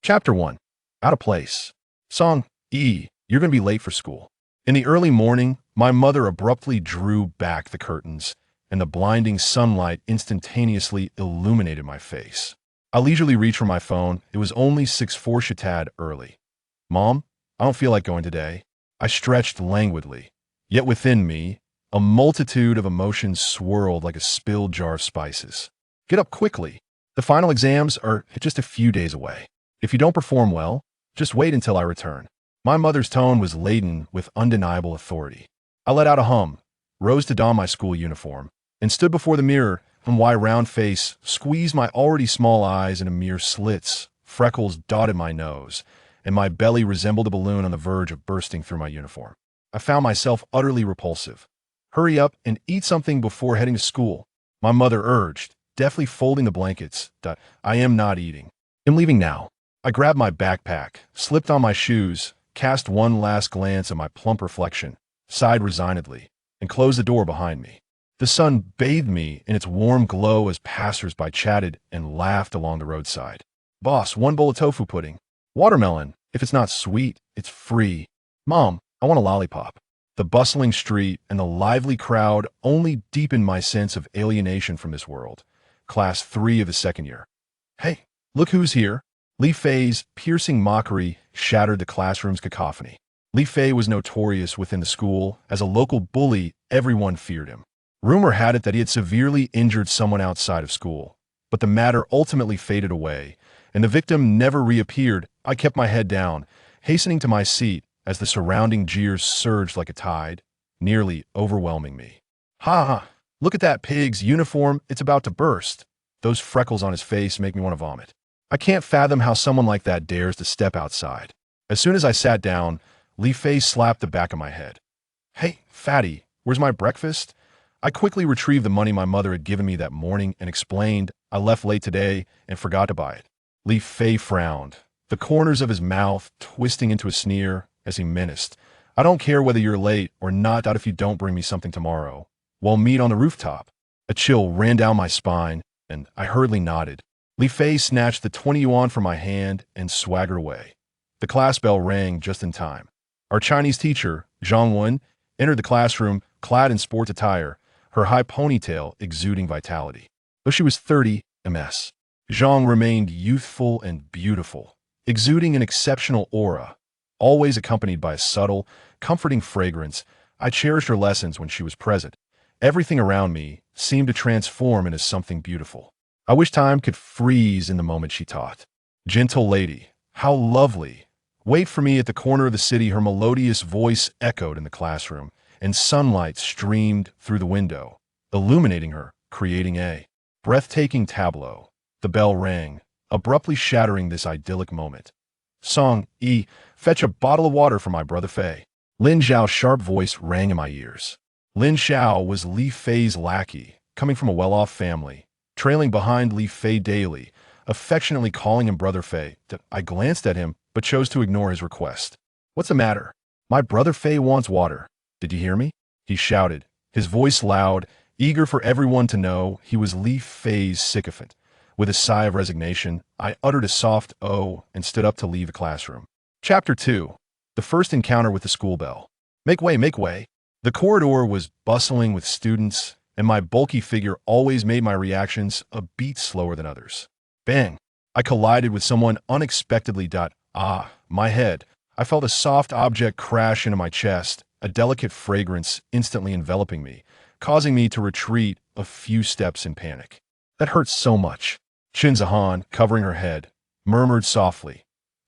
Chapter 1. Out of Place. Song E. You're going to be late for school. In the early morning, my mother abruptly drew back the curtains, and the blinding sunlight instantaneously illuminated my face. I leisurely reached for my phone. It was only 6:04 shatad early. Mom, I don't feel like going today. I stretched languidly. Yet within me, a multitude of emotions swirled like a spilled jar of spices. Get up quickly. The final exams are just a few days away. If you don't perform well, just wait until I return. My mother's tone was laden with undeniable authority. I let out a hum, rose to don my school uniform, and stood before the mirror, and my round face squeezed my already small eyes into mere slits, freckles dotted my nose, and my belly resembled a balloon on the verge of bursting through my uniform. I found myself utterly repulsive. Hurry up and eat something before heading to school, my mother urged, deftly folding the blankets. I am not eating. I'm leaving now. I grabbed my backpack, slipped on my shoes, cast one last glance at my plump reflection, sighed resignedly, and closed the door behind me. The sun bathed me in its warm glow as passers-by chatted and laughed along the roadside. Boss, one bowl of tofu pudding. Watermelon. If it's not sweet, it's free. Mom, I want a lollipop. The bustling street and the lively crowd only deepened my sense of alienation from this world. Class 3 of the second year. Hey, look who's here. Li Fei's piercing mockery shattered the classroom's cacophony. Li Fei was notorious within the school. As a local bully, everyone feared him. Rumor had it that he had severely injured someone outside of school, but the matter ultimately faded away, and the victim never reappeared. I kept my head down, hastening to my seat as the surrounding jeers surged like a tide, nearly overwhelming me. Ha ha! Look at that pig's uniform, it's about to burst. Those freckles on his face make me want to vomit. I can't fathom how someone like that dares to step outside. As soon as I sat down, Li Fei slapped the back of my head. Hey, fatty, where's my breakfast? I quickly retrieved the money my mother had given me that morning and explained I left late today and forgot to buy it. Li Fei frowned, the corners of his mouth twisting into a sneer as he menaced. I don't care whether you're late or not if you don't bring me something tomorrow. We'll meet on the rooftop. A chill ran down my spine, and I hurriedly nodded. Li Fei snatched the 20 yuan from my hand and swaggered away. The class bell rang just in time. Our Chinese teacher, Zhang Wen, entered the classroom clad in sports attire, her high ponytail exuding vitality. Though she was 30 ms, Zhang remained youthful and beautiful, exuding an exceptional aura, always accompanied by a subtle, comforting fragrance. I cherished her lessons when she was present. Everything around me seemed to transform into something beautiful. I wish time could freeze in the moment she taught. Gentle lady, how lovely. Wait for me at the corner of the city. Her melodious voice echoed in the classroom, and sunlight streamed through the window, illuminating her, creating a breathtaking tableau. The bell rang, abruptly shattering this idyllic moment. Song E. Fetch a bottle of water for my brother Fei. Lin Xiao's sharp voice rang in my ears. Lin Xiao was Li Fei's lackey, coming from a well-off family, trailing behind Li Fei daily, affectionately calling him Brother Fei. I glanced at him, but chose to ignore his request. What's the matter? My brother Fei wants water. Did you hear me? He shouted, his voice loud, eager for everyone to know he was Li Fei's sycophant. With a sigh of resignation, I uttered a soft "oh" and stood up to leave the classroom. Chapter 2. The first encounter with the school bell. Make way, make way. The corridor was bustling with students, and my bulky figure always made my reactions a beat slower than others. Bang! I collided with someone unexpectedly. My head. I felt a soft object crash into my chest, a delicate fragrance instantly enveloping me, causing me to retreat a few steps in panic. That hurt so much. Chen Zihan, covering her head, murmured softly.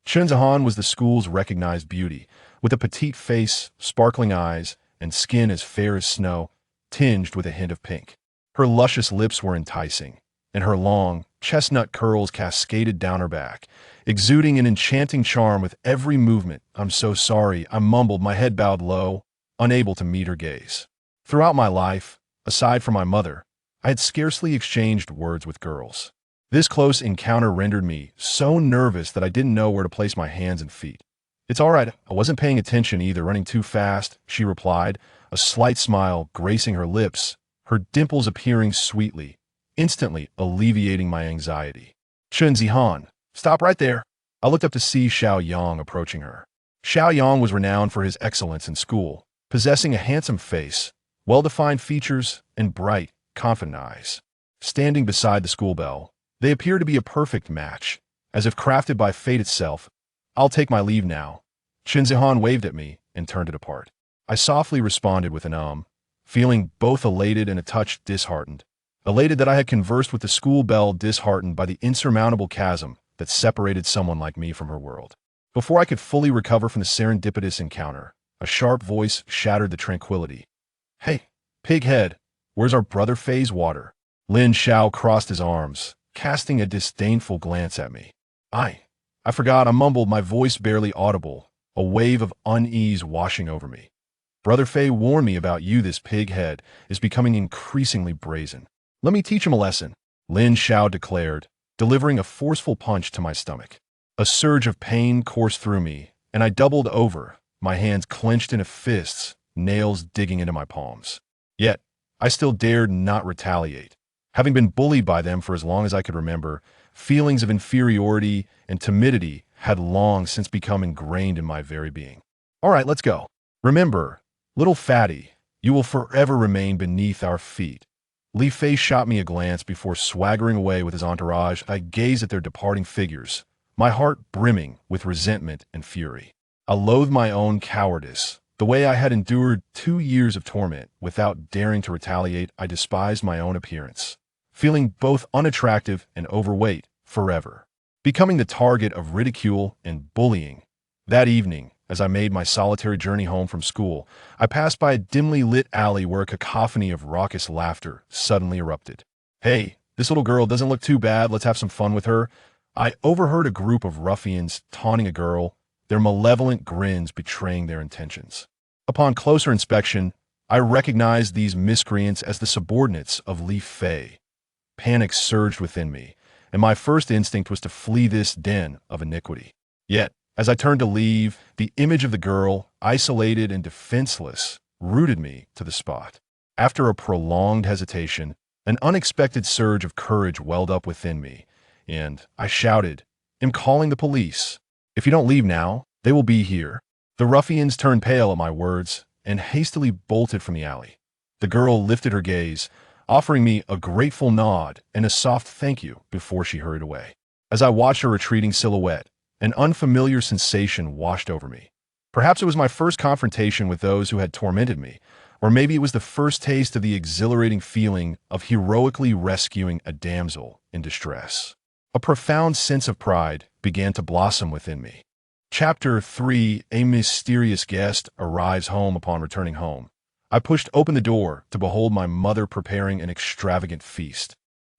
Chen Zihan was the school's recognized beauty, with a petite face, sparkling eyes, and skin as fair as snow, tinged with a hint of pink. Her luscious lips were enticing, and her long, chestnut curls cascaded down her back, exuding an enchanting charm with every movement. I'm so sorry, I mumbled, my head bowed low, unable to meet her gaze. Throughout my life, aside from my mother, I had scarcely exchanged words with girls. This close encounter rendered me so nervous that I didn't know where to place my hands and feet. It's all right, I wasn't paying attention either, running too fast, she replied, a slight smile gracing her lips, her dimples appearing sweetly, instantly alleviating my anxiety. Chen Zihan, stop right there. I looked up to see Xiao Yang approaching her. Xiao Yang was renowned for his excellence in school, possessing a handsome face, well-defined features, and bright, confident eyes. Standing beside the school bell, they appeared to be a perfect match, as if crafted by fate itself. "I'll take my leave now." Qin Zihan waved at me and turned it apart. I softly responded with an feeling both elated and a touch disheartened. Elated that I had conversed with the school bell, disheartened by the insurmountable chasm that separated someone like me from her world. Before I could fully recover from the serendipitous encounter, a sharp voice shattered the tranquility. "Hey, pighead, where's our brother Fei's water?" Lin Xiao crossed his arms, casting a disdainful glance at me. I forgot," I mumbled, my voice barely audible, a wave of unease washing over me. "Brother Fei warned me about you. This pighead is becoming increasingly brazen. Let me teach him a lesson," Lin Xiao declared, delivering a forceful punch to my stomach. A surge of pain coursed through me, and I doubled over, my hands clenched into fists, nails digging into my palms. Yet, I still dared not retaliate. Having been bullied by them for as long as I could remember, feelings of inferiority and timidity had long since become ingrained in my very being. "All right, let's go. Remember, little fatty, you will forever remain beneath our feet." Li Fei shot me a glance before swaggering away with his entourage. I gazed at their departing figures, my heart brimming with resentment and fury. I loathed my own cowardice. The way I had endured 2 years of torment without daring to retaliate, I despised my own appearance, feeling both unattractive and overweight forever, becoming the target of ridicule and bullying. That evening, as I made my solitary journey home from school, I passed by a dimly lit alley where a cacophony of raucous laughter suddenly erupted. "Hey, this little girl doesn't look too bad. Let's have some fun with her." I overheard a group of ruffians taunting a girl, their malevolent grins betraying their intentions. Upon closer inspection, I recognized these miscreants as the subordinates of Li Fei. Panic surged within me, and my first instinct was to flee this den of iniquity. Yet, as I turned to leave, the image of the girl, isolated and defenseless, rooted me to the spot. After a prolonged hesitation, an unexpected surge of courage welled up within me, and I shouted, "I'm calling the police. If you don't leave now, they will be here." The ruffians turned pale at my words and hastily bolted from the alley. The girl lifted her gaze, offering me a grateful nod and a soft thank you before she hurried away. As I watched her retreating silhouette, an unfamiliar sensation washed over me. Perhaps it was my first confrontation with those who had tormented me, or maybe it was the first taste of the exhilarating feeling of heroically rescuing a damsel in distress. A profound sense of pride began to blossom within me. Chapter 3: A mysterious guest arrives home. Upon returning home, I pushed open the door to behold my mother preparing an extravagant feast.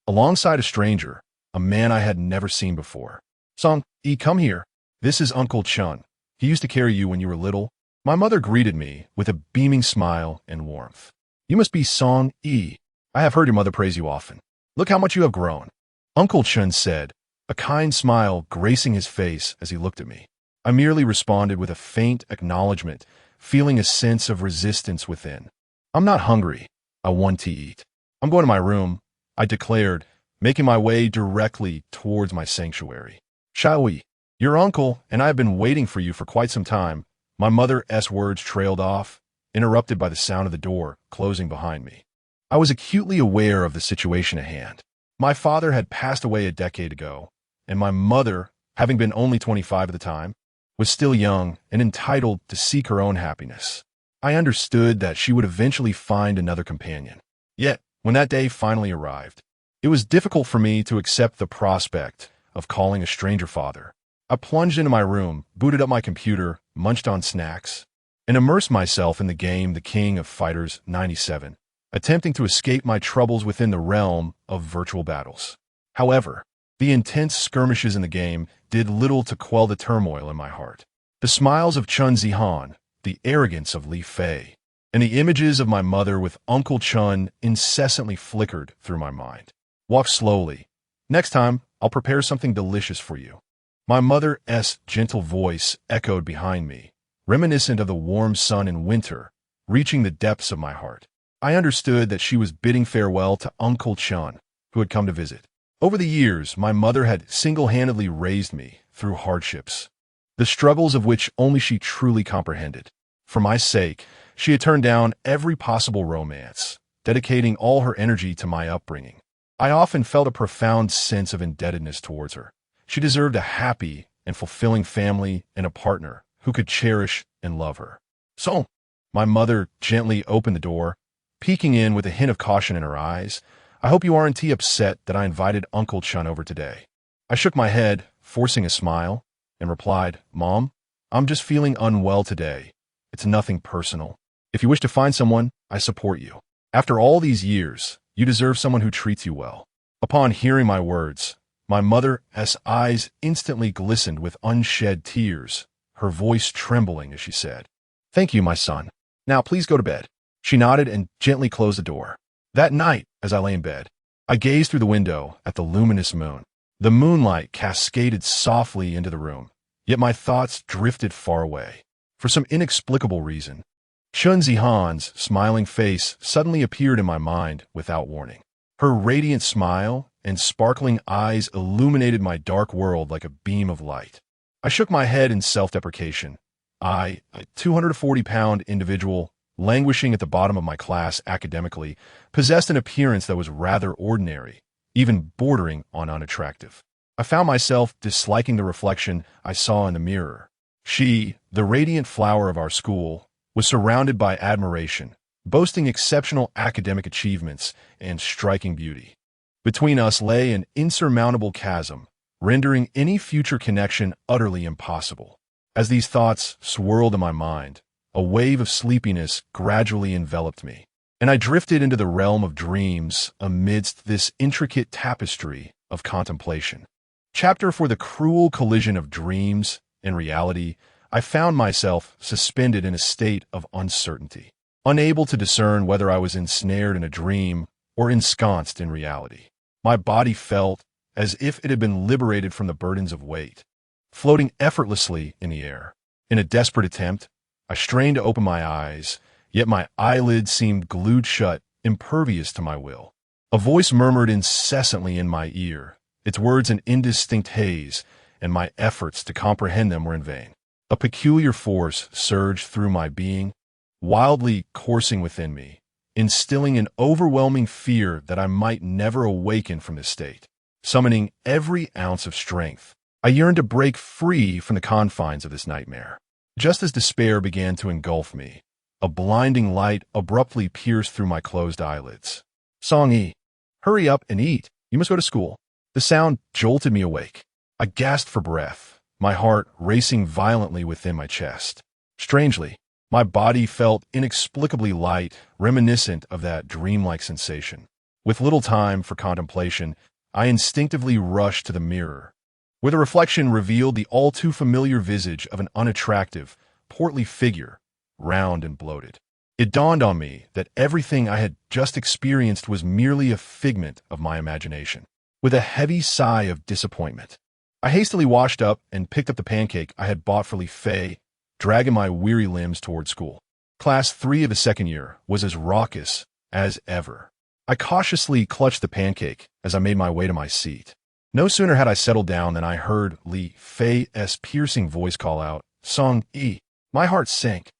Alongside a stranger, a man I had never seen before. "Song-yi, come here. This is Uncle Chun. He used to carry you when you were little." My mother greeted me with a beaming smile and warmth. "You must be Song-yi. I have heard your mother praise you often. Look how much you have grown," Uncle Chun said, a kind smile gracing his face as he looked at me. I merely responded with a faint acknowledgement, feeling a sense of resistance within. "I'm not hungry. I want to eat. I'm going to my room," I declared, making my way directly towards my sanctuary. "Xiaoyi, your uncle and I have been waiting for you for quite some time." My mother's words trailed off, interrupted by the sound of the door closing behind me. I was acutely aware of the situation at hand. My father had passed away a decade ago, and my mother, having been only 25 at the time, was still young and entitled to seek her own happiness. I understood that she would eventually find another companion. Yet, when that day finally arrived, it was difficult for me to accept the prospect of calling a stranger father. I plunged into my room, booted up my computer, munched on snacks, and immersed myself in the game The King of Fighters 97, attempting to escape my troubles within the realm of virtual battles. However, the intense skirmishes in the game did little to quell the turmoil in my heart. The smiles of Chun Zihan, the arrogance of Li Fei, and the images of my mother with Uncle Chun incessantly flickered through my mind. "Walk slowly. Next time, I'll prepare something delicious for you." My mother's gentle voice echoed behind me, reminiscent of the warm sun in winter, reaching the depths of my heart. I understood that she was bidding farewell to Uncle Chun, who had come to visit. Over the years, my mother had single-handedly raised me, through hardships, the struggles of which only she truly comprehended. For my sake, she had turned down every possible romance, dedicating all her energy to my upbringing. I often felt a profound sense of indebtedness towards her. She deserved a happy and fulfilling family and a partner who could cherish and love her. So, my mother gently opened the door, peeking in with a hint of caution in her eyes. "I hope you aren't upset that I invited Uncle Chun over today." I shook my head, forcing a smile, and replied, "Mom, I'm just feeling unwell today. It's nothing personal. If you wish to find someone, I support you. After all these years, you deserve someone who treats you well." Upon hearing my words, my mother's eyes instantly glistened with unshed tears, her voice trembling as she said, "Thank you, my son. Now please go to bed." She nodded and gently closed the door. That night, as I lay in bed, I gazed through the window at the luminous moon. The moonlight cascaded softly into the room, yet my thoughts drifted far away. For some inexplicable reason, Chun Zihan's smiling face suddenly appeared in my mind without warning. Her radiant smile and sparkling eyes illuminated my dark world like a beam of light. I shook my head in self-deprecation. I, a 240-pound individual, languishing at the bottom of my class academically, possessed an appearance that was rather ordinary, even bordering on unattractive. I found myself disliking the reflection I saw in the mirror. She, the radiant flower of our school, was surrounded by admiration, boasting exceptional academic achievements and striking beauty. Between us lay an insurmountable chasm, rendering any future connection utterly impossible. As these thoughts swirled in my mind, a wave of sleepiness gradually enveloped me, and I drifted into the realm of dreams amidst this intricate tapestry of contemplation. Chapter for the cruel collision of dreams and reality, I found myself suspended in a state of uncertainty, unable to discern whether I was ensnared in a dream or ensconced in reality. My body felt as if it had been liberated from the burdens of weight, floating effortlessly in the air. In a desperate attempt, I strained to open my eyes, yet my eyelids seemed glued shut, impervious to my will. A voice murmured incessantly in my ear, its words an indistinct haze, and my efforts to comprehend them were in vain. A peculiar force surged through my being, wildly coursing within me, instilling an overwhelming fear that I might never awaken from this state. Summoning every ounce of strength, I yearned to break free from the confines of this nightmare. Just as despair began to engulf me, a blinding light abruptly pierced through my closed eyelids. "Song-yi, hurry up and eat. You must go to school." The sound jolted me awake. I gasped for breath, my heart racing violently within my chest. Strangely, my body felt inexplicably light, reminiscent of that dreamlike sensation. With little time for contemplation, I instinctively rushed to the mirror, where the reflection revealed the all-too-familiar visage of an unattractive, portly figure, round and bloated. It dawned on me that everything I had just experienced was merely a figment of my imagination. With a heavy sigh of disappointment, I hastily washed up and picked up the pancake I had bought for Li Fei, dragging my weary limbs toward school. Class 3 of the second year was as raucous as ever. I cautiously clutched the pancake as I made my way to my seat. No sooner had I settled down than I heard Li Fei's piercing voice call out, "Song-yi." My heart sank,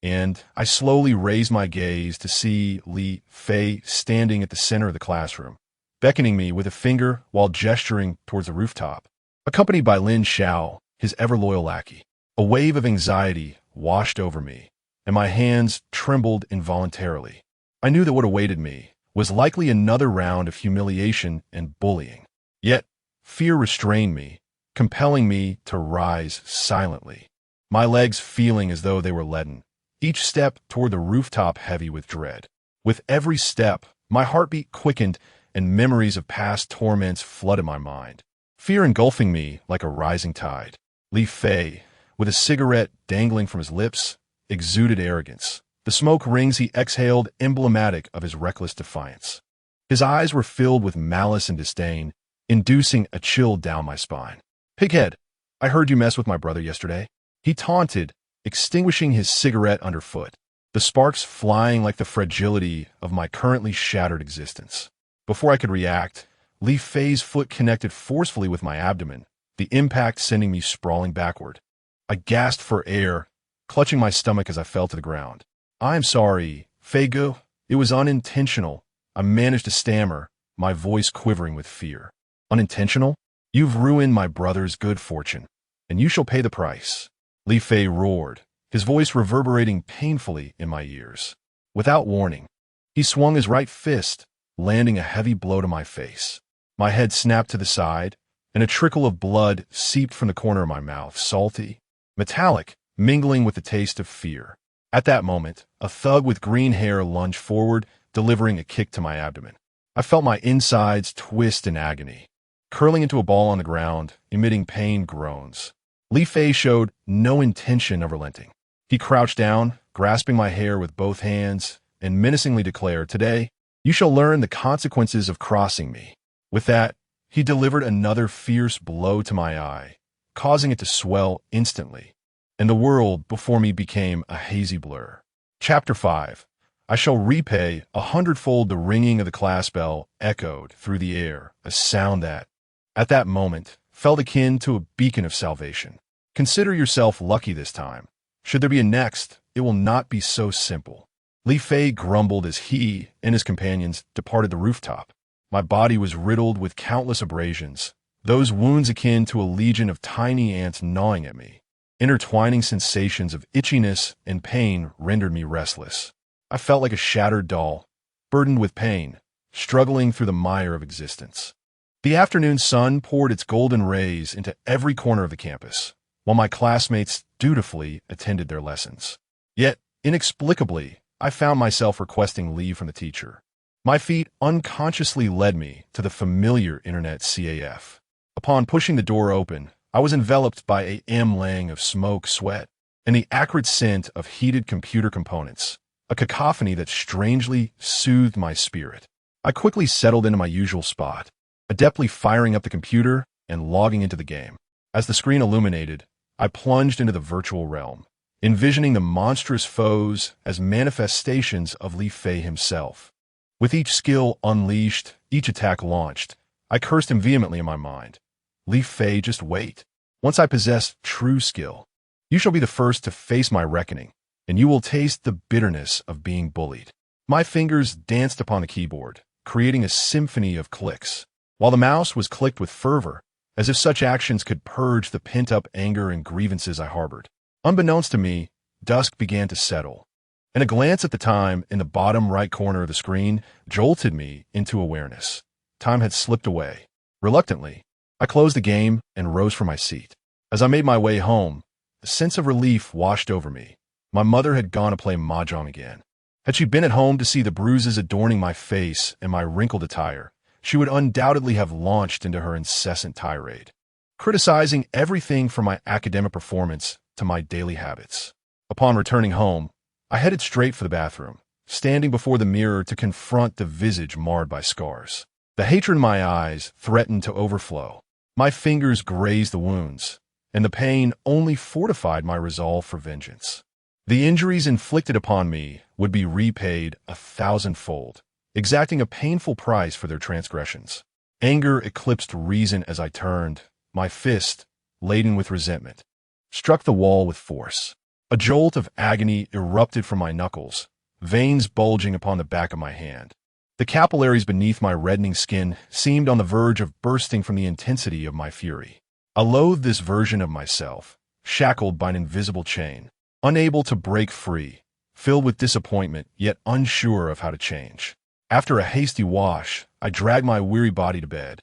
and I slowly raised my gaze to see Li Fei standing at the center of the classroom, beckoning me with a finger while gesturing towards the rooftop. Accompanied by Lin Xiao, his ever-loyal lackey, a wave of anxiety washed over me, and my hands trembled involuntarily. I knew that what awaited me was likely another round of humiliation and bullying. Yet, fear restrained me, compelling me to rise silently, my legs feeling as though they were leaden, each step toward the rooftop heavy with dread. With every step, my heartbeat quickened and memories of past torments flooded my mind, fear engulfing me like a rising tide. Li Fei, with a cigarette dangling from his lips, exuded arrogance, the smoke rings he exhaled emblematic of his reckless defiance. His eyes were filled with malice and disdain, inducing a chill down my spine. "Pighead, I heard you mess with my brother yesterday," he taunted, extinguishing his cigarette underfoot, the sparks flying like the fragility of my currently shattered existence. Before I could react, Li Fei's foot connected forcefully with my abdomen, the impact sending me sprawling backward. I gasped for air, clutching my stomach as I fell to the ground. "I'm sorry, Feigu. It was unintentional," I managed to stammer, my voice quivering with fear. "Unintentional? You've ruined my brother's good fortune, and you shall pay the price," Li Fei roared, his voice reverberating painfully in my ears. Without warning, he swung his right fist, landing a heavy blow to my face. My head snapped to the side, and a trickle of blood seeped from the corner of my mouth, salty, metallic, mingling with the taste of fear. At that moment, a thug with green hair lunged forward, delivering a kick to my abdomen. I felt my insides twist in agony, curling into a ball on the ground, emitting pain groans. Li Fei showed no intention of relenting. He crouched down, grasping my hair with both hands, and menacingly declared, "Today, you shall learn the consequences of crossing me." With that, he delivered another fierce blow to my eye, causing it to swell instantly, and the world before me became a hazy blur. Chapter 5. I shall repay 100-fold. The ringing of the class bell echoed through the air, a sound that, at that moment, felt akin to a beacon of salvation. Consider yourself lucky this time. Should there be a next, it will not be so simple. Li Fei grumbled as he and his companions departed the rooftop. My body was riddled with countless abrasions, those wounds akin to a legion of tiny ants gnawing at me. Intertwining sensations of itchiness and pain rendered me restless. I felt like a shattered doll, burdened with pain, struggling through the mire of existence. The afternoon sun poured its golden rays into every corner of the campus, while my classmates dutifully attended their lessons. Yet, inexplicably, I found myself requesting leave from the teacher. My feet unconsciously led me to the familiar internet CAF. Upon pushing the door open, I was enveloped by a mlang of smoke, sweat, and the acrid scent of heated computer components, a cacophony that strangely soothed my spirit. I quickly settled into my usual spot, adeptly firing up the computer and logging into the game. As the screen illuminated, I plunged into the virtual realm, envisioning the monstrous foes as manifestations of Li Fei himself. With each skill unleashed, each attack launched, I cursed him vehemently in my mind. Li Fei, just wait. Once I possess true skill, you shall be the first to face my reckoning, and you will taste the bitterness of being bullied. My fingers danced upon the keyboard, creating a symphony of clicks, while the mouse was clicked with fervor, as if such actions could purge the pent-up anger and grievances I harbored. Unbeknownst to me, dusk began to settle, and a glance at the time in the bottom right corner of the screen jolted me into awareness. Time had slipped away. Reluctantly, I closed the game and rose from my seat. As I made my way home, a sense of relief washed over me. My mother had gone to play mahjong again. Had she been at home to see the bruises adorning my face and my wrinkled attire, she would undoubtedly have launched into her incessant tirade, criticizing everything from my academic performance to my daily habits. Upon returning home, I headed straight for the bathroom, standing before the mirror to confront the visage marred by scars. The hatred in my eyes threatened to overflow. My fingers grazed the wounds, and the pain only fortified my resolve for vengeance. The injuries inflicted upon me would be repaid 1,000-fold, exacting a painful price for their transgressions. Anger eclipsed reason as I turned, my fist, laden with resentment, struck the wall with force. A jolt of agony erupted from my knuckles, veins bulging upon the back of my hand. The capillaries beneath my reddening skin seemed on the verge of bursting from the intensity of my fury. I loathed this version of myself, shackled by an invisible chain, unable to break free, filled with disappointment yet unsure of how to change. After a hasty wash, I dragged my weary body to bed,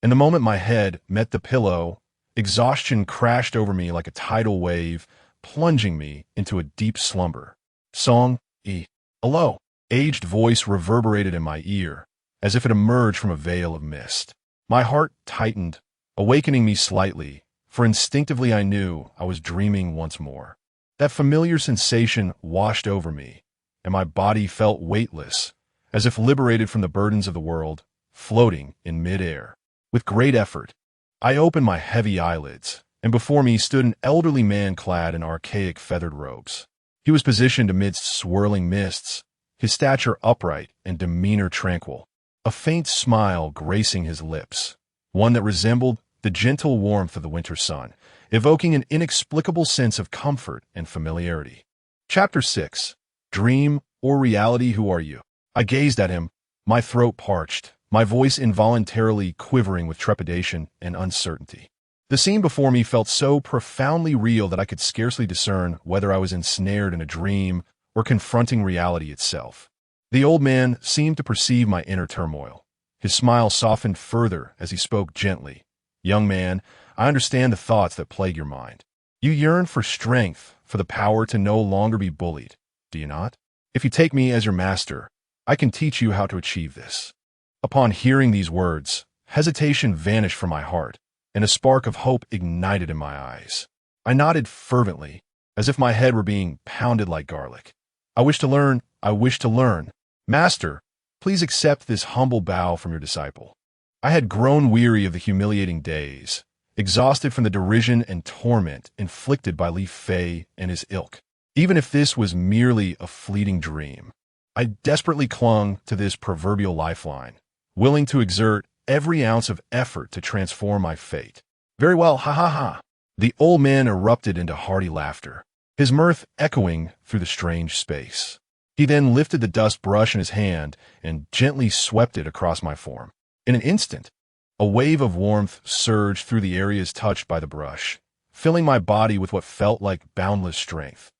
and the moment my head met the pillow, exhaustion crashed over me like a tidal wave, plunging me into a deep slumber. Song, a low, aged voice reverberated in my ear, as if it emerged from a veil of mist. My heart tightened, awakening me slightly, for instinctively I knew I was dreaming once more. That familiar sensation washed over me, and my body felt weightless, as if liberated from the burdens of the world, floating in midair. With great effort, I opened my heavy eyelids, and before me stood an elderly man clad in archaic feathered robes. He was positioned amidst swirling mists, his stature upright and demeanor tranquil, a faint smile gracing his lips, one that resembled the gentle warmth of the winter sun, evoking an inexplicable sense of comfort and familiarity. Chapter 6. Dream or reality, who are you? I gazed at him, my throat parched, my voice involuntarily quivering with trepidation and uncertainty. The scene before me felt so profoundly real that I could scarcely discern whether I was ensnared in a dream or confronting reality itself. The old man seemed to perceive my inner turmoil. His smile softened further as he spoke gently. Young man, I understand the thoughts that plague your mind. You yearn for strength, for the power to no longer be bullied, do you not? If you take me as your master, I can teach you how to achieve this. Upon hearing these words, hesitation vanished from my heart, and a spark of hope ignited in my eyes. I nodded fervently, as if my head were being pounded like garlic. I wish to learn, I wish to learn. Master, please accept this humble bow from your disciple. I had grown weary of the humiliating days, exhausted from the derision and torment inflicted by Li Fei and his ilk. Even if this was merely a fleeting dream, I desperately clung to this proverbial lifeline, willing to exert every ounce of effort to transform my fate. Very well, ha ha ha. The old man erupted into hearty laughter, his mirth echoing through the strange space. He then lifted the dust brush in his hand and gently swept it across my form. In an instant, a wave of warmth surged through the areas touched by the brush, filling my body with what felt like boundless strength.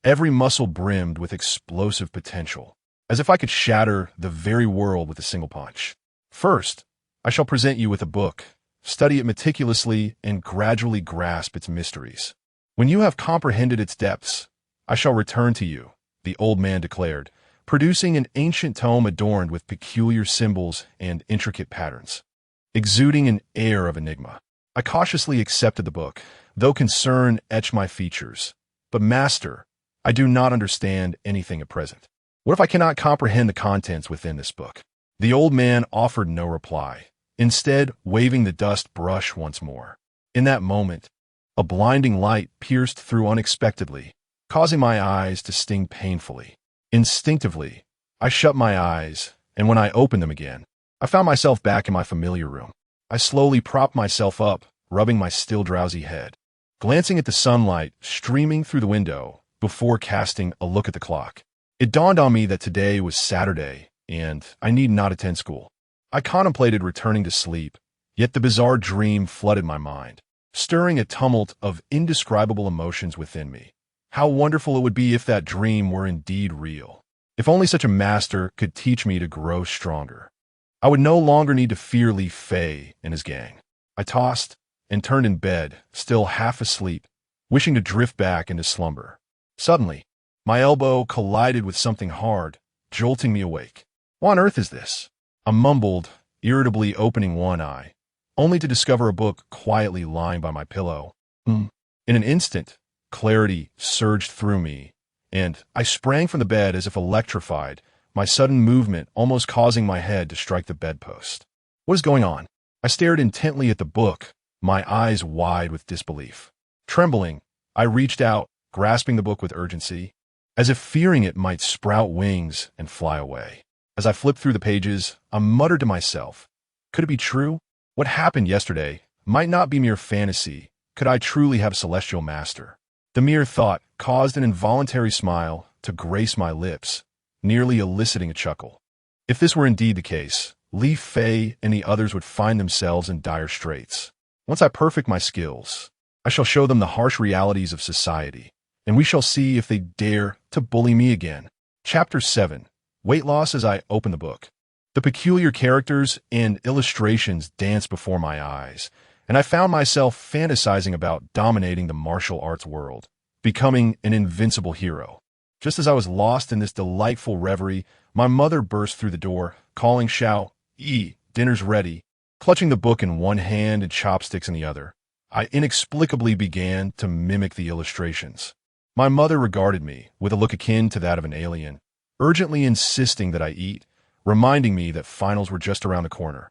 Every muscle brimmed with explosive potential, as if I could shatter the very world with a single punch. First, I shall present you with a book. Study it meticulously and gradually grasp its mysteries. When you have comprehended its depths, I shall return to you, the old man declared, producing an ancient tome adorned with peculiar symbols and intricate patterns, exuding an air of enigma. I cautiously accepted the book, though concern etched my features. But master, I do not understand anything at present. What if I cannot comprehend the contents within this book? The old man offered no reply, instead waving the dust brush once more. In that moment, a blinding light pierced through unexpectedly, causing my eyes to sting painfully. Instinctively, I shut my eyes, and when I opened them again, I found myself back in my familiar room. I slowly propped myself up, rubbing my still drowsy head, glancing at the sunlight streaming through the window before casting a look at the clock. It dawned on me that today was Saturday, and I need not attend school. I contemplated returning to sleep, yet the bizarre dream flooded my mind, stirring a tumult of indescribable emotions within me. How wonderful it would be if that dream were indeed real. If only such a master could teach me to grow stronger. I would no longer need to fear Li Fei and his gang. I tossed and turned in bed, still half asleep, wishing to drift back into slumber. Suddenly, my elbow collided with something hard, jolting me awake. What on earth is this? I mumbled, irritably opening one eye, only to discover a book quietly lying by my pillow. In an instant, clarity surged through me, and I sprang from the bed as if electrified, my sudden movement almost causing my head to strike the bedpost. What is going on? I stared intently at the book, my eyes wide with disbelief. Trembling, I reached out, grasping the book with urgency, as if fearing it might sprout wings and fly away. As I flipped through the pages, I muttered to myself, could it be true? What happened yesterday might not be mere fantasy. Could I truly have a celestial master? The mere thought caused an involuntary smile to grace my lips, nearly eliciting a chuckle. If this were indeed the case, Li Fei and the others would find themselves in dire straits. Once I perfect my skills, I shall show them the harsh realities of society, and we shall see if they dare to bully me again. Chapter 7. Weight loss. As I opened the book, the peculiar characters and illustrations danced before my eyes, and I found myself fantasizing about dominating the martial arts world, becoming an invincible hero. Just as I was lost in this delightful reverie, my mother burst through the door, calling Xiao Yi, dinner's ready. Clutching the book in one hand and chopsticks in the other, I inexplicably began to mimic the illustrations. My mother regarded me with a look akin to that of an alien, urgently insisting that I eat, reminding me that finals were just around the corner,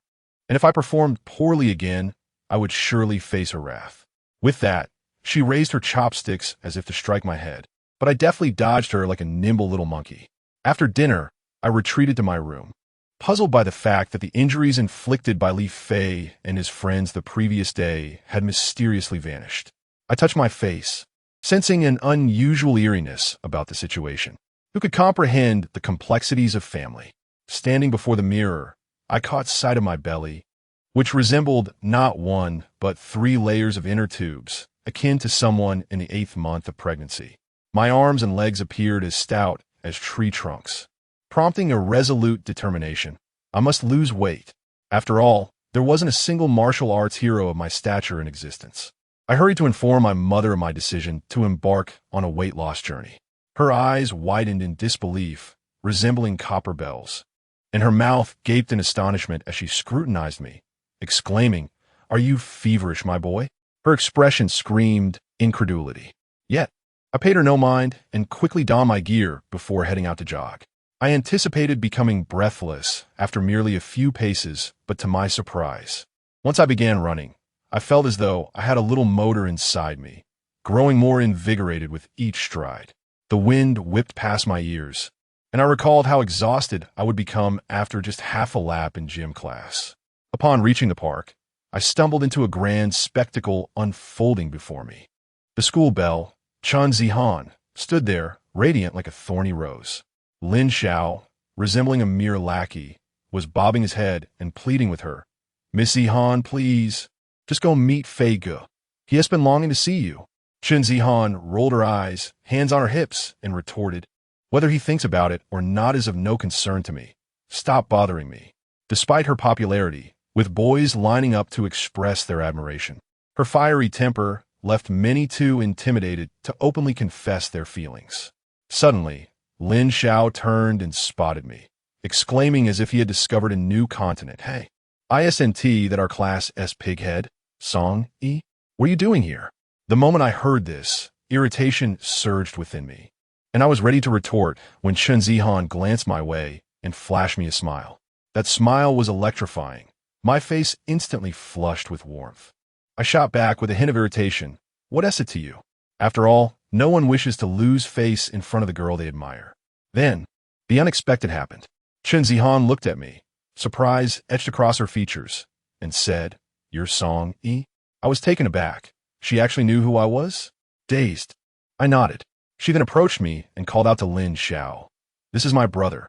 and if I performed poorly again, I would surely face her wrath. With that, she raised her chopsticks as if to strike my head, but I deftly dodged her like a nimble little monkey. After dinner, I retreated to my room, puzzled by the fact that the injuries inflicted by Li Fei and his friends the previous day had mysteriously vanished. I touched my face, sensing an unusual eeriness about the situation. Who could comprehend the complexities of family? Standing before the mirror, I caught sight of my belly, which resembled not one, but 3 layers of inner tubes, akin to someone in the 8th month of pregnancy. My arms and legs appeared as stout as tree trunks, prompting a resolute determination. I must lose weight. After all, there wasn't a single martial arts hero of my stature in existence. I hurried to inform my mother of my decision to embark on a weight loss journey. Her eyes widened in disbelief, resembling copper bells, and her mouth gaped in astonishment as she scrutinized me, exclaiming, "Are you feverish, my boy?" Her expression screamed incredulity. Yet, I paid her no mind and quickly donned my gear before heading out to jog. I anticipated becoming breathless after merely a few paces, but to my surprise, once I began running, I felt as though I had a little motor inside me, growing more invigorated with each stride. The wind whipped past my ears, and I recalled how exhausted I would become after just half a lap in gym class. Upon reaching the park, I stumbled into a grand spectacle unfolding before me. The school belle, Chun Zihan, stood there, radiant like a thorny rose. Lin Xiao, resembling a mere lackey, was bobbing his head and pleading with her. "Miss Zihan, please, just go meet Fei Ge. He has been longing to see you." Chun Zihan rolled her eyes, hands on her hips, and retorted, "Whether he thinks about it or not is of no concern to me. Stop bothering me." Despite her popularity, with boys lining up to express their admiration, her fiery temper left many too intimidated to openly confess their feelings. Suddenly, Lin Xiao turned and spotted me, exclaiming as if he had discovered a new continent. "Hey, ISNT that our class S pighead, Song E? What are you doing here?" The moment I heard this, irritation surged within me, and I was ready to retort when Chun Zihan glanced my way and flashed me a smile. That smile was electrifying. My face instantly flushed with warmth. I shot back with a hint of irritation. "What is it to you?" After all, no one wishes to lose face in front of the girl they admire. Then, the unexpected happened. Chun Zihan looked at me, surprise etched across her features, and said, "Your Song E?" I was taken aback. She actually knew who I was? Dazed, I nodded. She then approached me and called out to Lin Xiao, "This is my brother.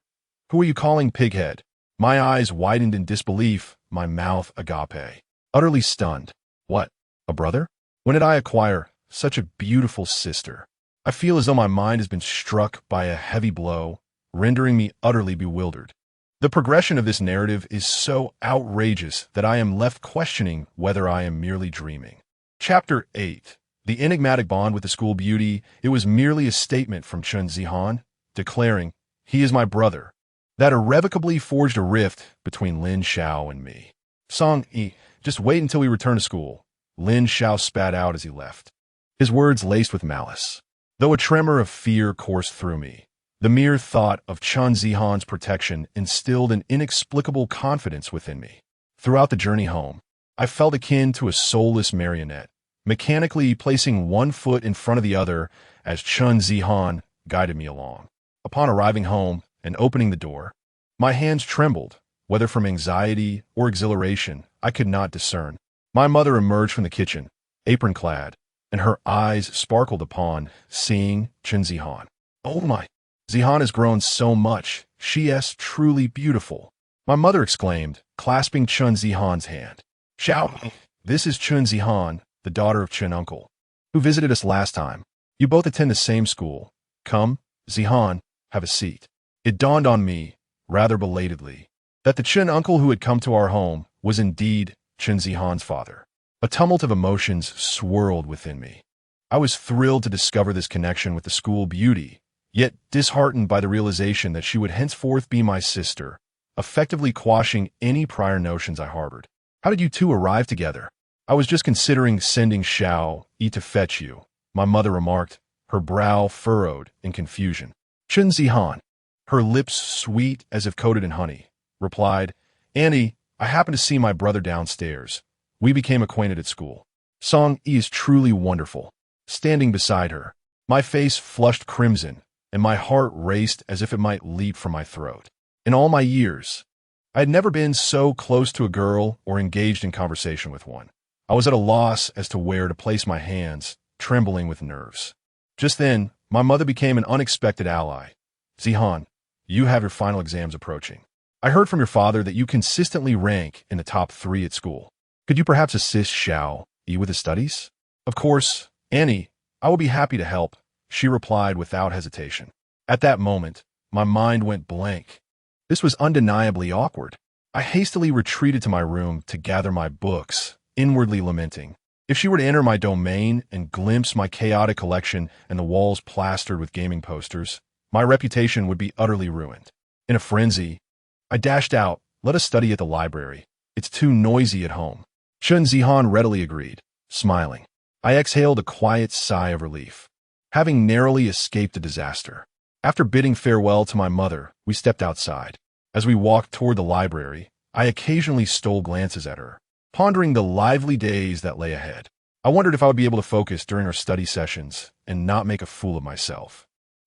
Who are you calling pighead?" My eyes widened in disbelief, my mouth agape. Utterly stunned. What? A brother? When did I acquire such a beautiful sister? I feel as though my mind has been struck by a heavy blow, rendering me utterly bewildered. The progression of this narrative is so outrageous that I am left questioning whether I am merely dreaming. Chapter 8. The enigmatic bond with the school beauty. It was merely a statement from Chun Zihan, declaring, "He is my brother," that irrevocably forged a rift between Lin Xiao and me. "Song E, just wait until we return to school," Lin Xiao spat out as he left, his words laced with malice. Though a tremor of fear coursed through me, the mere thought of Chun Zihan's protection instilled an inexplicable confidence within me. Throughout the journey home, I felt akin to a soulless marionette, mechanically placing one foot in front of the other as Chun Zihan guided me along. Upon arriving home and opening the door, my hands trembled, whether from anxiety or exhilaration, I could not discern. My mother emerged from the kitchen, apron-clad, and her eyes sparkled upon seeing Chun Zihan. "Oh my, Zihan has grown so much. She is truly beautiful," my mother exclaimed, clasping Chun Zihan's hand. "Xiao, this is Chun Zihan, the daughter of Chun Uncle, who visited us last time. You both attend the same school. Come, Zihan, have a seat." It dawned on me, rather belatedly, that the Chun Uncle who had come to our home was indeed Chun Zihan's father. A tumult of emotions swirled within me. I was thrilled to discover this connection with the school beauty, yet disheartened by the realization that she would henceforth be my sister, effectively quashing any prior notions I harbored. "How did you two arrive together?" "I was just considering sending Xiao E to fetch you," my mother remarked, her brow furrowed in confusion. Chun Zihan, her lips sweet as if coated in honey, replied, "Annie, I happened to see my brother downstairs. We became acquainted at school. Song E is truly wonderful." Standing beside her, my face flushed crimson, and my heart raced as if it might leap from my throat. In all my years, I had never been so close to a girl or engaged in conversation with one. I was at a loss as to where to place my hands, trembling with nerves. Just then, my mother became an unexpected ally. Zihan, you have your final exams approaching. I heard from your father that you consistently rank in the top 3 at school. Could you perhaps assist Xiao Yi with his studies? Of course, Annie, I will be happy to help, she replied without hesitation. At that moment, my mind went blank. This was undeniably awkward. I hastily retreated to my room to gather my books, inwardly lamenting. If she were to enter my domain and glimpse my chaotic collection and the walls plastered with gaming posters, my reputation would be utterly ruined. In a frenzy, I dashed out, "Let us study at the library. It's too noisy at home." Chun Zihan readily agreed, smiling. I exhaled a quiet sigh of relief, having narrowly escaped a disaster. After bidding farewell to my mother, we stepped outside. As we walked toward the library, I occasionally stole glances at her, pondering the lively days that lay ahead. I wondered if I would be able to focus during our study sessions and not make a fool of myself.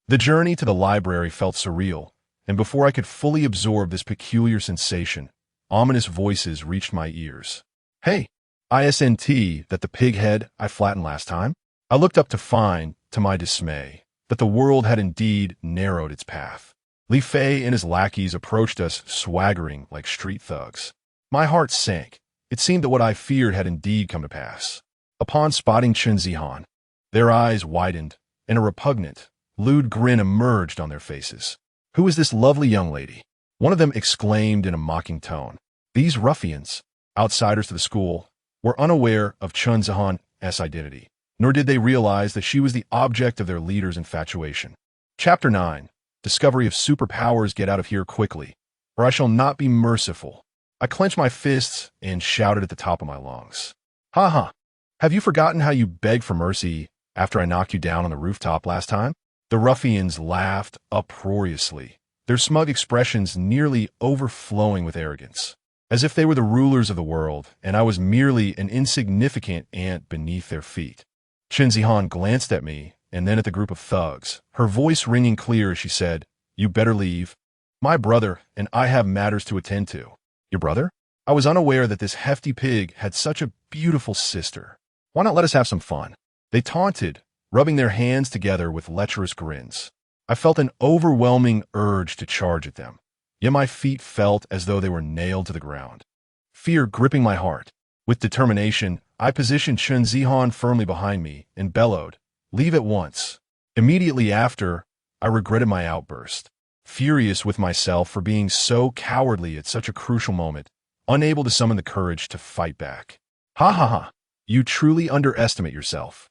The journey to the library felt surreal, and before I could fully absorb this peculiar sensation, ominous voices reached my ears. "Hey, isn't that the pig head I flattened last time?" I looked up to find, to my dismay, that the world had indeed narrowed its path. Li Fei and his lackeys approached us swaggering like street thugs. My heart sank. It seemed that what I feared had indeed come to pass. Upon spotting Chun Zihan, their eyes widened, and a repugnant, lewd grin emerged on their faces. "Who is this lovely young lady?" one of them exclaimed in a mocking tone. These ruffians, outsiders to the school, were unaware of Chun Zihan's identity, nor did they realize that she was the object of their leader's infatuation. Chapter 9. Discovery of superpowers. Get out of here quickly, or I shall not be merciful. I clenched my fists and shouted at the top of my lungs. "Ha ha! Have you forgotten how you begged for mercy after I knocked you down on the rooftop last time?" The ruffians laughed uproariously, their smug expressions nearly overflowing with arrogance, as if they were the rulers of the world and I was merely an insignificant ant beneath their feet. Chun Zihan glanced at me and then at the group of thugs, her voice ringing clear as she said, "You better leave. My brother and I have matters to attend to." "Your brother?" I was unaware that this hefty pig had such a beautiful sister. "Why not let us have some fun?" They taunted, rubbing their hands together with lecherous grins. I felt an overwhelming urge to charge at them, yet my feet felt as though they were nailed to the ground. Fear gripping my heart. With determination, I positioned Chun Zihan firmly behind me and bellowed, "Leave at once." Immediately after, I regretted my outburst, furious with myself for being so cowardly at such a crucial moment, unable to summon the courage to fight back. "Ha ha ha! You truly underestimate yourself."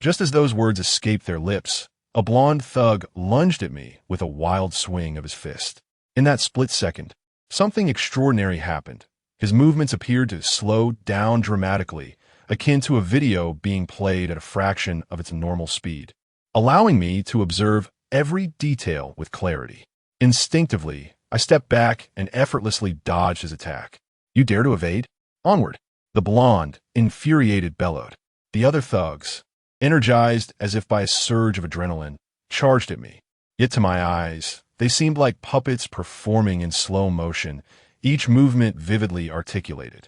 Just as those words escaped their lips, a blonde thug lunged at me with a wild swing of his fist. In that split second, something extraordinary happened. His movements appeared to slow down dramatically, akin to a video being played at a fraction of its normal speed, allowing me to observe every detail with clarity. Instinctively, I stepped back and effortlessly dodged his attack. "You dare to evade? Onward!" The blonde, infuriated, bellowed. The other thugs, energized as if by a surge of adrenaline, charged at me. Yet to my eyes, they seemed like puppets performing in slow motion, each movement vividly articulated.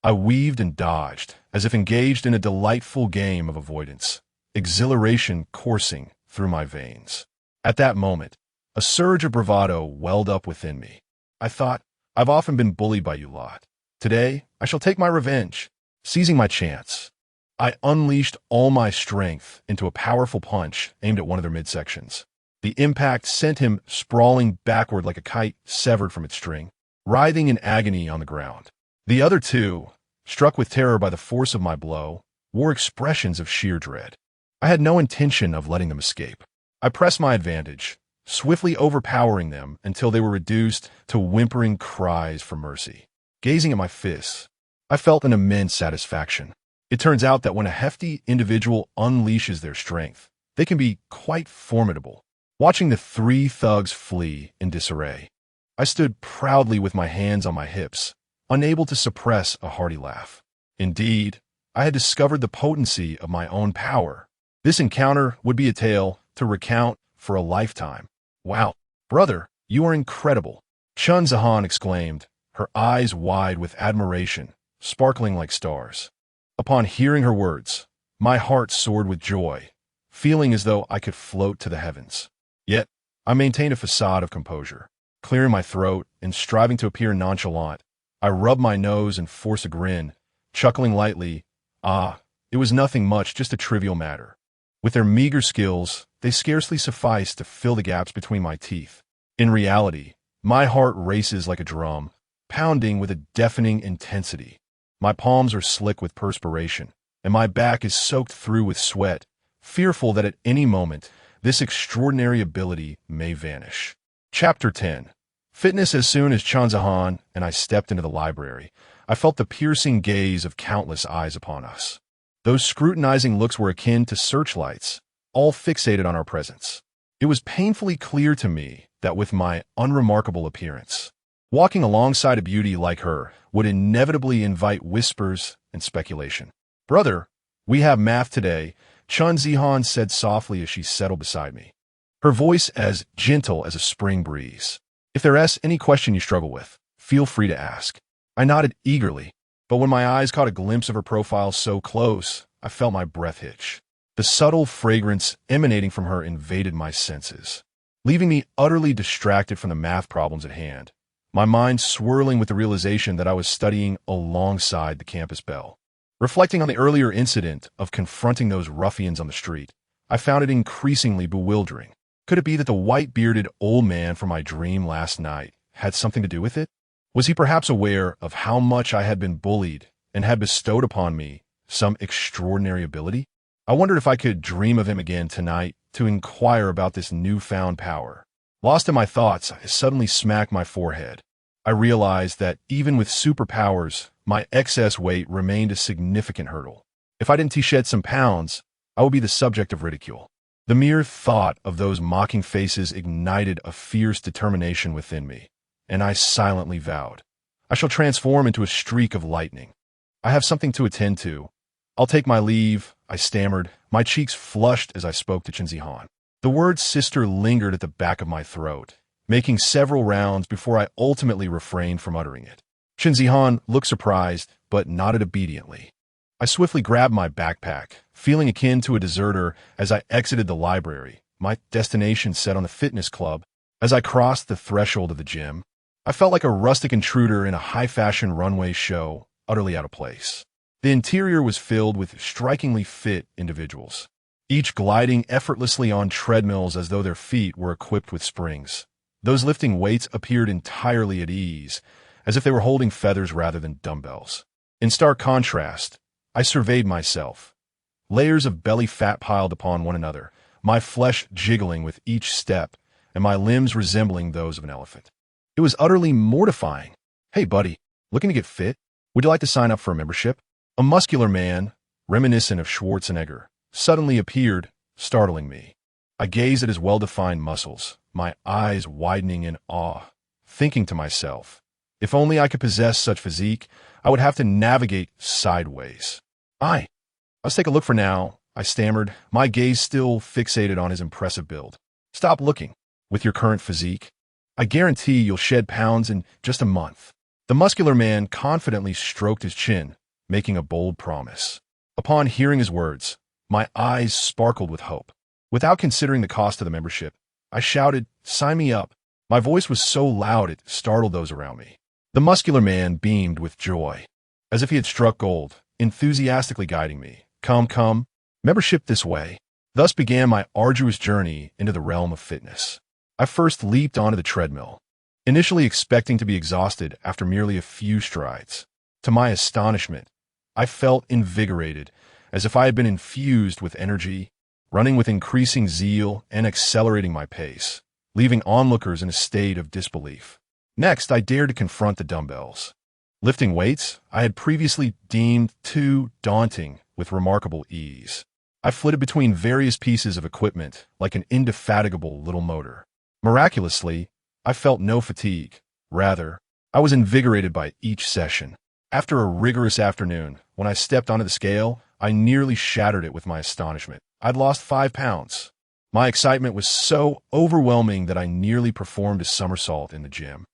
I weaved and dodged, as if engaged in a delightful game of avoidance, exhilaration coursing through my veins. At that moment, a surge of bravado welled up within me. I thought, "I've often been bullied by you lot. Today, I shall take my revenge." Seizing my chance, I unleashed all my strength into a powerful punch aimed at one of their midsections. The impact sent him sprawling backward like a kite severed from its string, writhing in agony on the ground. The other two, struck with terror by the force of my blow, wore expressions of sheer dread. I had no intention of letting them escape. I pressed my advantage, swiftly overpowering them until they were reduced to whimpering cries for mercy. Gazing at my fists, I felt an immense satisfaction. It turns out that when a hefty individual unleashes their strength, they can be quite formidable. Watching the 3 thugs flee in disarray, I stood proudly with my hands on my hips, unable to suppress a hearty laugh. Indeed, I had discovered the potency of my own power. This encounter would be a tale to recount for a lifetime. "Wow, brother, you are incredible," Chun Zihan exclaimed, her eyes wide with admiration, sparkling like stars. Upon hearing her words, my heart soared with joy, feeling as though I could float to the heavens. Yet, I maintained a facade of composure. Clearing my throat and striving to appear nonchalant, I rubbed my nose and forced a grin, chuckling lightly. It was nothing much, just a trivial matter. With their meager skills, they scarcely sufficed to fill the gaps between my teeth. In reality, my heart races like a drum, pounding with a deafening intensity. My palms are slick with perspiration, and my back is soaked through with sweat, fearful that at any moment, this extraordinary ability may vanish. Chapter 10. Fitness. As soon as Chanzahan and I stepped into the library, I felt the piercing gaze of countless eyes upon us. Those scrutinizing looks were akin to searchlights, all fixated on our presence. It was painfully clear to me that with my unremarkable appearance, walking alongside a beauty like her would inevitably invite whispers and speculation. "Brother, we have math today," Chun Zihan said softly as she settled beside me, her voice as gentle as a spring breeze. "If there's any question you struggle with, feel free to ask." I nodded eagerly, but when my eyes caught a glimpse of her profile so close, I felt my breath hitch. The subtle fragrance emanating from her invaded my senses, leaving me utterly distracted from the math problems at hand, my mind swirling with the realization that I was studying alongside the campus belle. Reflecting on the earlier incident of confronting those ruffians on the street, I found it increasingly bewildering. Could it be that the white-bearded old man from my dream last night had something to do with it? Was he perhaps aware of how much I had been bullied and had bestowed upon me some extraordinary ability? I wondered if I could dream of him again tonight to inquire about this newfound power. Lost in my thoughts, I suddenly smacked my forehead. I realized that even with superpowers, my excess weight remained a significant hurdle. If I didn't shed some pounds, I would be the subject of ridicule. The mere thought of those mocking faces ignited a fierce determination within me, and I silently vowed, I shall transform into a streak of lightning. I have something to attend to. I'll take my leave, I stammered, my cheeks flushed as I spoke to Chinzihan. The word sister lingered at the back of my throat, making several rounds before I ultimately refrained from uttering it. Chinzihan looked surprised, but nodded obediently. I swiftly grabbed my backpack, feeling akin to a deserter as I exited the library, my destination set on the fitness club. As I crossed the threshold of the gym, I felt like a rustic intruder in a high-fashion runway show, utterly out of place. The interior was filled with strikingly fit individuals, each gliding effortlessly on treadmills as though their feet were equipped with springs. Those lifting weights appeared entirely at ease, as if they were holding feathers rather than dumbbells. In stark contrast, I surveyed myself. Layers of belly fat piled upon one another, my flesh jiggling with each step, and my limbs resembling those of an elephant. It was utterly mortifying. "Hey, buddy, looking to get fit? Would you like to sign up for a membership?" A muscular man, reminiscent of Schwarzenegger, suddenly appeared, startling me. I gazed at his well-defined muscles, my eyes widening in awe, thinking to myself, if only I could possess such physique, I would have to navigate sideways. Let's take a look for now, I stammered, my gaze still fixated on his impressive build. "Stop looking. With your current physique, I guarantee you'll shed pounds in just a month." The muscular man confidently stroked his chin, making a bold promise. Upon hearing his words, my eyes sparkled with hope. Without considering the cost of the membership, I shouted, "Sign me up." My voice was so loud it startled those around me. The muscular man beamed with joy, as if he had struck gold, enthusiastically guiding me. Come, membership this way." Thus began my arduous journey into the realm of fitness. I first leaped onto the treadmill, initially expecting to be exhausted after merely a few strides. To my astonishment, I felt invigorated, as if I had been infused with energy, running with increasing zeal and accelerating my pace, leaving onlookers in a state of disbelief. Next, I dared to confront the dumbbells. Lifting weights I had previously deemed too daunting with remarkable ease. I flitted between various pieces of equipment like an indefatigable little motor. Miraculously, I felt no fatigue. Rather, I was invigorated by each session. After a rigorous afternoon, when I stepped onto the scale, I nearly shattered it with my astonishment. I'd lost 5 pounds. My excitement was so overwhelming that I nearly performed a somersault in the gym.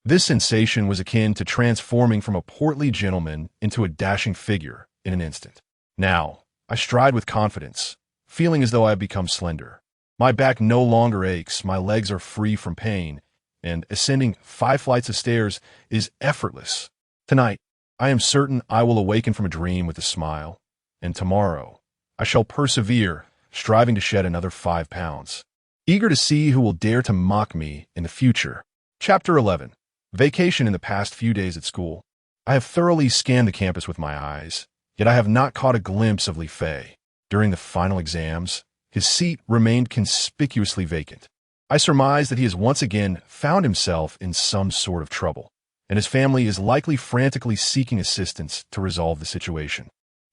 This sensation was akin to transforming from a portly gentleman into a dashing figure in an instant. Now, I stride with confidence, feeling as though I have become slender. My back no longer aches, my legs are free from pain, and ascending 5 flights of stairs is effortless. Tonight, I am certain I will awaken from a dream with a smile, and tomorrow, I shall persevere, striving to shed another 5 pounds. Eager to see who will dare to mock me in the future. Chapter 11. Vacation in the past few days at school. I have thoroughly scanned the campus with my eyes, yet I have not caught a glimpse of Li Fei. During the final exams, his seat remained conspicuously vacant. I surmise that he has once again found himself in some sort of trouble, and his family is likely frantically seeking assistance to resolve the situation.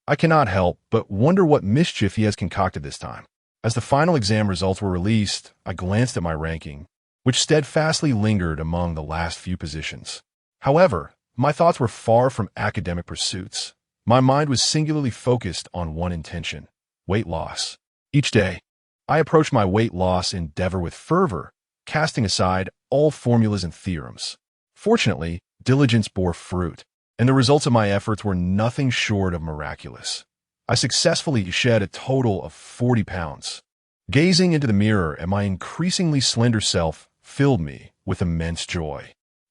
I cannot help but wonder what mischief he has concocted this time. As the final exam results were released, I glanced at my ranking, which steadfastly lingered among the last few positions. However, my thoughts were far from academic pursuits. My mind was singularly focused on one intention: weight loss. Each day, I approached my weight loss endeavor with fervor, casting aside all formulas and theorems. Fortunately, diligence bore fruit, and the results of my efforts were nothing short of miraculous. I successfully shed a total of 40 pounds. Gazing into the mirror at my increasingly slender self filled me with immense joy.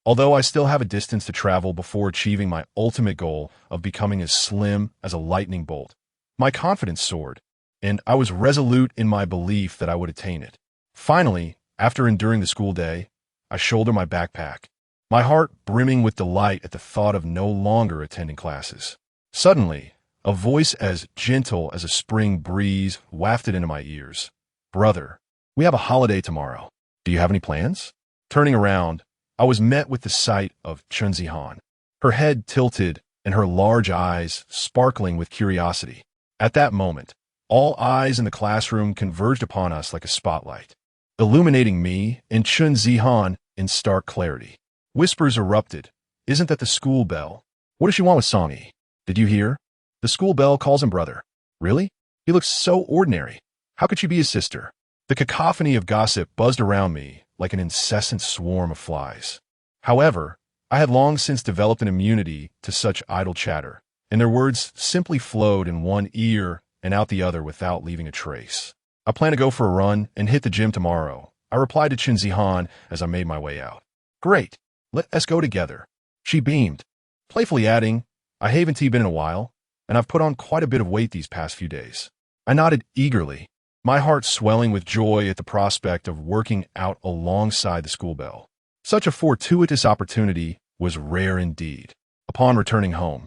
Although I still have a distance to travel before achieving my ultimate goal of becoming as slim as a lightning bolt, my confidence soared, and I was resolute in my belief that I would attain it. Finally, after enduring the school day, I shoulder my backpack, my heart brimming with delight at the thought of no longer attending classes. Suddenly, a voice as gentle as a spring breeze wafted into my ears. "Brother, we have a holiday tomorrow. Do you have any plans?" Turning around, I was met with the sight of Chun Zihan, her head tilted and her large eyes sparkling with curiosity. At that moment, all eyes in the classroom converged upon us like a spotlight, illuminating me and Chun Zihan in stark clarity. Whispers erupted. "Isn't that the school bell? What does she want with Song Yi? Did you hear? The school bell calls him brother." "Really? He looks so ordinary. How could she be his sister?" The cacophony of gossip buzzed around me like an incessant swarm of flies. However, I had long since developed an immunity to such idle chatter, and their words simply flowed in one ear and out the other without leaving a trace. "I plan to go for a run and hit the gym tomorrow," I replied to Chun Zihan as I made my way out. "Great, let us go together." She beamed, playfully adding, "I haven't been in a while, and I've put on quite a bit of weight these past few days." I nodded eagerly, my heart swelling with joy at the prospect of working out alongside the school bell. Such a fortuitous opportunity was rare indeed. Upon returning home,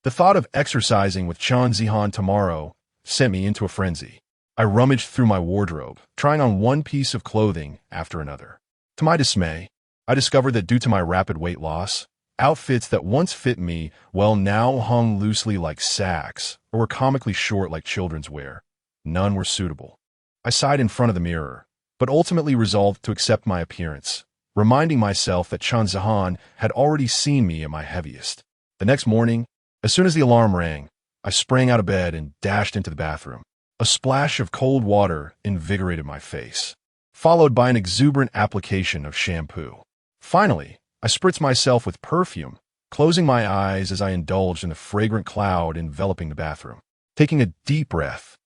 the thought of exercising with Chun Zihan tomorrow sent me into a frenzy. I rummaged through my wardrobe, trying on one piece of clothing after another. To my dismay, I discovered that due to my rapid weight loss, outfits that once fit me well now hung loosely like sacks or were comically short like children's wear. None were suitable. I sighed in front of the mirror, but ultimately resolved to accept my appearance, reminding myself that Chun Zihan had already seen me at my heaviest. The next morning, as soon as the alarm rang, I sprang out of bed and dashed into the bathroom. A splash of cold water invigorated my face, followed by an exuberant application of shampoo. Finally, I spritzed myself with perfume, closing my eyes as I indulged in the fragrant cloud enveloping the bathroom. Taking a deep breath,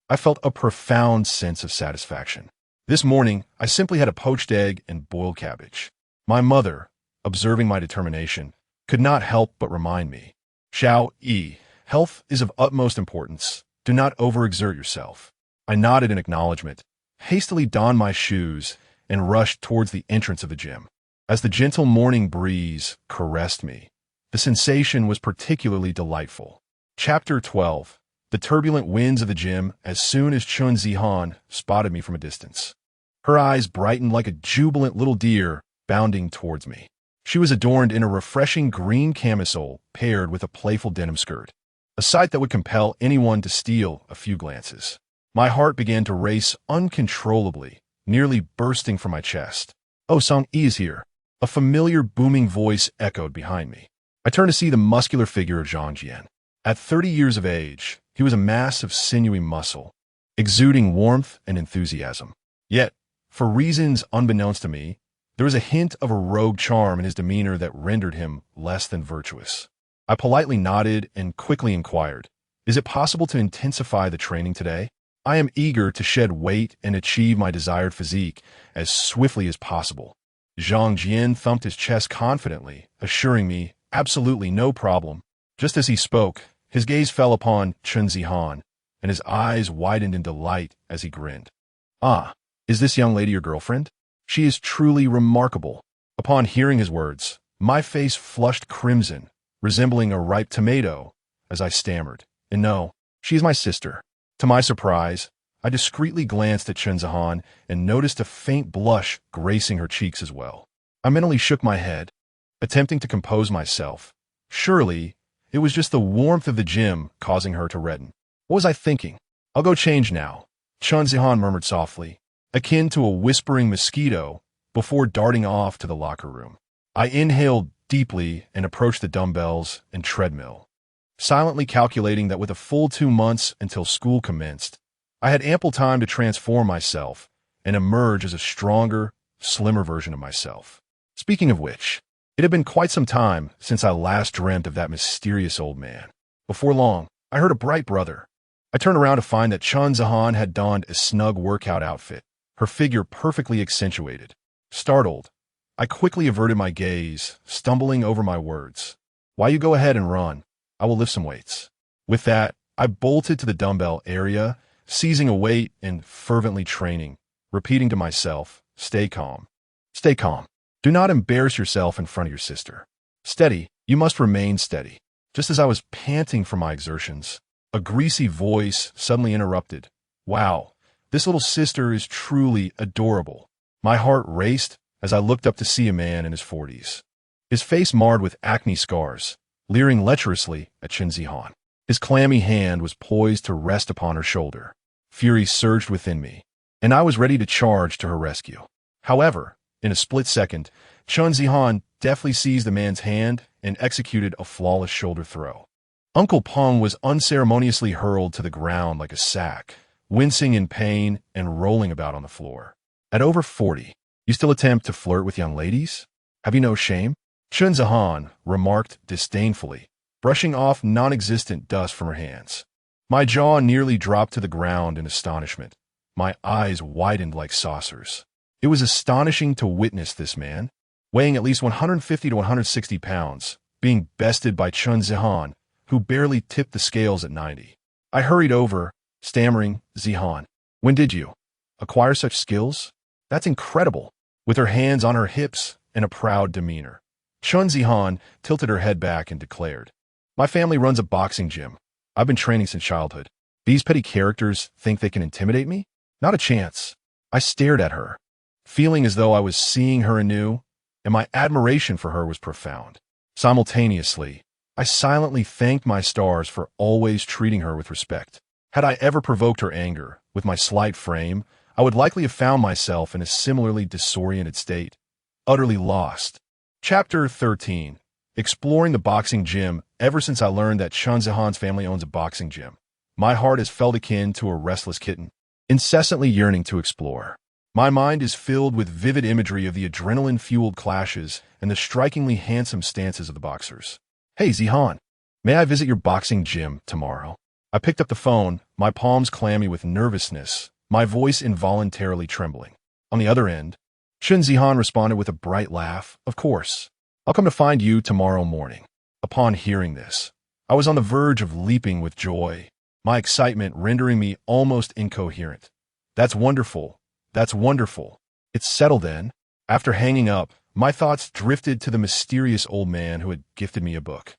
I felt a profound sense of satisfaction. This morning, I simply had a poached egg and boiled cabbage. My mother, observing my determination, could not help but remind me, "Xiao Yi, health is of utmost importance. Do not overexert yourself." I nodded in acknowledgement, hastily donned my shoes, and rushed towards the entrance of the gym. As the gentle morning breeze caressed me, the sensation was particularly delightful. Chapter 12. The turbulent winds of the gym as soon as Chun Zihan spotted me from a distance. Her eyes brightened like a jubilant little deer bounding towards me. She was adorned in a refreshing green camisole paired with a playful denim skirt, a sight that would compel anyone to steal a few glances. My heart began to race uncontrollably, nearly bursting from my chest. "Oh, Song Yi is here." A familiar booming voice echoed behind me. I turned to see the muscular figure of Zhang Jian. At 30 years of age, he was a mass of sinewy muscle, exuding warmth and enthusiasm. Yet, for reasons unbeknownst to me, There was a hint of a rogue charm in his demeanor that rendered him less than virtuous. I politely nodded and quickly inquired, "Is it possible to intensify the training today? I am eager to shed weight and achieve my desired physique as swiftly as possible." Zhang Jian thumped his chest confidently, assuring me, "Absolutely no problem." Just as he spoke, his gaze fell upon Chen Zihan, and his eyes widened in delight as he grinned. "Ah, is this young lady your girlfriend? She is truly remarkable." Upon hearing his words, my face flushed crimson, resembling a ripe tomato, as I stammered, "And no, she is my sister." To my surprise, I discreetly glanced at Chen Zihan and noticed a faint blush gracing her cheeks as well. I mentally shook my head, attempting to compose myself. Surely, it was just the warmth of the gym causing her to redden. What was I thinking? "I'll go change now," Chen Zihan murmured softly, akin to a whispering mosquito, before darting off to the locker room. I inhaled deeply and approached the dumbbells and treadmill, silently calculating that with a full 2 months until school commenced, I had ample time to transform myself and emerge as a stronger, slimmer version of myself. Speaking of which, it had been quite some time since I last dreamt of that mysterious old man. Before long, I heard a bright brother. I turned around to find that Chen Zihan had donned a snug workout outfit, her figure perfectly accentuated. Startled, I quickly averted my gaze, stumbling over my words. "Why you go ahead and run? I will lift some weights." With that, I bolted to the dumbbell area, seizing a weight and fervently training, repeating to myself, "Stay calm. Stay calm. Do not embarrass yourself in front of your sister. Steady, you must remain steady." Just as I was panting from my exertions, a greasy voice suddenly interrupted. "Wow, this little sister is truly adorable." My heart raced as I looked up to see a man in his 40s, his face marred with acne scars, leering lecherously at Chen Zihan. His clammy hand was poised to rest upon her shoulder. Fury surged within me, and I was ready to charge to her rescue. However, in a split second, Chen Zihan deftly seized the man's hand and executed a flawless shoulder throw. Uncle Peng was unceremoniously hurled to the ground like a sack, wincing in pain and rolling about on the floor. At over 40, you still attempt to flirt with young ladies? Have you no shame? Chen Zihan remarked disdainfully, brushing off non-existent dust from her hands. My jaw nearly dropped to the ground in astonishment. My eyes widened like saucers. It was astonishing to witness this man, weighing at least 150 to 160 pounds, being bested by Chen Zihan, who barely tipped the scales at 90. I hurried over, stammering, "Zihan, when did you acquire such skills? That's incredible." With her hands on her hips and a proud demeanor, Chen Zihan tilted her head back and declared, "My family runs a boxing gym. I've been training since childhood. These petty characters think they can intimidate me? Not a chance." I stared at her, feeling as though I was seeing her anew, and my admiration for her was profound. Simultaneously, I silently thanked my stars for always treating her with respect. Had I ever provoked her anger, with my slight frame, I would likely have found myself in a similarly disoriented state, utterly lost. Chapter 13. Exploring the boxing gym. Ever since I learned that Chen Zihan's family owns a boxing gym, my heart has felt akin to a restless kitten, incessantly yearning to explore. My mind is filled with vivid imagery of the adrenaline-fueled clashes and the strikingly handsome stances of the boxers. "Hey, Zihan, may I visit your boxing gym tomorrow?" I picked up the phone, my palms clammy with nervousness, my voice involuntarily trembling. On the other end, Chen Zihan responded with a bright laugh, "Of course. I'll come to find you tomorrow morning." Upon hearing this, I was on the verge of leaping with joy, my excitement rendering me almost incoherent. "That's wonderful. That's wonderful. It's settled then." After hanging up, my thoughts drifted to the mysterious old man who had gifted me a book.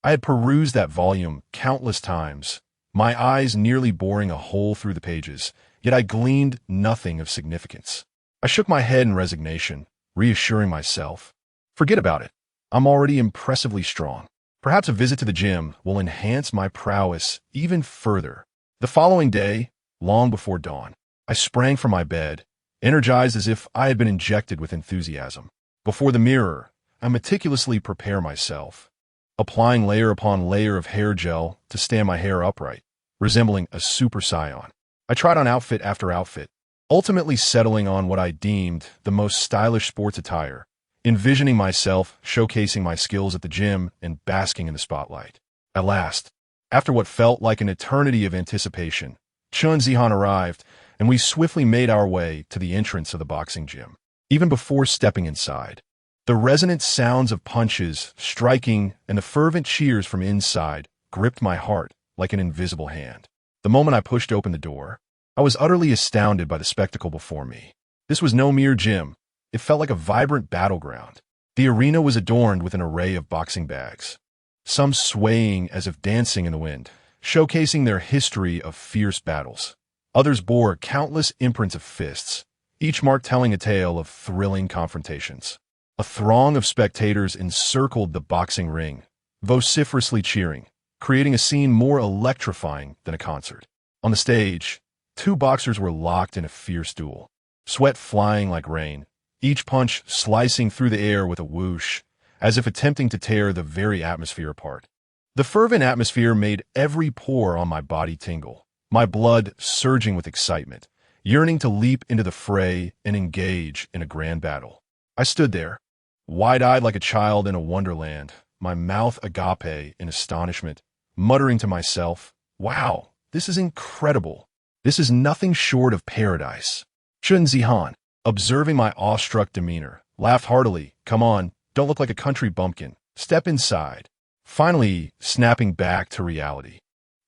I had perused that volume countless times, my eyes nearly boring a hole through the pages, yet I gleaned nothing of significance. I shook my head in resignation, reassuring myself, "Forget about it. I'm already impressively strong. Perhaps a visit to the gym will enhance my prowess even further." The following day, long before dawn, I sprang from my bed, energized as if I had been injected with enthusiasm. Before the mirror, I meticulously prepare myself, applying layer upon layer of hair gel to stand my hair upright, resembling a super scion. I tried on outfit after outfit, ultimately settling on what I deemed the most stylish sports attire, envisioning myself showcasing my skills at the gym and basking in the spotlight. At last, after what felt like an eternity of anticipation, Chun Zihan arrived, and we swiftly made our way to the entrance of the boxing gym. Even before stepping inside, the resonant sounds of punches, striking, and the fervent cheers from inside gripped my heart like an invisible hand. The moment I pushed open the door, I was utterly astounded by the spectacle before me. This was no mere gym. It felt like a vibrant battleground. The arena was adorned with an array of boxing bags, some swaying as if dancing in the wind, showcasing their history of fierce battles. Others bore countless imprints of fists, each mark telling a tale of thrilling confrontations. A throng of spectators encircled the boxing ring, vociferously cheering, creating a scene more electrifying than a concert. On the stage, two boxers were locked in a fierce duel, sweat flying like rain, each punch slicing through the air with a whoosh, as if attempting to tear the very atmosphere apart. The fervent atmosphere made every pore on my body tingle, my blood surging with excitement, yearning to leap into the fray and engage in a grand battle. I stood there, wide-eyed like a child in a wonderland, my mouth agape in astonishment, muttering to myself, "Wow, this is incredible. This is nothing short of paradise." Chun Zihan, observing my awestruck demeanor, laughed heartily. "Come on, don't look like a country bumpkin. Step inside." Finally, snapping back to reality,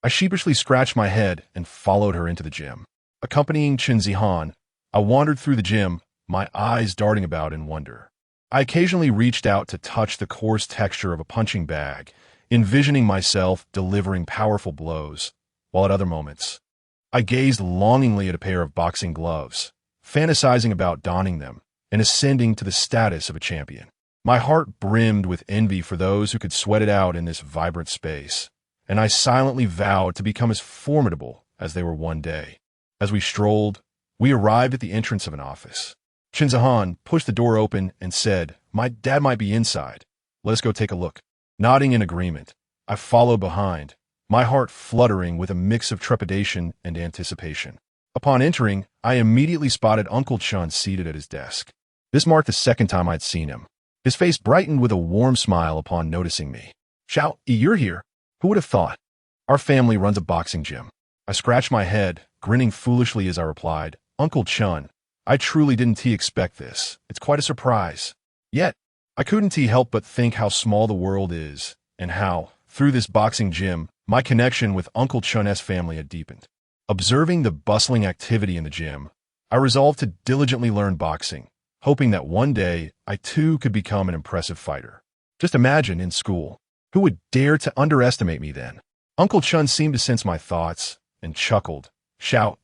I sheepishly scratched my head and followed her into the gym. Accompanying Chun Zihan, I wandered through the gym, my eyes darting about in wonder. I occasionally reached out to touch the coarse texture of a punching bag, envisioning myself delivering powerful blows, while at other moments, I gazed longingly at a pair of boxing gloves, fantasizing about donning them and ascending to the status of a champion. My heart brimmed with envy for those who could sweat it out in this vibrant space, and I silently vowed to become as formidable as they were one day. As we strolled, we arrived at the entrance of an office. Chun Zihan pushed the door open and said, "My dad might be inside. Let us go take a look." Nodding in agreement, I followed behind, my heart fluttering with a mix of trepidation and anticipation. Upon entering, I immediately spotted Uncle Chun seated at his desk. This marked the second time I'd seen him. His face brightened with a warm smile upon noticing me. "Xiao, you're here. Who would have thought? Our family runs a boxing gym." I scratched my head, grinning foolishly as I replied, "Uncle Chun, I truly didn't expect this. It's quite a surprise." Yet, I couldn't help but think how small the world is, and how, through this boxing gym, my connection with Uncle Chun's family had deepened. Observing the bustling activity in the gym, I resolved to diligently learn boxing, hoping that one day I too could become an impressive fighter. Just imagine, in school, who would dare to underestimate me then? Uncle Chun seemed to sense my thoughts and chuckled. "Xiao,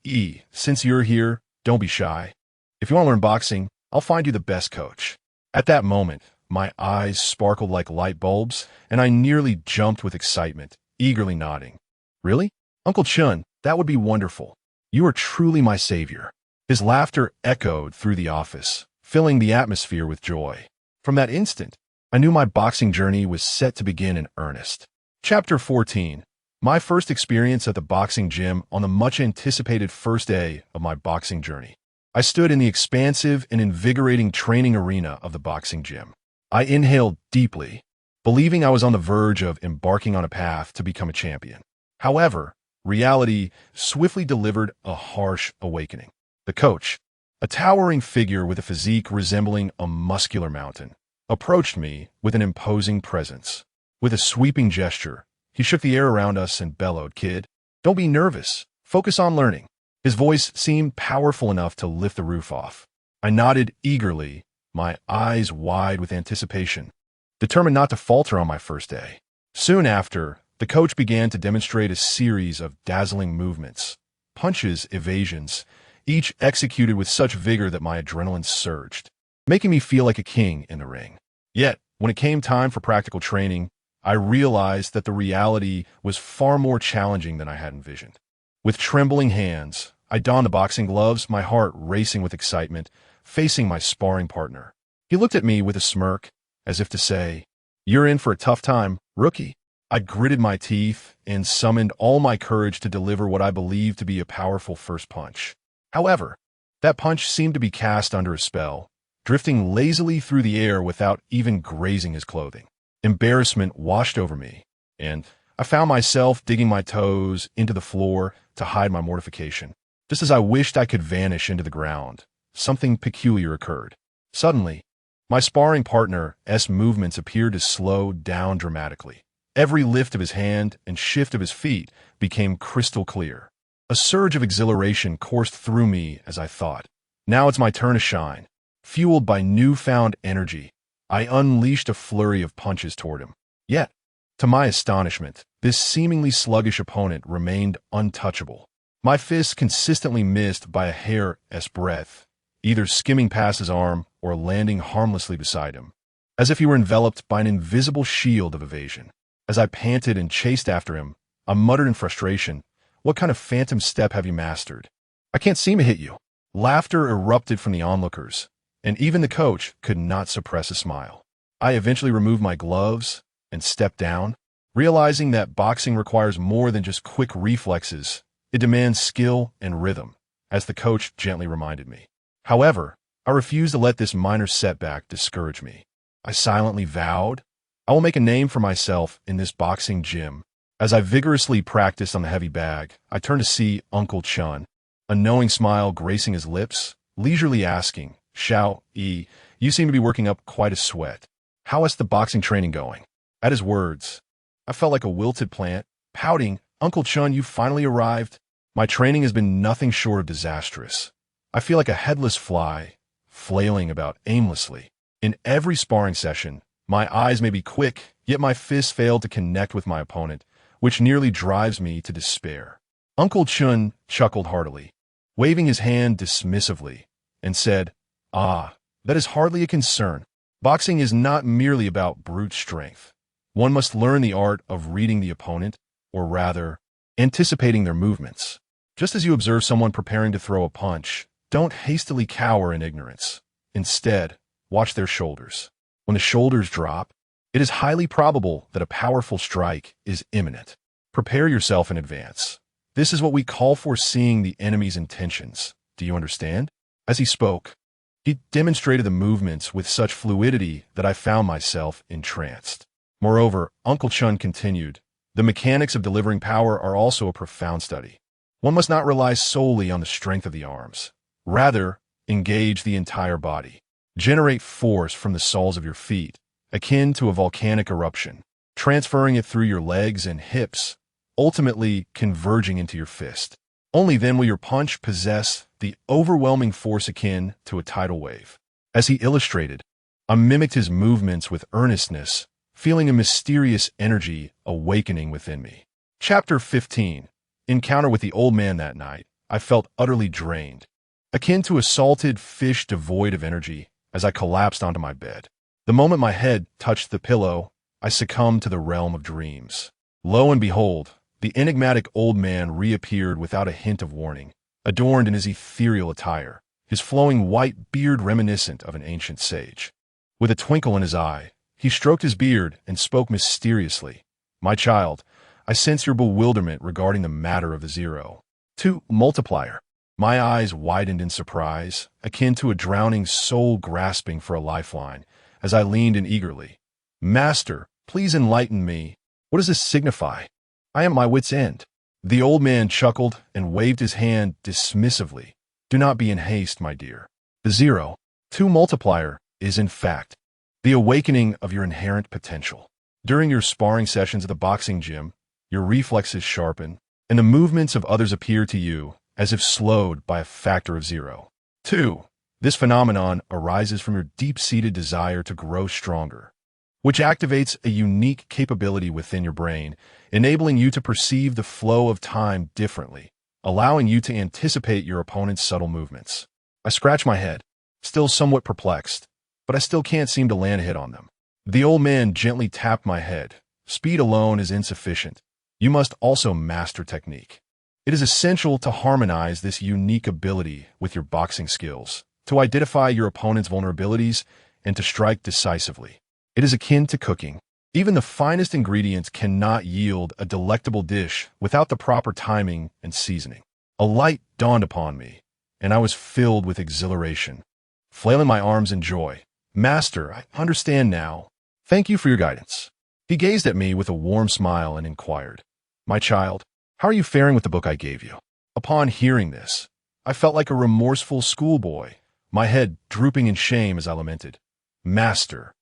since you're here, don't be shy. If you want to learn boxing, I'll find you the best coach." At that moment, my eyes sparkled like light bulbs, and I nearly jumped with excitement, eagerly nodding. "Really? Uncle Chun, that would be wonderful. You are truly my savior." His laughter echoed through the office, filling the atmosphere with joy. From that instant, I knew my boxing journey was set to begin in earnest. Chapter 14. My first experience at the boxing gym on the much-anticipated first day of my boxing journey. I stood in the expansive and invigorating training arena of the boxing gym. I inhaled deeply, believing I was on the verge of embarking on a path to become a champion. However, reality swiftly delivered a harsh awakening. The coach, a towering figure with a physique resembling a muscular mountain, approached me with an imposing presence. With a sweeping gesture, he shook the air around us and bellowed, "Kid, don't be nervous. Focus on learning." His voice seemed powerful enough to lift the roof off. I nodded eagerly, my eyes wide with anticipation, determined not to falter on my first day. Soon after, the coach began to demonstrate a series of dazzling movements, punches, evasions, each executed with such vigor that my adrenaline surged, making me feel like a king in the ring. Yet, when it came time for practical training, I realized that the reality was far more challenging than I had envisioned. With trembling hands, I donned the boxing gloves, my heart racing with excitement, facing my sparring partner. He looked at me with a smirk, as if to say, "You're in for a tough time, rookie." I gritted my teeth and summoned all my courage to deliver what I believed to be a powerful first punch. However, That punch seemed to be cast under a spell, drifting lazily through the air without even grazing his clothing. Embarrassment washed over me, and I found myself digging my toes into the floor to hide my mortification. Just as I wished I could vanish into the ground, something peculiar occurred. Suddenly, my sparring partner's movements appeared to slow down dramatically. Every lift of his hand and shift of his feet became crystal clear. A surge of exhilaration coursed through me as I thought, now it's my turn to shine. Fueled by newfound energy, I unleashed a flurry of punches toward him. Yet, to my astonishment, this seemingly sluggish opponent remained untouchable. My fists consistently missed by a hair's breadth, either skimming past his arm or landing harmlessly beside him, as if he were enveloped by an invisible shield of evasion. As I panted and chased after him, I muttered in frustration, "What kind of phantom step have you mastered? I can't seem to hit you." Laughter erupted from the onlookers, and even the coach could not suppress a smile. I eventually removed my gloves and stepped down, realizing that boxing requires more than just quick reflexes. It demands skill and rhythm, as the coach gently reminded me. However, I refused to let this minor setback discourage me. I silently vowed, I will make a name for myself in this boxing gym. As I vigorously practiced on the heavy bag, I turned to see Uncle Chun, a knowing smile gracing his lips, leisurely asking, "Xiao Yi, you seem to be working up quite a sweat. How is the boxing training going?" At his words, I felt like a wilted plant, pouting, "Uncle Chun, you finally arrived." My training has been nothing short of disastrous. I feel like a headless fly, flailing about aimlessly. In every sparring session, my eyes may be quick, yet my fists fail to connect with my opponent, which nearly drives me to despair. Uncle Chun chuckled heartily, waving his hand dismissively, and said, "Ah, that is hardly a concern. Boxing is not merely about brute strength. One must learn the art of reading the opponent, or rather, anticipating their movements. Just as you observe someone preparing to throw a punch, don't hastily cower in ignorance. Instead, watch their shoulders. When the shoulders drop, it is highly probable that a powerful strike is imminent. Prepare yourself in advance. This is what we call foreseeing the enemy's intentions. Do you understand?" As he spoke, he demonstrated the movements with such fluidity that I found myself entranced. Moreover, Uncle Chun continued, "The mechanics of delivering power are also a profound study. One must not rely solely on the strength of the arms. Rather, engage the entire body. Generate force from the soles of your feet, akin to a volcanic eruption, transferring it through your legs and hips, ultimately converging into your fist. Only then will your punch possess the overwhelming force akin to a tidal wave." As he illustrated, I mimicked his movements with earnestness, feeling a mysterious energy awakening within me. Chapter 15. Encounter with the old man that night. I felt utterly drained, akin to a salted fish devoid of energy, as I collapsed onto my bed. The moment my head touched the pillow, I succumbed to the realm of dreams. Lo and behold, the enigmatic old man reappeared without a hint of warning, adorned in his ethereal attire, his flowing white beard reminiscent of an ancient sage. With a twinkle in his eye, he stroked his beard and spoke mysteriously, "My child, I sense your bewilderment regarding the matter of the 0.2 multiplier." My eyes widened in surprise, akin to a drowning soul grasping for a lifeline, as I leaned in eagerly. "Master, please enlighten me. What does this signify? I am at my wit's end." The old man chuckled and waved his hand dismissively. "Do not be in haste, my dear. The 0.2 multiplier is, in fact, the awakening of your inherent potential. During your sparring sessions at the boxing gym, your reflexes sharpen, and the movements of others appear to you as if slowed by a factor of 0.2. This phenomenon arises from your deep-seated desire to grow stronger, which activates a unique capability within your brain, enabling you to perceive the flow of time differently, allowing you to anticipate your opponent's subtle movements." I scratched my head, still somewhat perplexed, but I still can't seem to land a hit on them. The old man gently tapped my head. "Speed alone is insufficient. You must also master technique. It is essential to harmonize this unique ability with your boxing skills, to identify your opponent's vulnerabilities, and to strike decisively. It is akin to cooking. Even the finest ingredients cannot yield a delectable dish without the proper timing and seasoning." A light dawned upon me, and I was filled with exhilaration. Flailing my arms in joy, "Master, I understand now. Thank you for your guidance." He gazed at me with a warm smile and inquired, "My child, how are you faring with the book I gave you?" Upon hearing this, I felt like a remorseful schoolboy, my head drooping in shame as I lamented, "Master,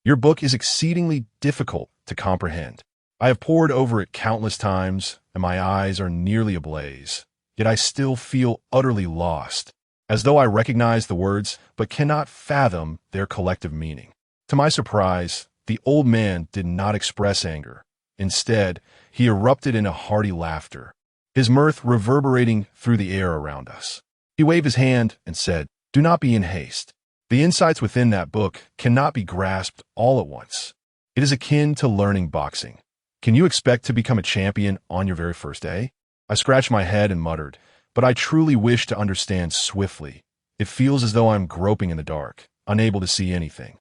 your book is exceedingly difficult to comprehend. I have pored over it countless times, and my eyes are nearly ablaze. Yet I still feel utterly lost, as though I recognize the words but cannot fathom their collective meaning." To my surprise, the old man did not express anger. Instead, he erupted in a hearty laughter, his mirth reverberating through the air around us. He waved his hand and said, "Do not be in haste. The insights within that book cannot be grasped all at once. It is akin to learning boxing. Can you expect to become a champion on your very first day?" I scratched my head and muttered, "But I truly wish to understand swiftly. It feels as though I'm groping in the dark, unable to see anything."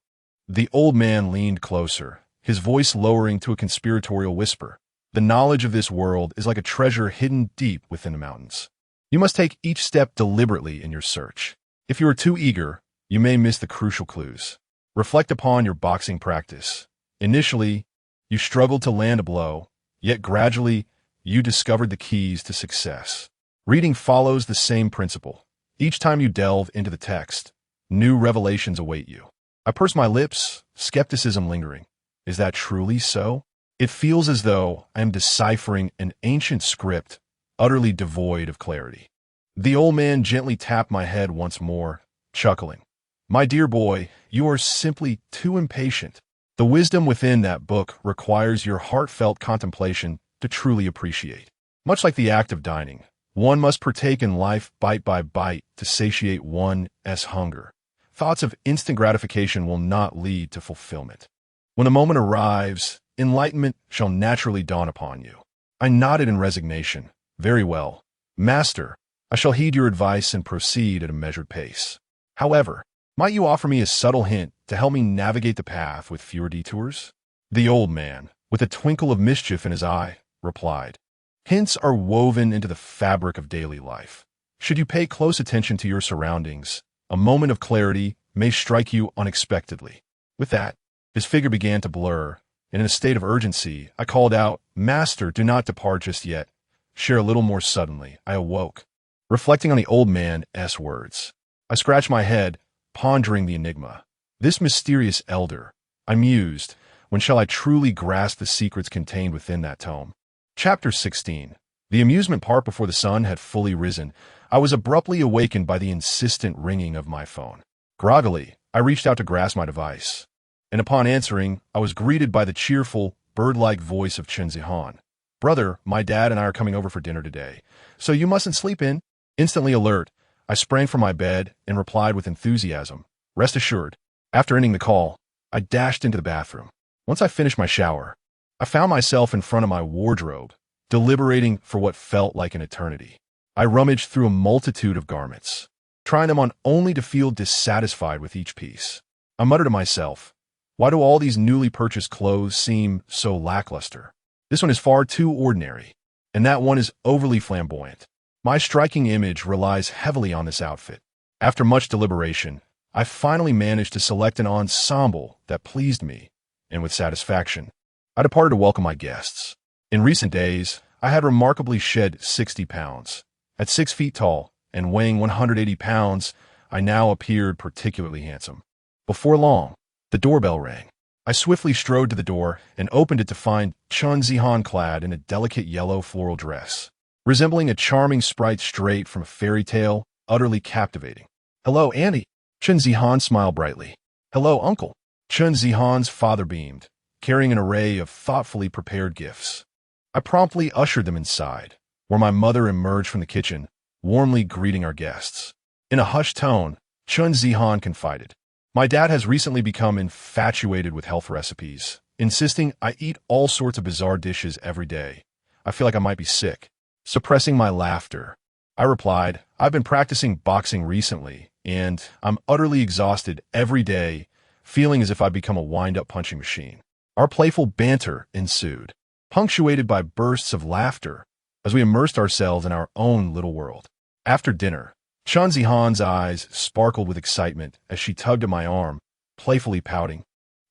The old man leaned closer, his voice lowering to a conspiratorial whisper. "The knowledge of this world is like a treasure hidden deep within the mountains. You must take each step deliberately in your search. If you are too eager, you may miss the crucial clues. Reflect upon your boxing practice. Initially, you struggled to land a blow, yet gradually, you discovered the keys to success. Reading follows the same principle. Each time you delve into the text, new revelations await you." I pursed my lips, skepticism lingering. Is that truly so? It feels as though I am deciphering an ancient script, utterly devoid of clarity. The old man gently tapped my head once more, chuckling. "My dear boy, you are simply too impatient. The wisdom within that book requires your heartfelt contemplation to truly appreciate. Much like the act of dining, one must partake in life bite by bite to satiate one's hunger. Thoughts of instant gratification will not lead to fulfillment. When the moment arrives, enlightenment shall naturally dawn upon you." I nodded in resignation. "Very well, Master. I shall heed your advice and proceed at a measured pace. However, might you offer me a subtle hint to help me navigate the path with fewer detours?" The old man, with a twinkle of mischief in his eye, replied, "Hints are woven into the fabric of daily life. Should you pay close attention to your surroundings, a moment of clarity may strike you unexpectedly." With that, his figure began to blur, and in a state of urgency, I called out, "Master, do not depart just yet. Share a little more suddenly." I awoke, reflecting on the old man's words. I scratched my head, pondering the enigma. This mysterious elder, I mused, when shall I truly grasp the secrets contained within that tome? Chapter 16. The amusement park before the sun had fully risen. I was abruptly awakened by the insistent ringing of my phone. Groggily, I reached out to grasp my device, and upon answering, I was greeted by the cheerful, bird-like voice of Chen Zihan. "Brother, my dad and I are coming over for dinner today, so you mustn't sleep in." Instantly alert, I sprang from my bed and replied with enthusiasm, "Rest assured." After ending the call, I dashed into the bathroom. Once I finished my shower, I found myself in front of my wardrobe, deliberating for what felt like an eternity. I rummaged through a multitude of garments, trying them on only to feel dissatisfied with each piece. I muttered to myself, why do all these newly purchased clothes seem so lackluster? This one is far too ordinary, and that one is overly flamboyant. My striking image relies heavily on this outfit. After much deliberation, I finally managed to select an ensemble that pleased me, and with satisfaction, I departed to welcome my guests. In recent days, I had remarkably shed 60 pounds. At 6 feet tall and weighing 180 pounds, I now appeared particularly handsome. Before long, the doorbell rang. I swiftly strode to the door and opened it to find Chun Zihan clad in a delicate yellow floral dress, resembling a charming sprite straight from a fairy tale, utterly captivating. "Hello, Auntie." Chun Zihan smiled brightly. "Hello, Uncle." Chun Zihan's father beamed, carrying an array of thoughtfully prepared gifts. I promptly ushered them inside, where my mother emerged from the kitchen, warmly greeting our guests. In a hushed tone, Chun Zihan confided, "My dad has recently become infatuated with health recipes, insisting I eat all sorts of bizarre dishes every day. I feel like I might be sick." Suppressing my laughter, I replied, "I've been practicing boxing recently, and I'm utterly exhausted every day, feeling as if I'd become a wind-up punching machine." Our playful banter ensued, punctuated by bursts of laughter, as we immersed ourselves in our own little world. After dinner, Chun Zihan's eyes sparkled with excitement as she tugged at my arm, playfully pouting.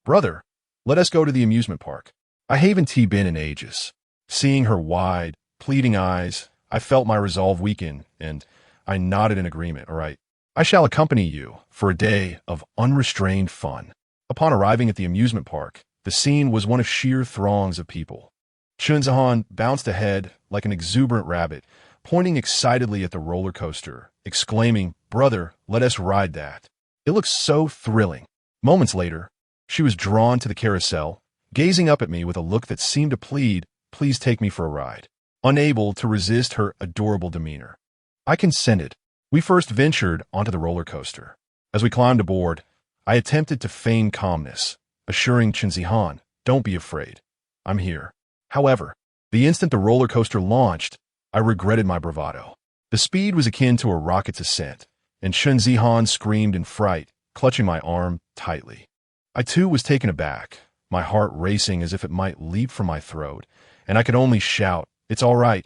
Brother, let us go to the amusement park. I haven't been in ages. Seeing her wide, pleading eyes, I felt my resolve weaken, and I nodded in agreement. All right. I shall accompany you for a day of unrestrained fun. Upon arriving at the amusement park, the scene was one of sheer throngs of people. Chun Zihan bounced ahead like an exuberant rabbit, pointing excitedly at the roller coaster, exclaiming, Brother, let us ride that. It looks so thrilling. Moments later, she was drawn to the carousel, gazing up at me with a look that seemed to plead, Please take me for a ride. Unable to resist her adorable demeanor, I consented. We first ventured onto the roller coaster. As we climbed aboard, I attempted to feign calmness, assuring Chun Zihan, Don't be afraid. I'm here. However, the instant the roller coaster launched, I regretted my bravado. The speed was akin to a rocket's ascent, and Chun Zihan screamed in fright, clutching my arm tightly. I too was taken aback, my heart racing as if it might leap from my throat, and I could only shout, It's all right.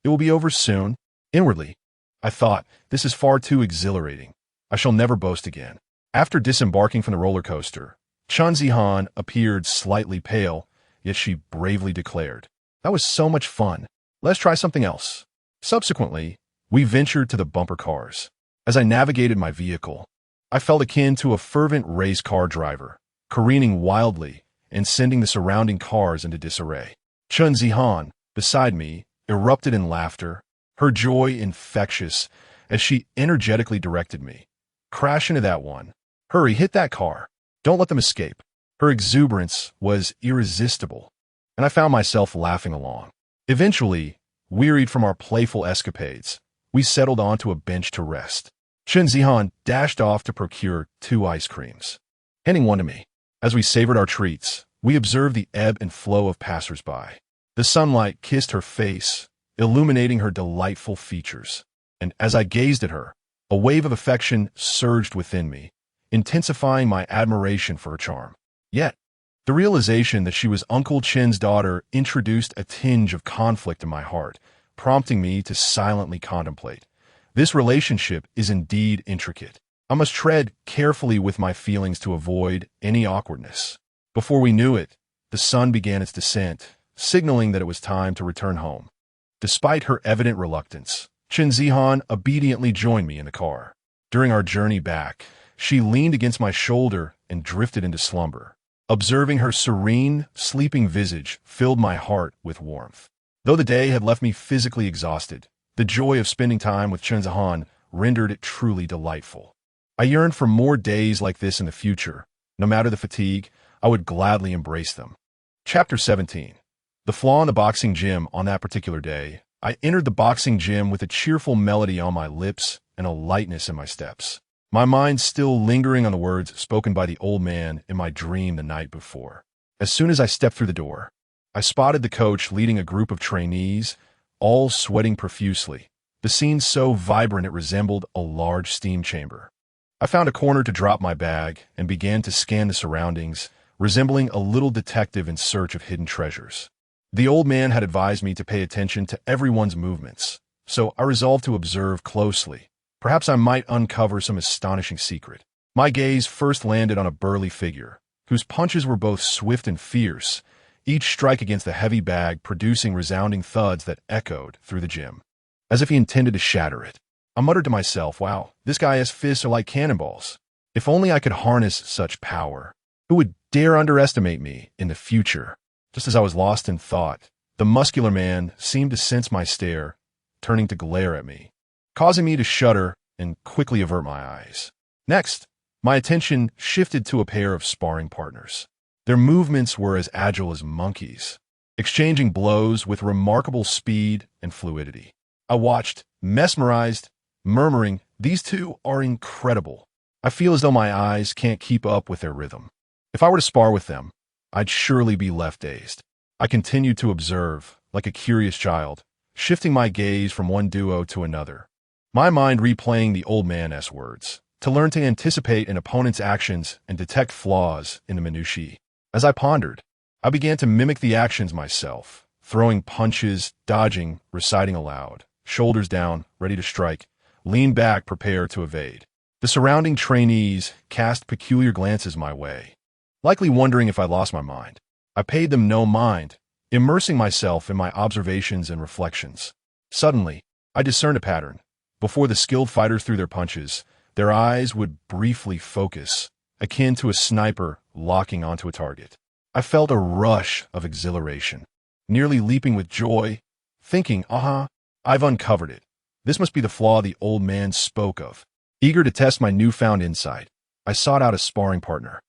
It will be over soon. Inwardly, I thought, this is far too exhilarating. I shall never boast again. After disembarking from the roller coaster, Chun Zihan appeared slightly pale, yet she bravely declared, That was so much fun. Let's try something else. Subsequently, we ventured to the bumper cars. As I navigated my vehicle, I felt akin to a fervent race car driver, careening wildly and sending the surrounding cars into disarray. Chun Zihan, beside me, erupted in laughter, her joy infectious as she energetically directed me. Crash into that one. Hurry, hit that car. Don't let them escape. Her exuberance was irresistible, and I found myself laughing along. Eventually, wearied from our playful escapades, we settled onto a bench to rest. Chun Zihan dashed off to procure 2 ice creams, handing one to me. As we savored our treats, we observed the ebb and flow of passers-by. The sunlight kissed her face, illuminating her delightful features. And as I gazed at her, a wave of affection surged within me, intensifying my admiration for her charm. Yet, the realization that she was Uncle Chin's daughter introduced a tinge of conflict in my heart, prompting me to silently contemplate. This relationship is indeed intricate. I must tread carefully with my feelings to avoid any awkwardness. Before we knew it, the sun began its descent, signaling that it was time to return home. Despite her evident reluctance, Chun Zihan obediently joined me in the car. During our journey back, she leaned against my shoulder and drifted into slumber. Observing her serene, sleeping visage filled my heart with warmth. Though the day had left me physically exhausted, the joy of spending time with Chun Zihan rendered it truly delightful. I yearned for more days like this in the future. No matter the fatigue, I would gladly embrace them. Chapter 17. The flaw in the boxing gym. On that particular day, I entered the boxing gym with a cheerful melody on my lips and a lightness in my steps, my mind still lingering on the words spoken by the old man in my dream the night before. As soon as I stepped through the door, I spotted the coach leading a group of trainees, all sweating profusely. The scene so vibrant it resembled a large steam chamber. I found a corner to drop my bag and began to scan the surroundings, resembling a little detective in search of hidden treasures. The old man had advised me to pay attention to everyone's movements, so I resolved to observe closely. Perhaps I might uncover some astonishing secret. My gaze first landed on a burly figure, whose punches were both swift and fierce, each strike against the heavy bag producing resounding thuds that echoed through the gym, as if he intended to shatter it. I muttered to myself, wow, this guy's fists are like cannonballs. If only I could harness such power. Who would dare underestimate me in the future? Just as I was lost in thought, the muscular man seemed to sense my stare, turning to glare at me, causing me to shudder and quickly avert my eyes. Next, my attention shifted to a pair of sparring partners. Their movements were as agile as monkeys, exchanging blows with remarkable speed and fluidity. I watched, mesmerized, murmuring, these two are incredible. I feel as though my eyes can't keep up with their rhythm. If I were to spar with them, I'd surely be left dazed. I continued to observe, like a curious child, shifting my gaze from one duo to another, my mind replaying the old man's words, to learn to anticipate an opponent's actions and detect flaws in the minutiae. As I pondered, I began to mimic the actions myself, throwing punches, dodging, reciting aloud, shoulders down, ready to strike, leaned back, prepared to evade. The surrounding trainees cast peculiar glances my way, likely wondering if I lost my mind. I paid them no mind, immersing myself in my observations and reflections. Suddenly, I discerned a pattern. Before the skilled fighters threw their punches, their eyes would briefly focus, akin to a sniper locking onto a target. I felt a rush of exhilaration, nearly leaping with joy, thinking, I've uncovered it. This must be the flaw the old man spoke of. Eager to test my newfound insight, I sought out a sparring partner.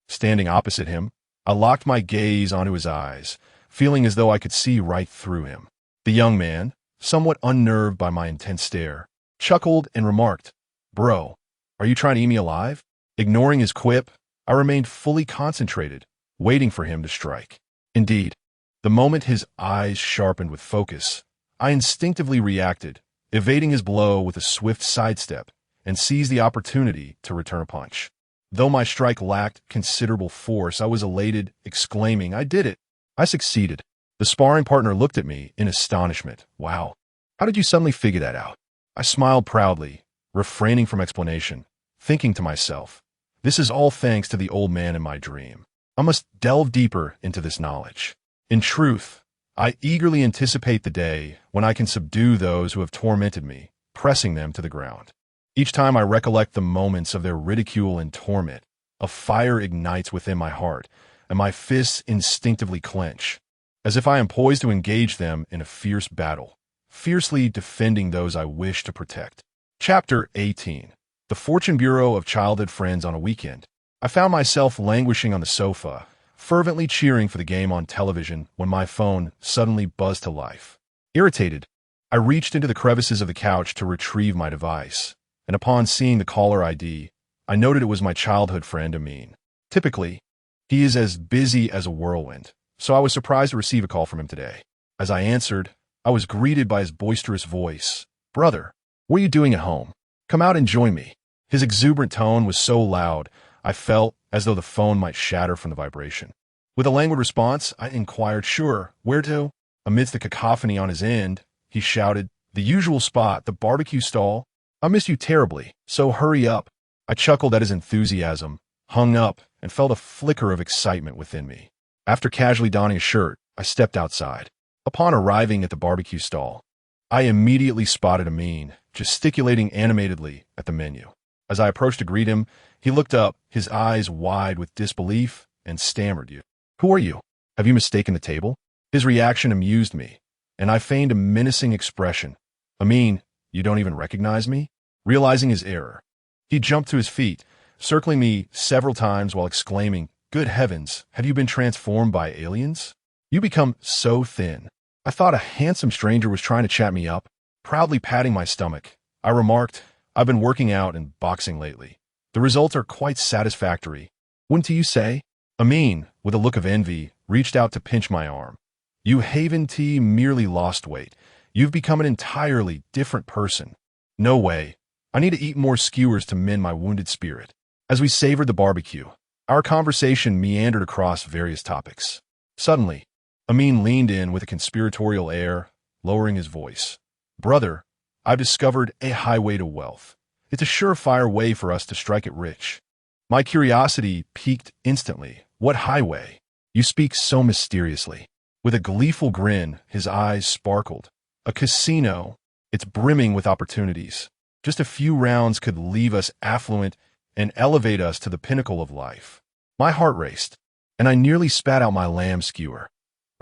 Standing opposite him, I locked my gaze onto his eyes, feeling as though I could see right through him. The young man, somewhat unnerved by my intense stare, chuckled and remarked, "Bro, are you trying to eat me alive?" Ignoring his quip, I remained fully concentrated, waiting for him to strike. Indeed, the moment his eyes sharpened with focus, I instinctively reacted, evading his blow with a swift sidestep, and seized the opportunity to return a punch. Though my strike lacked considerable force, I was elated, exclaiming, "I did it! I succeeded!" The sparring partner looked at me in astonishment. "Wow, how did you suddenly figure that out?" I smiled proudly, refraining from explanation, thinking to myself, this is all thanks to the old man in my dream. I must delve deeper into this knowledge. In truth, I eagerly anticipate the day when I can subdue those who have tormented me, pressing them to the ground. Each time I recollect the moments of their ridicule and torment, a fire ignites within my heart, and my fists instinctively clench, as if I am poised to engage them in a fierce battle, fiercely defending those I wish to protect. Chapter 18. The Fortune Bureau of Childhood Friends on a Weekend. I found myself languishing on the sofa, fervently cheering for the game on television when my phone suddenly buzzed to life. Irritated, I reached into the crevices of the couch to retrieve my device, and upon seeing the caller ID, I noted it was my childhood friend Amin. Typically, he is as busy as a whirlwind, so I was surprised to receive a call from him today. As I answered, I was greeted by his boisterous voice. "Brother, what are you doing at home? Come out and join me." His exuberant tone was so loud, I felt as though the phone might shatter from the vibration. With a languid response, I inquired, "Sure, where to?" Amidst the cacophony on his end, he shouted, "The usual spot, the barbecue stall. I miss you terribly, so hurry up." I chuckled at his enthusiasm, hung up, and felt a flicker of excitement within me. After casually donning a shirt, I stepped outside. Upon arriving at the barbecue stall, I immediately spotted Amin, gesticulating animatedly at the menu. As I approached to greet him, he looked up, his eyes wide with disbelief, and stammered, "Who are you? Have you mistaken the table?" His reaction amused me, and I feigned a menacing expression. "Amin, you don't even recognize me?" Realizing his error, he jumped to his feet, circling me several times while exclaiming, "Good heavens, have you been transformed by aliens? You become so thin. I thought a handsome stranger was trying to chat me up." Proudly patting my stomach, I remarked, "I've been working out and boxing lately. The results are quite satisfactory. Wouldn't you say?" Amin, with a look of envy, reached out to pinch my arm. "You haven't merely lost weight. You've become an entirely different person." "No way. I need to eat more skewers to mend my wounded spirit." As we savored the barbecue, our conversation meandered across various topics. Suddenly, Amin leaned in with a conspiratorial air, lowering his voice. "Brother, I've discovered a highway to wealth. It's a surefire way for us to strike it rich." My curiosity piqued instantly. "What highway?" "You speak so mysteriously." With a gleeful grin, his eyes sparkled. "A casino. It's brimming with opportunities. Just a few rounds could leave us affluent and elevate us to the pinnacle of life." My heart raced, and I nearly spat out my lamb skewer.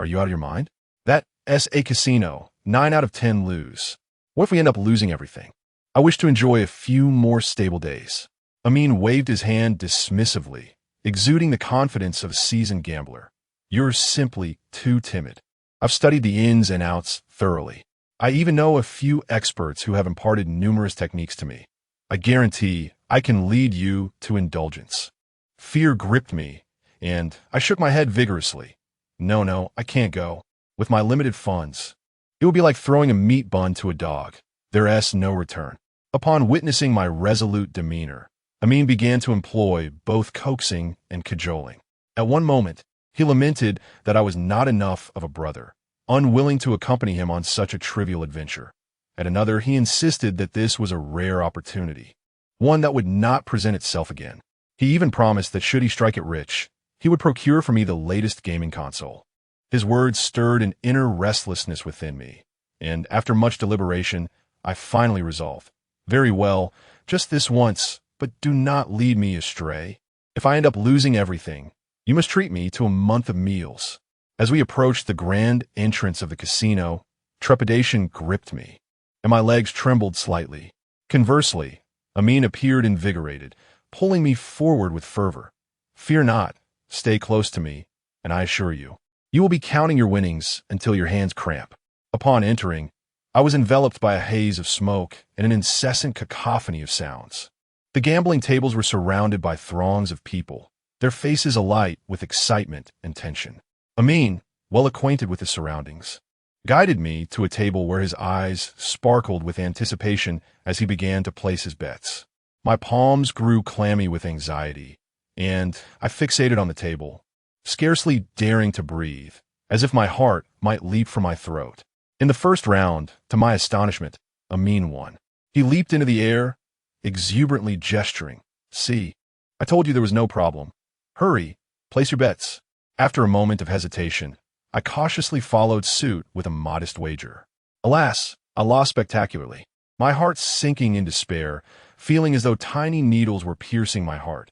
"Are you out of your mind? That's a casino. 9 out of 10 lose. What if we end up losing everything? I wish to enjoy a few more stable days." Amin waved his hand dismissively, exuding the confidence of a seasoned gambler. "You're simply too timid. I've studied the ins and outs thoroughly. I even know a few experts who have imparted numerous techniques to me. I guarantee I can lead you to indulgence." Fear gripped me, and I shook my head vigorously. No, I can't go. With my limited funds, it would be like throwing a meat bun to a dog. There's no return. Upon witnessing my resolute demeanor, Amin began to employ both coaxing and cajoling. At one moment, he lamented that I was not enough of a brother, unwilling to accompany him on such a trivial adventure. At another, he insisted that this was a rare opportunity, one that would not present itself again. He even promised that should he strike it rich, he would procure for me the latest gaming console. His words stirred an inner restlessness within me, and after much deliberation, I finally resolved, very well, just this once, but do not lead me astray. If I end up losing everything, you must treat me to a month of meals. As we approached the grand entrance of the casino, trepidation gripped me, and my legs trembled slightly. Conversely, Amin appeared invigorated, pulling me forward with fervor. Fear not, stay close to me, and I assure you, you will be counting your winnings until your hands cramp. Upon entering, I was enveloped by a haze of smoke and an incessant cacophony of sounds. The gambling tables were surrounded by throngs of people, their faces alight with excitement and tension. Amin, well acquainted with his surroundings, guided me to a table where his eyes sparkled with anticipation as he began to place his bets. My palms grew clammy with anxiety, and I fixated on the table, scarcely daring to breathe, as if my heart might leap from my throat. In the first round, to my astonishment, Amin won. He leaped into the air, exuberantly gesturing. See, I told you there was no problem. Hurry, place your bets. After a moment of hesitation, I cautiously followed suit with a modest wager. Alas, I lost spectacularly, my heart sinking in despair, feeling as though tiny needles were piercing my heart.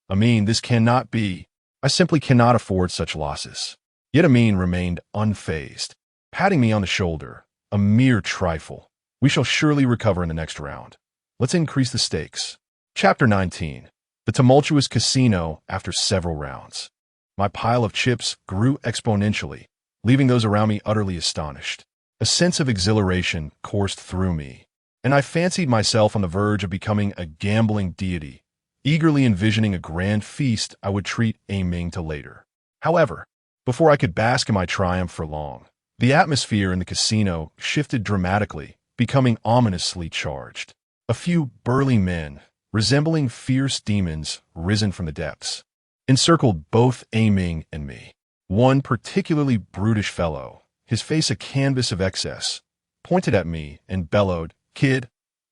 Amin, this cannot be. I simply cannot afford such losses. Yet Amin remained unfazed, patting me on the shoulder. A mere trifle. We shall surely recover in the next round. Let's increase the stakes. Chapter 19. The tumultuous casino after several rounds. My pile of chips grew exponentially, leaving those around me utterly astonished. A sense of exhilaration coursed through me, and I fancied myself on the verge of becoming a gambling deity, eagerly envisioning a grand feast I would treat Aiming to later. However, before I could bask in my triumph for long, the atmosphere in the casino shifted dramatically, becoming ominously charged. A few burly men, resembling fierce demons risen from the depths, encircled both Aiming and me. One particularly brutish fellow, his face a canvas of excess, pointed at me and bellowed, "Kid,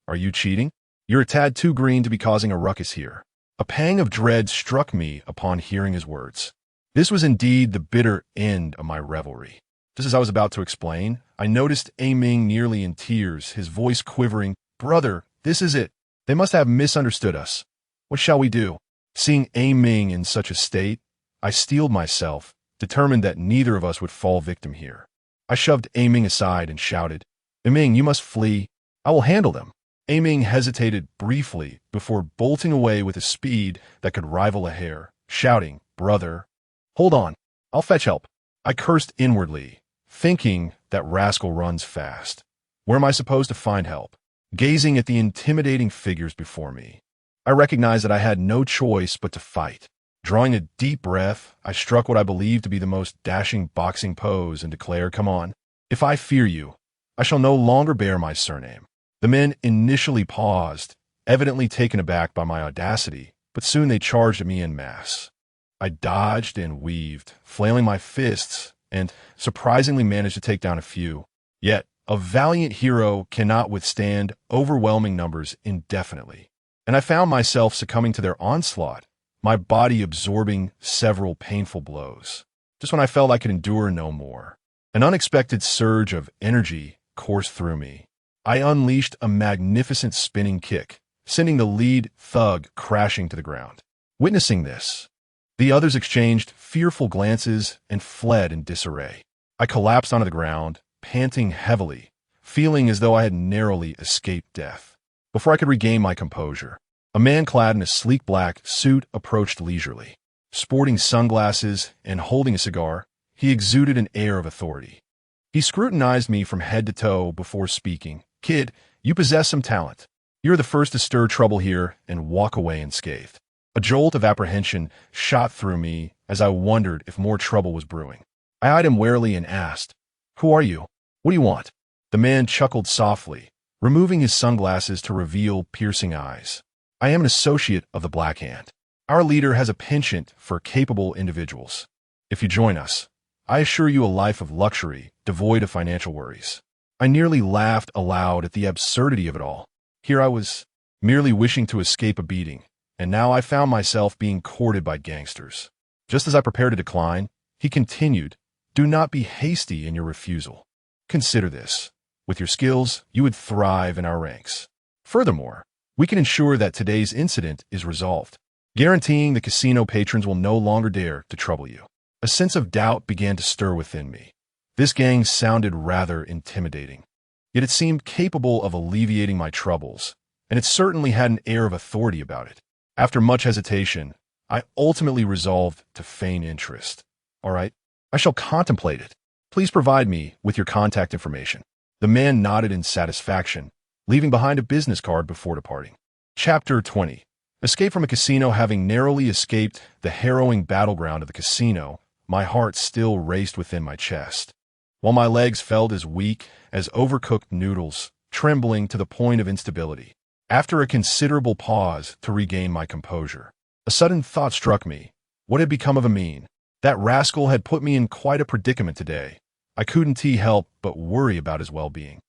are you cheating? You're a tad too green to be causing a ruckus here." A pang of dread struck me upon hearing his words. This was indeed the bitter end of my revelry. Just as I was about to explain, I noticed Aiming nearly in tears, his voice quivering. "Brother, this is it. They must have misunderstood us. What shall we do?" Seeing Aiming in such a state, I steeled myself, determined that neither of us would fall victim here. I shoved Aiming aside and shouted, "Aiming, you must flee. I will handle them." Aiming hesitated briefly before bolting away with a speed that could rival a hare, shouting, "Brother, hold on. I'll fetch help." I cursed inwardly, thinking that rascal runs fast. Where am I supposed to find help? Gazing at the intimidating figures before me, I recognized that I had no choice but to fight. Drawing a deep breath, I struck what I believed to be the most dashing boxing pose and declared, "Come on. If I fear you, I shall no longer bear my surname." The men initially paused, evidently taken aback by my audacity, but soon they charged at me en masse. I dodged and weaved, flailing my fists, and surprisingly managed to take down a few. Yet, a valiant hero cannot withstand overwhelming numbers indefinitely, and I found myself succumbing to their onslaught, my body absorbing several painful blows. Just when I felt I could endure no more, an unexpected surge of energy coursed through me. I unleashed a magnificent spinning kick, sending the lead thug crashing to the ground. Witnessing this, the others exchanged fearful glances and fled in disarray. I collapsed onto the ground, panting heavily, feeling as though I had narrowly escaped death. Before I could regain my composure, a man clad in a sleek black suit approached leisurely. Sporting sunglasses and holding a cigar, he exuded an air of authority. He scrutinized me from head to toe before speaking. "Kid, you possess some talent. You're the first to stir trouble here and walk away unscathed." A jolt of apprehension shot through me as I wondered if more trouble was brewing. I eyed him warily and asked, "Who are you? What do you want?" The man chuckled softly, removing his sunglasses to reveal piercing eyes. "I am an associate of the Black Hand. Our leader has a penchant for capable individuals. If you join us, I assure you a life of luxury, devoid of financial worries." I nearly laughed aloud at the absurdity of it all. Here I was, merely wishing to escape a beating, and now I found myself being courted by gangsters. Just as I prepared to decline, he continued, "Do not be hasty in your refusal. Consider this. With your skills, you would thrive in our ranks. Furthermore, we can ensure that today's incident is resolved, guaranteeing the casino patrons will no longer dare to trouble you." A sense of doubt began to stir within me. This gang sounded rather intimidating, yet it seemed capable of alleviating my troubles, and it certainly had an air of authority about it. After much hesitation, I ultimately resolved to feign interest. "All right, I shall contemplate it. Please provide me with your contact information." The man nodded in satisfaction, leaving behind a business card before departing. Chapter 20. Escape from a casino. Having narrowly escaped the harrowing battleground of the casino, my heart still raced within my chest, while my legs felt as weak as overcooked noodles, trembling to the point of instability. After a considerable pause to regain my composure, a sudden thought struck me. What had become of Amin? That rascal had put me in quite a predicament today. I couldn't help but worry about his well-being.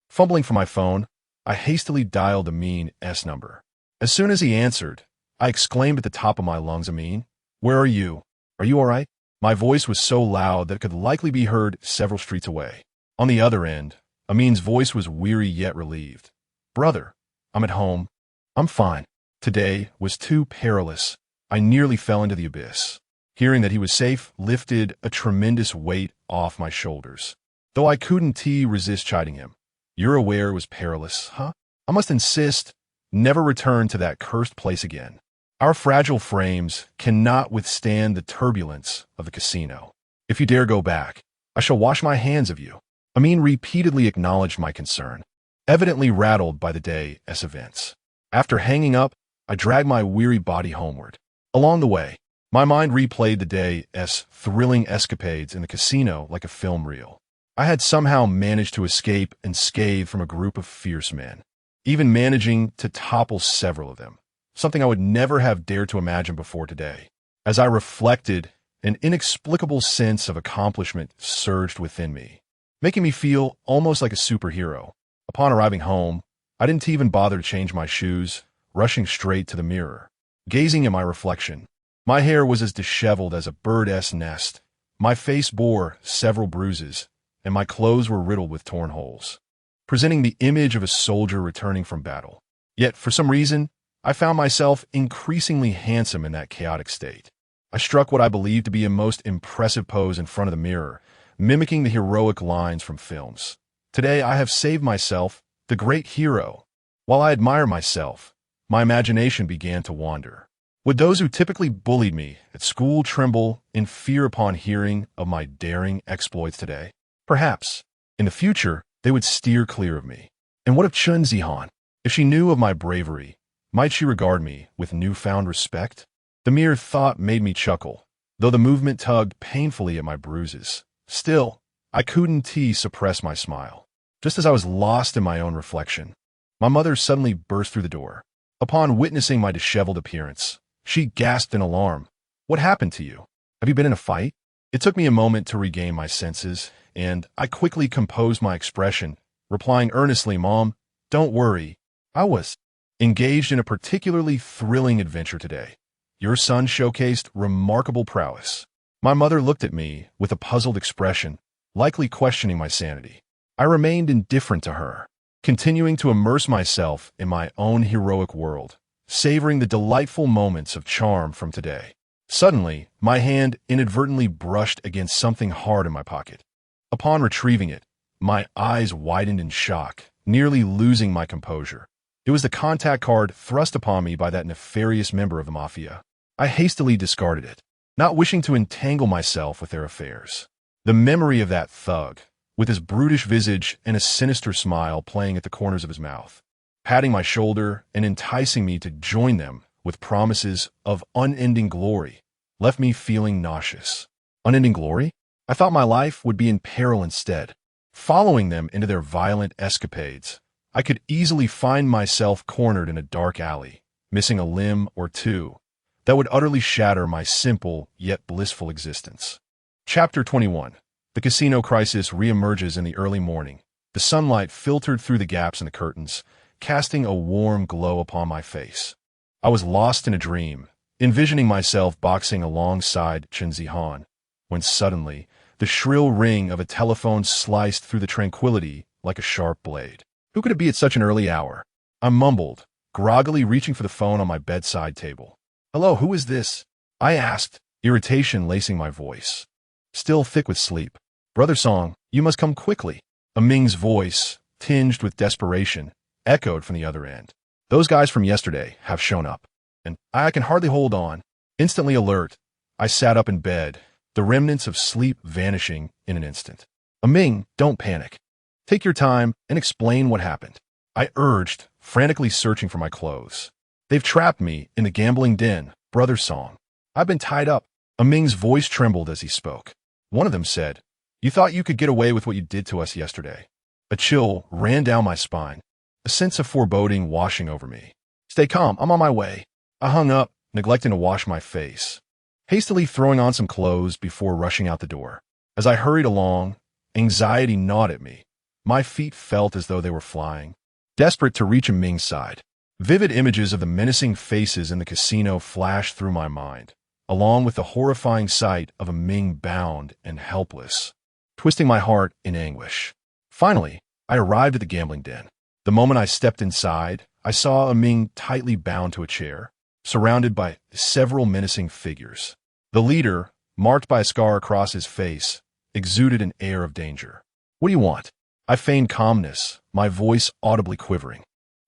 Fumbling for my phone, I hastily dialed Amin's number. As soon as he answered, I exclaimed at the top of my lungs, "Amin, where are you? Are you all right?" My voice was so loud that it could likely be heard several streets away. On the other end, Amin's voice was weary yet relieved. "Brother, I'm at home. I'm fine. Today was too perilous. I nearly fell into the abyss." Hearing that he was safe lifted a tremendous weight off my shoulders, though I couldn't resist chiding him. "You're aware it was perilous, huh? I must insist, never return to that cursed place again. Our fragile frames cannot withstand the turbulence of the casino. If you dare go back, I shall wash my hands of you." Amin repeatedly acknowledged my concern, evidently rattled by the day's events. After hanging up, I dragged my weary body homeward. Along the way, my mind replayed the day's thrilling escapades in the casino like a film reel. I had somehow managed to escape unscathed from a group of fierce men, even managing to topple several of them, something I would never have dared to imagine before today. As I reflected, an inexplicable sense of accomplishment surged within me, making me feel almost like a superhero. Upon arriving home, I didn't even bother to change my shoes, rushing straight to the mirror. Gazing at my reflection, my hair was as disheveled as a bird's nest, my face bore several bruises, and my clothes were riddled with torn holes, presenting the image of a soldier returning from battle. Yet, for some reason, I found myself increasingly handsome in that chaotic state. I struck what I believed to be a most impressive pose in front of the mirror, mimicking the heroic lines from films. Today I have saved myself, the great hero. While I admire myself, my imagination began to wander. Would those who typically bullied me at school tremble in fear upon hearing of my daring exploits today? Perhaps, in the future, they would steer clear of me. And what of Chun Zihan? If she knew of my bravery, might she regard me with newfound respect? The mere thought made me chuckle, though the movement tugged painfully at my bruises. Still, I couldn't suppress my smile. Just as I was lost in my own reflection, my mother suddenly burst through the door. Upon witnessing my disheveled appearance, she gasped in alarm. "What happened to you? Have you been in a fight?" It took me a moment to regain my senses, and I quickly composed my expression, replying earnestly, "Mom, don't worry. I was engaged in a particularly thrilling adventure today. Your son showcased remarkable prowess." My mother looked at me with a puzzled expression, likely questioning my sanity. I remained indifferent to her, continuing to immerse myself in my own heroic world, savoring the delightful moments of charm from today. Suddenly, my hand inadvertently brushed against something hard in my pocket. Upon retrieving it, my eyes widened in shock, nearly losing my composure. It was the contact card thrust upon me by that nefarious member of the mafia. I hastily discarded it, not wishing to entangle myself with their affairs. The memory of that thug, with his brutish visage and a sinister smile playing at the corners of his mouth, patting my shoulder and enticing me to join them with promises of unending glory, left me feeling nauseous. Unending glory? I thought my life would be in peril instead. Following them into their violent escapades, I could easily find myself cornered in a dark alley, missing a limb or two that would utterly shatter my simple yet blissful existence. Chapter 21. The casino crisis reemerges in the early morning, The sunlight filtered through the gaps in the curtains, casting a warm glow upon my face. I was lost in a dream, envisioning myself boxing alongside Chen Zihan, when suddenly the shrill ring of a telephone sliced through the tranquility like a sharp blade. Who could it be at such an early hour? I mumbled, groggily reaching for the phone on my bedside table. "Hello, who is this?" I asked, irritation lacing my voice. Still thick with sleep. "Brother Song, you must come quickly." A Ming's voice, tinged with desperation, echoed from the other end. "Those guys from yesterday have shown up, and I can hardly hold on." Instantly alert, I sat up in bed, the remnants of sleep vanishing in an instant. "Ming, don't panic. Take your time and explain what happened," I urged, frantically searching for my clothes. "They've trapped me in the gambling den, Brother Song. I've been tied up." Ming's voice trembled as he spoke. One of them said, "You thought you could get away with what you did to us yesterday." A chill ran down my spine, a sense of foreboding washing over me. "Stay calm, I'm on my way." I hung up, neglecting to wash my face, hastily throwing on some clothes before rushing out the door. As I hurried along, anxiety gnawed at me. My feet felt as though they were flying, desperate to reach Ming's side. Vivid images of the menacing faces in the casino flashed through my mind, along with the horrifying sight of Ming bound and helpless, twisting my heart in anguish. Finally, I arrived at the gambling den. The moment I stepped inside, I saw Ming tightly bound to a chair, surrounded by several menacing figures. The leader, marked by a scar across his face, exuded an air of danger. "What do you want?" I feigned calmness, my voice audibly quivering.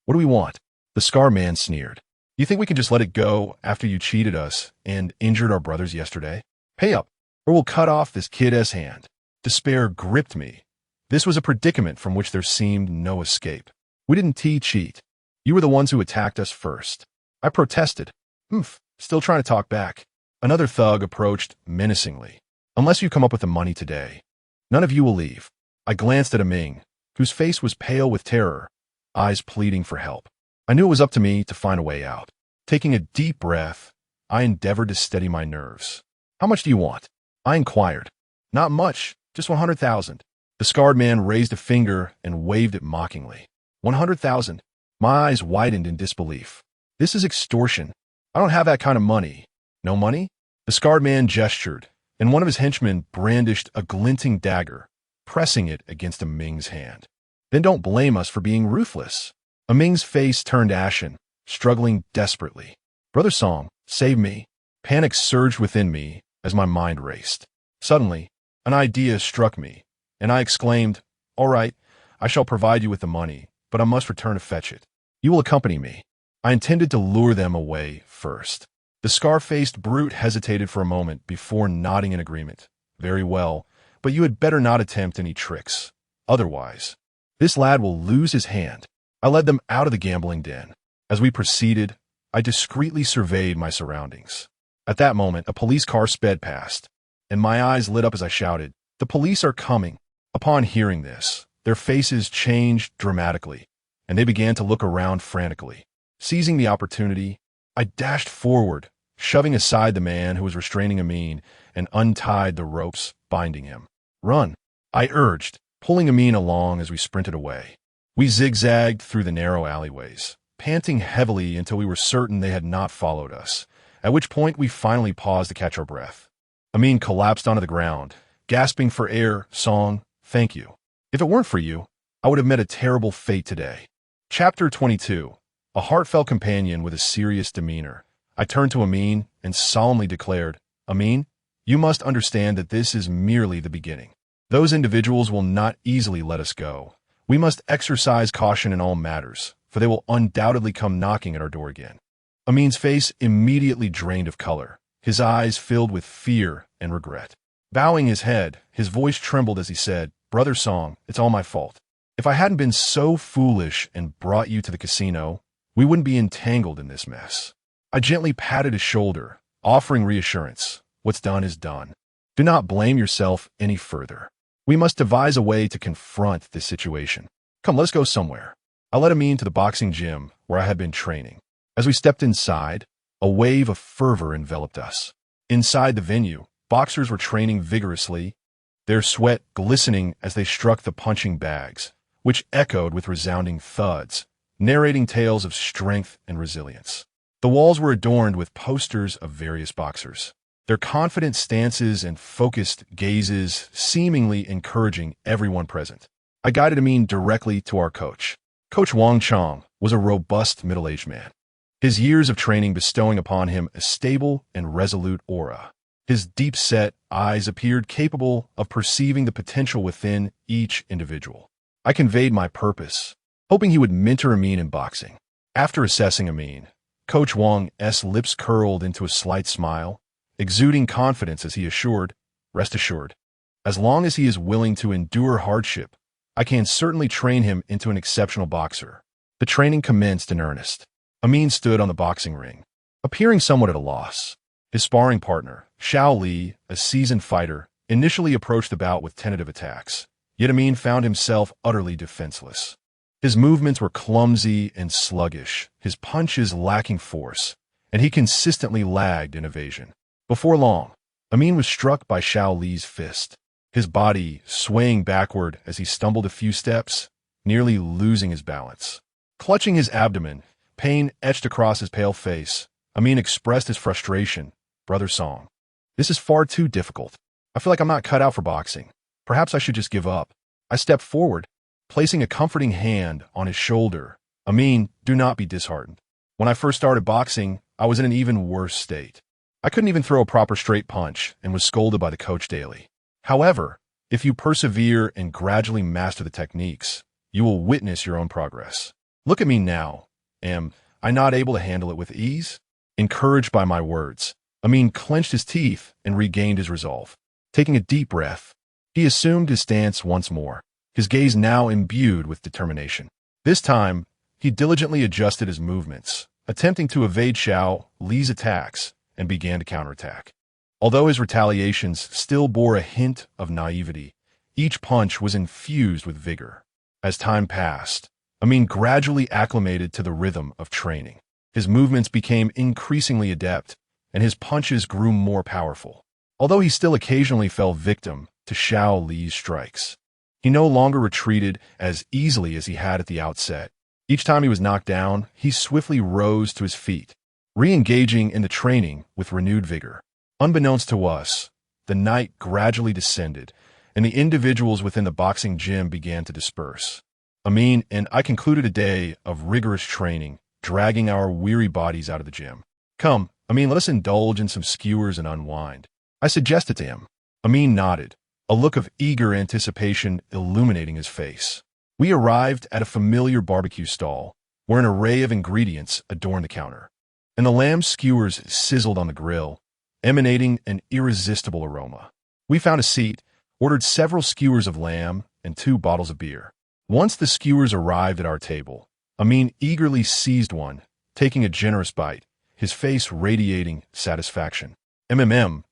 "What do we want?" The scar man sneered. "You think we can just let it go after you cheated us and injured our brothers yesterday? Pay up, or we'll cut off this kid's hand." Despair gripped me. This was a predicament from which there seemed no escape. "We didn't cheat. You were the ones who attacked us first." I protested. Still trying to talk back. Another thug approached menacingly. "Unless you come up with the money today, none of you will leave." I glanced at Ming, whose face was pale with terror, eyes pleading for help. I knew it was up to me to find a way out. Taking a deep breath, I endeavored to steady my nerves. "How much do you want?" I inquired. "Not much, just 100,000. The scarred man raised a finger and waved it mockingly. 100,000? My eyes widened in disbelief. "This is extortion. I don't have that kind of money." "No money?" The scarred man gestured, and one of his henchmen brandished a glinting dagger, pressing it against Ming's hand. "Then don't blame us for being ruthless." Ming's face turned ashen, struggling desperately. "Brother Song, save me." Panic surged within me as my mind raced. Suddenly, an idea struck me, and I exclaimed, "All right, I shall provide you with the money, but I must return to fetch it. You will accompany me." I intended to lure them away first. The scar-faced brute hesitated for a moment before nodding in agreement. "Very well, but you had better not attempt any tricks. Otherwise, this lad will lose his hand." I led them out of the gambling den. As we proceeded, I discreetly surveyed my surroundings. At that moment, a police car sped past, and my eyes lit up as I shouted, "The police are coming!" Upon hearing this, their faces changed dramatically, and they began to look around frantically. Seizing the opportunity, I dashed forward, shoving aside the man who was restraining Amin, and untied the ropes binding him. "Run," I urged, pulling Amin along as we sprinted away. We zigzagged through the narrow alleyways, panting heavily until we were certain they had not followed us, at which point we finally paused to catch our breath. Amin collapsed onto the ground, gasping for air. "Song, thank you. If it weren't for you, I would have met a terrible fate today." Chapter 22. A heartfelt companion with a serious demeanor. I turned to Amin and solemnly declared, "Amin, you must understand that this is merely the beginning. Those individuals will not easily let us go. We must exercise caution in all matters, for they will undoubtedly come knocking at our door again." Amin's face immediately drained of color, his eyes filled with fear and regret. Bowing his head, his voice trembled as he said, "Brother Song, it's all my fault. If I hadn't been so foolish and brought you to the casino, we wouldn't be entangled in this mess." I gently patted his shoulder, offering reassurance. "What's done is done. Do not blame yourself any further. We must devise a way to confront this situation. Come, let's go somewhere." I led Amin to the boxing gym where I had been training. As we stepped inside, a wave of fervor enveloped us. Inside the venue, boxers were training vigorously, their sweat glistening as they struck the punching bags, which echoed with resounding thuds, narrating tales of strength and resilience. The walls were adorned with posters of various boxers, their confident stances and focused gazes seemingly encouraging everyone present. I guided Amin directly to our coach. Coach Wang Chong was a robust middle-aged man, his years of training bestowing upon him a stable and resolute aura. His deep-set eyes appeared capable of perceiving the potential within each individual. I conveyed my purpose, hoping he would mentor Amin in boxing. After assessing Amin, Coach Wang's lips curled into a slight smile, exuding confidence as he assured, "Rest assured, as long as he is willing to endure hardship, I can certainly train him into an exceptional boxer." The training commenced in earnest. Amin stood on the boxing ring, appearing somewhat at a loss. His sparring partner, Xiao Li, a seasoned fighter, initially approached the bout with tentative attacks, yet Amin found himself utterly defenseless. His movements were clumsy and sluggish, his punches lacking force, and he consistently lagged in evasion. Before long, Amin was struck by Xiao Li's fist, his body swaying backward as he stumbled a few steps, nearly losing his balance. Clutching his abdomen, pain etched across his pale face, Amin expressed his frustration. "Brother Song, this is far too difficult. I feel like I'm not cut out for boxing. Perhaps I should just give up." I stepped forward, placing a comforting hand on his shoulder. "Amin, do not be disheartened. When I first started boxing, I was in an even worse state. I couldn't even throw a proper straight punch and was scolded by the coach daily. However, if you persevere and gradually master the techniques, you will witness your own progress. Look at me now. Am I not able to handle it with ease?" Encouraged by my words, Amin clenched his teeth and regained his resolve. Taking a deep breath, he assumed his stance once more, his gaze now imbued with determination. This time, he diligently adjusted his movements, attempting to evade Xiao Li's attacks, and began to counterattack. Although his retaliations still bore a hint of naivety, each punch was infused with vigor. As time passed, Amin gradually acclimated to the rhythm of training. His movements became increasingly adept, and his punches grew more powerful. Although he still occasionally fell victim to Xiao Li's strikes, he no longer retreated as easily as he had at the outset. Each time he was knocked down, he swiftly rose to his feet, re-engaging in the training with renewed vigor. Unbeknownst to us, the night gradually descended, and the individuals within the boxing gym began to disperse. Amin and I concluded a day of rigorous training, dragging our weary bodies out of the gym. "Come, Amin, let us indulge in some skewers and unwind," I suggested to him. Amin nodded, a look of eager anticipation illuminating his face. We arrived at a familiar barbecue stall, where an array of ingredients adorned the counter, and the lamb skewers sizzled on the grill, emanating an irresistible aroma. We found a seat, ordered several skewers of lamb, and 2 bottles of beer. Once the skewers arrived at our table, Amin eagerly seized one, taking a generous bite, his face radiating satisfaction.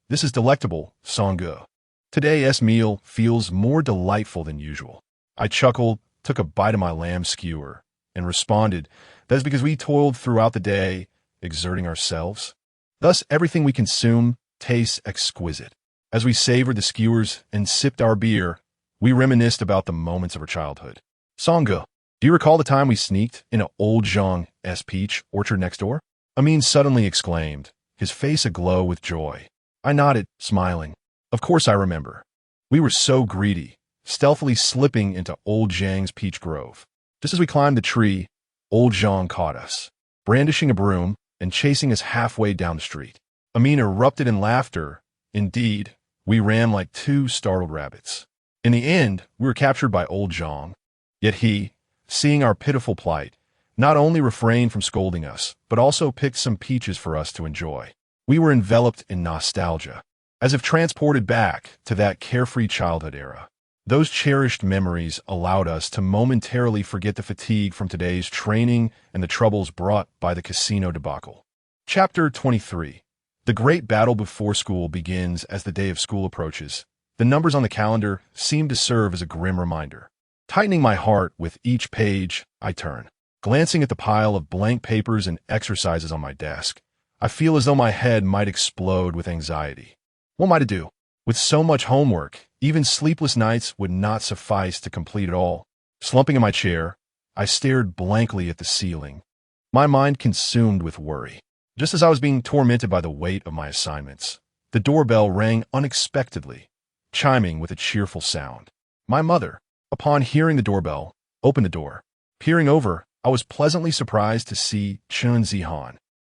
This is delectable, Sangge. Today's meal feels more delightful than usual." I chuckled, took a bite of my lamb skewer, and responded, "That is because we toiled throughout the day, exerting ourselves. Thus, everything we consume tastes exquisite." As we savored the skewers and sipped our beer, we reminisced about the moments of our childhood. "Sangge, do you recall the time we sneaked in old Zhang's peach orchard next door?" Amin suddenly exclaimed, his face aglow with joy. I nodded, smiling. "Of course I remember. We were so greedy, stealthily slipping into old Zhang's peach grove. Just as we climbed the tree, old Zhang caught us, brandishing a broom and chasing us halfway down the street. Amin erupted in laughter. Indeed, we ran like 2 startled rabbits. In the end, we were captured by old Zhang. Yet he, seeing our pitiful plight, not only refrained from scolding us, but also picked some peaches for us to enjoy. We were enveloped in nostalgia, as if transported back to that carefree childhood era. Those cherished memories allowed us to momentarily forget the fatigue from today's training and the troubles brought by the casino debacle. Chapter 23. The great battle before school begins as the day of school approaches. The numbers on the calendar seem to serve as a grim reminder. Tightening my heart with each page, I turn. Glancing at the pile of blank papers and exercises on my desk, I feel as though my head might explode with anxiety. What am I to do? With so much homework, even sleepless nights would not suffice to complete it all. Slumping in my chair, I stared blankly at the ceiling, my mind consumed with worry. Just as I was being tormented by the weight of my assignments, the doorbell rang unexpectedly, chiming with a cheerful sound. My mother, upon hearing the doorbell, opened the door. Peering over, I was pleasantly surprised to see Chun Zihan.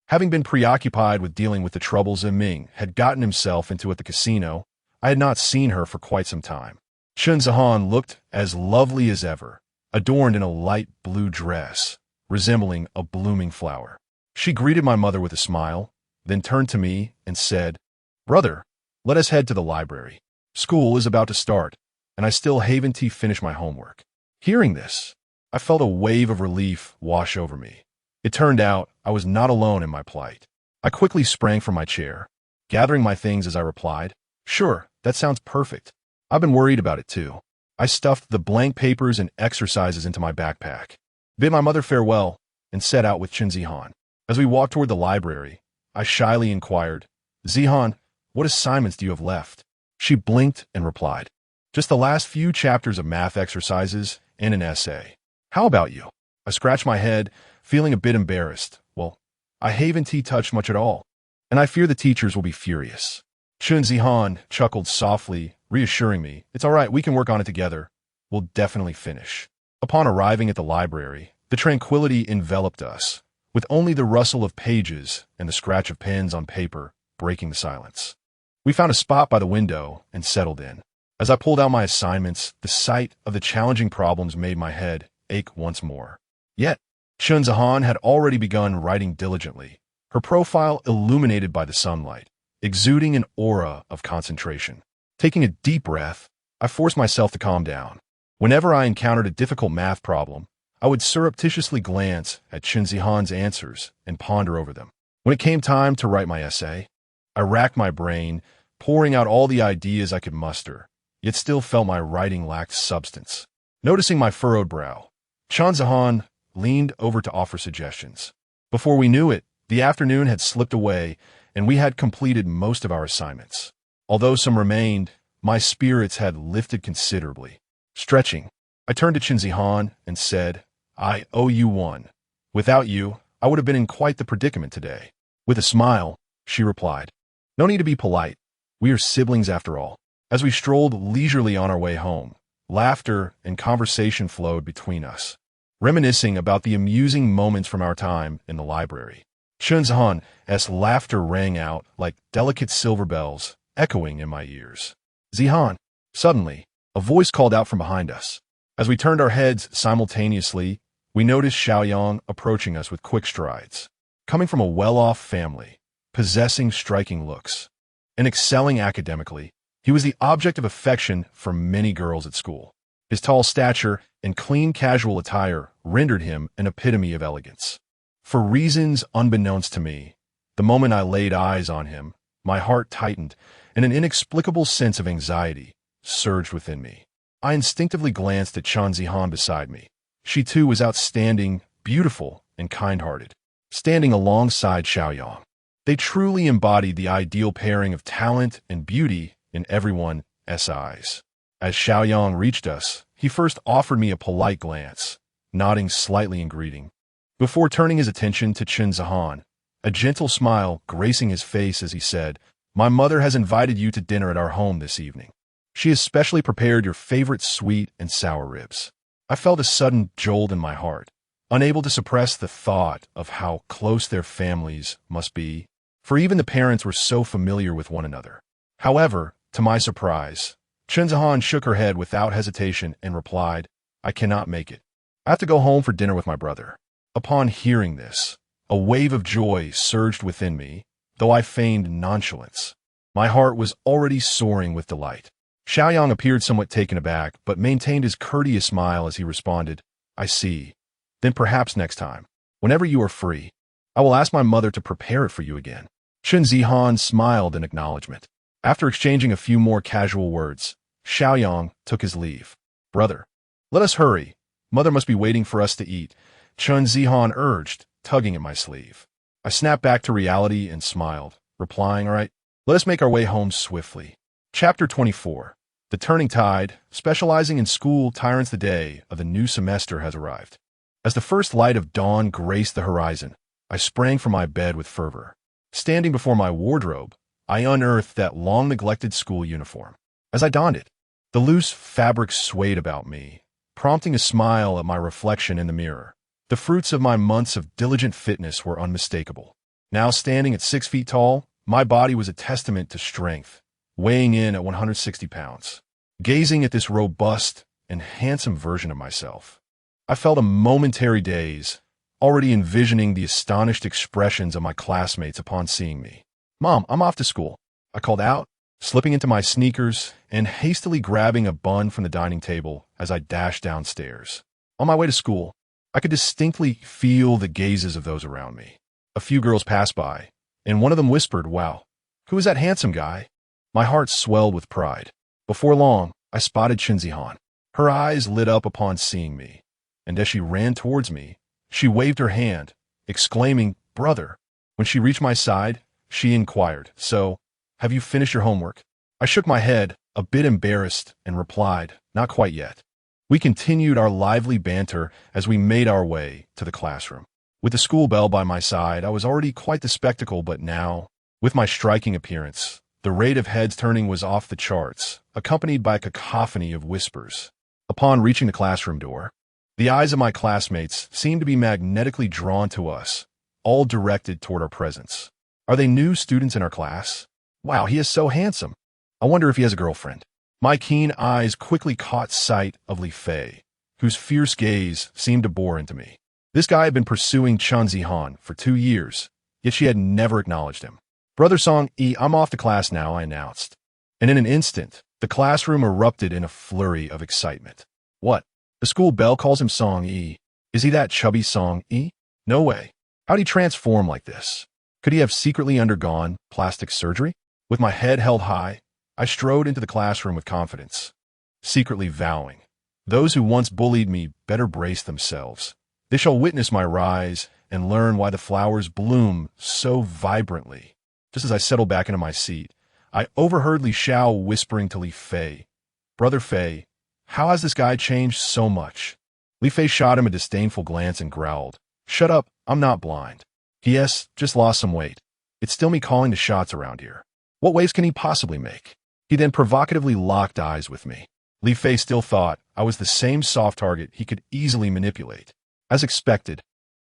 Having been preoccupied with dealing with the troubles Ming had gotten himself into at the casino, I had not seen her for quite some time. Chun Zihan looked as lovely as ever, adorned in a light blue dress, resembling a blooming flower. She greeted my mother with a smile, then turned to me and said, "Brother, let us head to the library. School is about to start, and I still haven't finished my homework." Hearing this, I felt a wave of relief wash over me. It turned out I was not alone in my plight. I quickly sprang from my chair, gathering my things as I replied, "Sure, that sounds perfect. I've been worried about it too." I stuffed the blank papers and exercises into my backpack, bid my mother farewell, and set out with Chun Zihan. As we walked toward the library, I shyly inquired, "Zihan, what assignments do you have left?" She blinked and replied, "Just the last few chapters of math exercises and an essay." "How about you?" I scratched my head, feeling a bit embarrassed. "Well, I haven't touched much at all, and I fear the teachers will be furious." Chun Zihan chuckled softly, reassuring me, "It's all right, we can work on it together. We'll definitely finish." Upon arriving at the library, the tranquility enveloped us, with only the rustle of pages and the scratch of pens on paper breaking the silence. We found a spot by the window and settled in. As I pulled out my assignments, the sight of the challenging problems made my head ache once more. Yet, Chun Zihan had already begun writing diligently, her profile illuminated by the sunlight, exuding an aura of concentration. Taking a deep breath, I forced myself to calm down. Whenever I encountered a difficult math problem, I would surreptitiously glance at Chun Zihan's answers and ponder over them. When it came time to write my essay, I racked my brain, pouring out all the ideas I could muster, yet still felt my writing lacked substance. Noticing my furrowed brow, Chun Zihan leaned over to offer suggestions. Before we knew it, the afternoon had slipped away, and we had completed most of our assignments. Although some remained, my spirits had lifted considerably. Stretching, I turned to Chun Zihan and said, "I owe you one. Without you, I would have been in quite the predicament today." With a smile, she replied, "No need to be polite. We are siblings after all." As we strolled leisurely on our way home, laughter and conversation flowed between us, reminiscing about the amusing moments from our time in the library. Chun Zihan's laughter rang out like delicate silver bells, echoing in my ears. "Zihan!" Suddenly, a voice called out from behind us. As we turned our heads simultaneously, we noticed Xiaoyang approaching us with quick strides. Coming from a well-off family, possessing striking looks, and excelling academically, he was the object of affection for many girls at school. His tall stature and clean casual attire rendered him an epitome of elegance. For reasons unbeknownst to me, the moment I laid eyes on him, my heart tightened, and an inexplicable sense of anxiety surged within me. I instinctively glanced at Chun Zihan beside me. She too was outstanding, beautiful, and kind-hearted, standing alongside Xiaoyang. They truly embodied the ideal pairing of talent and beauty in everyone's eyes. As Xiaoyang reached us, he first offered me a polite glance, nodding slightly in greeting, before turning his attention to Chun Zihan, a gentle smile gracing his face as he said, "My mother has invited you to dinner at our home this evening. She has specially prepared your favorite sweet and sour ribs." I felt a sudden jolt in my heart, unable to suppress the thought of how close their families must be, for even the parents were so familiar with one another. However, to my surprise, Chun Zihan shook her head without hesitation and replied, "I cannot make it. I have to go home for dinner with my brother." Upon hearing this, a wave of joy surged within me, though I feigned nonchalance. My heart was already soaring with delight. Xiaoyang appeared somewhat taken aback, but maintained his courteous smile as he responded, "I see. Then perhaps next time, whenever you are free, I will ask my mother to prepare it for you again." Chun Zihan smiled in acknowledgement. After exchanging a few more casual words, Xiaoyang took his leave. "Brother, let us hurry. Mother must be waiting for us to eat," Chun Zihan urged, tugging at my sleeve. I snapped back to reality and smiled, replying, "All right, let us make our way home swiftly." Chapter 24. The turning tide, specializing in school tyrants the day of the new semester has arrived. As the first light of dawn graced the horizon, I sprang from my bed with fervor. Standing before my wardrobe, I unearthed that long-neglected school uniform. As I donned it, the loose fabric swayed about me, prompting a smile at my reflection in the mirror. The fruits of my months of diligent fitness were unmistakable. Now standing at 6 feet tall, my body was a testament to strength, weighing in at 160 pounds. Gazing at this robust and handsome version of myself, I felt a momentary daze, already envisioning the astonished expressions of my classmates upon seeing me. "Mom, I'm off to school," I called out, slipping into my sneakers and hastily grabbing a bun from the dining table as I dashed downstairs. On my way to school, I could distinctly feel the gazes of those around me. A few girls passed by, and one of them whispered, "Wow, who is that handsome guy?" My heart swelled with pride. Before long, I spotted Shinzi-han. Her eyes lit up upon seeing me, and as she ran towards me, she waved her hand, exclaiming, "Brother." When she reached my side, she inquired, "So, have you finished your homework?" I shook my head, a bit embarrassed, and replied, "Not quite yet." We continued our lively banter as we made our way to the classroom. With the school bell by my side, I was already quite the spectacle, but now, with my striking appearance, the rate of heads turning was off the charts, accompanied by a cacophony of whispers. Upon reaching the classroom door, the eyes of my classmates seemed to be magnetically drawn to us, all directed toward our presence. Are they new students in our class? Wow, he is so handsome. I wonder if he has a girlfriend. My keen eyes quickly caught sight of Li Fei, whose fierce gaze seemed to bore into me. This guy had been pursuing Shinzi-han for 2 years, yet she had never acknowledged him. "Brother Song-yi, I'm off to class now," I announced. And in an instant, the classroom erupted in a flurry of excitement. "What? The school bell calls him Song-yi. Is he that chubby Song-yi? No way. How'd he transform like this? Could he have secretly undergone plastic surgery?" With my head held high, I strode into the classroom with confidence, secretly vowing, "Those who once bullied me better brace themselves. They shall witness my rise and learn why the flowers bloom so vibrantly." Just as I settled back into my seat, I overheard Li Xiao whispering to Li Fei, "Brother Fei, how has this guy changed so much?" Li Fei shot him a disdainful glance and growled, "Shut up, I'm not blind. Yes, just lost some weight. It's still me calling the shots around here. What waves can he possibly make?" He then provocatively locked eyes with me. Li Fei still thought I was the same soft target he could easily manipulate. As expected,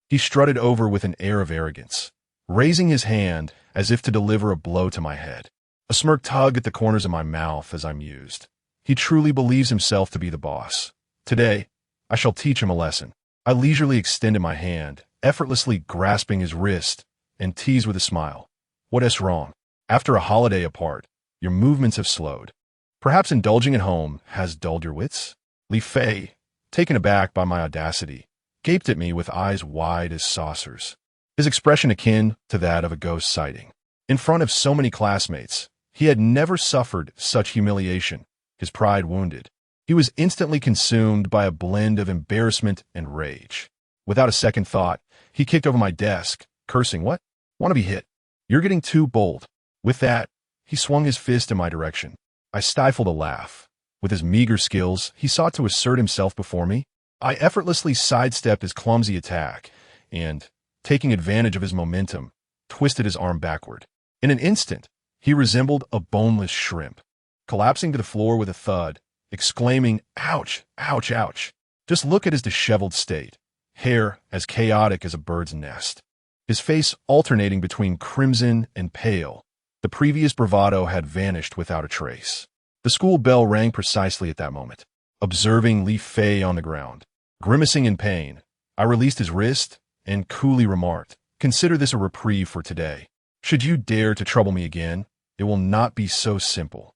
he strutted over with an air of arrogance, raising his hand as if to deliver a blow to my head. A smirk tugged at the corners of my mouth as I mused. He truly believes himself to be the boss. Today, I shall teach him a lesson. I leisurely extended my hand, effortlessly grasping his wrist, and teased with a smile, "What is wrong? After a holiday apart, your movements have slowed. Perhaps indulging at home has dulled your wits?" Li Fei, taken aback by my audacity, gaped at me with eyes wide as saucers, his expression akin to that of a ghost sighting. In front of so many classmates, he had never suffered such humiliation, his pride wounded. He was instantly consumed by a blend of embarrassment and rage. Without a second thought, he kicked over my desk, cursing, "What? Want to be hit? You're getting too bold." With that, he swung his fist in my direction. I stifled a laugh. With his meager skills, he sought to assert himself before me. I effortlessly sidestepped his clumsy attack and, taking advantage of his momentum, twisted his arm backward. In an instant, he resembled a boneless shrimp, collapsing to the floor with a thud, exclaiming, "Ouch, ouch, ouch." Just look at his disheveled state, hair as chaotic as a bird's nest, his face alternating between crimson and pale. The previous bravado had vanished without a trace. The school bell rang precisely at that moment. Observing Li Fei on the ground, grimacing in pain, I released his wrist and coolly remarked, "Consider this a reprieve for today. Should you dare to trouble me again, it will not be so simple.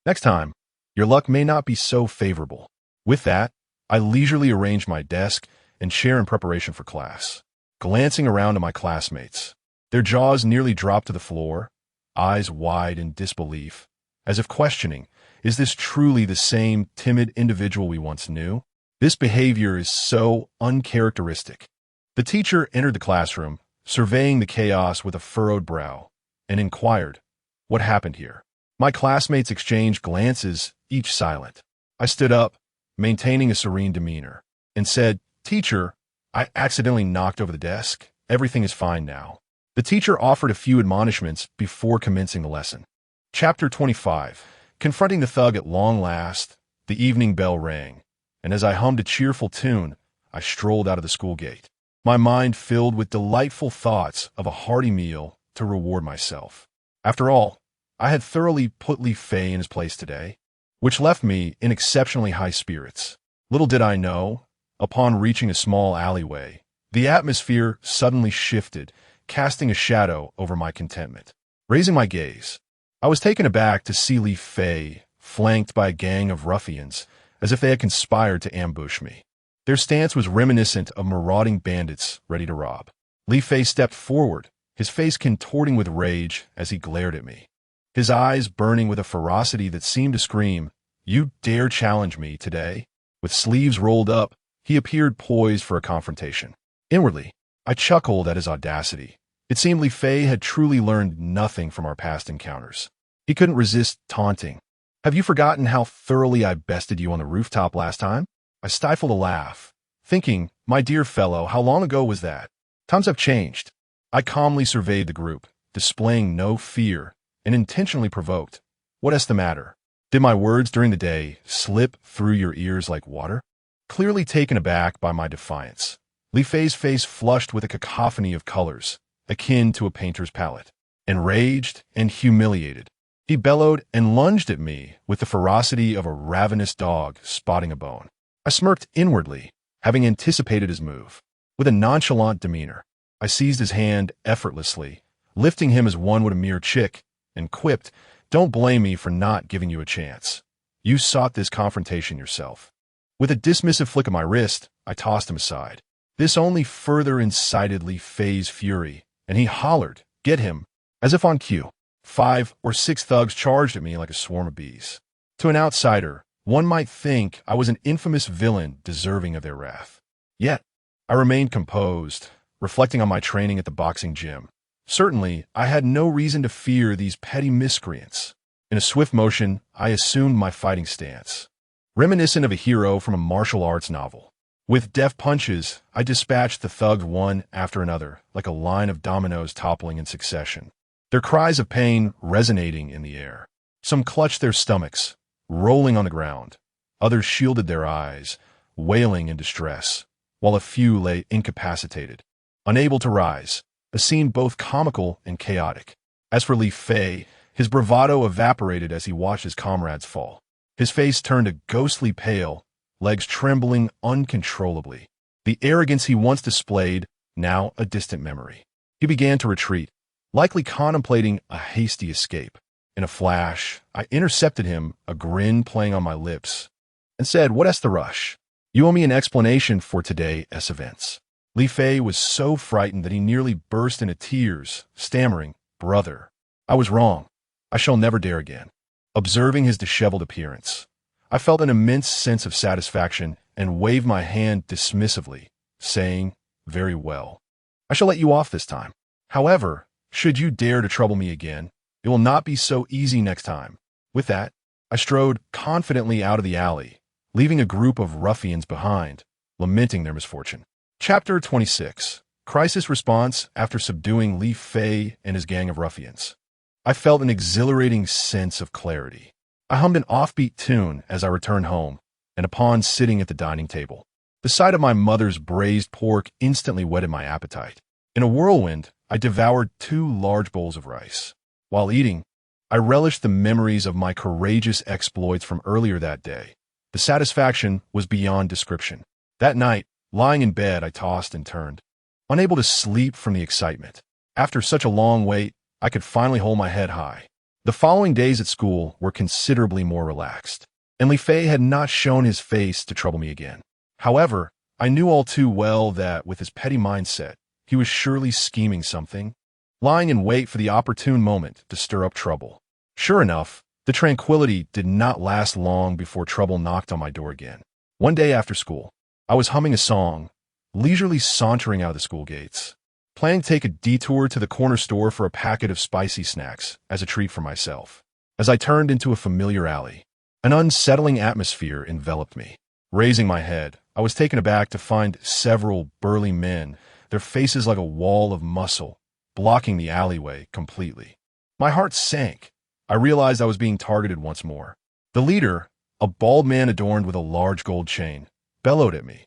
Next time, your luck may not be so favorable." With that, I leisurely arranged my desk and chair in preparation for class. Glancing around at my classmates, their jaws nearly dropped to the floor, eyes wide in disbelief, as if questioning, is this truly the same timid individual we once knew? This behavior is so uncharacteristic. The teacher entered the classroom, surveying the chaos with a furrowed brow, and inquired, "What happened here?" My classmates exchanged glances, each silent. I stood up, maintaining a serene demeanor, and said, "Teacher, I accidentally knocked over the desk. Everything is fine now." The teacher offered a few admonishments before commencing the lesson. Chapter 25. Confronting the thug at long last, the evening bell rang, and as I hummed a cheerful tune, I strolled out of the school gate, my mind filled with delightful thoughts of a hearty meal to reward myself. After all, I had thoroughly put Li Fei in his place today, which left me in exceptionally high spirits. Little did I know, upon reaching a small alleyway, the atmosphere suddenly shifted, casting a shadow over my contentment. Raising my gaze, I was taken aback to see Li Fei flanked by a gang of ruffians, as if they had conspired to ambush me. Their stance was reminiscent of marauding bandits ready to rob. Li Fei stepped forward, his face contorting with rage as he glared at me, his eyes burning with a ferocity that seemed to scream, "You dare challenge me today?" With sleeves rolled up, he appeared poised for a confrontation. Inwardly, I chuckled at his audacity. It seemed Li Fei had truly learned nothing from our past encounters. He couldn't resist taunting. "Have you forgotten how thoroughly I bested you on the rooftop last time?" I stifled a laugh, thinking, my dear fellow, how long ago was that? Times have changed. I calmly surveyed the group, displaying no fear, and intentionally provoked. "What's the matter? Did my words during the day slip through your ears like water?" Clearly taken aback by my defiance, Li Fei's face flushed with a cacophony of colors, akin to a painter's palette. Enraged and humiliated, he bellowed and lunged at me with the ferocity of a ravenous dog spotting a bone. I smirked inwardly, having anticipated his move. With a nonchalant demeanor, I seized his hand effortlessly, lifting him as one would a mere chick, and quipped, "Don't blame me for not giving you a chance. You sought this confrontation yourself." With a dismissive flick of my wrist, I tossed him aside. This only further incited Li Fei's fury, and he hollered, "Get him!" As if on cue, 5 or 6 thugs charged at me like a swarm of bees. To an outsider, one might think I was an infamous villain deserving of their wrath. Yet, I remained composed, reflecting on my training at the boxing gym. Certainly, I had no reason to fear these petty miscreants. In a swift motion, I assumed my fighting stance, reminiscent of a hero from a martial arts novel. With deft punches, I dispatched the thugs one after another, like a line of dominoes toppling in succession, their cries of pain resonating in the air. Some clutched their stomachs, rolling on the ground. Others shielded their eyes, wailing in distress, while a few lay incapacitated, unable to rise, a scene both comical and chaotic. As for Li Fei, his bravado evaporated as he watched his comrades fall. His face turned a ghostly pale, legs trembling uncontrollably. The arrogance he once displayed, now a distant memory. He began to retreat, likely contemplating a hasty escape. In a flash, I intercepted him, a grin playing on my lips, and said, "What's the rush? You owe me an explanation for today's events." Li Fei was so frightened that he nearly burst into tears, stammering, "Brother, I was wrong. I shall never dare again." Observing his disheveled appearance, I felt an immense sense of satisfaction and waved my hand dismissively, saying, "Very well. I shall let you off this time. However, should you dare to trouble me again, it will not be so easy next time." With that, I strode confidently out of the alley, leaving a group of ruffians behind, lamenting their misfortune. Chapter 26. Crisis response after subduing Li Fei and his gang of ruffians. I felt an exhilarating sense of clarity. I hummed an offbeat tune as I returned home, and upon sitting at the dining table, the sight of my mother's braised pork instantly whetted my appetite. In a whirlwind, I devoured 2 large bowls of rice. While eating, I relished the memories of my courageous exploits from earlier that day. The satisfaction was beyond description. That night, lying in bed, I tossed and turned, unable to sleep from the excitement. After such a long wait, I could finally hold my head high. The following days at school were considerably more relaxed, and Li Fei had not shown his face to trouble me again. However, I knew all too well that, with his petty mindset, he was surely scheming something, lying in wait for the opportune moment to stir up trouble. Sure enough, the tranquility did not last long before trouble knocked on my door again. One day after school, I was humming a song, leisurely sauntering out of the school gates, planning to take a detour to the corner store for a packet of spicy snacks as a treat for myself. as I turned into a familiar alley. An unsettling atmosphere enveloped me. Raising my head, I was taken aback to find several burly men, their faces like a wall of muscle, blocking the alleyway completely. My heart sank. I realized I was being targeted once more. The leader, a bald man adorned with a large gold chain, bellowed at me.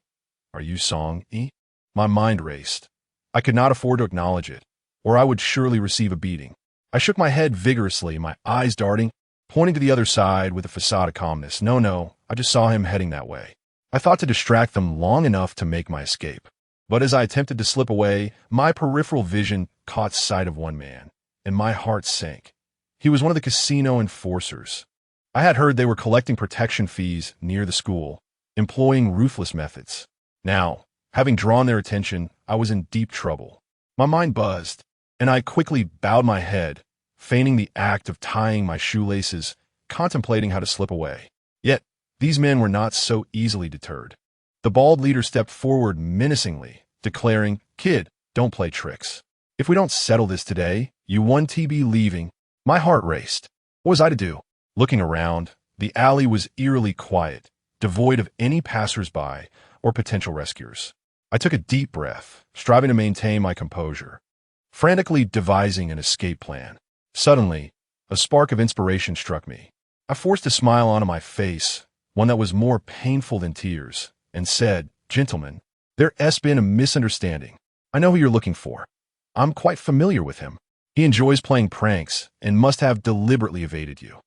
"Are you Song E?" My mind raced. I could not afford to acknowledge it, or I would surely receive a beating. I shook my head vigorously, my eyes darting, pointing to the other side with a facade of calmness. No, I just saw him heading that way. I thought to distract them long enough to make my escape. But as I attempted to slip away, my peripheral vision caught sight of one man, and my heart sank. He was one of the casino enforcers. I had heard they were collecting protection fees near the school, employing ruthless methods. Now, having drawn their attention, I was in deep trouble. My mind buzzed, and I quickly bowed my head, feigning the act of tying my shoelaces, contemplating how to slip away. Yet, these men were not so easily deterred. The bald leader stepped forward menacingly, declaring, "Kid, don't play tricks. If we don't settle this today, you won't be leaving." My heart raced. What was I to do? Looking around, the alley was eerily quiet, devoid of any passers-by or potential rescuers. I took a deep breath, striving to maintain my composure, frantically devising an escape plan. Suddenly, a spark of inspiration struck me. I forced a smile onto my face, one that was more painful than tears, and said, "Gentlemen, there's been a misunderstanding. I know who you're looking for. I'm quite familiar with him. He enjoys playing pranks and must have deliberately evaded you."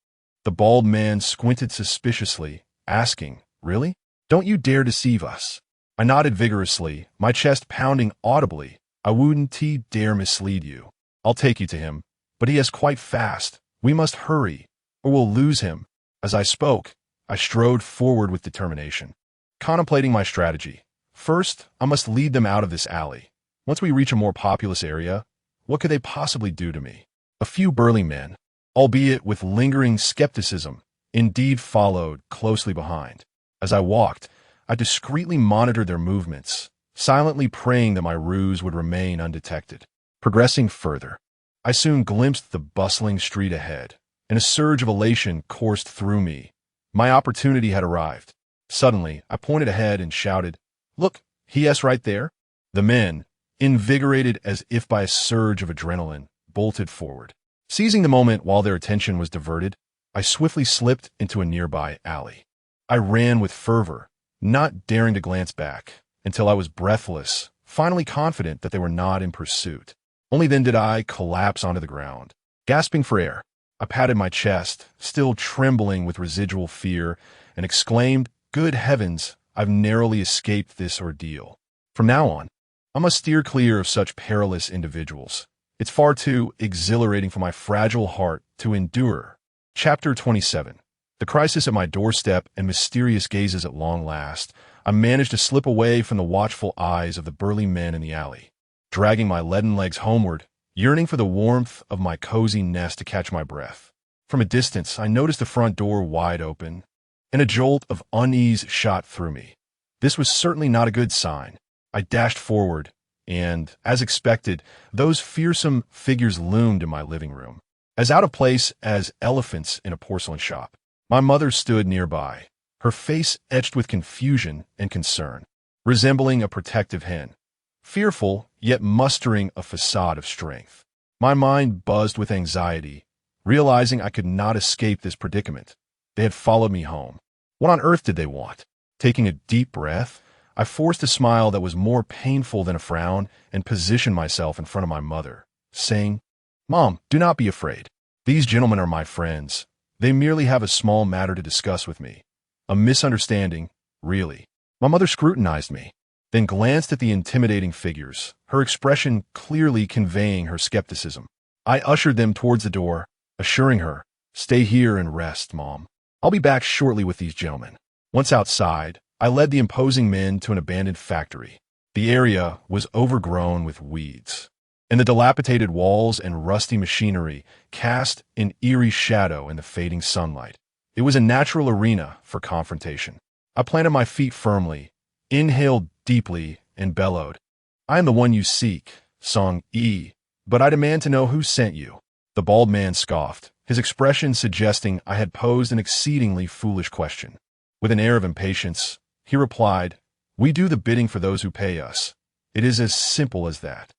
The bald man squinted suspiciously, asking, "Really? Don't you dare deceive us." I nodded vigorously, my chest pounding audibly. "I wouldn't dare mislead you. I'll take you to him, but he is quite fast. We must hurry, or we'll lose him." As I spoke, I strode forward with determination, contemplating my strategy. First, I must lead them out of this alley. Once we reach a more populous area, what could they possibly do to me? A few burly men, albeit with lingering skepticism, indeed followed closely behind. As I walked, I discreetly monitored their movements, silently praying that my ruse would remain undetected. Progressing further, I soon glimpsed the bustling street ahead, and a surge of elation coursed through me. My opportunity had arrived. Suddenly, I pointed ahead and shouted, "Look, he is right there." The men, invigorated as if by a surge of adrenaline, bolted forward. Seizing the moment while their attention was diverted, I swiftly slipped into a nearby alley. I ran with fervor, not daring to glance back, until I was breathless, finally confident that they were not in pursuit. Only then did I collapse onto the ground. Gasping for air, I patted my chest, still trembling with residual fear, and exclaimed, "Good heavens, I've narrowly escaped this ordeal. From now on, I must steer clear of such perilous individuals. It's far too exhilarating for my fragile heart to endure." Chapter 27. The crisis at my doorstep and mysterious gazes at long last, I managed to slip away from the watchful eyes of the burly men in the alley. Dragging my leaden legs homeward, yearning for the warmth of my cozy nest to catch my breath. From a distance, I noticed the front door wide open, and a jolt of unease shot through me. This was certainly not a good sign. I dashed forward, and, as expected, those fearsome figures loomed in my living room, as out of place as elephants in a porcelain shop. My mother stood nearby, her face etched with confusion and concern, resembling a protective hen, fearful yet mustering a facade of strength. My mind buzzed with anxiety, realizing I could not escape this predicament. They had followed me home. What on earth did they want? Taking a deep breath, I forced a smile that was more painful than a frown and positioned myself in front of my mother, saying, "Mom, do not be afraid. These gentlemen are my friends. They merely have a small matter to discuss with me. A misunderstanding, really." My mother scrutinized me, then glanced at the intimidating figures, her expression clearly conveying her skepticism. I ushered them towards the door, assuring her, "Stay here and rest, Mom. I'll be back shortly with these gentlemen." Once outside, I led the imposing men to an abandoned factory. The area was overgrown with weeds, and the dilapidated walls and rusty machinery cast an eerie shadow in the fading sunlight. It was a natural arena for confrontation. I planted my feet firmly, inhaled deeply, and bellowed, "I am the one you seek, Song E, but I demand to know who sent you." The bald man scoffed, his expression suggesting I had posed an exceedingly foolish question. With an air of impatience, he replied, "We do the bidding for those who pay us. It is as simple as that."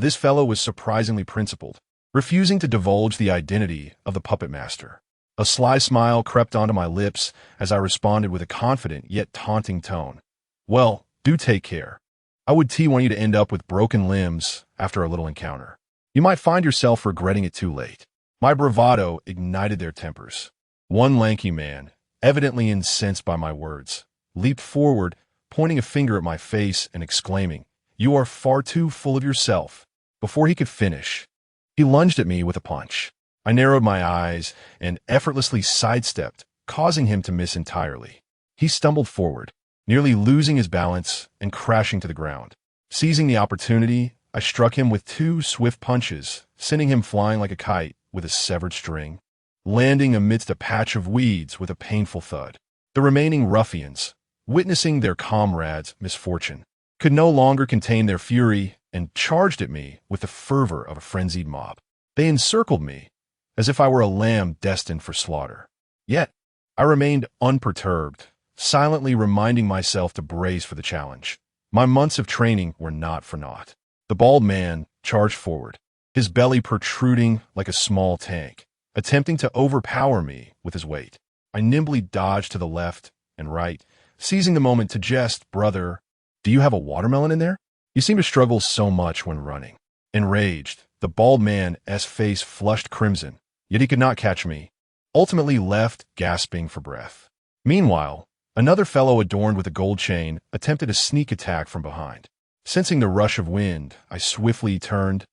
This fellow was surprisingly principled, refusing to divulge the identity of the puppet master. A sly smile crept onto my lips as I responded with a confident yet taunting tone. "Well, do take care. I would want you to end up with broken limbs after a little encounter. You might find yourself regretting it too late." My bravado ignited their tempers. One lanky man, evidently incensed by my words, leaped forward, pointing a finger at my face and exclaiming, "You are far too full of yourself." Before he could finish, he lunged at me with a punch. I narrowed my eyes and effortlessly sidestepped, causing him to miss entirely. He stumbled forward, nearly losing his balance and crashing to the ground. Seizing the opportunity, I struck him with 2 swift punches, sending him flying like a kite with a severed string, landing amidst a patch of weeds with a painful thud. The remaining ruffians, witnessing their comrade's misfortune, could no longer contain their fury and charged at me with the fervor of a frenzied mob. They encircled me as if I were a lamb destined for slaughter. Yet, I remained unperturbed, silently reminding myself to brace for the challenge. My months of training were not for naught. The bald man charged forward, his belly protruding like a small tank, attempting to overpower me with his weight. I nimbly dodged to the left and right, seizing the moment to jest, "Brother, do you have a watermelon in there? You seem to struggle so much when running." Enraged, the bald man's face flushed crimson, yet he could not catch me, ultimately left gasping for breath. Meanwhile, another fellow adorned with a gold chain attempted a sneak attack from behind. Sensing the rush of wind, I swiftly turned,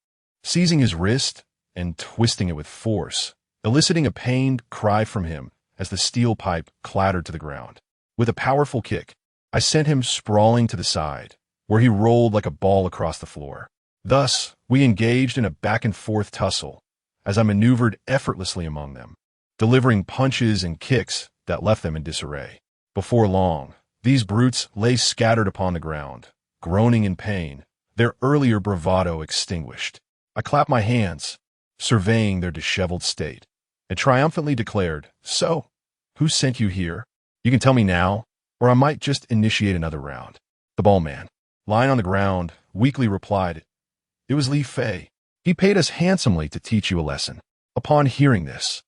seizing his wrist and twisting it with force, eliciting a pained cry from him as the steel pipe clattered to the ground. With a powerful kick, I sent him sprawling to the side, where he rolled like a ball across the floor. Thus, we engaged in a back-and-forth tussle, as I maneuvered effortlessly among them, delivering punches and kicks that left them in disarray. Before long, these brutes lay scattered upon the ground, groaning in pain, their earlier bravado extinguished. I clapped my hands, surveying their disheveled state, and triumphantly declared, "So, who sent you here? You can tell me now, or I might just initiate another round." The bald man, lying on the ground, weakly replied, "It was Li Fei. He paid us handsomely to teach you a lesson." Upon hearing this,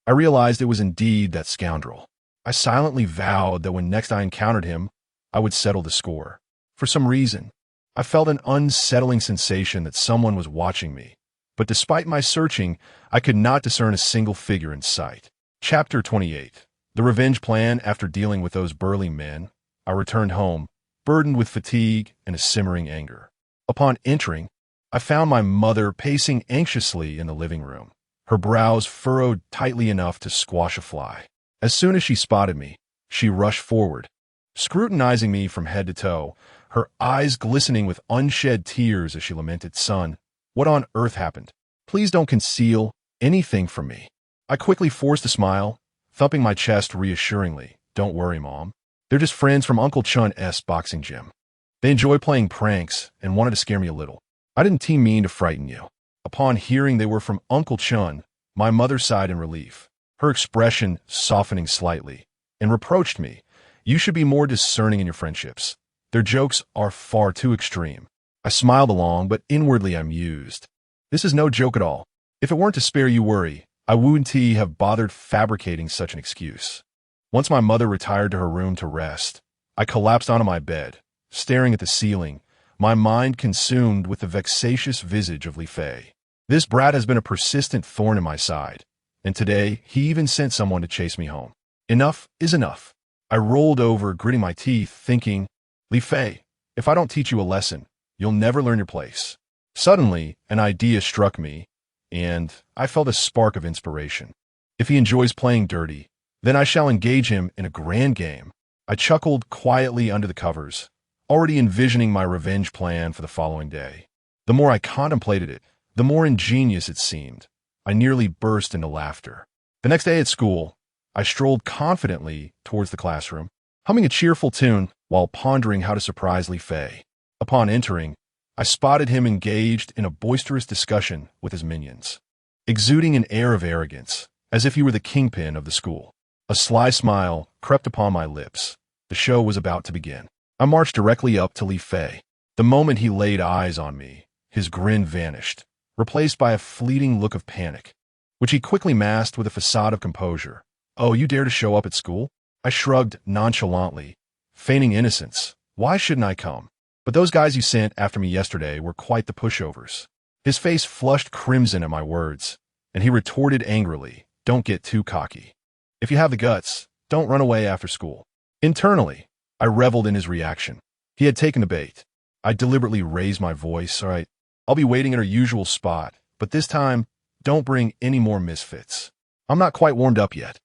I realized it was indeed that scoundrel. I silently vowed that when next I encountered him, I would settle the score. For some reason, I felt an unsettling sensation that someone was watching me, but despite my searching, I could not discern a single figure in sight. Chapter 28. The revenge plan. After dealing with those burly men, I returned home, burdened with fatigue and a simmering anger. Upon entering, I found my mother pacing anxiously in the living room, her brows furrowed tightly enough to squash a fly. As soon as she spotted me, she rushed forward, scrutinizing me from head to toe, her eyes glistening with unshed tears as she lamented, "Son, what on earth happened? Please don't conceal anything from me." I quickly forced a smile, thumping my chest reassuringly. "Don't worry, Mom. They're just friends from Uncle Chun's boxing gym. They enjoy playing pranks and wanted to scare me a little. I didn't mean to frighten you." Upon hearing they were from Uncle Chun, my mother sighed in relief, her expression softening slightly, and reproached me, "You should be more discerning in your friendships. Their jokes are far too extreme." I smiled along, but inwardly I mused, "This is no joke at all. If it weren't to spare you worry, I wouldn't have bothered fabricating such an excuse." Once my mother retired to her room to rest, I collapsed onto my bed, staring at the ceiling, my mind consumed with the vexatious visage of Li Fei. This brat has been a persistent thorn in my side, and today he even sent someone to chase me home. Enough is enough. I rolled over, gritting my teeth, thinking, "Li Fei, if I don't teach you a lesson, you'll never learn your place." Suddenly, an idea struck me, and I felt a spark of inspiration. If he enjoys playing dirty, then I shall engage him in a grand game. I chuckled quietly under the covers, already envisioning my revenge plan for the following day. The more I contemplated it, the more ingenious it seemed. I nearly burst into laughter. The next day at school, I strolled confidently towards the classroom, humming a cheerful tune while pondering how to surprise Li Fei. Upon entering, I spotted him engaged in a boisterous discussion with his minions. Exuding an air of arrogance, as if he were the kingpin of the school. A sly smile crept upon my lips. The show was about to begin. I marched directly up to Li Fei. The moment he laid eyes on me, his grin vanished, replaced by a fleeting look of panic, which he quickly masked with a facade of composure. "Oh, you dare to show up at school?" I shrugged nonchalantly, feigning innocence. "Why shouldn't I come? But those guys you sent after me yesterday were quite the pushovers." His face flushed crimson at my words, and he retorted angrily, "Don't get too cocky. If you have the guts, don't run away after school." Internally, I reveled in his reaction. He had taken the bait. I deliberately raised my voice. "All right, I'll be waiting at our usual spot, but this time, don't bring any more misfits. I'm not quite warmed up yet."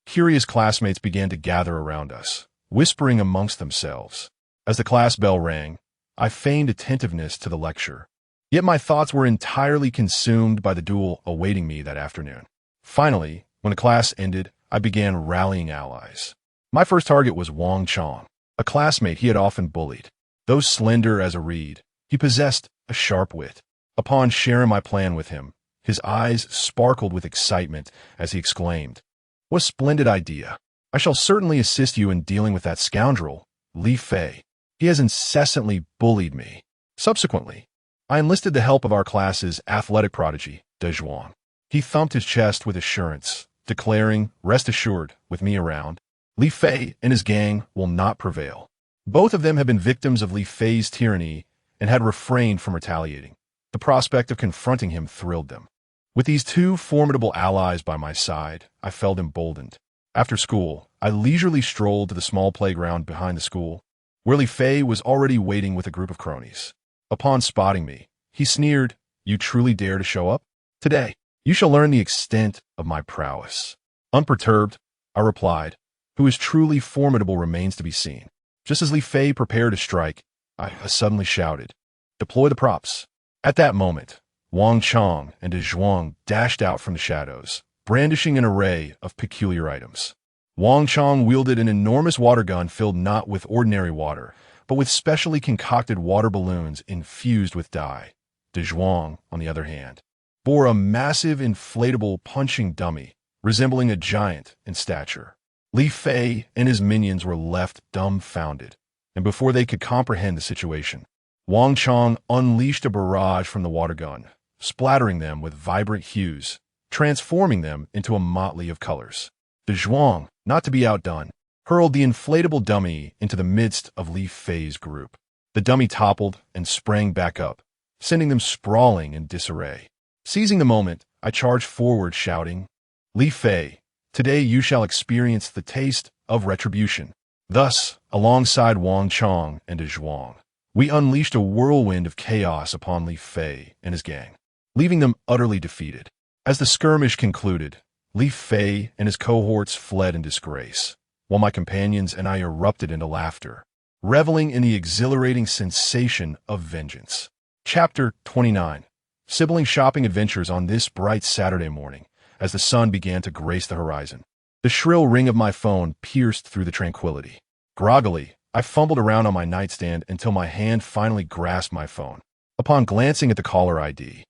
Curious classmates began to gather around us, whispering amongst themselves. As the class bell rang, I feigned attentiveness to the lecture. Yet my thoughts were entirely consumed by the duel awaiting me that afternoon. Finally, when the class ended, I began rallying allies. My first target was Wang Chong, a classmate he had often bullied. Though slender as a reed, he possessed a sharp wit. Upon sharing my plan with him, his eyes sparkled with excitement as he exclaimed, "What a splendid idea! I shall certainly assist you in dealing with that scoundrel, Li Fei. He has incessantly bullied me." Subsequently, I enlisted the help of our class's athletic prodigy, De Zhuang. He thumped his chest with assurance, declaring, "Rest assured, with me around, Li Fei and his gang will not prevail." Both of them had been victims of Li Fei's tyranny and had refrained from retaliating. The prospect of confronting him thrilled them. With these two formidable allies by my side, I felt emboldened. After school, I leisurely strolled to the small playground behind the school, where Li Fei was already waiting with a group of cronies. Upon spotting me, he sneered, "You truly dare to show up? Today, you shall learn the extent of my prowess." Unperturbed, I replied, "Who is truly formidable remains to be seen." Just as Li Fei prepared to strike, I suddenly shouted, "Deploy the props." At that moment, Wang Chong and De Zhuang dashed out from the shadows, brandishing an array of peculiar items. Wang Chong wielded an enormous water gun filled not with ordinary water, but with specially concocted water balloons infused with dye. De Zhuang, on the other hand, bore a massive inflatable punching dummy, resembling a giant in stature. Li Fei and his minions were left dumbfounded, and before they could comprehend the situation, Wang Chong unleashed a barrage from the water gun, splattering them with vibrant hues, transforming them into a motley of colors. De Zhuang, not to be outdone, hurled the inflatable dummy into the midst of Li Fei's group. The dummy toppled and sprang back up, sending them sprawling in disarray. Seizing the moment, I charged forward, shouting, "Li Fei, today you shall experience the taste of retribution." Thus, alongside Wang Chong and De Zhuang, we unleashed a whirlwind of chaos upon Li Fei and his gang, leaving them utterly defeated. As the skirmish concluded, Li Fei and his cohorts fled in disgrace, while my companions and I erupted into laughter, reveling in the exhilarating sensation of vengeance. Chapter 29. Sibling shopping adventures on this bright Saturday morning, as the sun began to grace the horizon. The shrill ring of my phone pierced through the tranquility. Groggily, I fumbled around on my nightstand until my hand finally grasped my phone. Upon glancing at the caller ID,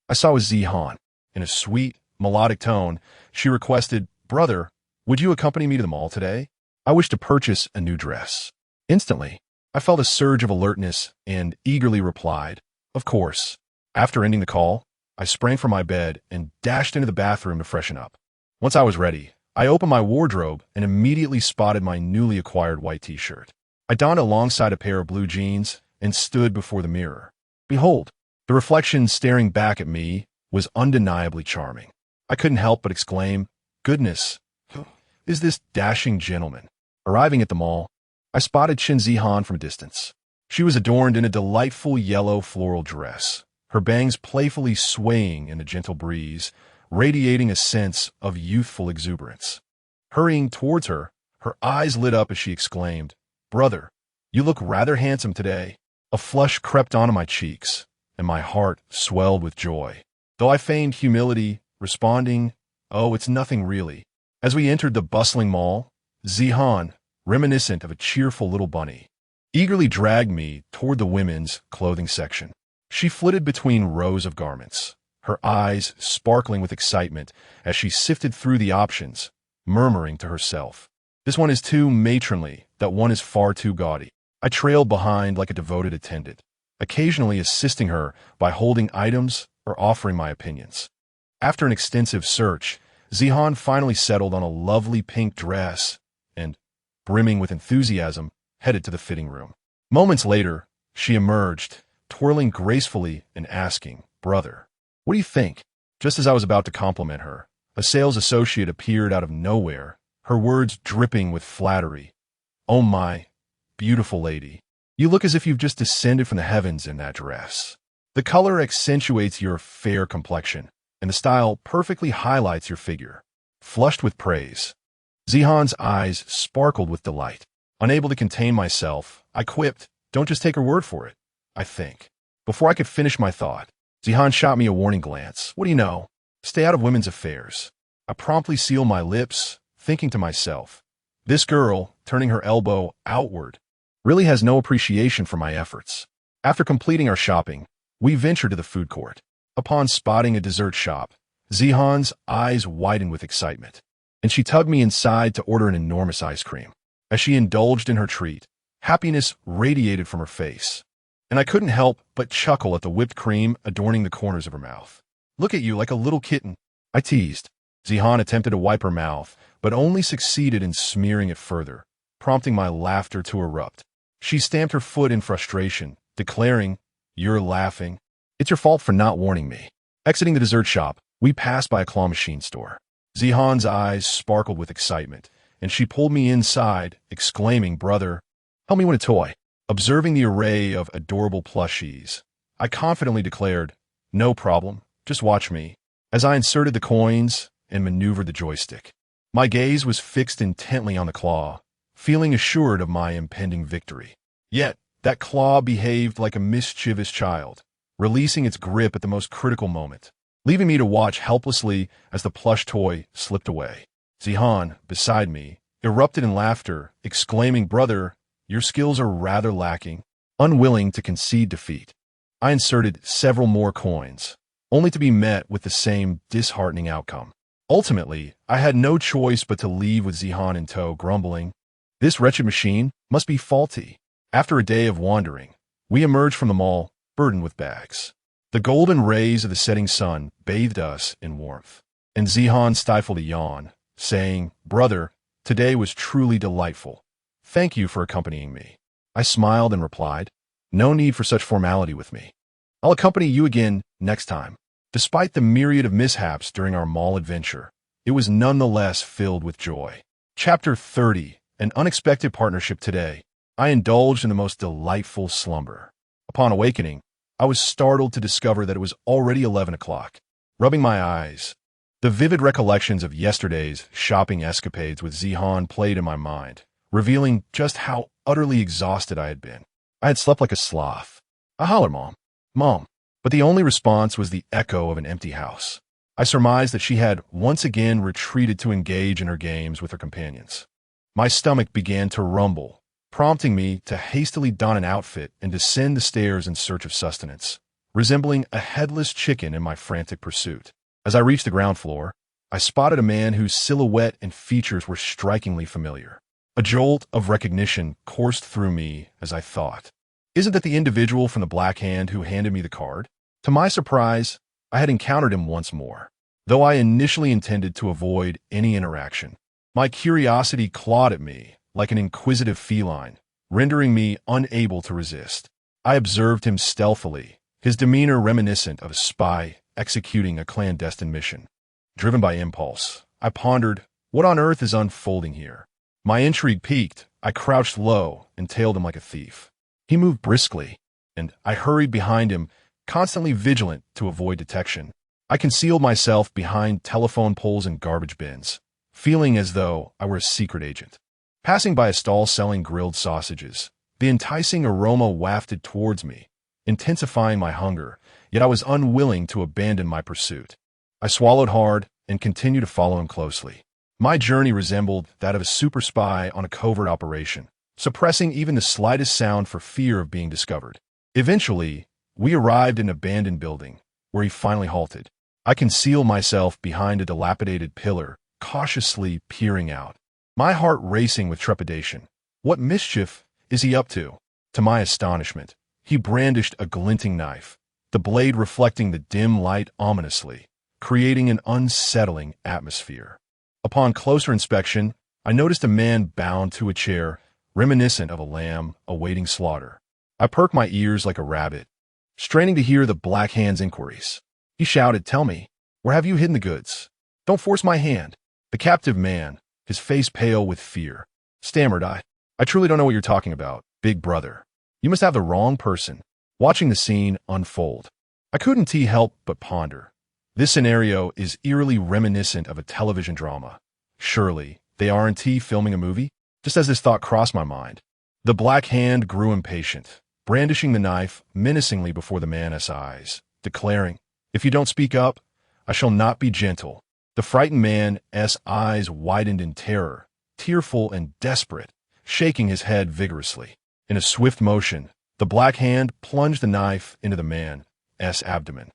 I saw it was Zihan. In a sweet, melodic tone, she requested, "Brother, would you accompany me to the mall today? I wish to purchase a new dress." Instantly, I felt a surge of alertness and eagerly replied, "Of course." After ending the call, I sprang from my bed and dashed into the bathroom to freshen up. Once I was ready, I opened my wardrobe and immediately spotted my newly acquired white t-shirt. I donned it alongside a pair of blue jeans and stood before the mirror. Behold, the reflection staring back at me was undeniably charming. I couldn't help but exclaim, "Goodness, is this dashing gentleman?" Arriving at the mall, I spotted Chen Zihan from a distance. She was adorned in a delightful yellow floral dress, her bangs playfully swaying in a gentle breeze, radiating a sense of youthful exuberance. Hurrying towards her, her eyes lit up as she exclaimed, "Brother, you look rather handsome today." A flush crept onto my cheeks, and my heart swelled with joy, though I feigned humility, responding, "Oh, it's nothing really." As we entered the bustling mall, Zihan, reminiscent of a cheerful little bunny, eagerly dragged me toward the women's clothing section. She flitted between rows of garments, her eyes sparkling with excitement as she sifted through the options, murmuring to herself, "This one is too matronly, that one is far too gaudy." I trailed behind like a devoted attendant, occasionally assisting her by holding items or offering my opinions. After an extensive search, Zihan finally settled on a lovely pink dress and, brimming with enthusiasm, headed to the fitting room. Moments later, she emerged, twirling gracefully and asking, "Brother, what do you think?" Just as I was about to compliment her, a sales associate appeared out of nowhere, her words dripping with flattery. "Oh my, beautiful lady, you look as if you've just descended from the heavens in that dress. The color accentuates your fair complexion, and the style perfectly highlights your figure." Flushed with praise, Zihan's eyes sparkled with delight. Unable to contain myself, I quipped, "Don't just take her word for it, I think." Before I could finish my thought, Zihan shot me a warning glance. "What do you know? Stay out of women's affairs." I promptly sealed my lips, thinking to myself, this girl, turning her elbow outward, really has no appreciation for my efforts. After completing our shopping, we ventured to the food court. Upon spotting a dessert shop, Zihan's eyes widened with excitement, and she tugged me inside to order an enormous ice cream. As she indulged in her treat, happiness radiated from her face, and I couldn't help but chuckle at the whipped cream adorning the corners of her mouth. "Look at you like a little kitten," I teased. Zihan attempted to wipe her mouth, but only succeeded in smearing it further, prompting my laughter to erupt. She stamped her foot in frustration, declaring, "You're laughing? It's your fault for not warning me." Exiting the dessert shop, we passed by a claw machine store. Zihan's eyes sparkled with excitement, and she pulled me inside, exclaiming, "Brother, help me win a toy." Observing the array of adorable plushies, I confidently declared, "No problem, just watch me," as I inserted the coins and maneuvered the joystick. My gaze was fixed intently on the claw, feeling assured of my impending victory. Yet, that claw behaved like a mischievous child, releasing its grip at the most critical moment, leaving me to watch helplessly as the plush toy slipped away. Zihan, beside me, erupted in laughter, exclaiming, "Brother, your skills are rather lacking." Unwilling to concede defeat, I inserted several more coins, only to be met with the same disheartening outcome. Ultimately, I had no choice but to leave with Zihan in tow, grumbling, "This wretched machine must be faulty." After a day of wandering, we emerged from the mall, burdened with bags. The golden rays of the setting sun bathed us in warmth, and Zihan stifled a yawn, saying, "Brother, today was truly delightful. Thank you for accompanying me." I smiled and replied, "No need for such formality with me. I'll accompany you again next time." Despite the myriad of mishaps during our mall adventure, it was nonetheless filled with joy. Chapter 30, An Unexpected Partnership. Today, I indulged in the most delightful slumber. Upon awakening, I was startled to discover that it was already 11 o'clock. Rubbing my eyes, the vivid recollections of yesterday's shopping escapades with Zihan played in my mind, revealing just how utterly exhausted I had been. I had slept like a sloth. I hollered, "Mom, Mom," but the only response was the echo of an empty house. I surmised that she had once again retreated to engage in her games with her companions. My stomach began to rumble, prompting me to hastily don an outfit and descend the stairs in search of sustenance, resembling a headless chicken in my frantic pursuit. As I reached the ground floor, I spotted a man whose silhouette and features were strikingly familiar. A jolt of recognition coursed through me as I thought, "Isn't that the individual from the Black Hand who handed me the card?" To my surprise, I had encountered him once more, though I initially intended to avoid any interaction. My curiosity clawed at me like an inquisitive feline, rendering me unable to resist. I observed him stealthily, his demeanor reminiscent of a spy executing a clandestine mission. Driven by impulse, I pondered, what on earth is unfolding here? My intrigue piqued, I crouched low and tailed him like a thief. He moved briskly, and I hurried behind him, constantly vigilant to avoid detection. I concealed myself behind telephone poles and garbage bins, feeling as though I were a secret agent. Passing by a stall selling grilled sausages, the enticing aroma wafted towards me, intensifying my hunger, yet I was unwilling to abandon my pursuit. I swallowed hard and continued to follow him closely. My journey resembled that of a super spy on a covert operation, suppressing even the slightest sound for fear of being discovered. Eventually, we arrived in an abandoned building, where he finally halted. I conceal myself behind a dilapidated pillar, cautiously peering out, my heart racing with trepidation. What mischief is he up to? To my astonishment, he brandished a glinting knife, the blade reflecting the dim light ominously, creating an unsettling atmosphere. Upon closer inspection, I noticed a man bound to a chair, reminiscent of a lamb awaiting slaughter. I perked my ears like a rabbit, straining to hear the Black Hand's inquiries. He shouted, "Tell me, where have you hidden the goods? Don't force my hand." The captive man, his face pale with fear, stammered, I truly don't know what you're talking about, big brother. You must have the wrong person." Watching the scene unfold, I couldn't help but ponder. This scenario is eerily reminiscent of a television drama. Surely, they aren't filming a movie? Just as this thought crossed my mind, the Black Hand grew impatient, brandishing the knife menacingly before the man's eyes, declaring, "If you don't speak up, I shall not be gentle." The frightened man's eyes widened in terror, tearful and desperate, shaking his head vigorously. In a swift motion, the Black Hand plunged the knife into the man's abdomen.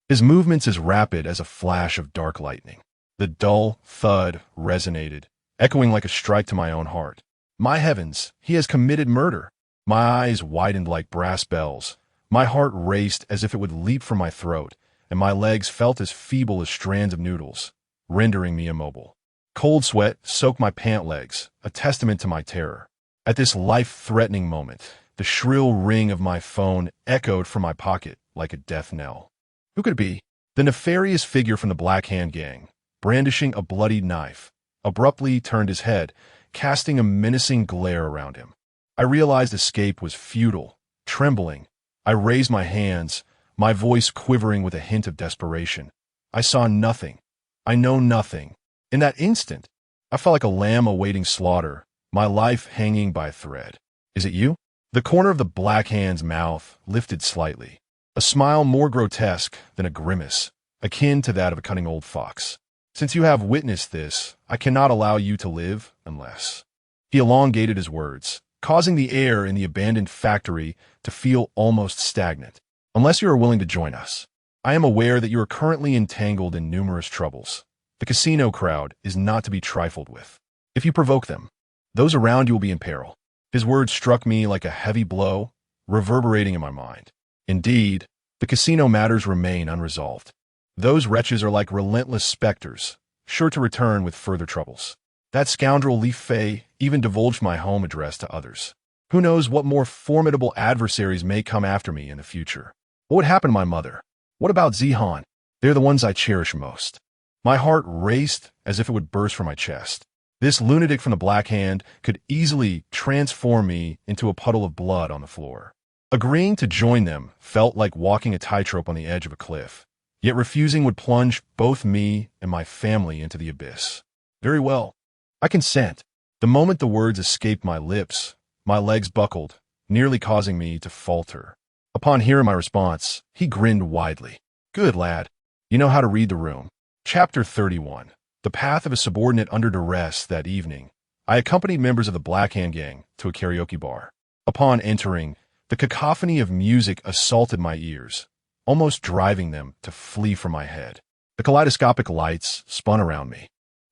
His movements as rapid as a flash of dark lightning. The dull thud resonated, echoing like a strike to my own heart. My heavens, he has committed murder. My eyes widened like brass bells. My heart raced as if it would leap from my throat, and my legs felt as feeble as strands of noodles, rendering me immobile. Cold sweat soaked my pant legs, a testament to my terror. At this life-threatening moment, the shrill ring of my phone echoed from my pocket like a death knell. Who could it be? The nefarious figure from the Black Hand gang, brandishing a bloodied knife, abruptly turned his head, casting a menacing glare around him. I realized escape was futile. Trembling, I raised my hands, my voice quivering with a hint of desperation. I saw nothing. I know nothing. In that instant, I felt like a lamb awaiting slaughter, my life hanging by a thread. "Is it you?" The corner of the Black Hand's mouth lifted slightly, a smile more grotesque than a grimace, akin to that of a cunning old fox. "Since you have witnessed this, I cannot allow you to live unless—" He elongated his words, causing the air in the abandoned factory to feel almost stagnant. "Unless you are willing to join us. I am aware that you are currently entangled in numerous troubles. The casino crowd is not to be trifled with. If you provoke them, those around you will be in peril." His words struck me like a heavy blow, reverberating in my mind. Indeed, the casino matters remain unresolved. Those wretches are like relentless specters, sure to return with further troubles. That scoundrel Li Fei even divulged my home address to others. Who knows what more formidable adversaries may come after me in the future? What would happen to my mother? What about Zihan? They're the ones I cherish most. My heart raced as if it would burst from my chest. This lunatic from the Black Hand could easily transform me into a puddle of blood on the floor. Agreeing to join them felt like walking a tightrope on the edge of a cliff, yet refusing would plunge both me and my family into the abyss. Very well, I consent. The moment the words escaped my lips, my legs buckled, nearly causing me to falter. Upon hearing my response, he grinned widely. "Good lad, you know how to read the room." Chapter 31. The path of a subordinate under duress. That evening, I accompanied members of the Black Hand gang to a karaoke bar. Upon entering, the cacophony of music assaulted my ears, almost driving them to flee from my head. The kaleidoscopic lights spun around me,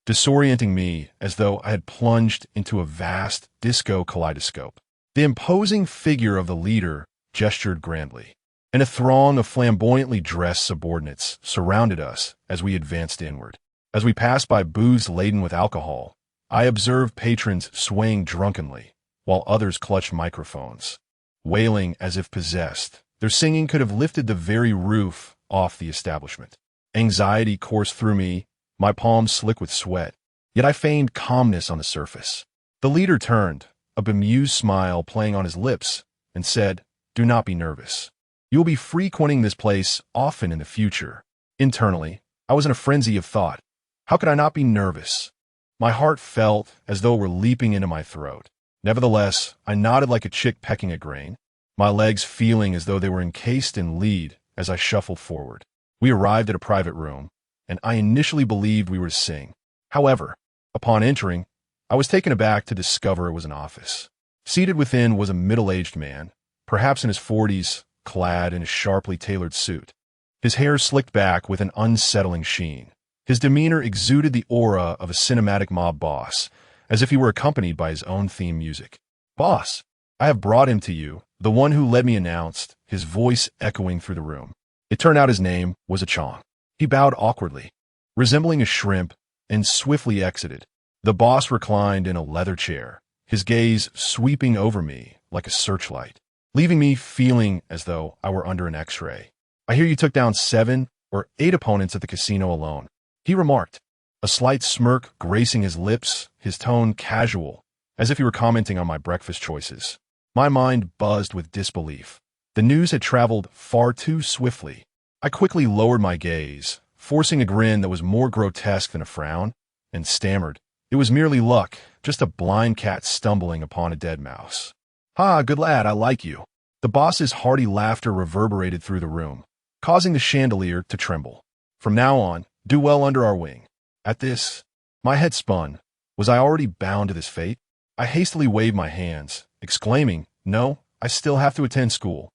disorienting me as though I had plunged into a vast disco kaleidoscope. The imposing figure of the leader gestured grandly, and a throng of flamboyantly dressed subordinates surrounded us as we advanced inward. As we passed by booths laden with alcohol, I observed patrons swaying drunkenly, while others clutched microphones, wailing as if possessed. Their singing could have lifted the very roof off the establishment. Anxiety coursed through me, my palms slick with sweat, yet I feigned calmness on the surface. The leader turned, a bemused smile playing on his lips, and said, "Do not be nervous. You will be frequenting this place often in the future." Internally, I was in a frenzy of thought. How could I not be nervous? My heart felt as though it were leaping into my throat. Nevertheless, I nodded like a chick pecking a grain, my legs feeling as though they were encased in lead as I shuffled forward. We arrived at a private room, and I initially believed we were to sing. However, upon entering, I was taken aback to discover it was an office. Seated within was a middle-aged man, perhaps in his 40s, clad in a sharply tailored suit. his hair slicked back with an unsettling sheen. His demeanor exuded the aura of a cinematic mob boss, as if he were accompanied by his own theme music. "Boss, I have brought him to you," the one who led me announced, his voice echoing through the room. It turned out his name was Chong. He bowed awkwardly, resembling a shrimp, and swiftly exited. The boss reclined in a leather chair, his gaze sweeping over me like a searchlight, leaving me feeling as though I were under an X-ray. "I hear you took down 7 or 8 opponents at the casino alone," he remarked, a slight smirk gracing his lips, his tone casual, as if he were commenting on my breakfast choices. My mind buzzed with disbelief. The news had traveled far too swiftly. I quickly lowered my gaze, forcing a grin that was more grotesque than a frown, and stammered, "It was merely luck, just a blind cat stumbling upon a dead mouse." "Ha, good lad, I like you." The boss's hearty laughter reverberated through the room, causing the chandelier to tremble. "From now on, do well under our wing." At this, my head spun. Was I already bound to this fate? I hastily waved my hands, exclaiming, "No, I still have to attend school."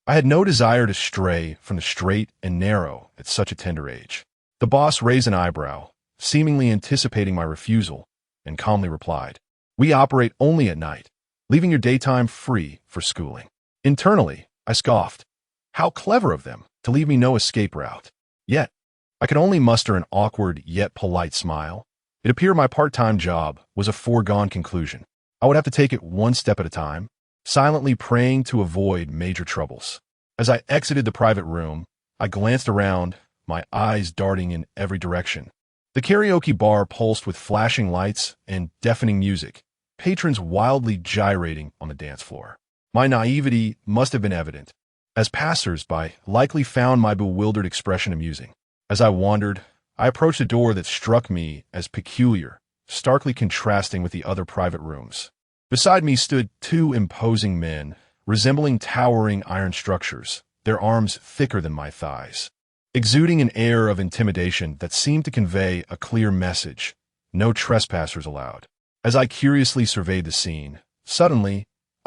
I had no desire to stray from the straight and narrow at such a tender age. The boss raised an eyebrow, seemingly anticipating my refusal, and calmly replied, "We operate only at night, leaving your daytime free for schooling." Internally, I scoffed. How clever of them to leave me no escape route. Yet, I could only muster an awkward yet polite smile. It appeared my part-time job was a foregone conclusion. I would have to take it one step at a time, silently praying to avoid major troubles. As I exited the private room, I glanced around, my eyes darting in every direction. The karaoke bar pulsed with flashing lights and deafening music, patrons wildly gyrating on the dance floor. My naivety must have been evident, as passers-by likely found my bewildered expression amusing. As I wandered, I approached a door that struck me as peculiar, starkly contrasting with the other private rooms. Beside me stood 2 imposing men, resembling towering iron structures, their arms thicker than my thighs, exuding an air of intimidation that seemed to convey a clear message: no trespassers allowed. As I curiously surveyed the scene, suddenly,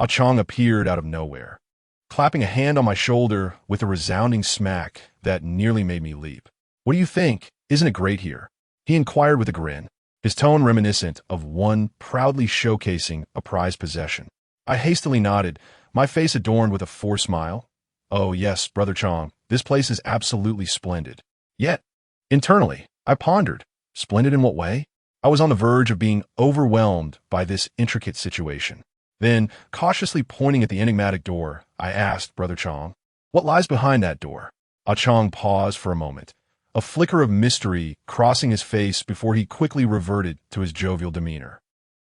Chong appeared out of nowhere, clapping a hand on my shoulder with a resounding smack that nearly made me leap. "What do you think? Isn't it great here?" he inquired with a grin, his tone reminiscent of one proudly showcasing a prized possession. I hastily nodded, my face adorned with a forced smile. "Oh yes, Brother Chong, this place is absolutely splendid." Yet, internally, I pondered, splendid in what way? I was on the verge of being overwhelmed by this intricate situation. Then, cautiously pointing at the enigmatic door, I asked Brother Chong, "What lies behind that door?" Chong paused for a moment, a flicker of mystery crossing his face before he quickly reverted to his jovial demeanor.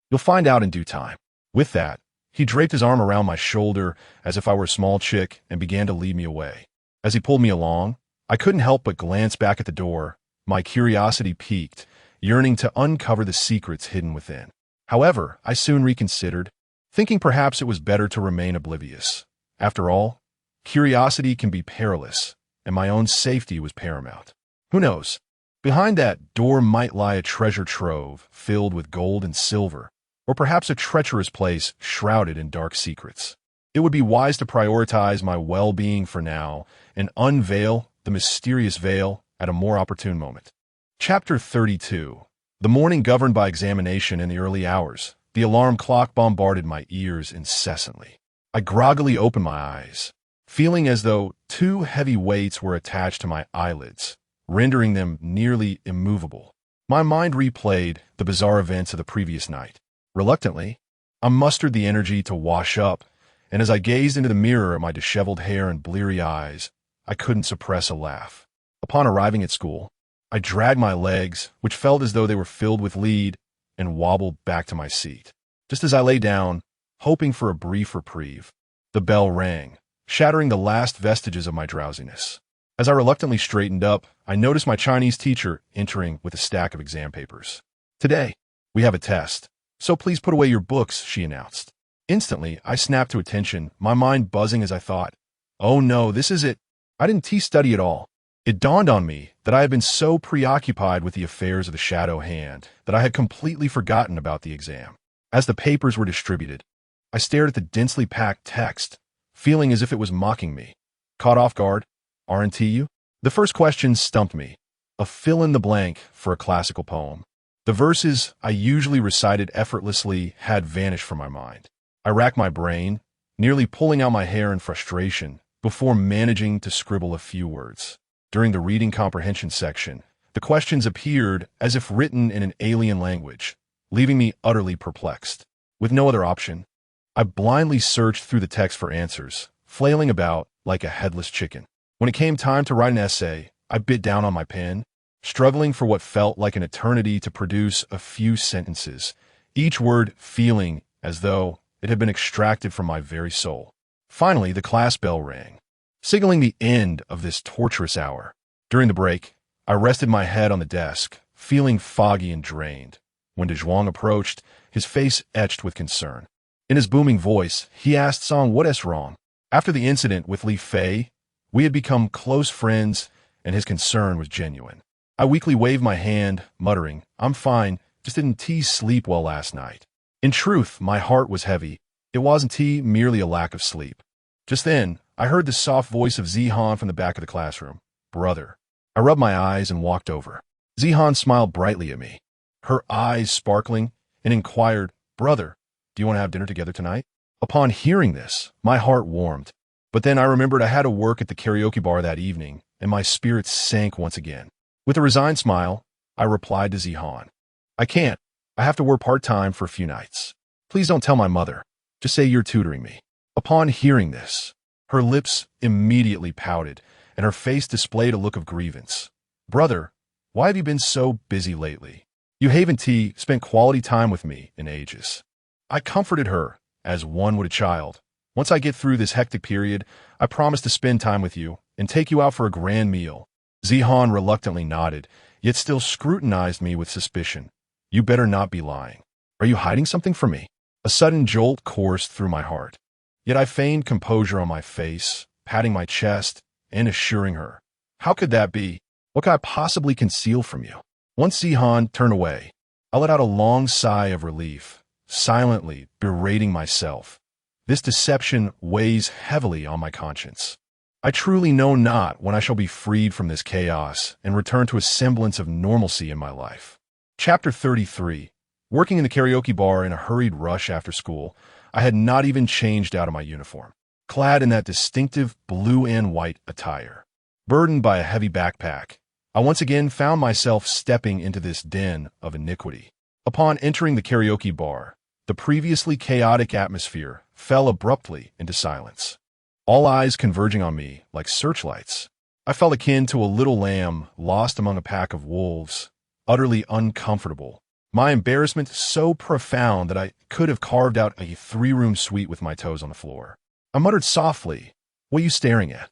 "You'll find out in due time." With that, he draped his arm around my shoulder as if I were a small chick and began to lead me away. As he pulled me along, I couldn't help but glance back at the door, my curiosity piqued, yearning to uncover the secrets hidden within. However, I soon reconsidered, thinking perhaps it was better to remain oblivious. After all, curiosity can be perilous, and my own safety was paramount. Who knows? Behind that door might lie a treasure trove filled with gold and silver, or perhaps a treacherous place shrouded in dark secrets. It would be wise to prioritize my well-being for now and unveil the mysterious veil at a more opportune moment. Chapter 32. The morning governed by examination in the early hours. The alarm clock bombarded my ears incessantly. I groggily opened my eyes, feeling as though 2 heavy weights were attached to my eyelids, rendering them nearly immovable. My mind replayed the bizarre events of the previous night. Reluctantly, I mustered the energy to wash up, and as I gazed into the mirror at my disheveled hair and bleary eyes, I couldn't suppress a laugh. Upon arriving at school, I dragged my legs, which felt as though they were filled with lead, and wobbled back to my seat. Just as I lay down, hoping for a brief reprieve, the bell rang, shattering the last vestiges of my drowsiness. As I reluctantly straightened up, I noticed my Chinese teacher entering with a stack of exam papers. "Today, we have a test, so please put away your books," she announced. Instantly, I snapped to attention, my mind buzzing as I thought, "Oh no, this is it." I didn't study at all. It dawned on me that I had been so preoccupied with the affairs of the shadow hand that I had completely forgotten about the exam. As the papers were distributed, I stared at the densely packed text, feeling as if it was mocking me. "Caught off guard, aren't you?" The first question stumped me, a fill-in-the-blank for a classical poem. The verses I usually recited effortlessly had vanished from my mind. I racked my brain, nearly pulling out my hair in frustration, before managing to scribble a few words. During the reading comprehension section, the questions appeared as if written in an alien language, leaving me utterly perplexed. With no other option, I blindly searched through the text for answers, flailing about like a headless chicken. When it came time to write an essay, I bit down on my pen, struggling for what felt like an eternity to produce a few sentences, each word feeling as though it had been extracted from my very soul. Finally, the class bell rang, signaling the end of this torturous hour. During the break, I rested my head on the desk, feeling foggy and drained. When De Zhuang approached, his face etched with concern. In his booming voice, he asked Song what is wrong. After the incident with Li Fei, we had become close friends, and his concern was genuine. I weakly waved my hand, muttering, "I'm fine, just didn't sleep well last night." In truth, my heart was heavy. It wasn't merely a lack of sleep. Just then, I heard the soft voice of Zihan from the back of the classroom. "Brother." I rubbed my eyes and walked over. Zihan smiled brightly at me, her eyes sparkling, and inquired, "Brother, do you want to have dinner together tonight?" Upon hearing this, my heart warmed. But then I remembered I had to work at the karaoke bar that evening, and my spirits sank once again. With a resigned smile, I replied to Zihan, "I can't. I have to work part-time for a few nights. Please don't tell my mother. Just say you're tutoring me." Upon hearing this, her lips immediately pouted, and her face displayed a look of grievance. "Brother, why have you been so busy lately? You haven't spent quality time with me in ages." I comforted her, as one would a child. "Once I get through this hectic period, I promise to spend time with you and take you out for a grand meal." Zihan reluctantly nodded, yet still scrutinized me with suspicion. "You better not be lying. Are you hiding something from me?" A sudden jolt coursed through my heart. Yet I feigned composure on my face, patting my chest and assuring her, "How could that be? What could I possibly conceal from you?" Once Zihan turned away, I let out a long sigh of relief, silently berating myself. This deception weighs heavily on my conscience. I truly know not when I shall be freed from this chaos and return to a semblance of normalcy in my life. Chapter 33. Working in the karaoke bar in a hurried rush after school, I had not even changed out of my uniform, clad in that distinctive blue and white attire. Burdened by a heavy backpack, I once again found myself stepping into this den of iniquity. Upon entering the karaoke bar, the previously chaotic atmosphere fell abruptly into silence. All eyes converging on me like searchlights. I felt akin to a little lamb lost among a pack of wolves, utterly uncomfortable. My embarrassment so profound that I could have carved out a three-room suite with my toes on the floor. I muttered softly, "What are you staring at?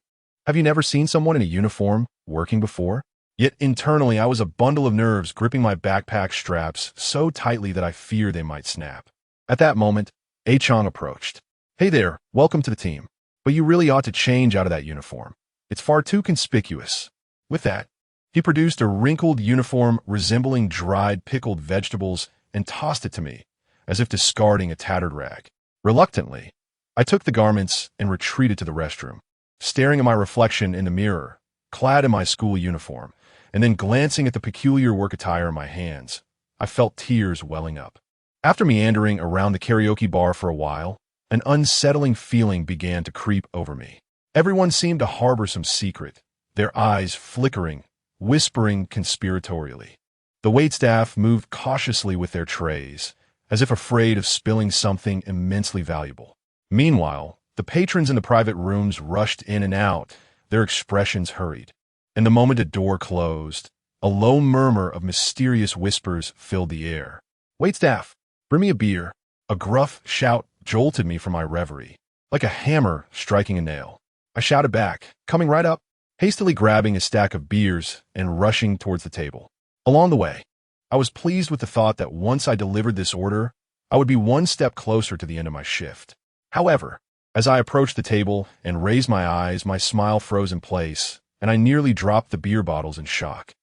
Have you never seen someone in a uniform working before?" Yet internally I was a bundle of nerves gripping my backpack straps so tightly that I feared they might snap. At that moment, A Chong approached. "Hey there, welcome to the team. But you really ought to change out of that uniform. It's far too conspicuous." With that, he produced a wrinkled uniform resembling dried pickled vegetables and tossed it to me, as if discarding a tattered rag. Reluctantly, I took the garments and retreated to the restroom, staring at my reflection in the mirror, clad in my school uniform, and then glancing at the peculiar work attire in my hands. I felt tears welling up. After meandering around the karaoke bar for a while, an unsettling feeling began to creep over me. Everyone seemed to harbor some secret, their eyes flickering, whispering conspiratorially. The waitstaff moved cautiously with their trays, as if afraid of spilling something immensely valuable. Meanwhile, the patrons in the private rooms rushed in and out, their expressions hurried. And the moment a door closed, a low murmur of mysterious whispers filled the air. "Waitstaff, bring me a beer." A gruff shout jolted me from my reverie, like a hammer striking a nail. I shouted back, coming right up, hastily grabbing a stack of beers and rushing towards the table. Along the way, I was pleased with the thought that once I delivered this order, I would be one step closer to the end of my shift. However, as I approached the table and raised my eyes, my smile froze in place, and I nearly dropped the beer bottles in shock.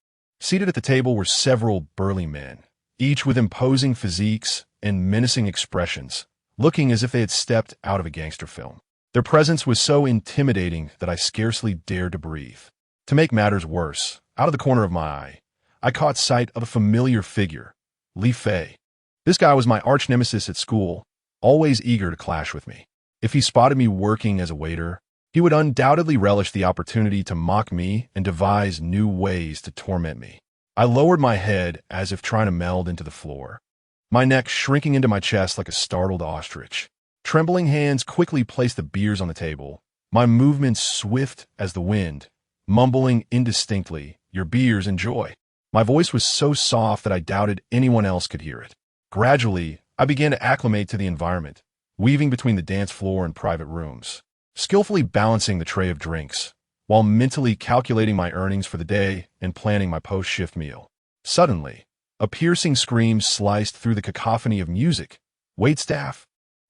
Seated at the table were several burly men, each with imposing physiques and menacing expressions, looking as if they had stepped out of a gangster film. Their presence was so intimidating that I scarcely dared to breathe. To make matters worse, out of the corner of my eye, I caught sight of a familiar figure, Li Fei. This guy was my arch nemesis at school, always eager to clash with me. If he spotted me working as a waiter, he would undoubtedly relish the opportunity to mock me and devise new ways to torment me. I lowered my head as if trying to meld into the floor, my neck shrinking into my chest like a startled ostrich. Trembling hands quickly placed the beers on the table, my movements swift as the wind, mumbling indistinctly, "Your beers, enjoy." My voice was so soft that I doubted anyone else could hear it. Gradually, I began to acclimate to the environment, weaving between the dance floor and private rooms, skillfully balancing the tray of drinks, while mentally calculating my earnings for the day and planning my post-shift meal. Suddenly, a piercing scream sliced through the cacophony of music. "Waitstaff,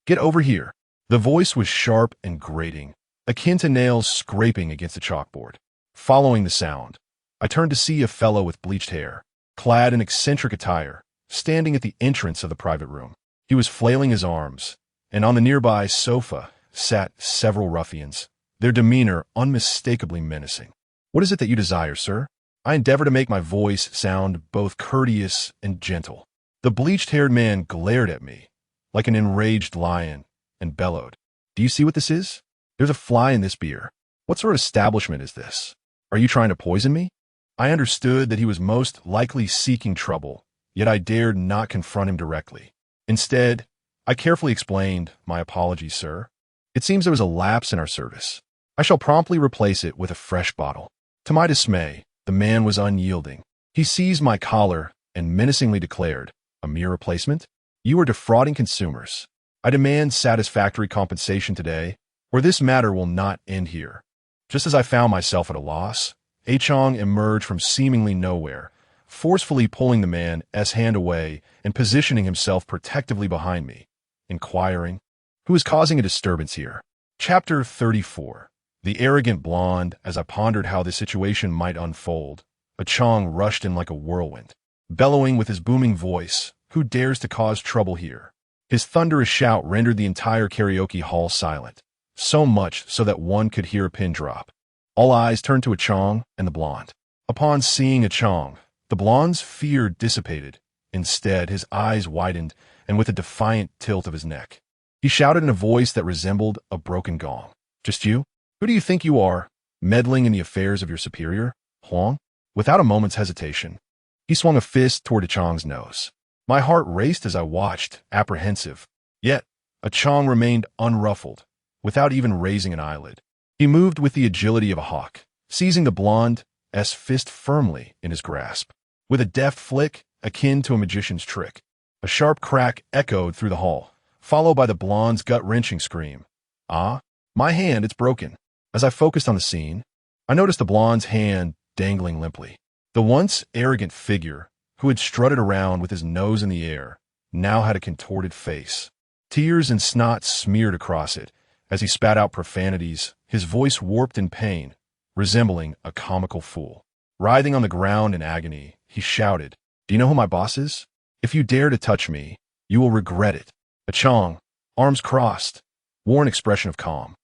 get over here." The voice was sharp and grating, akin to nails scraping against a chalkboard. Following the sound, I turned to see a fellow with bleached hair, clad in eccentric attire, standing at the entrance of the private room. He was flailing his arms, and on the nearby sofa sat several ruffians, their demeanor unmistakably menacing. "What is it that you desire, sir?" I endeavored to make my voice sound both courteous and gentle. The bleached-haired man glared at me like an enraged lion and bellowed, "Do you see what this is? There's a fly in this beer. What sort of establishment is this? Are you trying to poison me?" I understood that he was most likely seeking trouble, yet I dared not confront him directly. Instead, I carefully explained, "My apologies, sir. It seems there was a lapse in our service. I shall promptly replace it with a fresh bottle." To my dismay, the man was unyielding. He seized my collar and menacingly declared, "A mere replacement? You are defrauding consumers. I demand satisfactory compensation today, or this matter will not end here." Just as I found myself at a loss, Chong emerged from seemingly nowhere, forcefully pulling the man's hand away and positioning himself protectively behind me, inquiring, "Who is causing a disturbance here?" Chapter 34. The arrogant blonde. As I pondered how the situation might unfold, Chong rushed in like a whirlwind, bellowing with his booming voice, "Who dares to cause trouble here?" His thunderous shout rendered the entire karaoke hall silent, so much so that one could hear a pin drop. All eyes turned to Chong and the blonde. Upon seeing Chong, the blonde's fear dissipated. Instead, his eyes widened, and with a defiant tilt of his neck, he shouted in a voice that resembled a broken gong, "Just you? Who do you think you are, meddling in the affairs of your superior, Huang?" Without a moment's hesitation, he swung a fist toward Chong's nose. My heart raced as I watched, apprehensive. Yet, Chong remained unruffled, without even raising an eyelid. He moved with the agility of a hawk, seizing the blonde's fist firmly in his grasp. With a deft flick, akin to a magician's trick, a sharp crack echoed through the hall, followed by the blonde's gut-wrenching scream, "Ah, my hand, it's broken." As I focused on the scene, I noticed the blonde's hand dangling limply. The once arrogant figure, who had strutted around with his nose in the air, now had a contorted face. Tears and snot smeared across it as he spat out profanities, his voice warped in pain, resembling a comical fool. Writhing on the ground in agony, he shouted, "Do you know who my boss is? If you dare to touch me, you will regret it." Chong, arms crossed, wore an expression of calm,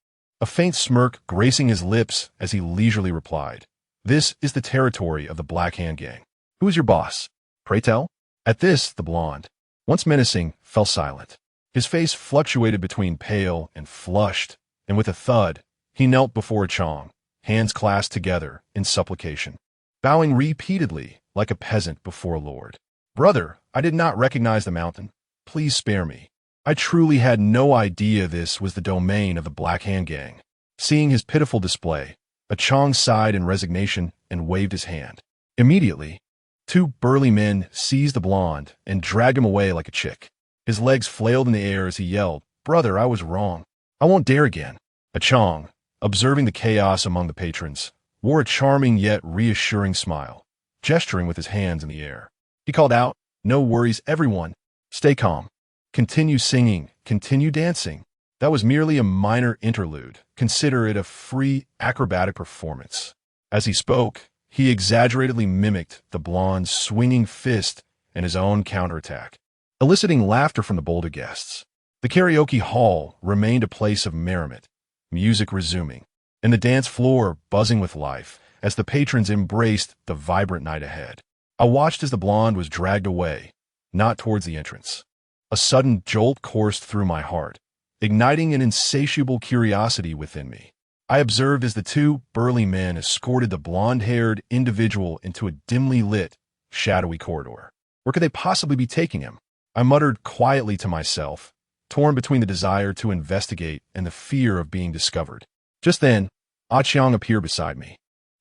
a faint smirk gracing his lips as he leisurely replied, "This is the territory of the Black Hand Gang. Who is your boss? Pray tell?" At this, the blonde, once menacing, fell silent. His face fluctuated between pale and flushed, and with a thud, he knelt before Chong, hands clasped together in supplication, bowing repeatedly like a peasant before a lord. "Brother, I did not recognize the mountain. Please spare me. I truly had no idea this was the domain of the Black Hand Gang." Seeing his pitiful display, Chong sighed in resignation and waved his hand. Immediately, two burly men seized the blonde and dragged him away like a chick. His legs flailed in the air as he yelled, "Brother, I was wrong. I won't dare again." Chong, observing the chaos among the patrons, wore a charming yet reassuring smile, gesturing with his hands in the air. He called out, "No worries, everyone. Stay calm. Continue singing, continue dancing." That was merely a minor interlude. Consider it a free acrobatic performance. As he spoke, he exaggeratedly mimicked the blonde's swinging fist and his own counterattack, eliciting laughter from the bolder guests. The karaoke hall remained a place of merriment, music resuming, and the dance floor buzzing with life as the patrons embraced the vibrant night ahead. I watched as the blonde was dragged away, not towards the entrance. A sudden jolt coursed through my heart, igniting an insatiable curiosity within me. I observed as the two burly men escorted the blonde-haired individual into a dimly lit, shadowy corridor. Where could they possibly be taking him? I muttered quietly to myself, torn between the desire to investigate and the fear of being discovered. Just then, Ah Chiang appeared beside me.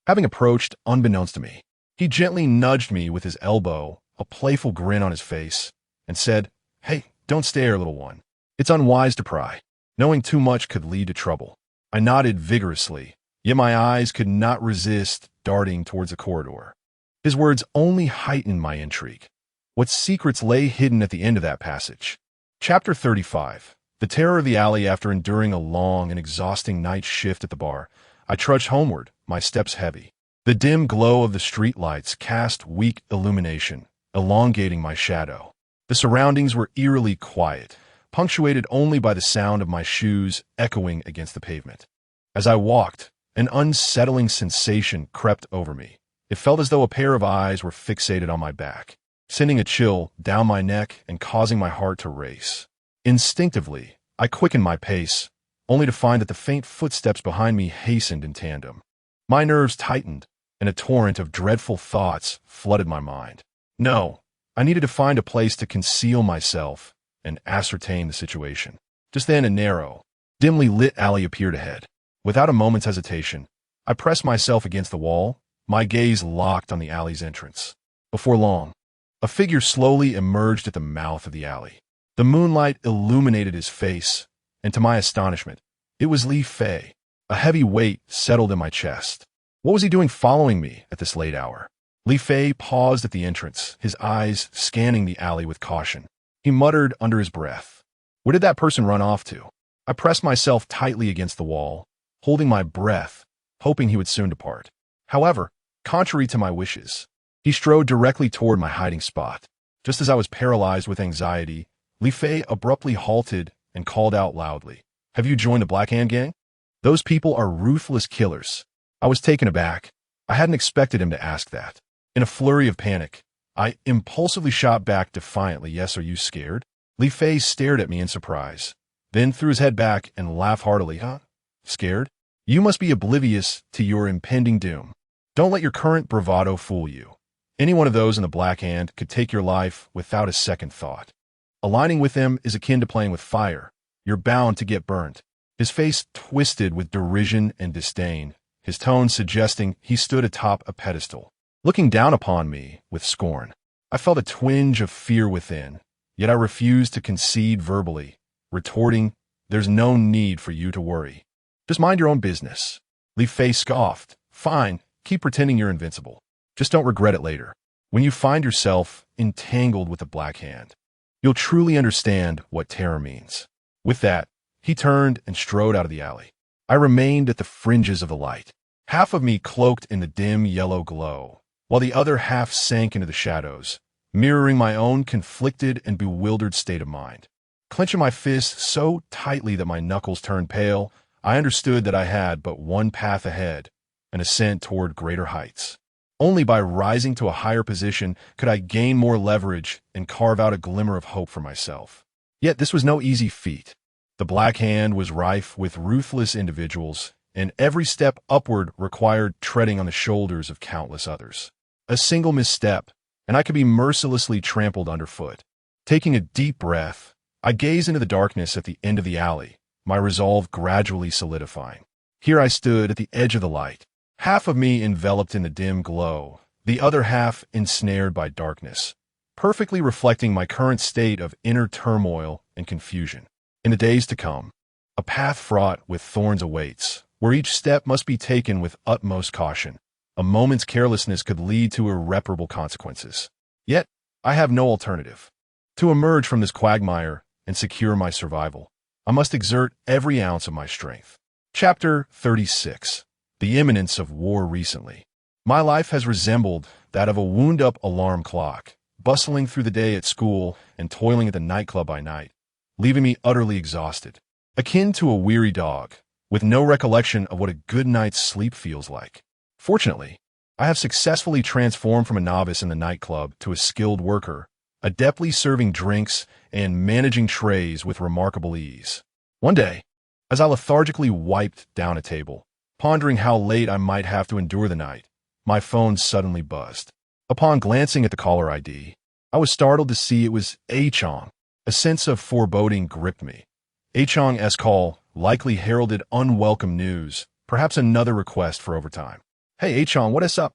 Having approached unbeknownst to me, he gently nudged me with his elbow, a playful grin on his face, and said, "Hey, don't stare, little one. It's unwise to pry. Knowing too much could lead to trouble." I nodded vigorously, yet my eyes could not resist darting towards the corridor. His words only heightened my intrigue. What secrets lay hidden at the end of that passage? Chapter 35. The terror of the alley. After enduring a long and exhausting night shift at the bar, I trudged homeward, my steps heavy. The dim glow of the streetlights cast weak illumination, elongating my shadow. The surroundings were eerily quiet, punctuated only by the sound of my shoes echoing against the pavement. As I walked, an unsettling sensation crept over me. It felt as though a pair of eyes were fixated on my back, sending a chill down my neck and causing my heart to race. Instinctively, I quickened my pace, only to find that the faint footsteps behind me hastened in tandem. My nerves tightened, and a torrent of dreadful thoughts flooded my mind. No, I needed to find a place to conceal myself and ascertain the situation. Just then, a narrow, dimly lit alley appeared ahead. Without a moment's hesitation, I pressed myself against the wall, my gaze locked on the alley's entrance. Before long, a figure slowly emerged at the mouth of the alley. The moonlight illuminated his face, and to my astonishment, it was Li Fei. A heavy weight settled in my chest. What was he doing following me at this late hour? Li Fei paused at the entrance, his eyes scanning the alley with caution. He muttered under his breath, "Where did that person run off to?" I pressed myself tightly against the wall, holding my breath, hoping he would soon depart. However, contrary to my wishes, he strode directly toward my hiding spot. Just as I was paralyzed with anxiety, Li Fei abruptly halted and called out loudly, "Have you joined the Black Hand Gang? Those people are ruthless killers." I was taken aback. I hadn't expected him to ask that. In a flurry of panic, I impulsively shot back defiantly, "Yes, are you scared?" Li Fei stared at me in surprise, then threw his head back and laughed heartily. "Huh? Scared? You must be oblivious to your impending doom. Don't let your current bravado fool you. Any one of those in the Black Hand could take your life without a second thought. Aligning with them is akin to playing with fire. You're bound to get burnt." His face twisted with derision and disdain, his tone suggesting he stood atop a pedestal, looking down upon me with scorn. I felt a twinge of fear within, yet I refused to concede verbally, retorting, "There's no need for you to worry. Just mind your own business." Li Fei scoffed, "Fine, keep pretending you're invincible. Just don't regret it later. When you find yourself entangled with the Black Hand, you'll truly understand what terror means." With that, he turned and strode out of the alley. I remained at the fringes of the light, half of me cloaked in the dim yellow glow, while the other half sank into the shadows, mirroring my own conflicted and bewildered state of mind. Clenching my fists so tightly that my knuckles turned pale, I understood that I had but one path ahead, an ascent toward greater heights. Only by rising to a higher position could I gain more leverage and carve out a glimmer of hope for myself. Yet this was no easy feat. The Black Hand was rife with ruthless individuals, and every step upward required treading on the shoulders of countless others. A single misstep, and I could be mercilessly trampled underfoot. Taking a deep breath, I gazed into the darkness at the end of the alley, my resolve gradually solidifying. Here I stood at the edge of the light, half of me enveloped in the dim glow, the other half ensnared by darkness, perfectly reflecting my current state of inner turmoil and confusion. In the days to come, a path fraught with thorns awaits, where each step must be taken with utmost caution. A moment's carelessness could lead to irreparable consequences. Yet, I have no alternative. To emerge from this quagmire and secure my survival, I must exert every ounce of my strength. Chapter 36. The imminence of war recently. My life has resembled that of a wound-up alarm clock, bustling through the day at school and toiling at the nightclub by night, leaving me utterly exhausted, akin to a weary dog, with no recollection of what a good night's sleep feels like. Fortunately, I have successfully transformed from a novice in the nightclub to a skilled worker, adeptly serving drinks and managing trays with remarkable ease. One day, as I lethargically wiped down a table, pondering how late I might have to endure the night, my phone suddenly buzzed. Upon glancing at the caller ID, I was startled to see it was A-Chong. A sense of foreboding gripped me. A-Chong's call likely heralded unwelcome news, perhaps another request for overtime. "Hey, A-Chong, what is up?"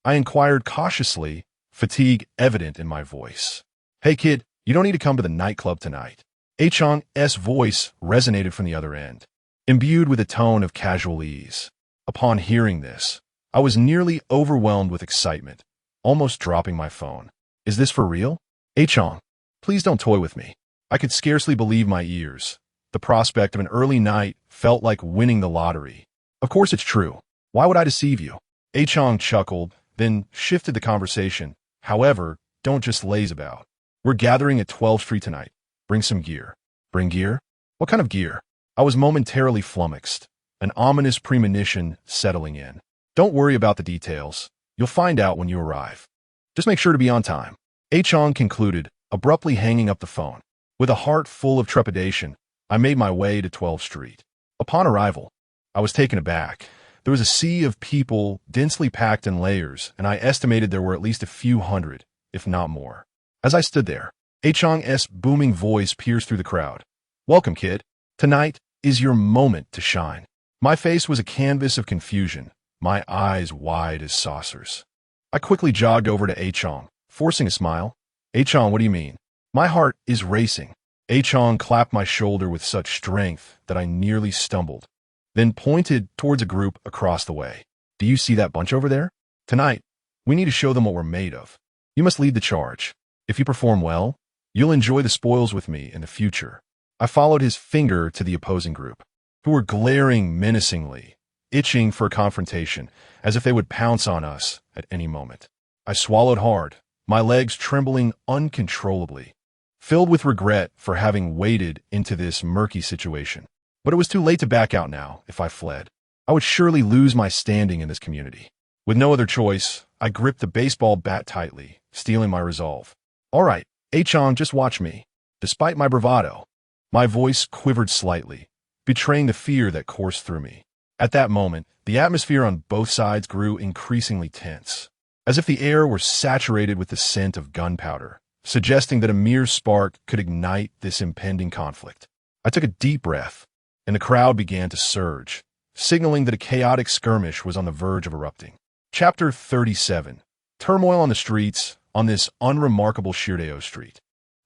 I inquired cautiously, fatigue evident in my voice. "Hey, kid, you don't need to come to the nightclub tonight." A-Chong's voice resonated from the other end, imbued with a tone of casual ease. Upon hearing this, I was nearly overwhelmed with excitement, almost dropping my phone. "Is this for real? A-Chong, please don't toy with me." I could scarcely believe my ears. The prospect of an early night felt like winning the lottery. "Of course it's true. Why would I deceive you?" A-Chong chuckled, then shifted the conversation. "However, don't just laze about. We're gathering at 12th Street tonight. Bring some gear." "Bring gear? What kind of gear?" I was momentarily flummoxed, an ominous premonition settling in. "Don't worry about the details. You'll find out when you arrive. Just make sure to be on time." A-Chong concluded, abruptly hanging up the phone. With a heart full of trepidation, I made my way to 12th Street. Upon arrival, I was taken aback. There was a sea of people densely packed in layers, and I estimated there were at least a few hundred, if not more. As I stood there, A-Chong's booming voice pierced through the crowd. "Welcome, kid. Tonight is your moment to shine." My face was a canvas of confusion, my eyes wide as saucers. I quickly jogged over to A-Chong, forcing a smile. "A-Chong, what do you mean?" My heart is racing. A-Chong clapped my shoulder with such strength that I nearly stumbled, then pointed towards a group across the way. "Do you see that bunch over there? Tonight, we need to show them what we're made of. You must lead the charge. If you perform well, you'll enjoy the spoils with me in the future." I followed his finger to the opposing group, who were glaring menacingly, itching for a confrontation, as if they would pounce on us at any moment. I swallowed hard, my legs trembling uncontrollably, filled with regret for having waded into this murky situation. But it was too late to back out now. If I fled, I would surely lose my standing in this community. With no other choice, I gripped the baseball bat tightly, steeling my resolve. "All right, A-Chong, just watch me." Despite my bravado, my voice quivered slightly, betraying the fear that coursed through me. At that moment, the atmosphere on both sides grew increasingly tense, as if the air were saturated with the scent of gunpowder, suggesting that a mere spark could ignite this impending conflict. I took a deep breath, and the crowd began to surge, signaling that a chaotic skirmish was on the verge of erupting. Chapter 37. Turmoil on the streets on this unremarkable Shirdeo Street.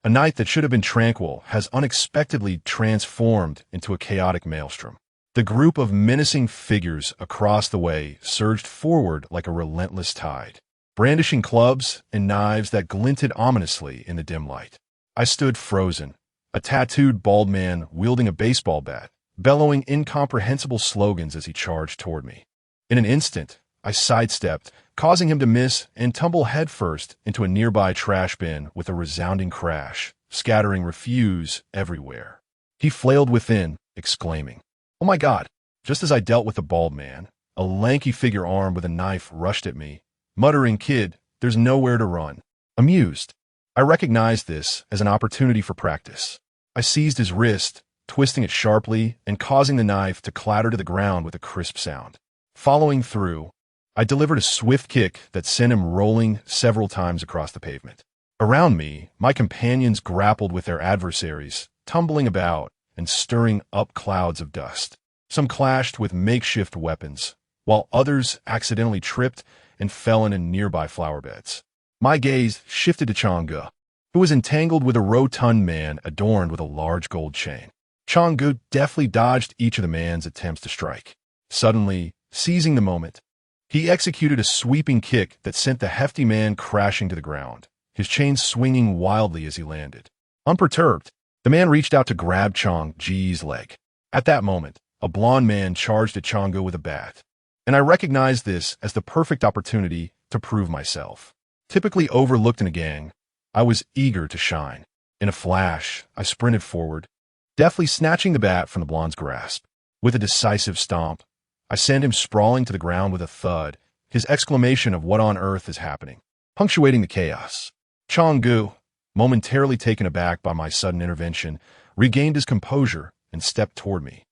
A night that should have been tranquil has unexpectedly transformed into a chaotic maelstrom. The group of menacing figures across the way surged forward like a relentless tide, brandishing clubs and knives that glinted ominously in the dim light. I stood frozen, a tattooed bald man wielding a baseball bat, bellowing incomprehensible slogans as he charged toward me. In an instant, I sidestepped, causing him to miss and tumble headfirst into a nearby trash bin with a resounding crash, scattering refuse everywhere. He flailed within, exclaiming, "Oh my God!" Just as I dealt with the bald man, a lanky figure armed with a knife rushed at me, muttering, "Kid, there's nowhere to run." Amused, I recognized this as an opportunity for practice. I seized his wrist, twisting it sharply and causing the knife to clatter to the ground with a crisp sound. Following through, I delivered a swift kick that sent him rolling several times across the pavement. Around me, my companions grappled with their adversaries, tumbling about and stirring up clouds of dust. Some clashed with makeshift weapons, while others accidentally tripped and fell into nearby flower beds. My gaze shifted to Changgu, who was entangled with a rotund man adorned with a large gold chain. Changgu deftly dodged each of the man's attempts to strike. Suddenly, seizing the moment, he executed a sweeping kick that sent the hefty man crashing to the ground, his chain swinging wildly as he landed. Unperturbed, the man reached out to grab Chang's leg. At that moment, a blond man charged at Changgu with a bat, and I recognized this as the perfect opportunity to prove myself. Typically overlooked in a gang, I was eager to shine. In a flash, I sprinted forward, deftly snatching the bat from the blonde's grasp. With a decisive stomp, I sent him sprawling to the ground with a thud, his exclamation of "What on earth is happening?" punctuating the chaos. Chong-gu, momentarily taken aback by my sudden intervention, regained his composure and stepped toward me,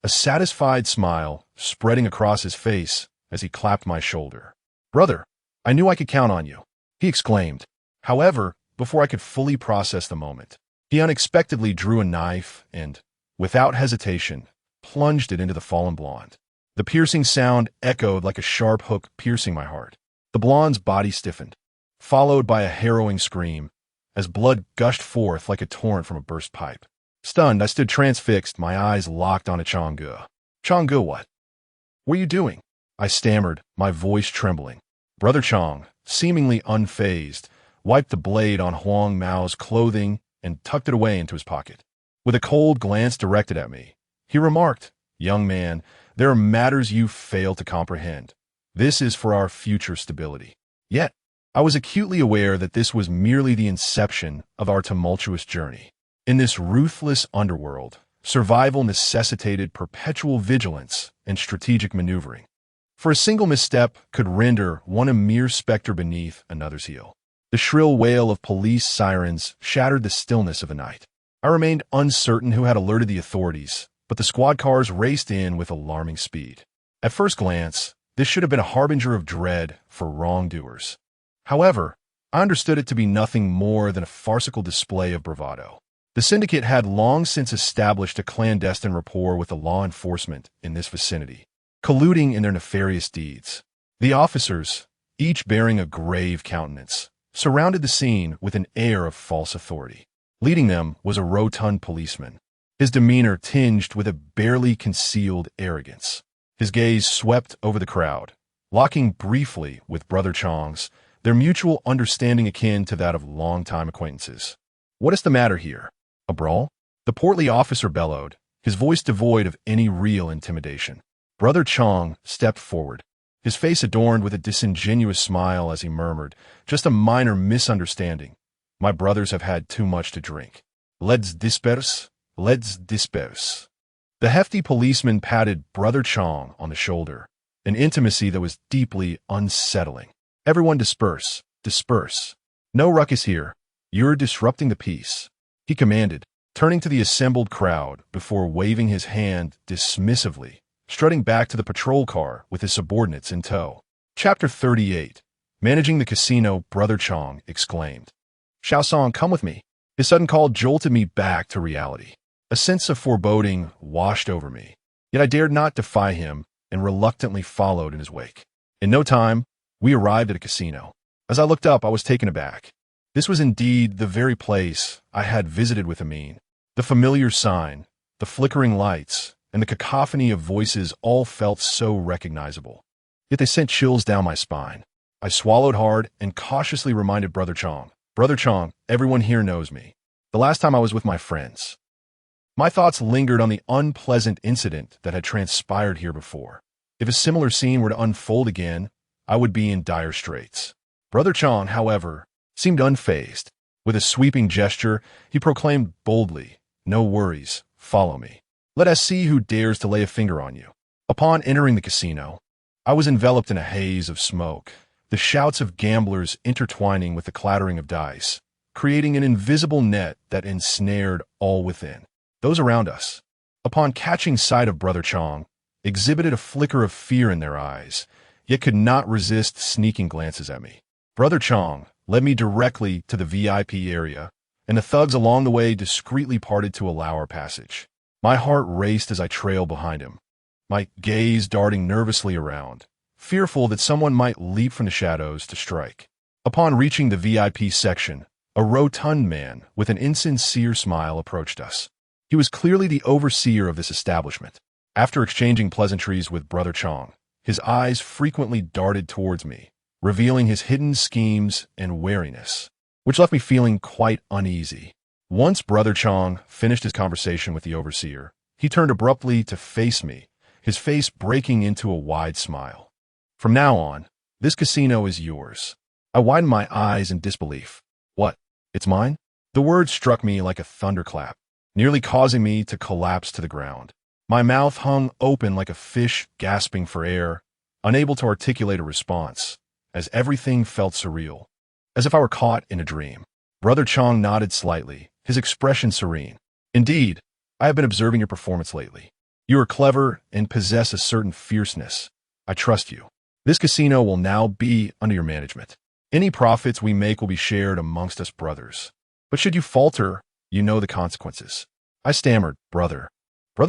a satisfied smile spreading across his face as he clapped my shoulder. "Brother, I knew I could count on you," he exclaimed. However, before I could fully process the moment, he unexpectedly drew a knife and, without hesitation, plunged it into the fallen blonde. The piercing sound echoed like a sharp hook piercing my heart. The blonde's body stiffened, followed by a harrowing scream, as blood gushed forth like a torrent from a burst pipe. Stunned, I stood transfixed, my eyes locked onto Chong-gu. "Chong-gu, what are you doing?" I stammered, my voice trembling. Brother Chong, seemingly unfazed, wiped the blade on Huang Mao's clothing and tucked it away into his pocket. With a cold glance directed at me, he remarked, "Young man, there are matters you fail to comprehend. This is for our future stability." Yet, I was acutely aware that this was merely the inception of our tumultuous journey. In this ruthless underworld, survival necessitated perpetual vigilance and strategic maneuvering. For a single misstep could render one a mere specter beneath another's heel. The shrill wail of police sirens shattered the stillness of the night. I remained uncertain who had alerted the authorities, but the squad cars raced in with alarming speed. At first glance, this should have been a harbinger of dread for wrongdoers. However, I understood it to be nothing more than a farcical display of bravado. The syndicate had long since established a clandestine rapport with the law enforcement in this vicinity, colluding in their nefarious deeds. The officers, each bearing a grave countenance, surrounded the scene with an air of false authority. Leading them was a rotund policeman, his demeanor tinged with a barely concealed arrogance. His gaze swept over the crowd, locking briefly with Brother Chong's, their mutual understanding akin to that of longtime acquaintances. "What is the matter here? A brawl?" the portly officer bellowed, his voice devoid of any real intimidation. Brother Chong stepped forward, his face adorned with a disingenuous smile as he murmured, "Just a minor misunderstanding. My brothers have had too much to drink. Let's disperse, let's disperse." The hefty policeman patted Brother Chong on the shoulder, an intimacy that was deeply unsettling. "Everyone disperse, disperse. No ruckus here. You're disrupting the peace," he commanded, turning to the assembled crowd before waving his hand dismissively, strutting back to the patrol car with his subordinates in tow. Chapter 38. Managing the casino, Brother Chong exclaimed, "Xiaosong, come with me." His sudden call jolted me back to reality. A sense of foreboding washed over me, yet I dared not defy him and reluctantly followed in his wake. In no time, we arrived at a casino. As I looked up, I was taken aback. This was indeed the very place I had visited with Amin. The familiar sign, the flickering lights, and the cacophony of voices all felt so recognizable. Yet they sent chills down my spine. I swallowed hard and cautiously reminded Brother Chong, "Brother Chong, everyone here knows me. The last time I was with my friends." My thoughts lingered on the unpleasant incident that had transpired here before. If a similar scene were to unfold again, I would be in dire straits. Brother Chong, however, seemed unfazed. With a sweeping gesture, he proclaimed boldly, "No worries, follow me. Let us see who dares to lay a finger on you." Upon entering the casino, I was enveloped in a haze of smoke, the shouts of gamblers intertwining with the clattering of dice, creating an invisible net that ensnared all within. Those around us, upon catching sight of Brother Chong, exhibited a flicker of fear in their eyes, yet could not resist sneaking glances at me. Brother Chong led me directly to the VIP area, and the thugs along the way discreetly parted to allow our passage. My heart raced as I trailed behind him, my gaze darting nervously around, fearful that someone might leap from the shadows to strike. Upon reaching the VIP section, a rotund man with an insincere smile approached us. He was clearly the overseer of this establishment. After exchanging pleasantries with Brother Chong, his eyes frequently darted towards me, revealing his hidden schemes and wariness, which left me feeling quite uneasy. Once Brother Chong finished his conversation with the overseer, he turned abruptly to face me, his face breaking into a wide smile. "From now on, this casino is yours." I widened my eyes in disbelief. "What? It's mine?" The word struck me like a thunderclap, nearly causing me to collapse to the ground. My mouth hung open like a fish gasping for air, unable to articulate a response, as everything felt surreal, as if I were caught in a dream. Brother Chong nodded slightly, his expression serene. Indeed, I have been observing your performance lately. You are clever and possess a certain fierceness. I trust you. This casino will now be under your management. Any profits we make will be shared amongst us brothers. But should you falter, you know the consequences. I stammered, Brother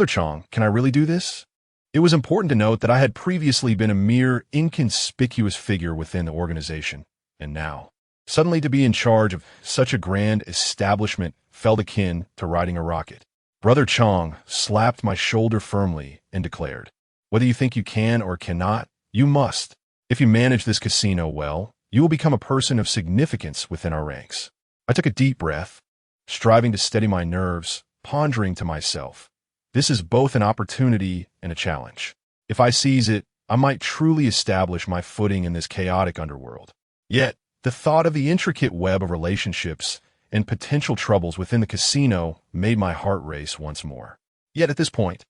Chong, can I really do this? It was important to note that I had previously been a mere inconspicuous figure within the organization, and now, suddenly to be in charge of such a grand establishment felt akin to riding a rocket. Brother Chong slapped my shoulder firmly and declared, whether you think you can or cannot, you must. If you manage this casino well, you will become a person of significance within our ranks. I took a deep breath, striving to steady my nerves, pondering to myself, this is both an opportunity and a challenge. If I seize it, I might truly establish my footing in this chaotic underworld. Yet, the thought of the intricate web of relationships and potential troubles within the casino made my heart race once more. Yet at this point,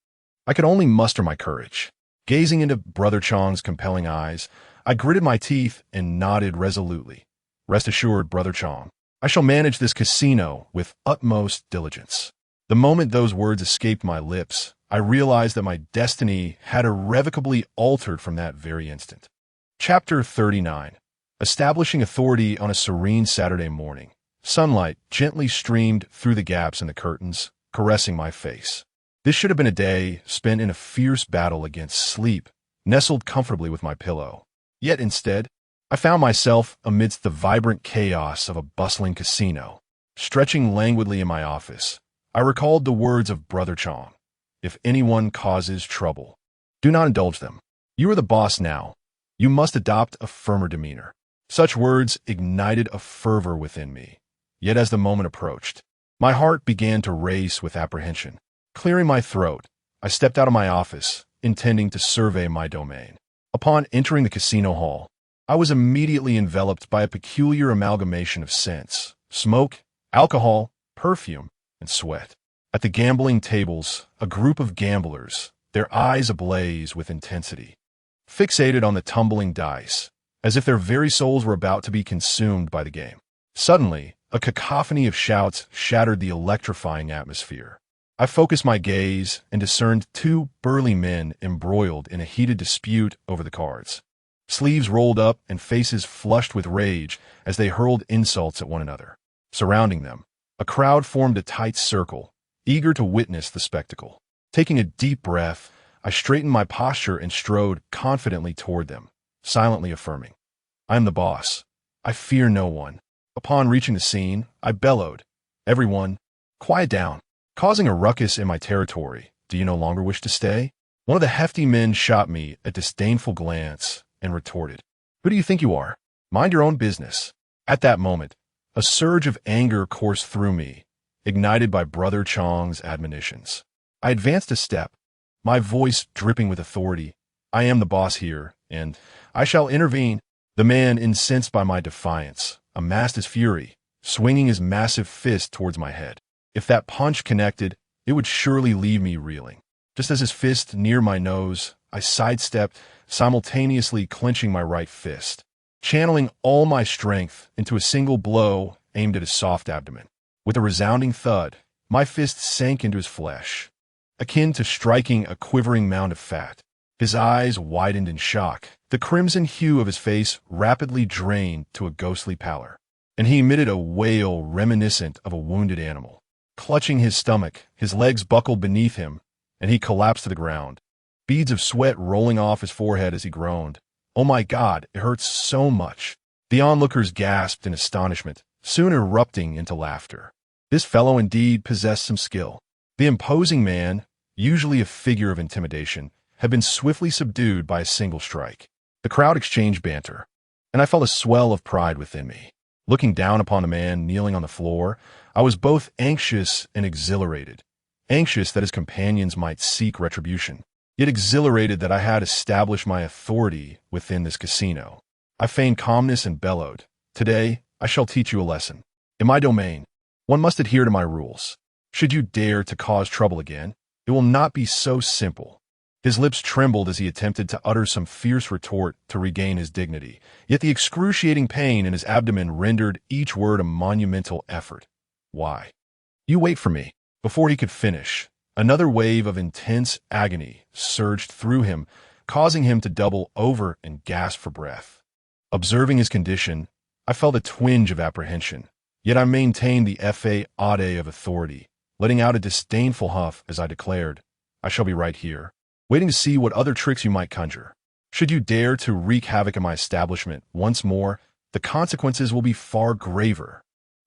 I could only muster my courage. Gazing into Brother Chong's compelling eyes, I gritted my teeth and nodded resolutely. Rest assured, Brother Chong, I shall manage this casino with utmost diligence. The moment those words escaped my lips, I realized that my destiny had irrevocably altered from that very instant. Chapter 39. Establishing authority on a serene Saturday morning. Sunlight gently streamed through the gaps in the curtains, caressing my face. This should have been a day spent in a fierce battle against sleep, nestled comfortably with my pillow. Yet instead, I found myself amidst the vibrant chaos of a bustling casino. Stretching languidly in my office, I recalled the words of Brother Chong. If anyone causes trouble, do not indulge them. You are the boss now. You must adopt a firmer demeanor. Such words ignited a fervor within me. Yet as the moment approached, my heart began to race with apprehension. Clearing my throat, I stepped out of my office, intending to survey my domain. Upon entering the casino hall, I was immediately enveloped by a peculiar amalgamation of scents, smoke, alcohol, perfume, and sweat. At the gambling tables, a group of gamblers, their eyes ablaze with intensity, fixated on the tumbling dice, as if their very souls were about to be consumed by the game. Suddenly, a cacophony of shouts shattered the electrifying atmosphere. I focused my gaze and discerned two burly men embroiled in a heated dispute over the cards. Sleeves rolled up and faces flushed with rage as they hurled insults at one another. Surrounding them, a crowd formed a tight circle, eager to witness the spectacle. Taking a deep breath, I straightened my posture and strode confidently toward them, silently affirming, I am the boss. I fear no one. Upon reaching the scene, I bellowed, Everyone, quiet down. Causing a ruckus in my territory, do you no longer wish to stay? One of the hefty men shot me a disdainful glance and retorted, Who do you think you are? Mind your own business. At that moment, a surge of anger coursed through me, ignited by Brother Chong's admonitions. I advanced a step, my voice dripping with authority. I am the boss here, and I shall intervene. The man, incensed by my defiance, amassed his fury, swinging his massive fist towards my head. If that punch connected, it would surely leave me reeling. Just as his fist neared my nose, I sidestepped, simultaneously clenching my right fist, channeling all my strength into a single blow aimed at his soft abdomen. With a resounding thud, my fist sank into his flesh, akin to striking a quivering mound of fat. His eyes widened in shock. The crimson hue of his face rapidly drained to a ghostly pallor, and he emitted a wail reminiscent of a wounded animal. Clutching his stomach, his legs buckled beneath him, and he collapsed to the ground, beads of sweat rolling off his forehead as he groaned. Oh my God, it hurts so much. The onlookers gasped in astonishment, soon erupting into laughter. This fellow indeed possessed some skill. The imposing man, usually a figure of intimidation, had been swiftly subdued by a single strike. The crowd exchanged banter, and I felt a swell of pride within me. Looking down upon the man kneeling on the floor, I was both anxious and exhilarated. Anxious that his companions might seek retribution, yet exhilarated that I had established my authority within this casino. I feigned calmness and bellowed, Today, I shall teach you a lesson. In my domain, one must adhere to my rules. Should you dare to cause trouble again, it will not be so simple. His lips trembled as he attempted to utter some fierce retort to regain his dignity, yet the excruciating pain in his abdomen rendered each word a monumental effort. Why? You wait for me. Before he could finish, another wave of intense agony surged through him, causing him to double over and gasp for breath. Observing his condition, I felt a twinge of apprehension, yet I maintained the fa-ade of authority, letting out a disdainful huff as I declared, I shall be right here, waiting to see what other tricks you might conjure. Should you dare to wreak havoc in my establishment once more, the consequences will be far graver.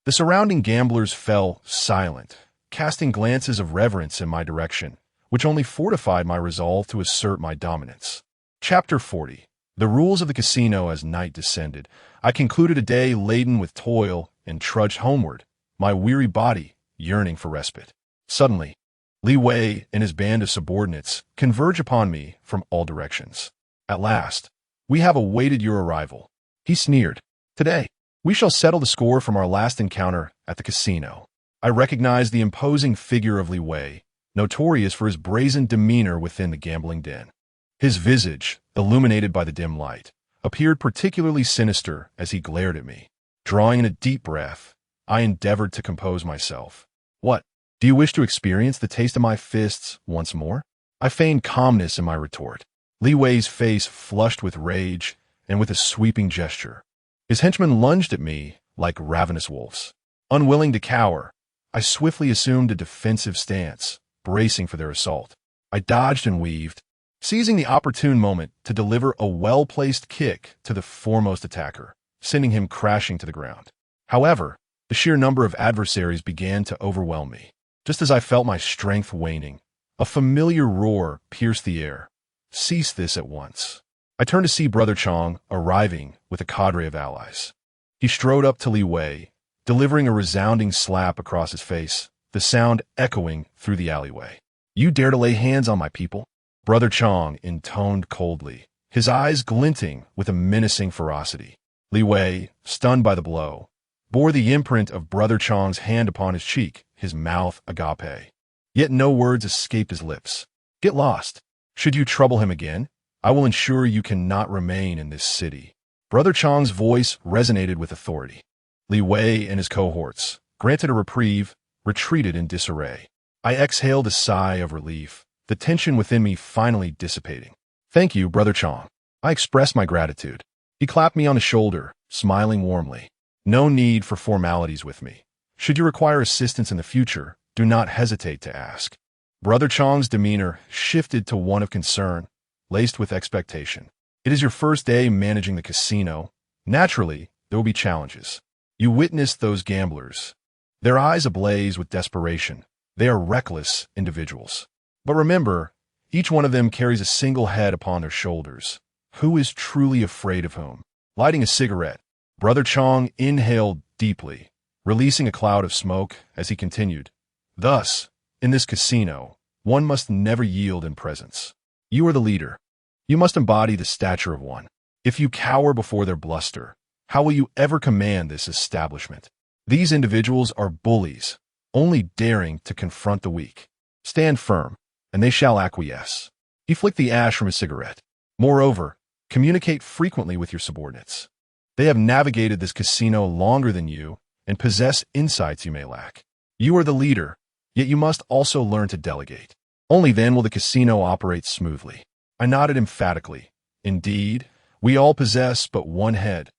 The surrounding gamblers fell silent, casting glances of reverence in my direction, which only fortified my resolve to assert my dominance. Chapter 40. The rules of the casino as night descended. I concluded a day laden with toil and trudged homeward, my weary body yearning for respite. Suddenly, Li Wei and his band of subordinates converge upon me from all directions. At last, we have awaited your arrival. He sneered. Today, we shall settle the score from our last encounter at the casino. I recognized the imposing figure of Li Wei, notorious for his brazen demeanor within the gambling den. His visage, illuminated by the dim light, appeared particularly sinister as he glared at me. Drawing in a deep breath, I endeavored to compose myself. What? Do you wish to experience the taste of my fists once more? I feigned calmness in my retort. Li Wei's face flushed with rage, and with a sweeping gesture, his henchmen lunged at me like ravenous wolves. Unwilling to cower, I swiftly assumed a defensive stance, bracing for their assault. I dodged and weaved, seizing the opportune moment to deliver a well-placed kick to the foremost attacker, sending him crashing to the ground. However, the sheer number of adversaries began to overwhelm me. Just as I felt my strength waning, a familiar roar pierced the air. Cease this at once. I turned to see Brother Chong arriving with a cadre of allies. He strode up to Li Wei, delivering a resounding slap across his face, the sound echoing through the alleyway. You dare to lay hands on my people? Brother Chong intoned coldly, his eyes glinting with a menacing ferocity. Li Wei, stunned by the blow, bore the imprint of Brother Chong's hand upon his cheek, his mouth agape. Yet no words escaped his lips. Get lost. Should you trouble him again, I will ensure you cannot remain in this city. Brother Chong's voice resonated with authority. Li Wei and his cohorts, granted a reprieve, retreated in disarray. I exhaled a sigh of relief, the tension within me finally dissipating. Thank you, Brother Chong. I expressed my gratitude. He clapped me on the shoulder, smiling warmly. No need for formalities with me. Should you require assistance in the future, do not hesitate to ask. Brother Chong's demeanor shifted to one of concern, laced with expectation. It is your first day managing the casino. Naturally, there will be challenges. You witnessed those gamblers. Their eyes ablaze with desperation. They are reckless individuals. But remember, each one of them carries a single head upon their shoulders. Who is truly afraid of whom? Lighting a cigarette, Brother Chong inhaled deeply, releasing a cloud of smoke as he continued. Thus, in this casino, one must never yield in presence. You are the leader. You must embody the stature of one. If you cower before their bluster, how will you ever command this establishment? These individuals are bullies, only daring to confront the weak. Stand firm, and they shall acquiesce. He flicked the ash from his cigarette. Moreover, communicate frequently with your subordinates. They have navigated this casino longer than you and possess insights you may lack. You are the leader, yet you must also learn to delegate. Only then will the casino operate smoothly. I nodded emphatically. Indeed, we all possess but one head.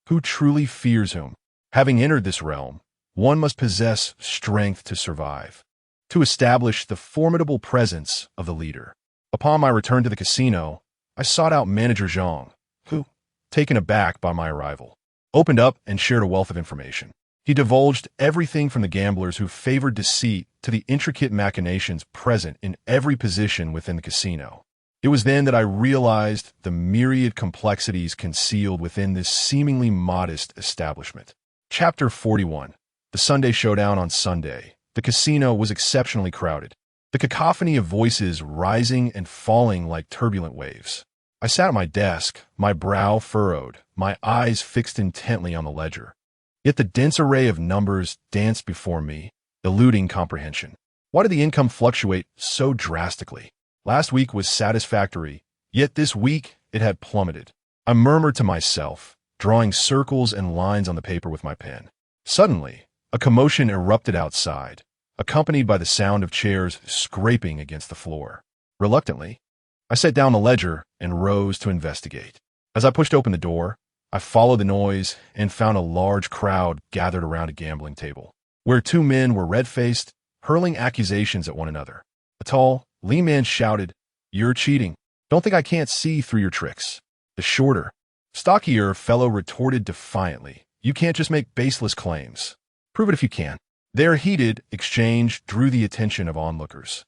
Who truly fears whom? Having entered this realm, one must possess strength to survive, to establish the formidable presence of the leader. Upon my return to the casino, I sought out Manager Zhang, who, taken aback by my arrival, opened up and shared a wealth of information. He divulged everything from the gamblers who favored deceit to the intricate machinations present in every position within the casino. It was then that I realized the myriad complexities concealed within this seemingly modest establishment. Chapter 41. The Sunday Showdown on Sunday. The casino was exceptionally crowded, the cacophony of voices rising and falling like turbulent waves. I sat at my desk, my brow furrowed, my eyes fixed intently on the ledger. Yet the dense array of numbers danced before me, eluding comprehension. Why did the income fluctuate so drastically? Last week was satisfactory, yet this week it had plummeted. I murmured to myself, drawing circles and lines on the paper with my pen. Suddenly, a commotion erupted outside, accompanied by the sound of chairs scraping against the floor. Reluctantly, I set down the ledger and rose to investigate. As I pushed open the door, I followed the noise and found a large crowd gathered around a gambling table, where two men were red-faced, hurling accusations at one another. A tall, lean man shouted, "You're cheating. Don't think I can't see through your tricks." The shorter, stockier fellow retorted defiantly, "You can't just make baseless claims. Prove it if you can." Their heated exchange drew the attention of onlookers,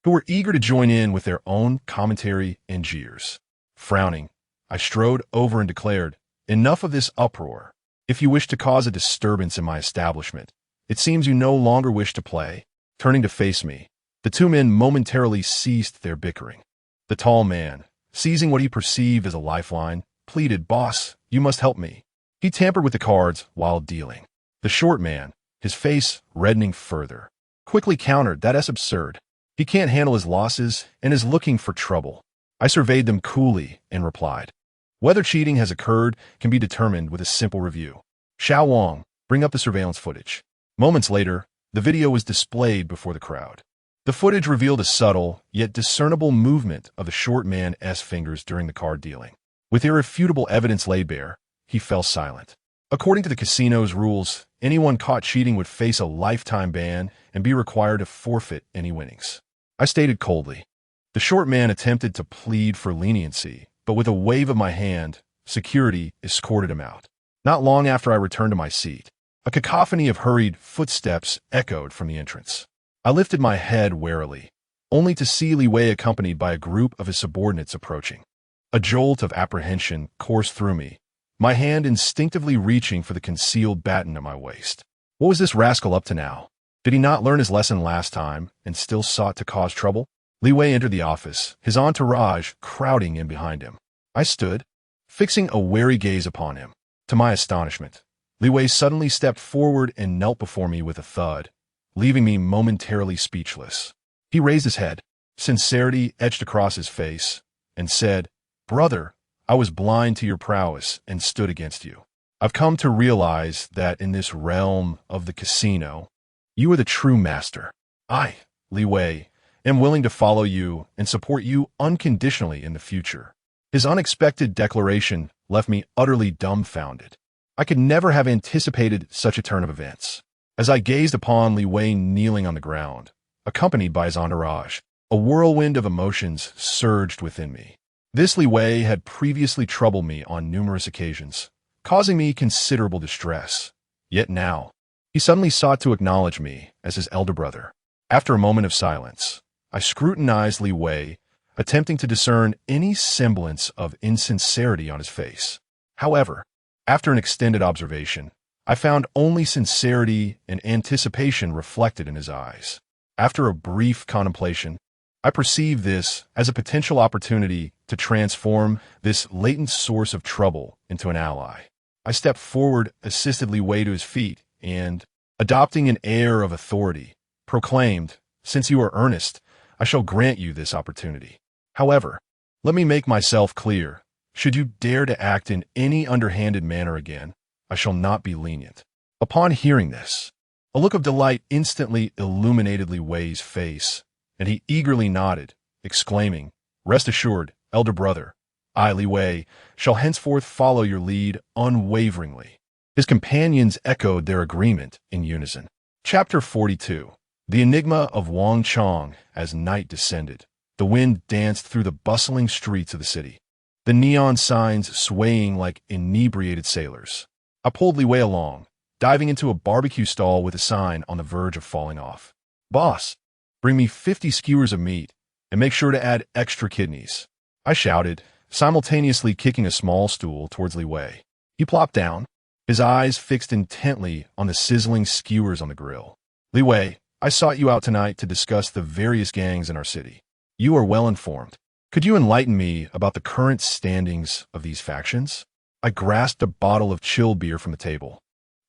who were eager to join in with their own commentary and jeers. Frowning, I strode over and declared, "Enough of this uproar. If you wish to cause a disturbance in my establishment, it seems you no longer wish to play." Turning to face me, the two men momentarily ceased their bickering. The tall man, seizing what he perceived as a lifeline, pleaded, "Boss, you must help me." He tampered with the cards while dealing. The short man, his face reddening further, quickly countered, "That's absurd. He can't handle his losses and is looking for trouble." I surveyed them coolly and replied, "Whether cheating has occurred can be determined with a simple review. Xiao Wang, bring up the surveillance footage." Moments later, the video was displayed before the crowd. The footage revealed a subtle, yet discernible movement of the short man's fingers during the card dealing. With irrefutable evidence laid bare, he fell silent. According to the casino's rules, anyone caught cheating would face a lifetime ban and be required to forfeit any winnings. I stated coldly. The short man attempted to plead for leniency, but with a wave of my hand, security escorted him out. Not long after I returned to my seat, a cacophony of hurried footsteps echoed from the entrance. I lifted my head warily, only to see Li Wei accompanied by a group of his subordinates approaching. A jolt of apprehension coursed through me, my hand instinctively reaching for the concealed baton at my waist. What was this rascal up to now? Did he not learn his lesson last time and still sought to cause trouble? Li Wei entered the office, his entourage crowding in behind him. I stood, fixing a wary gaze upon him. To my astonishment, Li Wei suddenly stepped forward and knelt before me with a thud, leaving me momentarily speechless. He raised his head, sincerity etched across his face, and said, "Brother, I was blind to your prowess and stood against you. I've come to realize that in this realm of the casino, you are the true master. I, Li Wei, am willing to follow you and support you unconditionally in the future." His unexpected declaration left me utterly dumbfounded. I could never have anticipated such a turn of events. As I gazed upon Li Wei kneeling on the ground, accompanied by his entourage, a whirlwind of emotions surged within me. This Li Wei had previously troubled me on numerous occasions, causing me considerable distress. Yet now, he suddenly sought to acknowledge me as his elder brother. After a moment of silence, I scrutinized Li Wei, attempting to discern any semblance of insincerity on his face. However, after an extended observation, I found only sincerity and anticipation reflected in his eyes. After a brief contemplation, I perceived this as a potential opportunity to transform this latent source of trouble into an ally. I stepped forward, assisted Li Wei to his feet, and, adopting an air of authority, proclaimed, "Since you are earnest, I shall grant you this opportunity. However, let me make myself clear. Should you dare to act in any underhanded manner again, I shall not be lenient." Upon hearing this, a look of delight instantly illuminated Li Wei's face, and he eagerly nodded, exclaiming, "Rest assured, elder brother, I, Li Wei, shall henceforth follow your lead unwaveringly." His companions echoed their agreement in unison. Chapter 42. The Enigma of Wang Chong. As night descended, the wind danced through the bustling streets of the city, the neon signs swaying like inebriated sailors. I pulled Li Wei along, diving into a barbecue stall with a sign on the verge of falling off. "Boss, bring me 50 skewers of meat, and make sure to add extra kidneys," I shouted, simultaneously kicking a small stool towards Li Wei. He plopped down, his eyes fixed intently on the sizzling skewers on the grill. "Li Wei, I sought you out tonight to discuss the various gangs in our city. You are well informed. Could you enlighten me about the current standings of these factions?" I grasped a bottle of chilled beer from the table,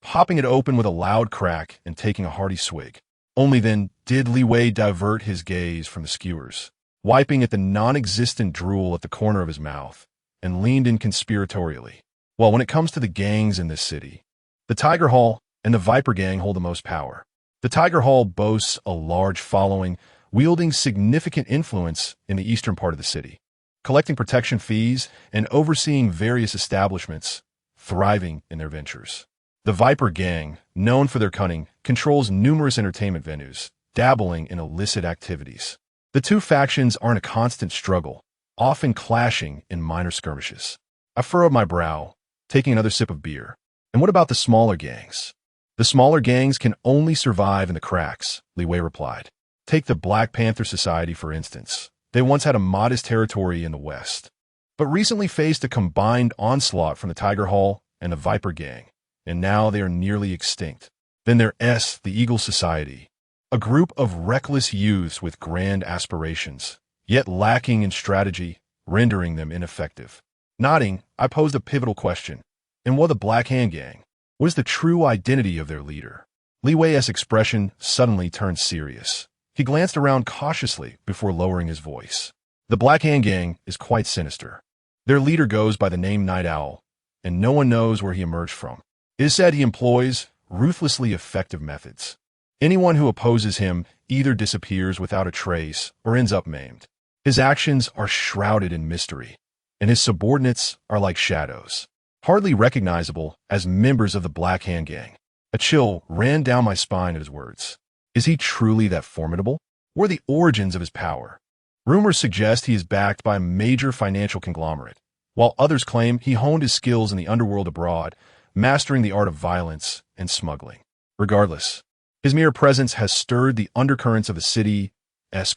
popping it open with a loud crack and taking a hearty swig. Only then did Li Wei divert his gaze from the skewers. wiping at the non-existent drool at the corner of his mouth, and leaned in conspiratorially. Well, when it comes to the gangs in this city, the Tiger Hall and the Viper Gang hold the most power. The Tiger Hall boasts a large following, wielding significant influence in the eastern part of the city, collecting protection fees and overseeing various establishments thriving in their ventures. The Viper Gang, known for their cunning, controls numerous entertainment venues, dabbling in illicit activities. The two factions are in a constant struggle, often clashing in minor skirmishes. I furrowed my brow, taking another sip of beer. And what about the smaller gangs? The smaller gangs can only survive in the cracks, Li Wei replied. Take the Black Panther Society, for instance. They once had a modest territory in the West, but recently faced a combined onslaught from the Tiger Hall and the Viper Gang, and now they are nearly extinct. Then there's the Eagle Society, a group of reckless youths with grand aspirations, yet lacking in strategy, rendering them ineffective. Nodding, I posed a pivotal question. And what the Black Hand Gang? What is the true identity of their leader? Li Wei's expression suddenly turned serious. He glanced around cautiously before lowering his voice. The Black Hand Gang is quite sinister. Their leader goes by the name Night Owl, and no one knows where he emerged from. It is said he employs ruthlessly effective methods. Anyone who opposes him either disappears without a trace or ends up maimed. His actions are shrouded in mystery, and his subordinates are like shadows, hardly recognizable as members of the Black Hand Gang. A chill ran down my spine at his words. Is he truly that formidable? What are the origins of his power? Rumors suggest he is backed by a major financial conglomerate, while others claim he honed his skills in the underworld abroad, mastering the art of violence and smuggling. Regardless, his mere presence has stirred the undercurrents of the city's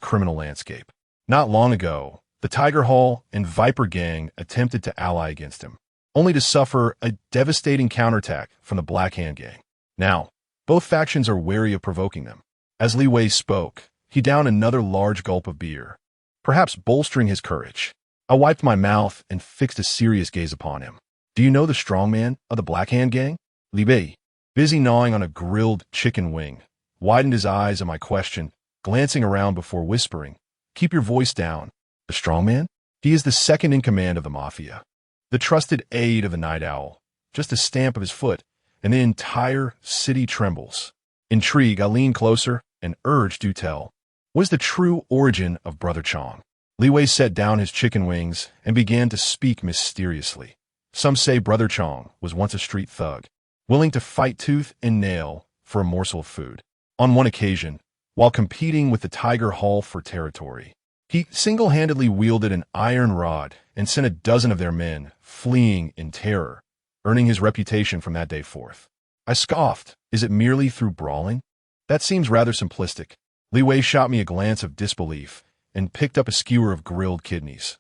criminal landscape. Not long ago, the Tiger Hall and Viper Gang attempted to ally against him, only to suffer a devastating counterattack from the Black Hand Gang. Now, both factions are wary of provoking them. As Li Wei spoke, he downed another large gulp of beer, perhaps bolstering his courage. I wiped my mouth and fixed a serious gaze upon him. Do you know the strongman of the Black Hand Gang? Li Wei, busy gnawing on a grilled chicken wing, widened his eyes at my question, glancing around before whispering, Keep your voice down. The strongman? He is the second in command of the Mafia, the trusted aide of the Night Owl. Just a stamp of his foot, and the entire city trembles. Intrigued, I leaned closer and urged, do tell. What is the true origin of Brother Chong? Li Wei set down his chicken wings and began to speak mysteriously. Some say Brother Chong was once a street thug, willing to fight tooth and nail for a morsel of food. On one occasion, while competing with the Tiger Hall for territory, he single-handedly wielded an iron rod and sent a dozen of their men fleeing in terror, earning his reputation from that day forth. I scoffed. Is it merely through brawling? That seems rather simplistic. Li Wei shot me a glance of disbelief and picked up a skewer of grilled kidneys.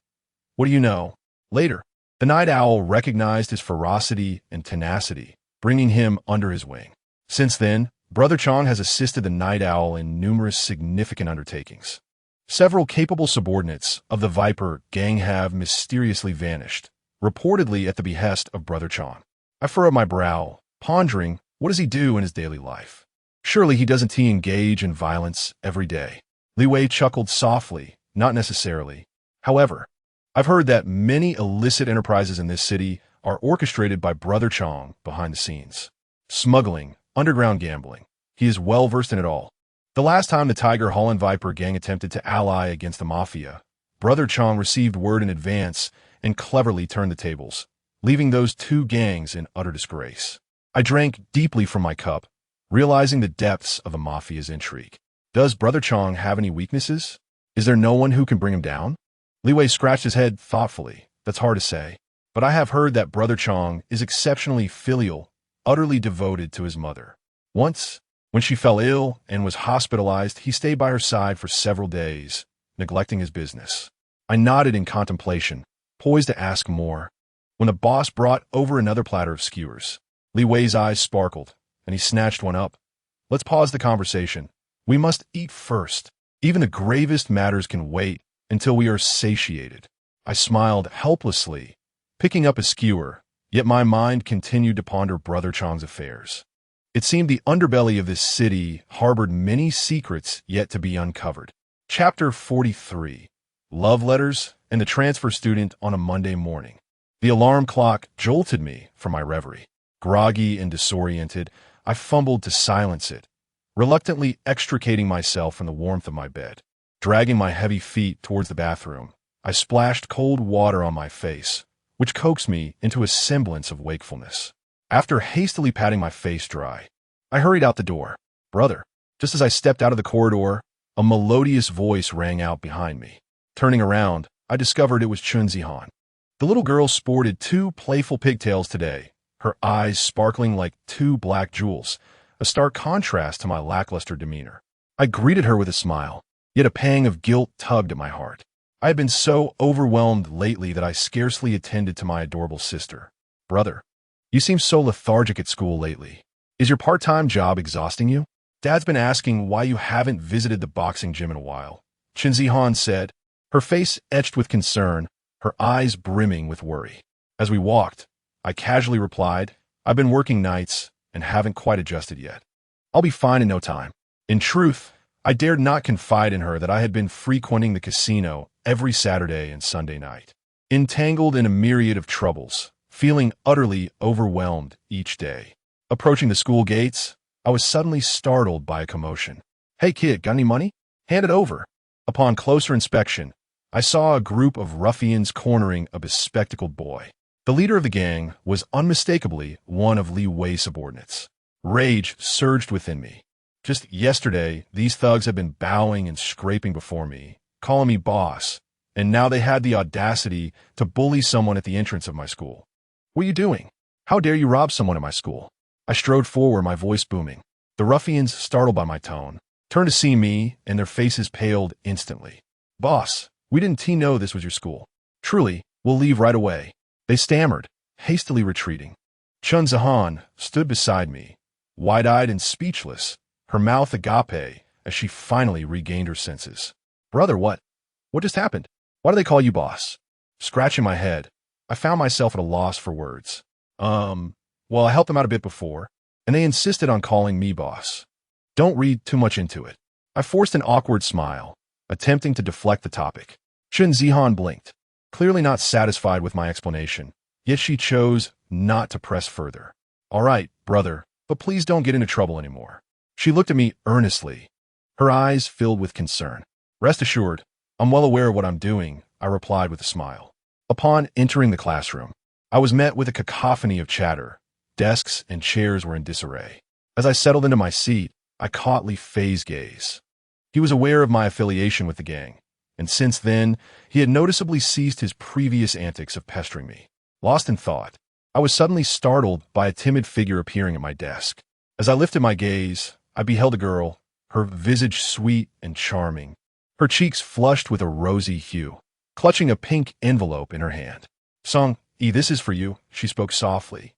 What do you know? Later, the Night Owl recognized his ferocity and tenacity, bringing him under his wing. Since then, Brother Chong has assisted the Night Owl in numerous significant undertakings. Several capable subordinates of the Viper Gang have mysteriously vanished, reportedly at the behest of Brother Chong. I furrowed my brow, pondering, what does he do in his daily life? Surely he doesn't engage in violence every day. Li Wei chuckled softly, not necessarily. However, I've heard that many illicit enterprises in this city are orchestrated by Brother Chong behind the scenes. Smuggling, underground gambling. He is well versed in it all. The last time the Tiger Hall and Viper Gang attempted to ally against the Mafia, Brother Chong received word in advance and cleverly turned the tables, leaving those two gangs in utter disgrace. I drank deeply from my cup, realizing the depths of the Mafia's intrigue. Does Brother Chong have any weaknesses? Is there no one who can bring him down? Li Wei scratched his head thoughtfully. That's hard to say, but I have heard that Brother Chong is exceptionally filial, utterly devoted to his mother. Once, when she fell ill and was hospitalized, he stayed by her side for several days, neglecting his business. I nodded in contemplation, poised to ask more, when the boss brought over another platter of skewers. Li Wei's eyes sparkled, and he snatched one up. Let's pause the conversation. We must eat first. Even the gravest matters can wait until we are satiated. I smiled helplessly, picking up a skewer, yet my mind continued to ponder Brother Chong's affairs. It seemed the underbelly of this city harbored many secrets yet to be uncovered. Chapter 43. love letters, and the transfer student on a Monday morning. The alarm clock jolted me from my reverie. Groggy and disoriented, I fumbled to silence it, reluctantly extricating myself from the warmth of my bed. Dragging my heavy feet towards the bathroom, I splashed cold water on my face, which coaxed me into a semblance of wakefulness. After hastily patting my face dry, I hurried out the door. Brother, just as I stepped out of the corridor, a melodious voice rang out behind me. Turning around, I discovered it was Chun Zihan. The little girl sported 2 playful pigtails today, her eyes sparkling like 2 black jewels, a stark contrast to my lackluster demeanor. I greeted her with a smile, yet a pang of guilt tugged at my heart. I had been so overwhelmed lately that I scarcely attended to my adorable sister. Brother, you seem so lethargic at school lately. Is your part-time job exhausting you? Dad's been asking why you haven't visited the boxing gym in a while, Chun Zihan said, her face etched with concern, her eyes brimming with worry. As we walked, I casually replied, I've been working nights and haven't quite adjusted yet. I'll be fine in no time. In truth, I dared not confide in her that I had been frequenting the casino every Saturday and Sunday night, entangled in a myriad of troubles, feeling utterly overwhelmed each day. Approaching the school gates, I was suddenly startled by a commotion. Hey kid, got any money? Hand it over. Upon closer inspection, I saw a group of ruffians cornering a bespectacled boy. The leader of the gang was unmistakably one of Li Wei's subordinates. Rage surged within me. Just yesterday, these thugs had been bowing and scraping before me, calling me boss, and now they had the audacity to bully someone at the entrance of my school. What are you doing? How dare you rob someone at my school? I strode forward, my voice booming. The ruffians, startled by my tone, turned to see me, and their faces paled instantly. Boss, we didn't know this was your school. Truly, we'll leave right away. They stammered, hastily retreating. Chun Zihan stood beside me, wide-eyed and speechless, her mouth agape as she finally regained her senses. Brother, what? What just happened? Why do they call you boss? Scratching my head, I found myself at a loss for words. Well, I helped them out a bit before, and they insisted on calling me boss. Don't read too much into it. I forced an awkward smile, attempting to deflect the topic. Chun Zihan blinked, clearly not satisfied with my explanation, yet she chose not to press further. All right, brother, but please don't get into trouble anymore. She looked at me earnestly, her eyes filled with concern. Rest assured, I'm well aware of what I'm doing, I replied with a smile. Upon entering the classroom, I was met with a cacophony of chatter. Desks and chairs were in disarray. As I settled into my seat, I caught Li Fei's gaze. He was aware of my affiliation with the gang, and since then, he had noticeably ceased his previous antics of pestering me. Lost in thought, I was suddenly startled by a timid figure appearing at my desk. As I lifted my gaze, I beheld a girl, her visage sweet and charming, her cheeks flushed with a rosy hue, clutching a pink envelope in her hand. Song-yi, this is for you, she spoke softly,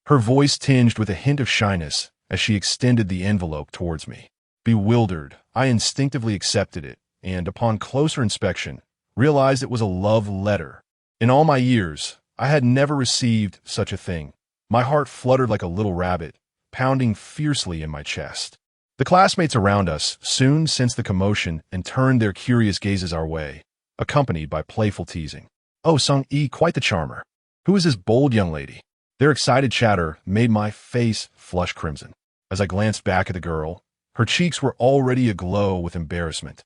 her voice tinged with a hint of shyness as she extended the envelope towards me. Bewildered, I instinctively accepted it, and upon closer inspection, realized it was a love letter. In all my years, I had never received such a thing. My heart fluttered like a little rabbit, pounding fiercely in my chest. The classmates around us soon sensed the commotion and turned their curious gazes our way, accompanied by playful teasing. Oh, Song-yi, quite the charmer. Who is this bold young lady? Their excited chatter made my face flush crimson. As I glanced back at the girl, her cheeks were already aglow with embarrassment,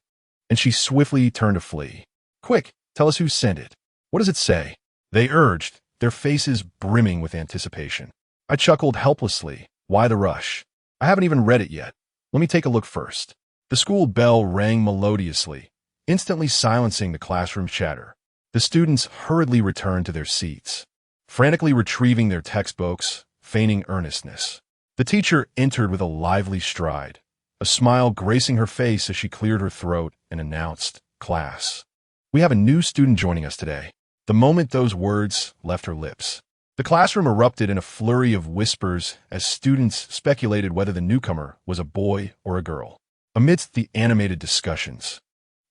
and she swiftly turned to flee. Quick, tell us who sent it. What does it say? They urged, their faces brimming with anticipation. I chuckled helplessly. Why the rush? I haven't even read it yet. Let me take a look first. The school bell rang melodiously, instantly silencing the classroom chatter. The students hurriedly returned to their seats, frantically retrieving their textbooks, feigning earnestness. The teacher entered with a lively stride, a smile gracing her face as she cleared her throat and announced, Class, we have a new student joining us today. The moment those words left her lips, the classroom erupted in a flurry of whispers as students speculated whether the newcomer was a boy or a girl. Amidst the animated discussions,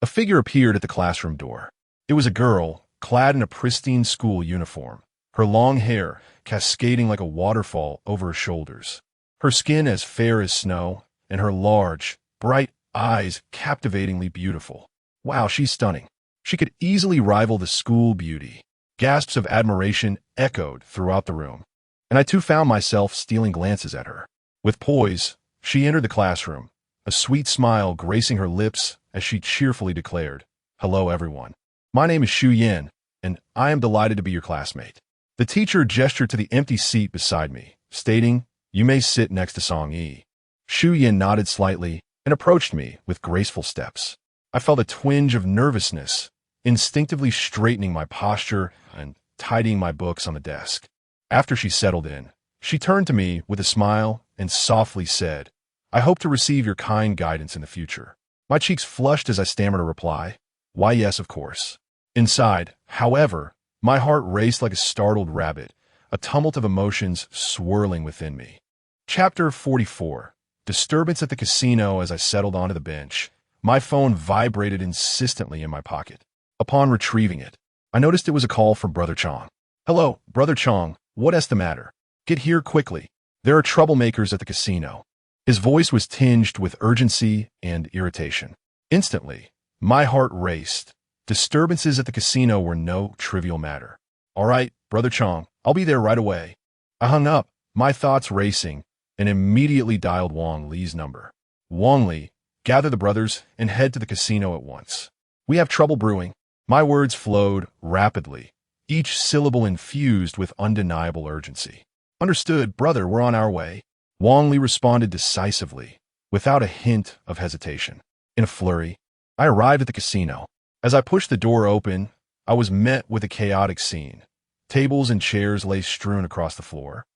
a figure appeared at the classroom door. It was a girl, clad in a pristine school uniform, her long hair cascading like a waterfall over her shoulders, her skin as fair as snow, and her large, bright eyes captivatingly beautiful. Wow, she's stunning. She could easily rival the school beauty. Gasps of admiration echoed throughout the room, and I too found myself stealing glances at her. With poise, she entered the classroom, a sweet smile gracing her lips as she cheerfully declared, "Hello, everyone. My name is Xu Yin, and I am delighted to be your classmate." The teacher gestured to the empty seat beside me, stating, "You may sit next to Song Yi." Xu Yin nodded slightly and approached me with graceful steps. I felt a twinge of nervousness, instinctively straightening my posture and tidying my books on the desk. After she settled in, she turned to me with a smile and softly said, "I hope to receive your kind guidance in the future." My cheeks flushed as I stammered a reply, "Why, yes, of course." Inside, however, my heart raced like a startled rabbit, a tumult of emotions swirling within me. Chapter 44. Disturbance at the casino. As I settled onto the bench, my phone vibrated insistently in my pocket. Upon retrieving it, I noticed it was a call from Brother Chong. "Hello, Brother Chong, what's the matter? Get here quickly. There are troublemakers at the casino." His voice was tinged with urgency and irritation. Instantly, my heart raced. Disturbances at the casino were no trivial matter. "All right, Brother Chong, I'll be there right away." I hung up, my thoughts racing, and immediately dialed Wang Li's number. "Wang Li, gather the brothers and head to the casino at once. We have trouble brewing." My words flowed rapidly, each syllable infused with undeniable urgency. "Understood, brother, we're on our way." Wang Li responded decisively, without a hint of hesitation. In a flurry, I arrived at the casino. As I pushed the door open, I was met with a chaotic scene. Tables and chairs lay strewn across the floor.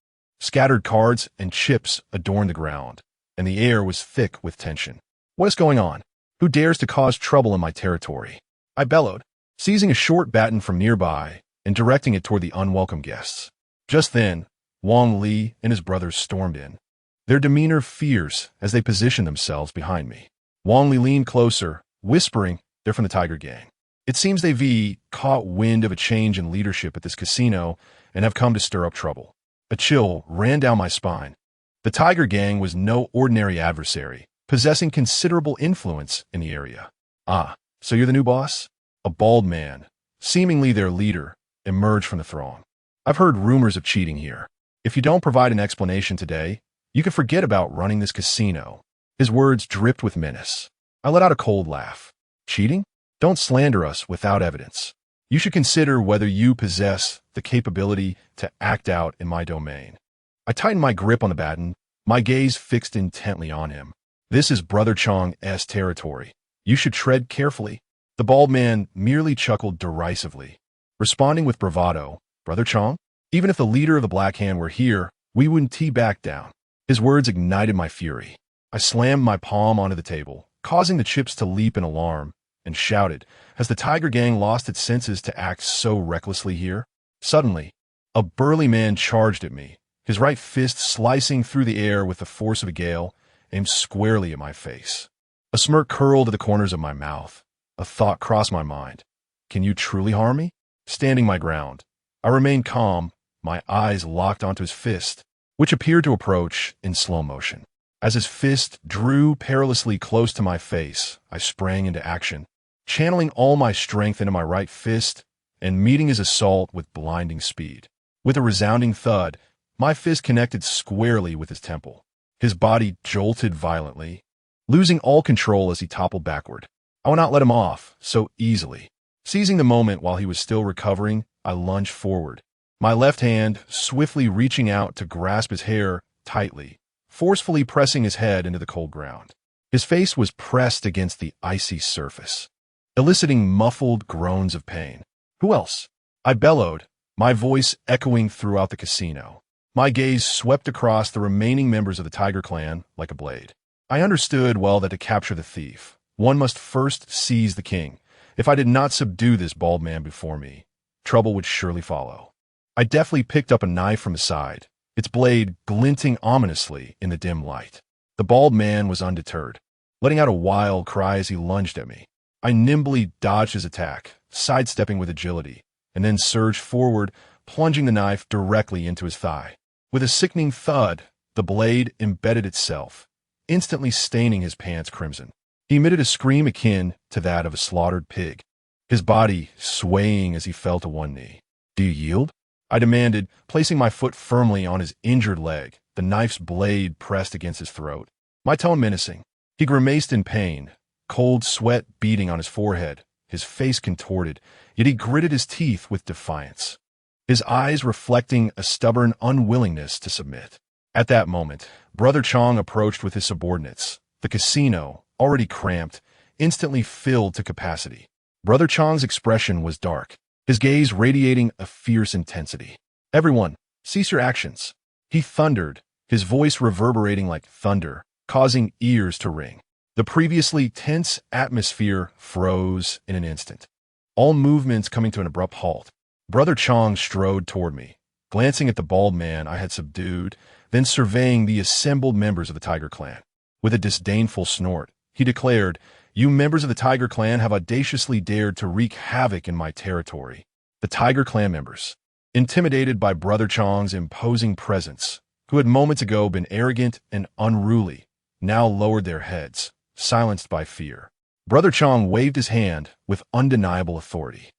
Scattered cards and chips adorned the ground, and the air was thick with tension. "What is going on? Who dares to cause trouble in my territory?" I bellowed, seizing a short baton from nearby and directing it toward the unwelcome guests. Just then, Wang Li and his brothers stormed in, their demeanor fierce as they positioned themselves behind me. Wang Li leaned closer, whispering, "They're from the Tiger Gang. It seems they've caught wind of a change in leadership at this casino and have come to stir up trouble." A chill ran down my spine. The Tiger Gang was no ordinary adversary, possessing considerable influence in the area. "Ah, so you're the new boss?" A bald man, seemingly their leader, emerged from the throng. "I've heard rumors of cheating here. If you don't provide an explanation today, you can forget about running this casino." His words dripped with menace. I let out a cold laugh. "Cheating? Don't slander us without evidence. You should consider whether you possess the capability to act out in my domain." I tightened my grip on the baton, my gaze fixed intently on him. "This is Brother Chong's territory. You should tread carefully." The bald man merely chuckled derisively, responding with bravado, "Brother Chong, even if the leader of the Black Hand were here, we wouldn't back down." His words ignited my fury. I slammed my palm onto the table, causing the chips to leap in alarm, and shouted, "Has the Tiger Gang lost its senses to act so recklessly here?" Suddenly, a burly man charged at me, his right fist slicing through the air with the force of a gale, aimed squarely at my face. A smirk curled at the corners of my mouth. A thought crossed my mind. Can you truly harm me? Standing my ground, I remained calm, my eyes locked onto his fist, which appeared to approach in slow motion. As his fist drew perilously close to my face, I sprang into action, channeling all my strength into my right fist and meeting his assault with blinding speed. With a resounding thud, my fist connected squarely with his temple. His body jolted violently, losing all control as he toppled backward. I would not let him off so easily. Seizing the moment while he was still recovering, I lunged forward, my left hand swiftly reaching out to grasp his hair tightly, forcefully pressing his head into the cold ground. His face was pressed against the icy surface, eliciting muffled groans of pain. "Who else?" I bellowed, my voice echoing throughout the casino. My gaze swept across the remaining members of the Tiger Clan like a blade. I understood well that to capture the thief, one must first seize the king. If I did not subdue this bald man before me, trouble would surely follow. I deftly picked up a knife from his side, its blade glinting ominously in the dim light. The bald man was undeterred, letting out a wild cry as he lunged at me. I nimbly dodged his attack, sidestepping with agility, and then surged forward, plunging the knife directly into his thigh. With a sickening thud, the blade embedded itself, instantly staining his pants crimson. He emitted a scream akin to that of a slaughtered pig. his body swaying as he fell to one knee. "Do you yield?" I demanded, placing my foot firmly on his injured leg, the knife's blade pressed against his throat. My tone menacing. He grimaced in pain, cold sweat beading on his forehead, his face contorted, yet he gritted his teeth with defiance, his eyes reflecting a stubborn unwillingness to submit. At that moment, Brother Chong approached with his subordinates. The casino, already cramped, instantly filled to capacity. Brother Chong's expression was dark, his gaze radiating a fierce intensity. "Everyone, cease your actions," he thundered, his voice reverberating like thunder, causing ears to ring. The previously tense atmosphere froze in an instant, all movements coming to an abrupt halt. Brother Chong strode toward me, glancing at the bald man I had subdued, then surveying the assembled members of the Tiger Clan. With a disdainful snort, he declared, "You members of the Tiger Clan have audaciously dared to wreak havoc in my territory." The Tiger Clan members, intimidated by Brother Chong's imposing presence, who had moments ago been arrogant and unruly, now lowered their heads, silenced by fear. Brother Chong waved his hand with undeniable authority.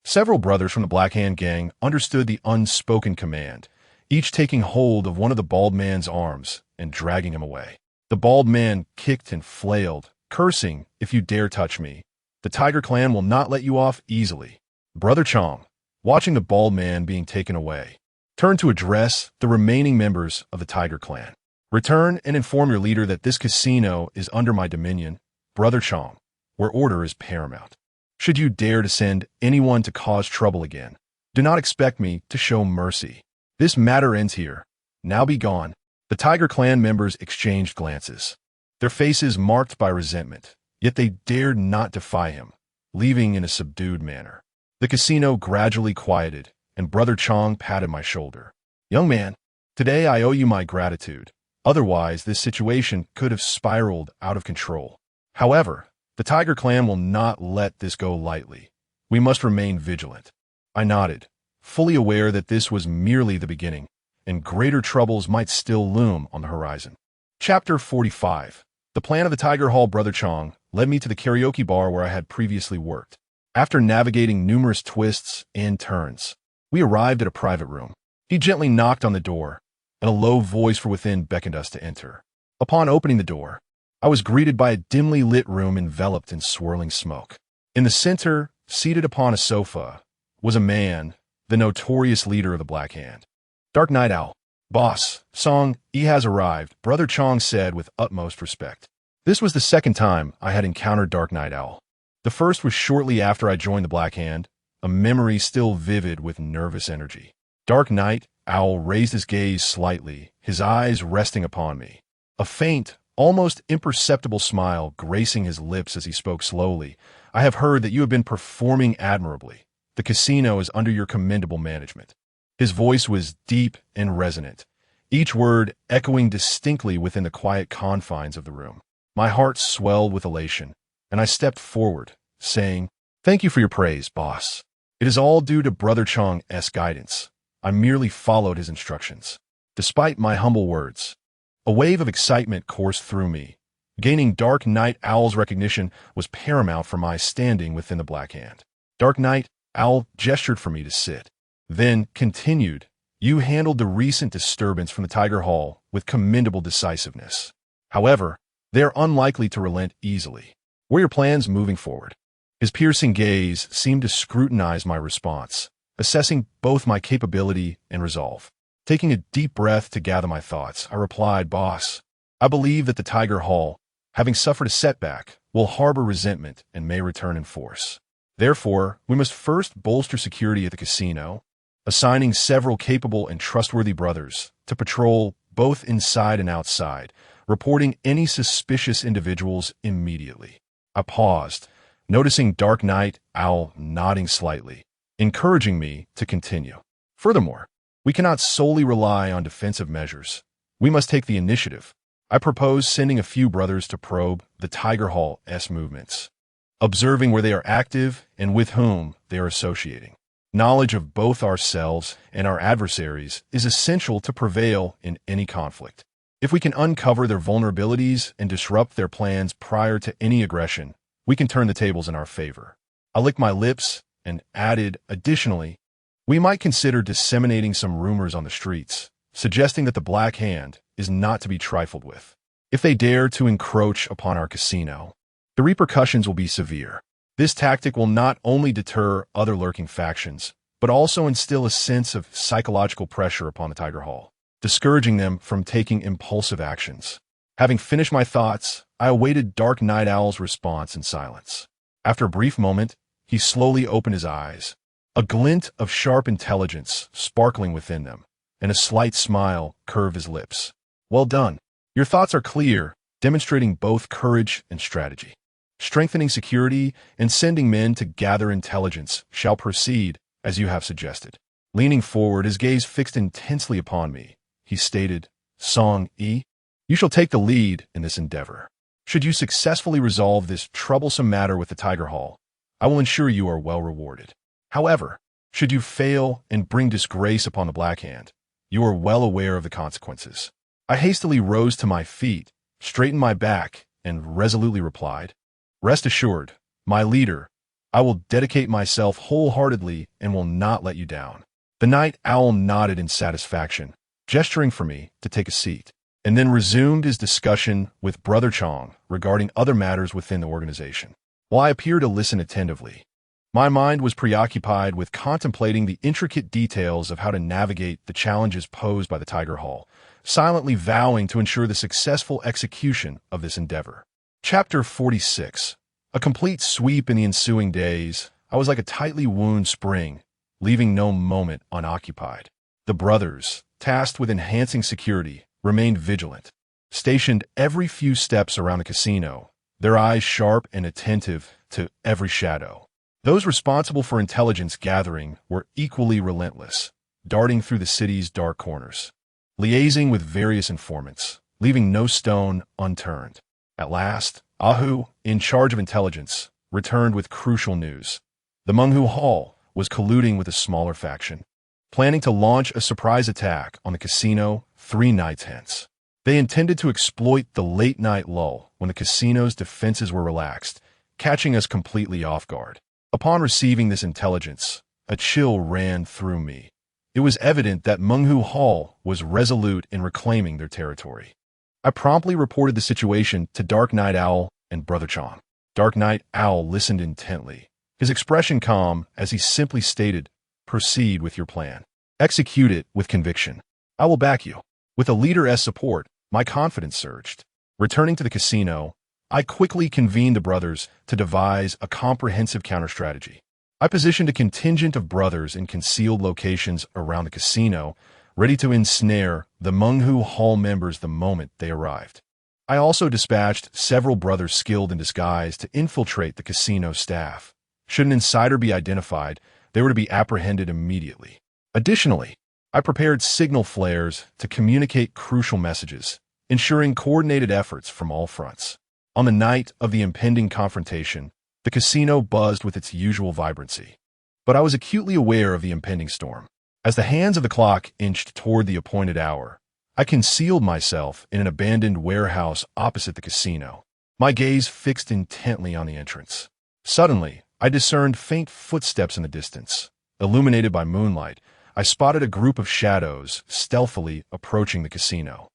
Several brothers from the Black Hand gang understood the unspoken command, each taking hold of one of the bald man's arms and dragging him away. The bald man kicked and flailed, cursing, "If you dare touch me, the Tiger Clan will not let you off easily." Brother Chong, watching the bald man being taken away, turned to address the remaining members of the Tiger Clan. "Return and inform your leader that this casino is under my dominion, Brother Chong, where order is paramount. Should you dare to send anyone to cause trouble again, do not expect me to show mercy. This matter ends here. Now be gone." The Tiger Clan members exchanged glances, their faces marked by resentment, yet they dared not defy him, leaving in a subdued manner. The casino gradually quieted, and Brother Chong patted my shoulder. "Young man, today I owe you my gratitude. Otherwise, this situation could have spiraled out of control. However, the Tiger Clan will not let this go lightly. We must remain vigilant." I nodded, fully aware that this was merely the beginning, and greater troubles might still loom on the horizon. Chapter 45. The plan of the Tiger Hall Brother Chong led me to the karaoke bar where I had previously worked. After navigating numerous twists and turns, we arrived at a private room. He gently knocked on the door, and a low voice from within beckoned us to enter. Upon opening the door, I was greeted by a dimly lit room enveloped in swirling smoke. In the center, seated upon a sofa, was a man, the notorious leader of the Black Hand. "Dark Night Owl. Boss, Song, he has arrived," Brother Chong said with utmost respect. This was the second time I had encountered Dark Night Owl. The first was shortly after I joined the Black Hand, a memory still vivid with nervous energy. Dark Night Owl raised his gaze slightly, his eyes resting upon me. A faint, almost imperceptible smile gracing his lips as he spoke slowly. "I have heard that you have been performing admirably. The casino is under your commendable management." His voice was deep and resonant, each word echoing distinctly within the quiet confines of the room. My heart swelled with elation, and I stepped forward, saying, "Thank you for your praise, boss. It is all due to Brother Chong's guidance. I merely followed his instructions." Despite my humble words, a wave of excitement coursed through me. Gaining Dark Night Owl's recognition was paramount for my standing within the Black Hand. Dark Night Owl gestured for me to sit, then continued, "You handled the recent disturbance from the Tiger Hall with commendable decisiveness. However, they are unlikely to relent easily. What are your plans moving forward?" His piercing gaze seemed to scrutinize my response, assessing both my capability and resolve. Taking a deep breath to gather my thoughts, I replied, "Boss, I believe that the Tiger Hall, having suffered a setback, will harbor resentment and may return in force. Therefore, we must first bolster security at the casino, assigning several capable and trustworthy brothers to patrol both inside and outside, reporting any suspicious individuals immediately." I paused, noticing Dark Night Owl nodding slightly, encouraging me to continue. "Furthermore, we cannot solely rely on defensive measures. We must take the initiative. I propose sending a few brothers to probe the Tiger Hall's movements, observing where they are active and with whom they are associating. Knowledge of both ourselves and our adversaries is essential to prevail in any conflict. If we can uncover their vulnerabilities and disrupt their plans prior to any aggression, we can turn the tables in our favor." I licked my lips and added, additionally, we might consider disseminating some rumors on the streets, suggesting that the Black Hand is not to be trifled with. If they dare to encroach upon our casino, the repercussions will be severe. This tactic will not only deter other lurking factions, but also instill a sense of psychological pressure upon the Tiger Hall, discouraging them from taking impulsive actions. Having finished my thoughts, I awaited Dark Night Owl's response in silence. After a brief moment, he slowly opened his eyes, a glint of sharp intelligence sparkling within them, and a slight smile curved his lips. Well done. Your thoughts are clear, demonstrating both courage and strategy. Strengthening security and sending men to gather intelligence shall proceed as you have suggested. Leaning forward, his gaze fixed intensely upon me, he stated, Song E, you shall take the lead in this endeavor. Should you successfully resolve this troublesome matter with the Tiger Hall, I will ensure you are well rewarded. However, should you fail and bring disgrace upon the Black Hand, you are well aware of the consequences. I hastily rose to my feet, straightened my back, and resolutely replied, Rest assured, my leader, I will dedicate myself wholeheartedly and will not let you down. The Night Owl nodded in satisfaction, gesturing for me to take a seat, and then resumed his discussion with Brother Chong regarding other matters within the organization. While I appeared to listen attentively, my mind was preoccupied with contemplating the intricate details of how to navigate the challenges posed by the Tiger Hall, silently vowing to ensure the successful execution of this endeavor. Chapter 46. A complete sweep in the ensuing days, I was like a tightly wound spring, leaving no moment unoccupied. The brothers, tasked with enhancing security, remained vigilant, stationed every few steps around the casino, their eyes sharp and attentive to every shadow. Those responsible for intelligence gathering were equally relentless, darting through the city's dark corners, liaising with various informants, leaving no stone unturned. At last, Ahu, in charge of intelligence, returned with crucial news. The Menghu Hall was colluding with a smaller faction, planning to launch a surprise attack on the casino 3 nights hence. They intended to exploit the late-night lull when the casino's defenses were relaxed, catching us completely off guard. Upon receiving this intelligence, a chill ran through me. It was evident that Menghu Hall was resolute in reclaiming their territory. I promptly reported the situation to Dark Night Owl and Brother Chong. Dark Night Owl listened intently, his expression calm as he simply stated, Proceed with your plan. Execute it with conviction. I will back you. With a leader as support, my confidence surged. Returning to the casino, I quickly convened the brothers to devise a comprehensive counter-strategy. I positioned a contingent of brothers in concealed locations around the casino, ready to ensnare the Menghu Hall members the moment they arrived. I also dispatched several brothers skilled in disguise to infiltrate the casino staff. Should an insider be identified, they were to be apprehended immediately. Additionally, I prepared signal flares to communicate crucial messages, ensuring coordinated efforts from all fronts. On the night of the impending confrontation, the casino buzzed with its usual vibrancy. But I was acutely aware of the impending storm. As the hands of the clock inched toward the appointed hour, I concealed myself in an abandoned warehouse opposite the casino, my gaze fixed intently on the entrance. Suddenly, I discerned faint footsteps in the distance. Illuminated by moonlight, I spotted a group of shadows stealthily approaching the casino.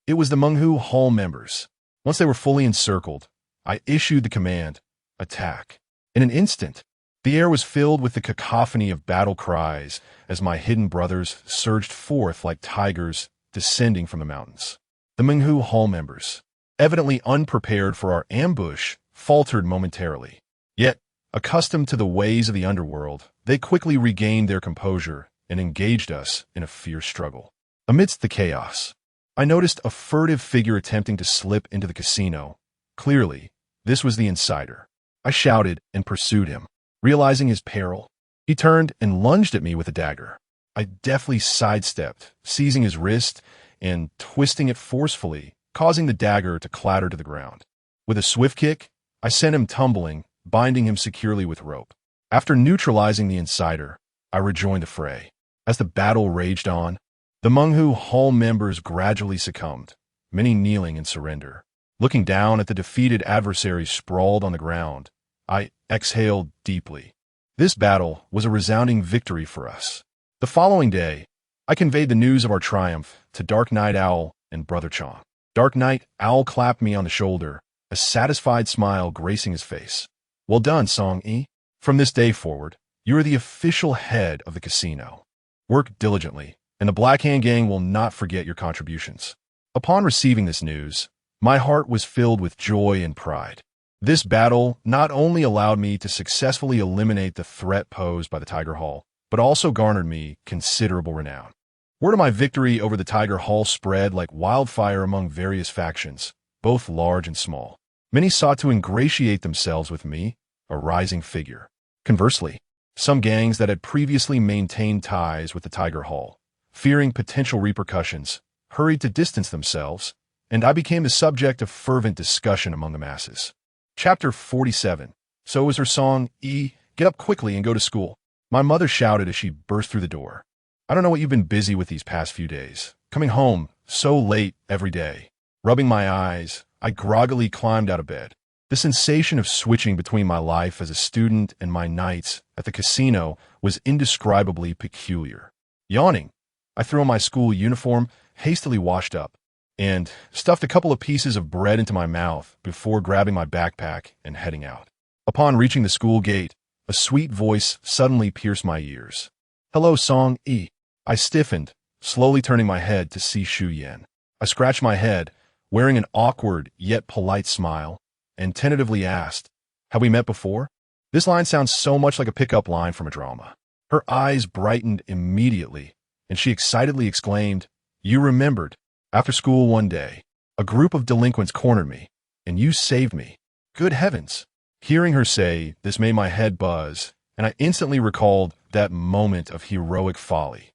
It was the Menghu Hall members. Once they were fully encircled, I issued the command, Attack. In an instant, the air was filled with the cacophony of battle cries as my hidden brothers surged forth like tigers descending from the mountains. The Menghu Hall members, evidently unprepared for our ambush, faltered momentarily. Yet, accustomed to the ways of the underworld, they quickly regained their composure and engaged us in a fierce struggle. Amidst the chaos, I noticed a furtive figure attempting to slip into the casino. Clearly, this was the insider. I shouted and pursued him. Realizing his peril, he turned and lunged at me with a dagger. I deftly sidestepped, seizing his wrist and twisting it forcefully, causing the dagger to clatter to the ground. With a swift kick, I sent him tumbling, binding him securely with rope. After neutralizing the insider, I rejoined the fray. As the battle raged on, the Menghu Hall members gradually succumbed, many kneeling in surrender. Looking down at the defeated adversaries sprawled on the ground, I exhaled deeply, This battle was a resounding victory for us. The following day, I conveyed the news of our triumph to Dark Night Owl and Brother Chong. Dark Night Owl clapped me on the shoulder, a satisfied smile gracing his face. Well done, Song E. From this day forward, you are the official head of the casino. Work diligently, and the Black Hand Gang will not forget your contributions. Upon receiving this news, my heart was filled with joy and pride. This battle not only allowed me to successfully eliminate the threat posed by the Tiger Hall, but also garnered me considerable renown. Word of my victory over the Tiger Hall spread like wildfire among various factions, both large and small. Many sought to ingratiate themselves with me, a rising figure. Conversely, some gangs that had previously maintained ties with the Tiger Hall, fearing potential repercussions, hurried to distance themselves, and I became the subject of fervent discussion among the masses. Chapter 47. So is her song, E, get up quickly and go to school. My mother shouted as she burst through the door. I don't know what you've been busy with these past few days. Coming home so late every day. Rubbing my eyes, I groggily climbed out of bed. The sensation of switching between my life as a student and my nights at the casino was indescribably peculiar. Yawning, I threw on my school uniform, hastily washed up, and stuffed a couple of pieces of bread into my mouth before grabbing my backpack and heading out. Upon reaching the school gate, a sweet voice suddenly pierced my ears. Hello, Song E. I stiffened, slowly turning my head to see Shu Yan. I scratched my head, wearing an awkward yet polite smile, and tentatively asked, have we met before? This line sounds so much like a pickup line from a drama. Her eyes brightened immediately, and she excitedly exclaimed, you remembered. After school one day, a group of delinquents cornered me, and you saved me. Good heavens! Hearing her say this made my head buzz, and I instantly recalled that moment of heroic folly.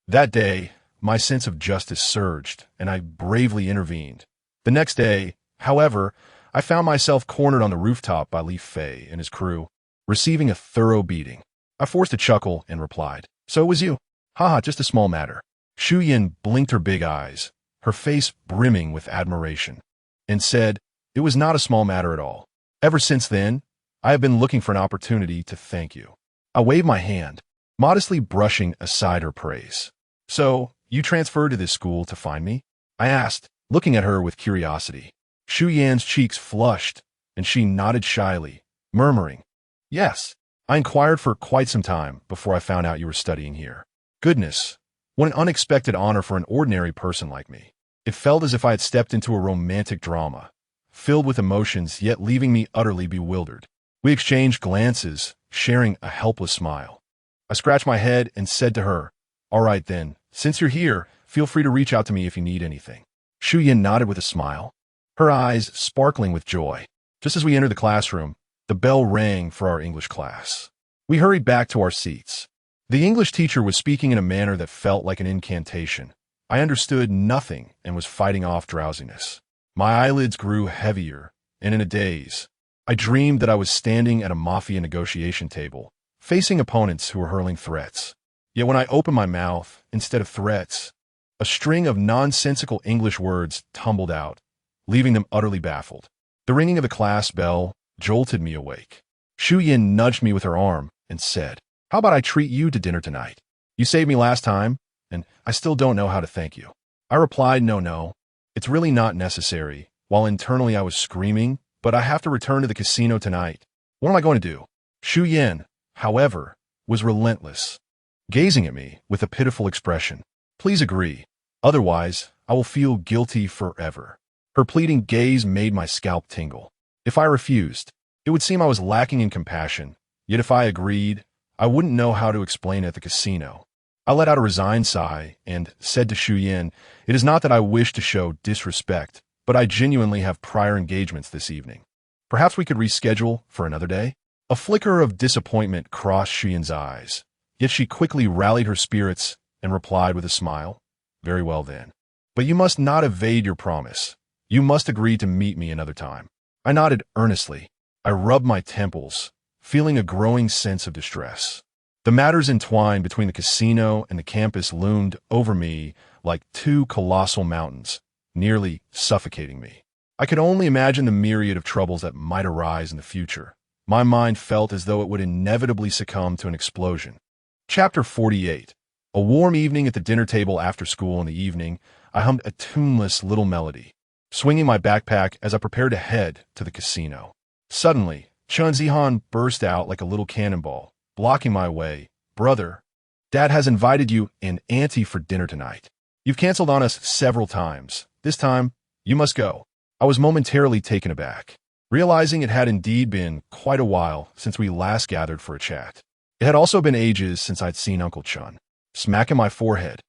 That day, my sense of justice surged, and I bravely intervened. The next day, however, I found myself cornered on the rooftop by Li Fei and his crew, receiving a thorough beating. I forced a chuckle and replied, so it was you. Haha, just a small matter. Shu Yan blinked her big eyes, her face brimming with admiration, and said, it was not a small matter at all. Ever since then, I have been looking for an opportunity to thank you. I waved my hand, modestly brushing aside her praise. So, you transferred to this school to find me? I asked, looking at her with curiosity. Shu Yan's cheeks flushed, and she nodded shyly, murmuring, yes, I inquired for quite some time before I found out you were studying here. Goodness, what an unexpected honor for an ordinary person like me. It felt as if I had stepped into a romantic drama, filled with emotions yet leaving me utterly bewildered. We exchanged glances, sharing a helpless smile. I scratched my head and said to her, all right then, since you're here, feel free to reach out to me if you need anything. Shu Yan nodded with a smile, her eyes sparkling with joy. Just as we entered the classroom, the bell rang for our English class. We hurried back to our seats. The English teacher was speaking in a manner that felt like an incantation. I understood nothing and was fighting off drowsiness. My eyelids grew heavier, and in a daze, I dreamed that I was standing at a mafia negotiation table, facing opponents who were hurling threats. Yet when I opened my mouth, instead of threats, a string of nonsensical English words tumbled out, leaving them utterly baffled. The ringing of the class bell jolted me awake. Shu Yan nudged me with her arm and said, how about I treat you to dinner tonight? You saved me last time, and I still don't know how to thank you. I replied, no, it's really not necessary, while internally I was screaming, but I have to return to the casino tonight. What am I going to do? Shu Yan, however, was relentless, gazing at me with a pitiful expression. Please agree, otherwise I will feel guilty forever. Her pleading gaze made my scalp tingle. If I refused, it would seem I was lacking in compassion, yet if I agreed, I wouldn't know how to explain it at the casino. I let out a resigned sigh and said to Shu Yan, it is not that I wish to show disrespect, but I genuinely have prior engagements this evening. Perhaps we could reschedule for another day? A flicker of disappointment crossed Shu Yan's eyes, yet she quickly rallied her spirits and replied with a smile, very well then. But you must not evade your promise. You must agree to meet me another time. I nodded earnestly. I rubbed my temples, feeling a growing sense of distress. The matters entwined between the casino and the campus loomed over me like two colossal mountains, nearly suffocating me. I could only imagine the myriad of troubles that might arise in the future. My mind felt as though it would inevitably succumb to an explosion. Chapter 48. A warm evening at the dinner table after school in the evening, I hummed a tuneless little melody, swinging my backpack as I prepared to head to the casino. Suddenly, Chun Zihan burst out like a little cannonball, blocking my way. "Brother, Dad has invited you and Auntie for dinner tonight. You've canceled on us several times. This time, you must go." I was momentarily taken aback, realizing it had indeed been quite a while since we last gathered for a chat. It had also been ages since I'd seen Uncle Chun. Smacking my forehead,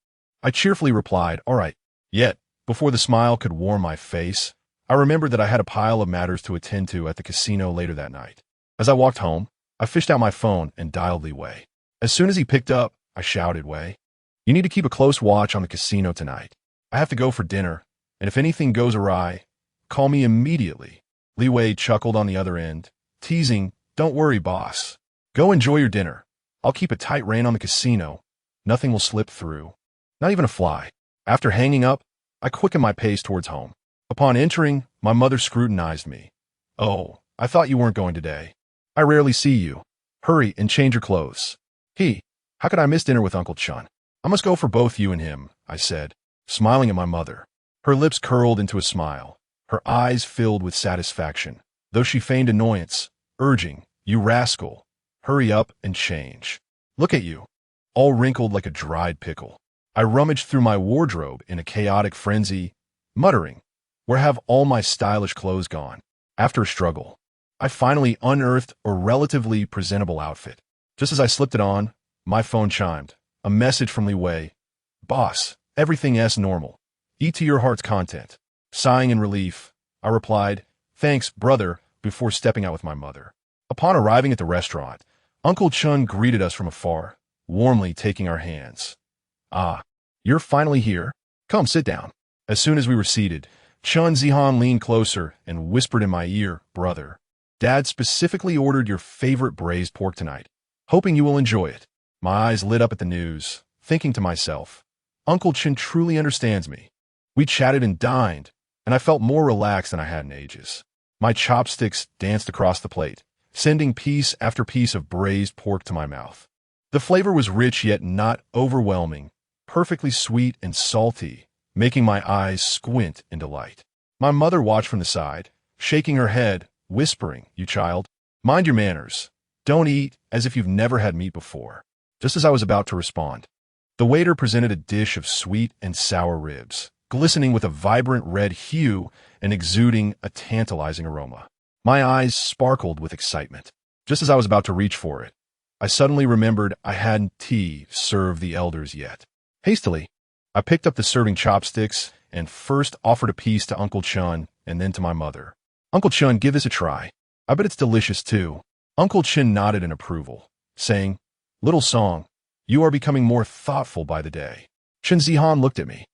I cheerfully replied, "All right." Yet, before the smile could warm my face, I remembered that I had a pile of matters to attend to at the casino later that night. As I walked home, I fished out my phone and dialed Li Wei. As soon as he picked up, I shouted, "Wei, you need to keep a close watch on the casino tonight. I have to go for dinner, and if anything goes awry, call me immediately." Li Wei chuckled on the other end, teasing, "Don't worry, boss. Go enjoy your dinner. I'll keep a tight rein on the casino. Nothing will slip through. Not even a fly." After hanging up, I quickened my pace towards home. Upon entering, my mother scrutinized me. "Oh, I thought you weren't going today. I rarely see you. Hurry and change your clothes." How could I miss dinner with Uncle Chun? "I must go for both you and him," I said, smiling at my mother. Her lips curled into a smile. Her eyes filled with satisfaction, though she feigned annoyance, urging, "You rascal, hurry up and change. Look at you, all wrinkled like a dried pickle." I rummaged through my wardrobe in a chaotic frenzy, muttering, "Where have all my stylish clothes gone?" After a struggle, I finally unearthed a relatively presentable outfit. Just as I slipped it on, my phone chimed. A message from Li Wei. "Boss, everything's normal. Eat to your heart's content." Sighing in relief, I replied, "Thanks, brother," before stepping out with my mother. Upon arriving at the restaurant, Uncle Chun greeted us from afar, warmly taking our hands. "Ah, you're finally here? Come, sit down." As soon as we were seated, Chun Zihan leaned closer and whispered in my ear, "Brother, Dad specifically ordered your favorite braised pork tonight, hoping you will enjoy it." My eyes lit up at the news, thinking to myself, Uncle Chun truly understands me. We chatted and dined, and I felt more relaxed than I had in ages. My chopsticks danced across the plate, sending piece after piece of braised pork to my mouth. The flavor was rich yet not overwhelming, perfectly sweet and salty, making my eyes squint in delight. My mother watched from the side, shaking her head, whispering, "You child, mind your manners. Don't eat as if you've never had meat before." Just as I was about to respond, the waiter presented a dish of sweet and sour ribs, glistening with a vibrant red hue and exuding a tantalizing aroma. My eyes sparkled with excitement. Just as I was about to reach for it, I suddenly remembered I hadn't served the elders yet. Hastily, I picked up the serving chopsticks and first offered a piece to Uncle Chun and then to my mother. "Uncle Chun, give this a try. I bet it's delicious too." Uncle Chun nodded in approval, saying, "Little Song, you are becoming more thoughtful by the day." Chun Zihan looked at me,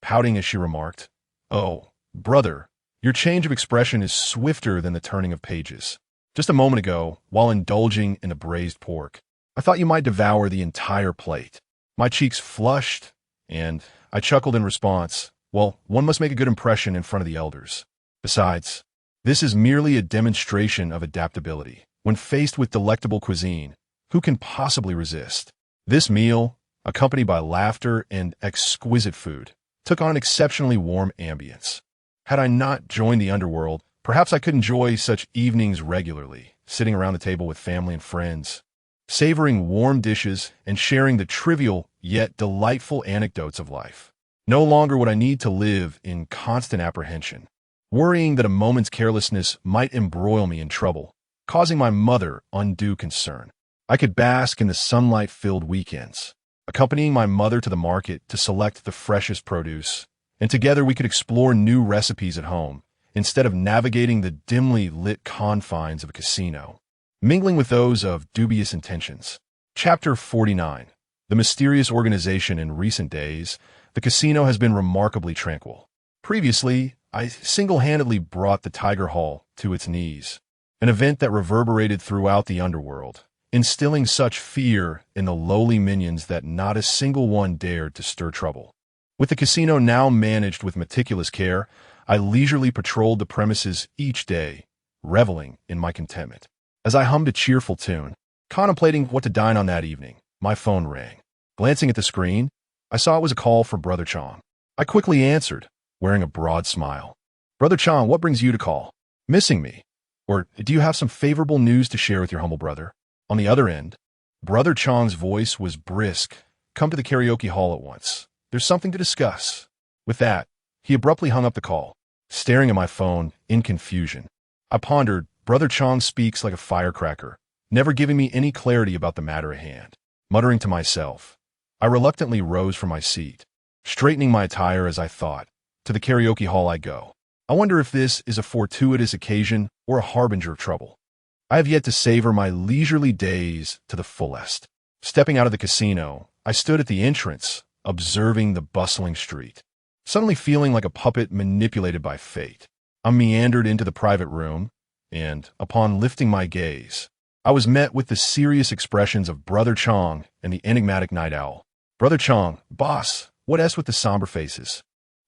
pouting as she remarked, "Oh, brother, your change of expression is swifter than the turning of pages. Just a moment ago, while indulging in a braised pork, I thought you might devour the entire plate." My cheeks flushed, and I chuckled in response. Well, one must make a good impression in front of the elders. Besides, this is merely a demonstration of adaptability. When faced with delectable cuisine, who can possibly resist? This meal, accompanied by laughter and exquisite food, took on an exceptionally warm ambience. Had I not joined the underworld, perhaps I could enjoy such evenings regularly, sitting around the table with family and friends, savoring warm dishes and sharing the trivial yet delightful anecdotes of life. No longer would I need to live in constant apprehension, worrying that a moment's carelessness might embroil me in trouble, causing my mother undue concern. I could bask in the sunlight-filled weekends, accompanying my mother to the market to select the freshest produce, and together we could explore new recipes at home, instead of navigating the dimly lit confines of a casino, mingling with those of dubious intentions. Chapter 49. The mysterious organization. In recent days, the casino has been remarkably tranquil. Previously, I single-handedly brought the Tiger Hall to its knees, an event that reverberated throughout the underworld, instilling such fear in the lowly minions that not a single one dared to stir trouble. With the casino now managed with meticulous care, I leisurely patrolled the premises each day, reveling in my contentment. As I hummed a cheerful tune, contemplating what to dine on that evening, my phone rang. Glancing at the screen, I saw it was a call for Brother Chong. I quickly answered, wearing a broad smile. Brother Chong, what brings you to call? Missing me? Or do you have some favorable news to share with your humble brother? On the other end, Brother Chong's voice was brisk. Come to the karaoke hall at once. There's something to discuss. With that, he abruptly hung up the call, staring at my phone in confusion. I pondered, Brother Chong speaks like a firecracker, never giving me any clarity about the matter at hand. Muttering to myself, I reluctantly rose from my seat, straightening my attire as I thought. To the karaoke hall I go. I wonder if this is a fortuitous occasion or a harbinger of trouble. I have yet to savor my leisurely days to the fullest. Stepping out of the casino, I stood at the entrance, observing the bustling street, suddenly feeling like a puppet manipulated by fate. I meandered into the private room, and, upon lifting my gaze, I was met with the serious expressions of Brother Chong and the enigmatic night owl. Brother Chong, boss, what S with the somber faces?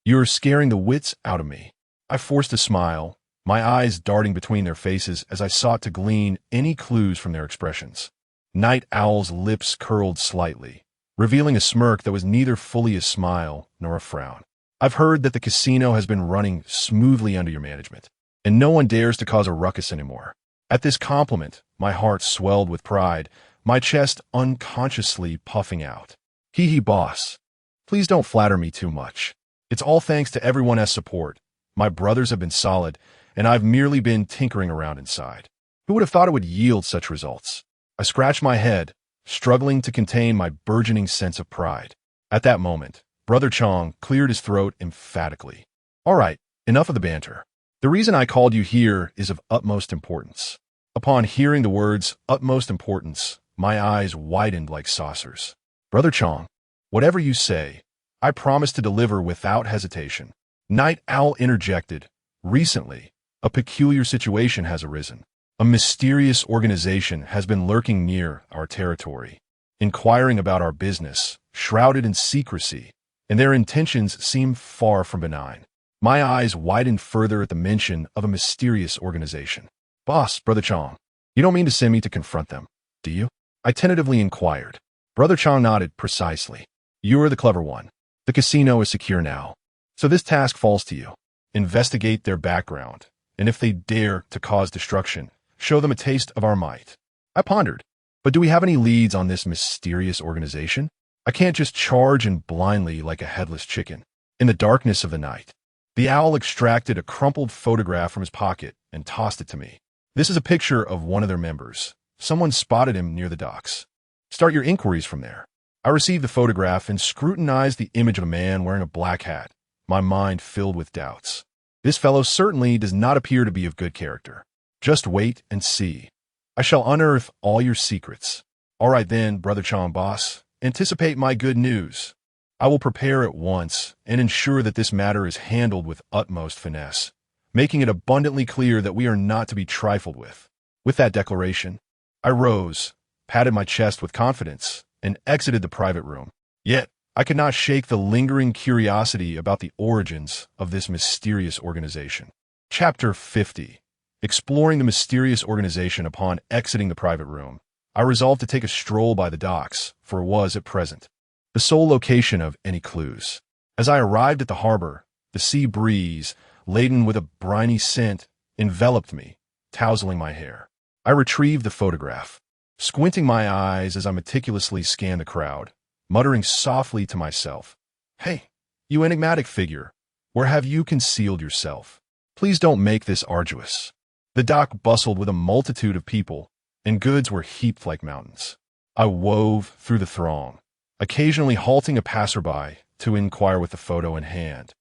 You're scaring the wits out of me. I forced a smile, my eyes darting between their faces as I sought to glean any clues from their expressions. Night Owl's lips curled slightly, revealing a smirk that was neither fully a smile nor a frown. I've heard that the casino has been running smoothly under your management, and no one dares to cause a ruckus anymore. At this compliment, my heart swelled with pride, my chest unconsciously puffing out. Hee boss. Please don't flatter me too much. It's all thanks to everyone's support. My brothers have been solid, and I've merely been tinkering around inside. Who would have thought it would yield such results? I scratched my head, struggling to contain my burgeoning sense of pride. At that moment, Brother Chong cleared his throat emphatically. All right, enough of the banter. The reason I called you here is of utmost importance. Upon hearing the words utmost importance, my eyes widened like saucers. Brother Chong, whatever you say, I promise to deliver without hesitation. Night Owl interjected. Recently, a peculiar situation has arisen. A mysterious organization has been lurking near our territory, inquiring about our business, shrouded in secrecy, and their intentions seem far from benign. My eyes widened further at the mention of a mysterious organization. Boss, Brother Chong, you don't mean to send me to confront them, do you? I tentatively inquired. Brother Chong nodded precisely. You are the clever one. The casino is secure now, so this task falls to you. Investigate their background, and if they dare to cause destruction, show them a taste of our might. I pondered, but do we have any leads on this mysterious organization? I can't just charge in blindly like a headless chicken. In the darkness of the night, the owl extracted a crumpled photograph from his pocket and tossed it to me. This is a picture of one of their members. Someone spotted him near the docks. Start your inquiries from there. I received the photograph and scrutinized the image of a man wearing a black hat, my mind filled with doubts. This fellow certainly does not appear to be of good character. Just wait and see. I shall unearth all your secrets. All right then, Brother Chong boss, anticipate my good news. I will prepare at once and ensure that this matter is handled with utmost finesse, making it abundantly clear that we are not to be trifled with. With that declaration, I rose, patted my chest with confidence, and exited the private room. Yet, I could not shake the lingering curiosity about the origins of this mysterious organization. Chapter 50. Exploring the mysterious organization upon exiting the private room, I resolved to take a stroll by the docks, for it was, at present, the sole location of any clues. As I arrived at the harbor, the sea breeze, laden with a briny scent, enveloped me, tousling my hair. I retrieved the photograph, squinting my eyes as I meticulously scanned the crowd, muttering softly to myself, Hey, you enigmatic figure, where have you concealed yourself? Please don't make this arduous. The dock bustled with a multitude of people, and goods were heaped like mountains. I wove through the throng, occasionally halting a passerby to inquire with the photo in hand.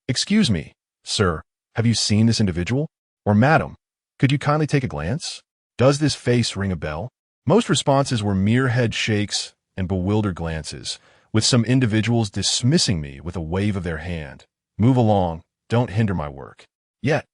Excuse me, sir, have you seen this individual? Or madam, could you kindly take a glance? Does this face ring a bell? Most responses were mere head shakes and bewildered glances, with some individuals dismissing me with a wave of their hand. Move along, don't hinder my work. Yet,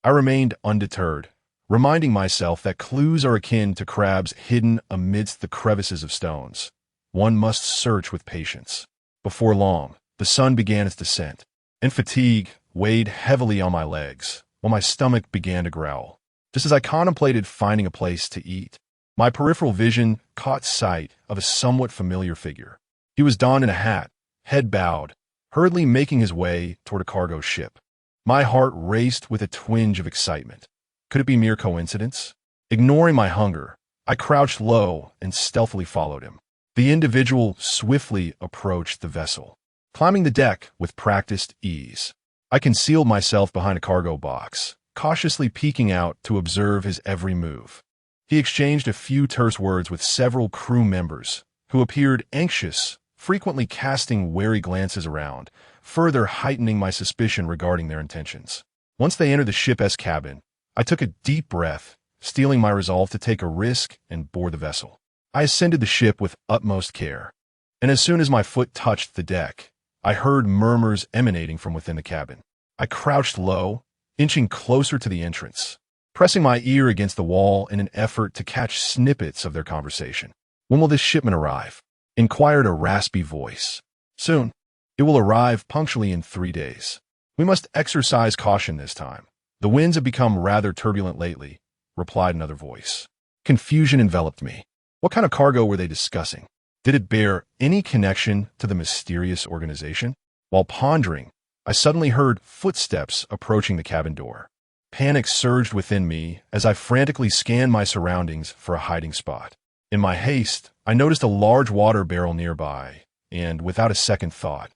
I remained undeterred, reminding myself that clues are akin to crabs hidden amidst the crevices of stones. One must search with patience. Before long, the sun began its descent, and fatigue weighed heavily on my legs, while my stomach began to growl. Just as I contemplated finding a place to eat, my peripheral vision caught sight of a somewhat familiar figure. He was donned in a hat, head bowed, hurriedly making his way toward a cargo ship. My heart raced with a twinge of excitement. Could it be mere coincidence? Ignoring my hunger, I crouched low and stealthily followed him. The individual swiftly approached the vessel, climbing the deck with practiced ease. I concealed myself behind a cargo box, cautiously peeking out to observe his every move. He exchanged a few terse words with several crew members, who appeared anxious, frequently casting wary glances around, further heightening my suspicion regarding their intentions. Once they entered the ship's cabin, I took a deep breath, steeling my resolve to take a risk and board the vessel. I ascended the ship with utmost care, and as soon as my foot touched the deck, I heard murmurs emanating from within the cabin. I crouched low, inching closer to the entrance, pressing my ear against the wall in an effort to catch snippets of their conversation. "When will this shipment arrive?" inquired a raspy voice. "Soon. It will arrive punctually in 3 days. We must exercise caution this time. The winds have become rather turbulent lately," replied another voice. Confusion enveloped me. What kind of cargo were they discussing? Did it bear any connection to the mysterious organization? While pondering, I suddenly heard footsteps approaching the cabin door. Panic surged within me as I frantically scanned my surroundings for a hiding spot. In my haste, I noticed a large water barrel nearby, and without a second thought,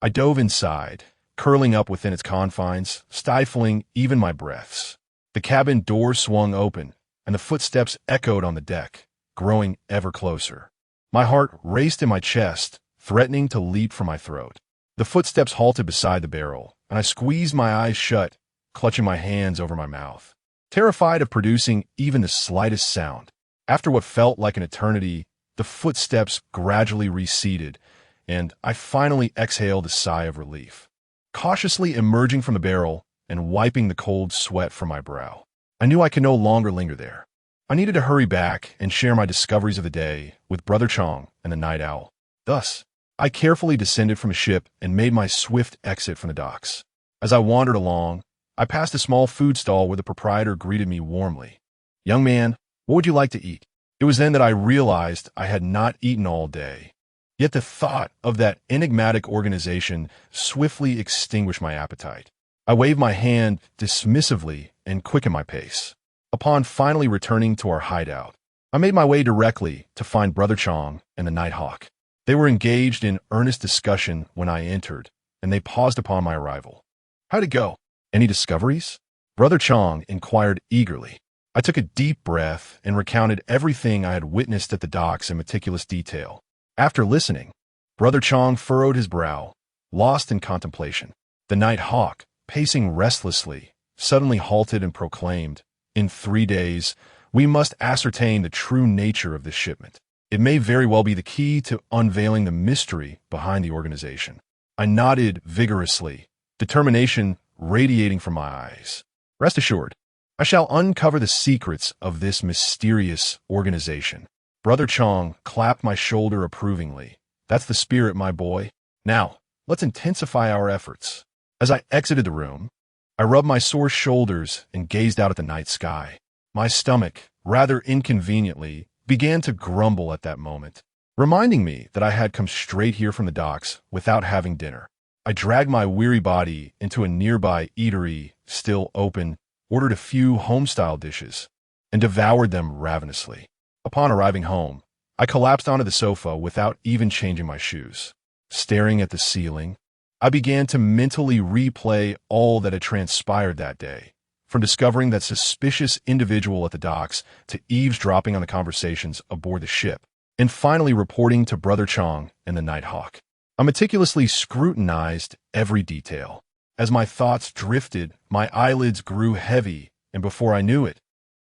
I dove inside, curling up within its confines, stifling even my breaths. The cabin door swung open, and the footsteps echoed on the deck, growing ever closer. My heart raced in my chest, threatening to leap from my throat. The footsteps halted beside the barrel, and I squeezed my eyes shut, clutching my hands over my mouth, terrified of producing even the slightest sound. After what felt like an eternity, the footsteps gradually receded, and I finally exhaled a sigh of relief. Cautiously emerging from the barrel and wiping the cold sweat from my brow, I knew I could no longer linger there. I needed to hurry back and share my discoveries of the day with Brother Chong and the Night Owl. Thus, I carefully descended from the ship and made my swift exit from the docks. As I wandered along, I passed a small food stall where the proprietor greeted me warmly. "Young man, what would you like to eat?" It was then that I realized I had not eaten all day. Yet the thought of that enigmatic organization swiftly extinguished my appetite. I waved my hand dismissively and quickened my pace. Upon finally returning to our hideout, I made my way directly to find Brother Chong and the Nighthawk. They were engaged in earnest discussion when I entered, and they paused upon my arrival. "How'd it go? Any discoveries?" Brother Chong inquired eagerly. I took a deep breath and recounted everything I had witnessed at the docks in meticulous detail. After listening, Brother Chong furrowed his brow, lost in contemplation. The Nighthawk, pacing restlessly, suddenly halted and proclaimed, "In 3 days, we must ascertain the true nature of this shipment. It may very well be the key to unveiling the mystery behind the organization." I nodded vigorously, determination radiating from my eyes. "Rest assured, I shall uncover the secrets of this mysterious organization." Brother Chong clapped my shoulder approvingly. "That's the spirit, my boy. Now, let's intensify our efforts." As I exited the room, I rubbed my sore shoulders and gazed out at the night sky. My stomach, rather inconveniently, began to grumble at that moment, reminding me that I had come straight here from the docks without having dinner. I dragged my weary body into a nearby eatery, still open, ordered a few home-style dishes, and devoured them ravenously. Upon arriving home, I collapsed onto the sofa without even changing my shoes. Staring at the ceiling, I began to mentally replay all that had transpired that day, from discovering that suspicious individual at the docks to eavesdropping on the conversations aboard the ship, and finally reporting to Brother Chong and the Nighthawk. I meticulously scrutinized every detail. As my thoughts drifted, my eyelids grew heavy, and before I knew it,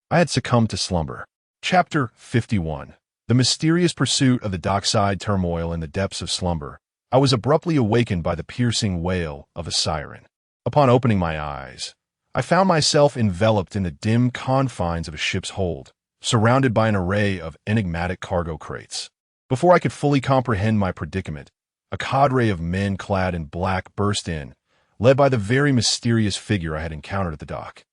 I had succumbed to slumber. Chapter 51. The mysterious pursuit of the dockside turmoil in the depths of slumber. I was abruptly awakened by the piercing wail of a siren. Upon opening my eyes, I found myself enveloped in the dim confines of a ship's hold, surrounded by an array of enigmatic cargo crates. Before I could fully comprehend my predicament, a cadre of men clad in black burst in, led by the very mysterious figure I had encountered at the dock.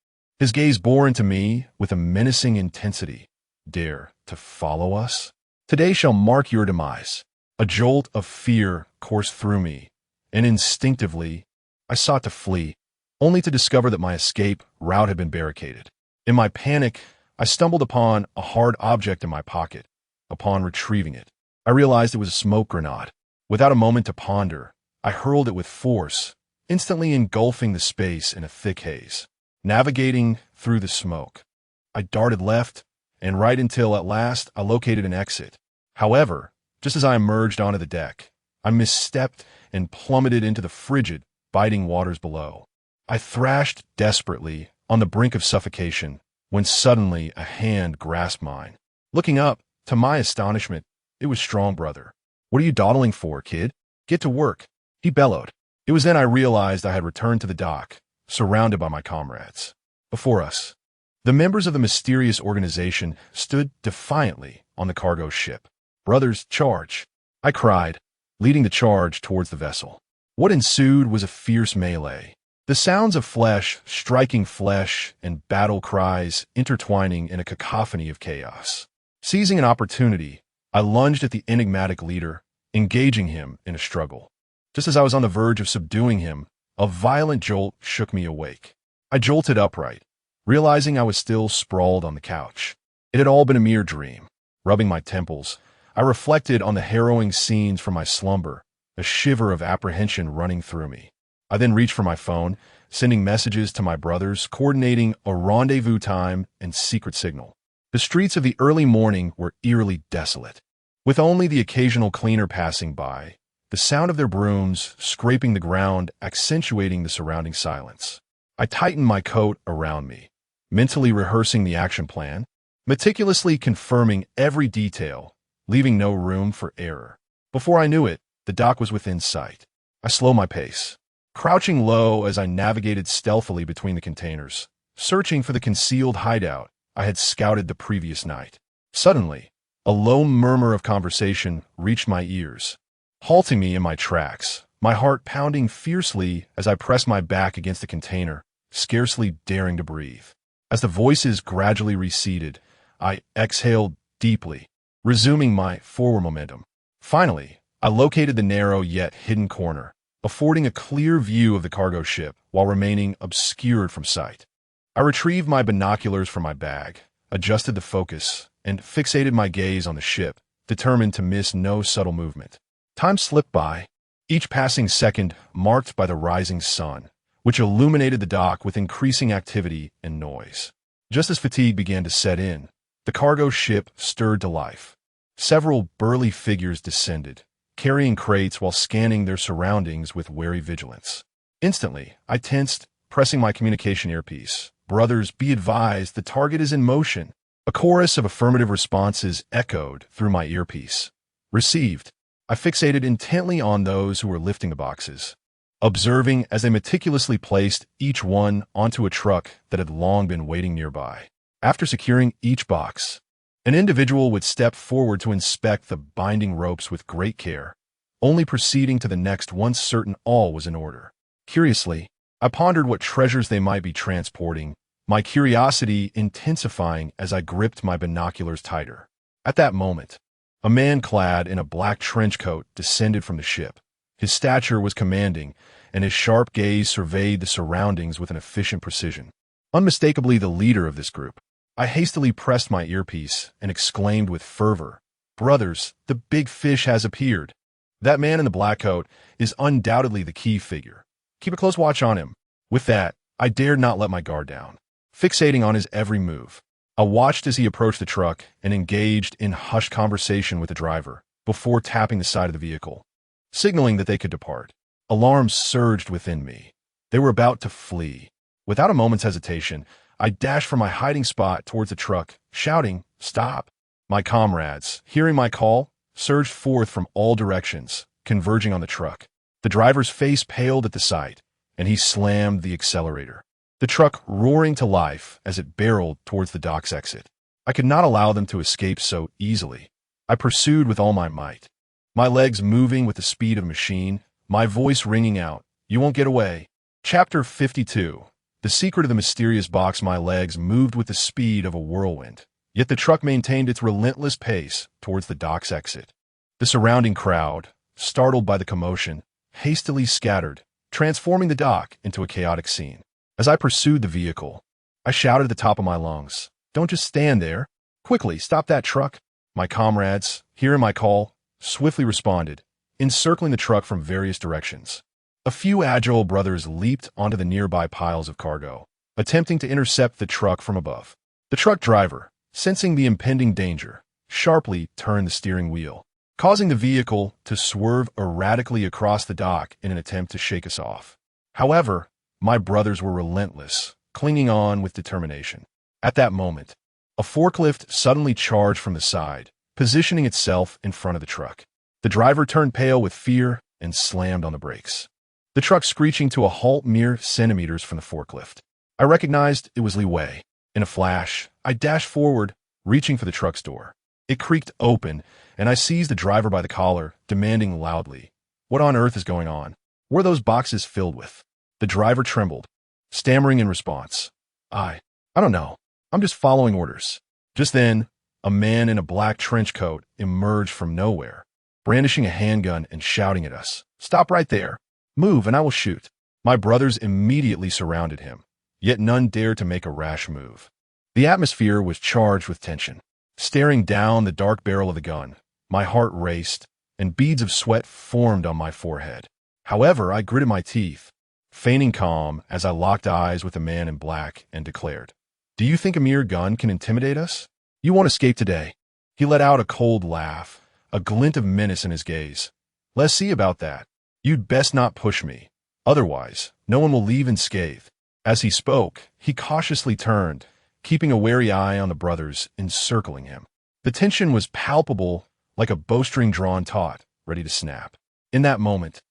His gaze bore into me with a menacing intensity. Dare to follow us? Today shall mark your demise. A jolt of fear coursed through me, and instinctively I sought to flee, only to discover that my escape route had been barricaded. In my panic, I stumbled upon a hard object in my pocket. Upon retrieving it, I realized it was a smoke grenade. Without a moment to ponder, I hurled it with force, instantly engulfing the space in a thick haze. Navigating through the smoke, I darted left and right until at last I located an exit. However, just as I emerged onto the deck, I misstepped and plummeted into the frigid, biting waters below. I thrashed desperately on the brink of suffocation when suddenly a hand grasped mine. Looking up, to my astonishment, it was Strong Brother. "What are you dawdling for, kid? Get to work," he bellowed. It was then I realized I had returned to the dock, surrounded by my comrades. Before us, the members of the mysterious organization stood defiantly on the cargo ship. "Brothers, charge!" I cried, leading the charge towards the vessel. What ensued was a fierce melee. The sounds of flesh striking flesh and battle cries intertwining in a cacophony of chaos. Seizing an opportunity, I lunged at the enigmatic leader, engaging him in a struggle. Just as I was on the verge of subduing him, a violent jolt shook me awake. I jolted upright, realizing I was still sprawled on the couch. It had all been a mere dream. Rubbing my temples, I reflected on the harrowing scenes from my slumber, a shiver of apprehension running through me. I then reached for my phone, sending messages to my brothers, coordinating a rendezvous time and secret signal. The streets of the early morning were eerily desolate, with only the occasional cleaner passing by, the sound of their brooms scraping the ground accentuating the surrounding silence. I tightened my coat around me, mentally rehearsing the action plan, meticulously confirming every detail, leaving no room for error. Before I knew it, the dock was within sight. I slowed my pace, crouching low as I navigated stealthily between the containers, searching for the concealed hideout I had scouted the previous night. Suddenly, a low murmur of conversation reached my ears, halting me in my tracks, my heart pounding fiercely as I pressed my back against the container, scarcely daring to breathe. As the voices gradually receded, I exhaled deeply, resuming my forward momentum. Finally, I located the narrow yet hidden corner, affording a clear view of the cargo ship while remaining obscured from sight. I retrieved my binoculars from my bag, adjusted the focus, and fixated my gaze on the ship, determined to miss no subtle movement. Time slipped by, each passing second marked by the rising sun, which illuminated the dock with increasing activity and noise. Just as fatigue began to set in, the cargo ship stirred to life. Several burly figures descended, carrying crates while scanning their surroundings with wary vigilance. Instantly, I tensed, pressing my communication earpiece. "Brothers, be advised, the target is in motion." A chorus of affirmative responses echoed through my earpiece. Received. I fixated intently on those who were lifting the boxes, observing as they meticulously placed each one onto a truck that had long been waiting nearby. After securing each box, an individual would step forward to inspect the binding ropes with great care, only proceeding to the next once certain all was in order. Curiously, I pondered what treasures they might be transporting, my curiosity intensifying as I gripped my binoculars tighter. At that moment, a man clad in a black trench coat descended from the ship. His stature was commanding, and his sharp gaze surveyed the surroundings with an efficient precision. Unmistakably the leader of this group, I hastily pressed my earpiece and exclaimed with fervor, "Brothers, the big fish has appeared. That man in the black coat is undoubtedly the key figure. Keep a close watch on him." With that, I dared not let my guard down. Fixating on his every move, I watched as he approached the truck and engaged in hushed conversation with the driver before tapping the side of the vehicle, signaling that they could depart. Alarm surged within me. They were about to flee. Without a moment's hesitation, I dashed from my hiding spot towards the truck, shouting, "Stop!" My comrades, hearing my call, surged forth from all directions, converging on the truck. The driver's face paled at the sight, and he slammed the accelerator, the truck roaring to life as it barreled towards the dock's exit. I could not allow them to escape so easily. I pursued with all my might, my legs moving with the speed of a machine, my voice ringing out, "You won't get away." Chapter 52. The secret of the mysterious box, my legs moved with the speed of a whirlwind, yet the truck maintained its relentless pace towards the dock's exit. The surrounding crowd, startled by the commotion, hastily scattered, transforming the dock into a chaotic scene. As I pursued the vehicle, I shouted at the top of my lungs, "Don't just stand there! Quickly, stop that truck!" My comrades, hearing my call, swiftly responded, encircling the truck from various directions. A few agile brothers leaped onto the nearby piles of cargo, attempting to intercept the truck from above. The truck driver, sensing the impending danger, sharply turned the steering wheel, causing the vehicle to swerve erratically across the dock in an attempt to shake us off. However, my brothers were relentless, clinging on with determination. At that moment, a forklift suddenly charged from the side, positioning itself in front of the truck. The driver turned pale with fear and slammed on the brakes, the truck screeching to a halt mere centimeters from the forklift. I recognized it was Li Wei. In a flash, I dashed forward, reaching for the truck's door. It creaked open, and I seized the driver by the collar, demanding loudly, "What on earth is going on? What are those boxes filled with?" The driver trembled, stammering in response, I don't know. I'm just following orders." Just then, a man in a black trench coat emerged from nowhere, brandishing a handgun and shouting at us, "Stop right there. Move and I will shoot." My brothers immediately surrounded him, yet none dared to make a rash move. The atmosphere was charged with tension. Staring down the dark barrel of the gun, my heart raced, and beads of sweat formed on my forehead. However, I gritted my teeth, feigning calm as I locked eyes with the man in black and declared, "Do you think a mere gun can intimidate us? You won't escape today." He let out a cold laugh, a glint of menace in his gaze. "Let's see about that. You'd best not push me. Otherwise, no one will leave unscathed." As he spoke, he cautiously turned, keeping a wary eye on the brothers encircling him. The tension was palpable, like a bowstring drawn taut, ready to snap. In that moment,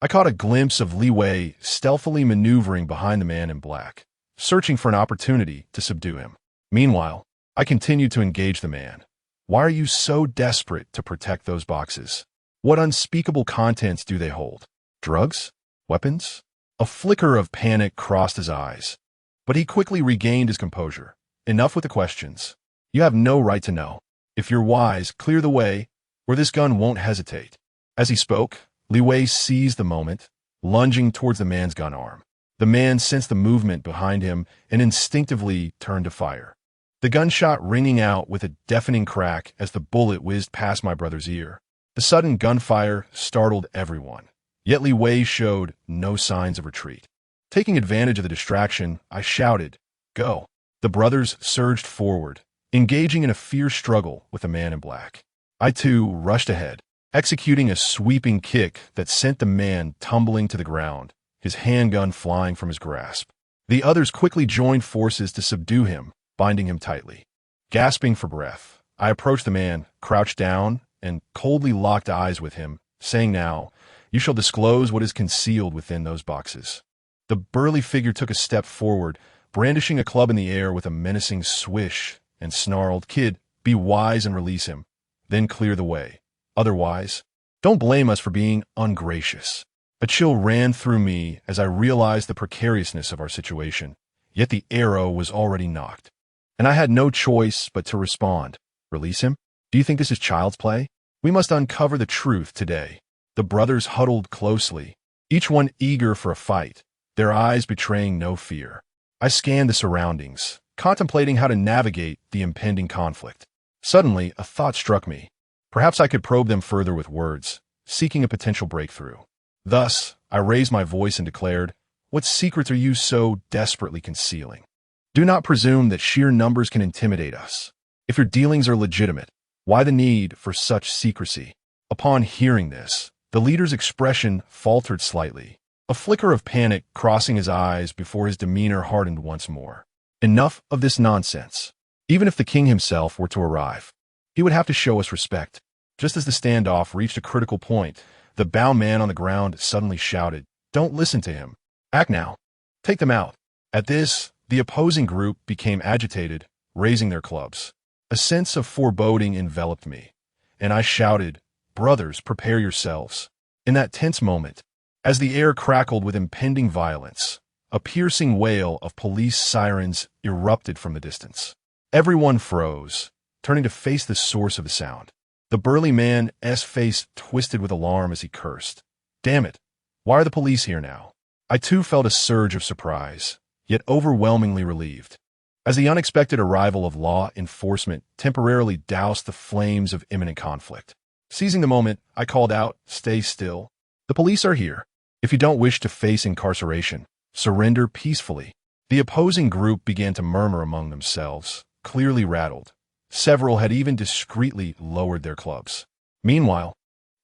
I caught a glimpse of Li Wei stealthily maneuvering behind the man in black, searching for an opportunity to subdue him. Meanwhile, I continued to engage the man. "Why are you so desperate to protect those boxes? What unspeakable contents do they hold? Drugs? Weapons?" A flicker of panic crossed his eyes, but he quickly regained his composure. "Enough with the questions. You have no right to know. If you're wise, clear the way, or this gun won't hesitate." As he spoke, Li Wei seized the moment, lunging towards the man's gun arm. The man sensed the movement behind him and instinctively turned to fire, the gunshot ringing out with a deafening crack as the bullet whizzed past my brother's ear. The sudden gunfire startled everyone, yet Li Wei showed no signs of retreat. Taking advantage of the distraction, I shouted, "Go!" The brothers surged forward, engaging in a fierce struggle with the man in black. I too rushed ahead, executing a sweeping kick that sent the man tumbling to the ground, his handgun flying from his grasp. The others quickly joined forces to subdue him, binding him tightly. Gasping for breath, I approached the man, crouched down, and coldly locked eyes with him, saying, "Now, you shall disclose what is concealed within those boxes." The burly figure took a step forward, brandishing a club in the air with a menacing swish, and snarled, "Kid, be wise and release him. Then clear the way. Otherwise, don't blame us for being ungracious." A chill ran through me as I realized the precariousness of our situation, yet the arrow was already knocked, and I had no choice but to respond. "Release him? Do you think this is child's play? We must uncover the truth today." The brothers huddled closely, each one eager for a fight, their eyes betraying no fear. I scanned the surroundings, contemplating how to navigate the impending conflict. Suddenly, a thought struck me. Perhaps I could probe them further with words, seeking a potential breakthrough. Thus, I raised my voice and declared, "What secrets are you so desperately concealing? Do not presume that sheer numbers can intimidate us. If your dealings are legitimate, why the need for such secrecy?" Upon hearing this, the leader's expression faltered slightly, a flicker of panic crossing his eyes before his demeanor hardened once more. "Enough of this nonsense. Even if the king himself were to arrive, he would have to show us respect." Just as the standoff reached a critical point, the bound man on the ground suddenly shouted, "Don't listen to him. Act now. Take them out." At this, the opposing group became agitated, raising their clubs. A sense of foreboding enveloped me, and I shouted, "Brothers, prepare yourselves." In that tense moment, as the air crackled with impending violence, a piercing wail of police sirens erupted from the distance. Everyone froze, turning to face the source of the sound. The burly man's face twisted with alarm as he cursed. Damn it! Why are the police here now? I too felt a surge of surprise, yet overwhelmingly relieved, as the unexpected arrival of law enforcement temporarily doused the flames of imminent conflict. Seizing the moment, I called out, "Stay still. The police are here. If you don't wish to face incarceration, surrender peacefully." The opposing group began to murmur among themselves, clearly rattled. Several had even discreetly lowered their clubs. Meanwhile,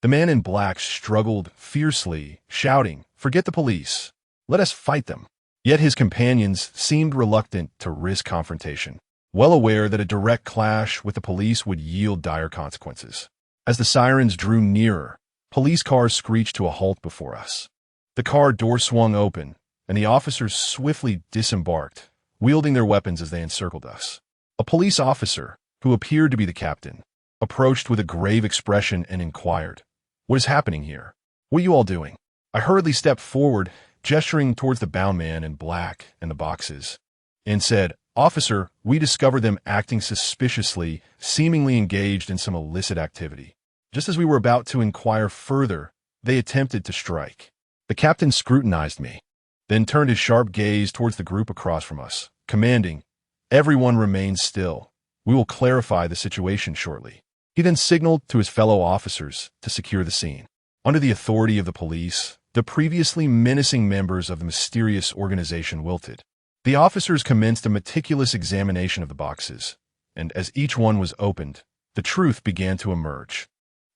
the man in black struggled fiercely, shouting, "Forget the police. Let us fight them." Yet his companions seemed reluctant to risk confrontation, well aware that a direct clash with the police would yield dire consequences. As the sirens drew nearer, police cars screeched to a halt before us. The car door swung open, and the officers swiftly disembarked, wielding their weapons as they encircled us. A police officer, who appeared to be the captain, approached with a grave expression and inquired, "What is happening here? What are you all doing?" I hurriedly stepped forward, gesturing towards the bound man in black and the boxes, and said, "Officer, we discovered them acting suspiciously, seemingly engaged in some illicit activity. Just as we were about to inquire further, they attempted to strike." The captain scrutinized me, then turned his sharp gaze towards the group across from us, commanding, "Everyone remain still. We will clarify the situation shortly." He then signaled to his fellow officers to secure the scene. Under the authority of the police, the previously menacing members of the mysterious organization wilted. The officers commenced a meticulous examination of the boxes, and as each one was opened, the truth began to emerge.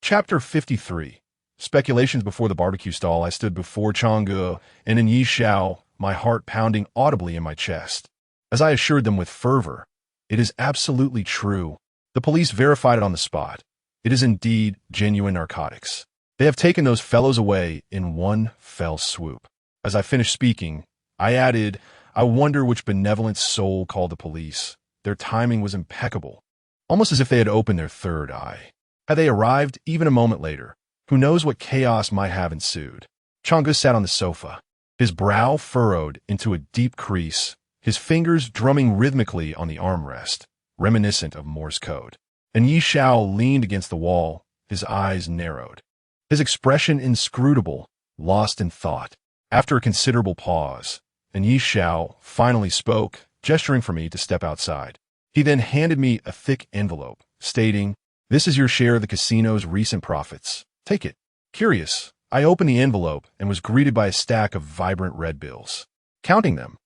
Chapter 53. Speculations. Before the barbecue stall, I stood before Chang'e and in Yi Xiao, my heart pounding audibly in my chest. As I assured them with fervor, "It is absolutely true." The police verified it on the spot. It is indeed genuine narcotics. They have taken those fellows away in one fell swoop. As I finished speaking, I added, "I wonder which benevolent soul called the police." Their timing was impeccable, almost as if they had opened their third eye. Had they arrived even a moment later, who knows what chaos might have ensued. Chang'e sat on the sofa, his brow furrowed into a deep crease, his fingers drumming rhythmically on the armrest, reminiscent of Morse code. And Yi Xiao leaned against the wall, his eyes narrowed, his expression inscrutable, lost in thought. After a considerable pause, and Yi Xiao finally spoke, gesturing for me to step outside. He then handed me a thick envelope, stating, "This is your share of the casino's recent profits. Take it." Curious, I opened the envelope and was greeted by a stack of vibrant red bills. Counting them,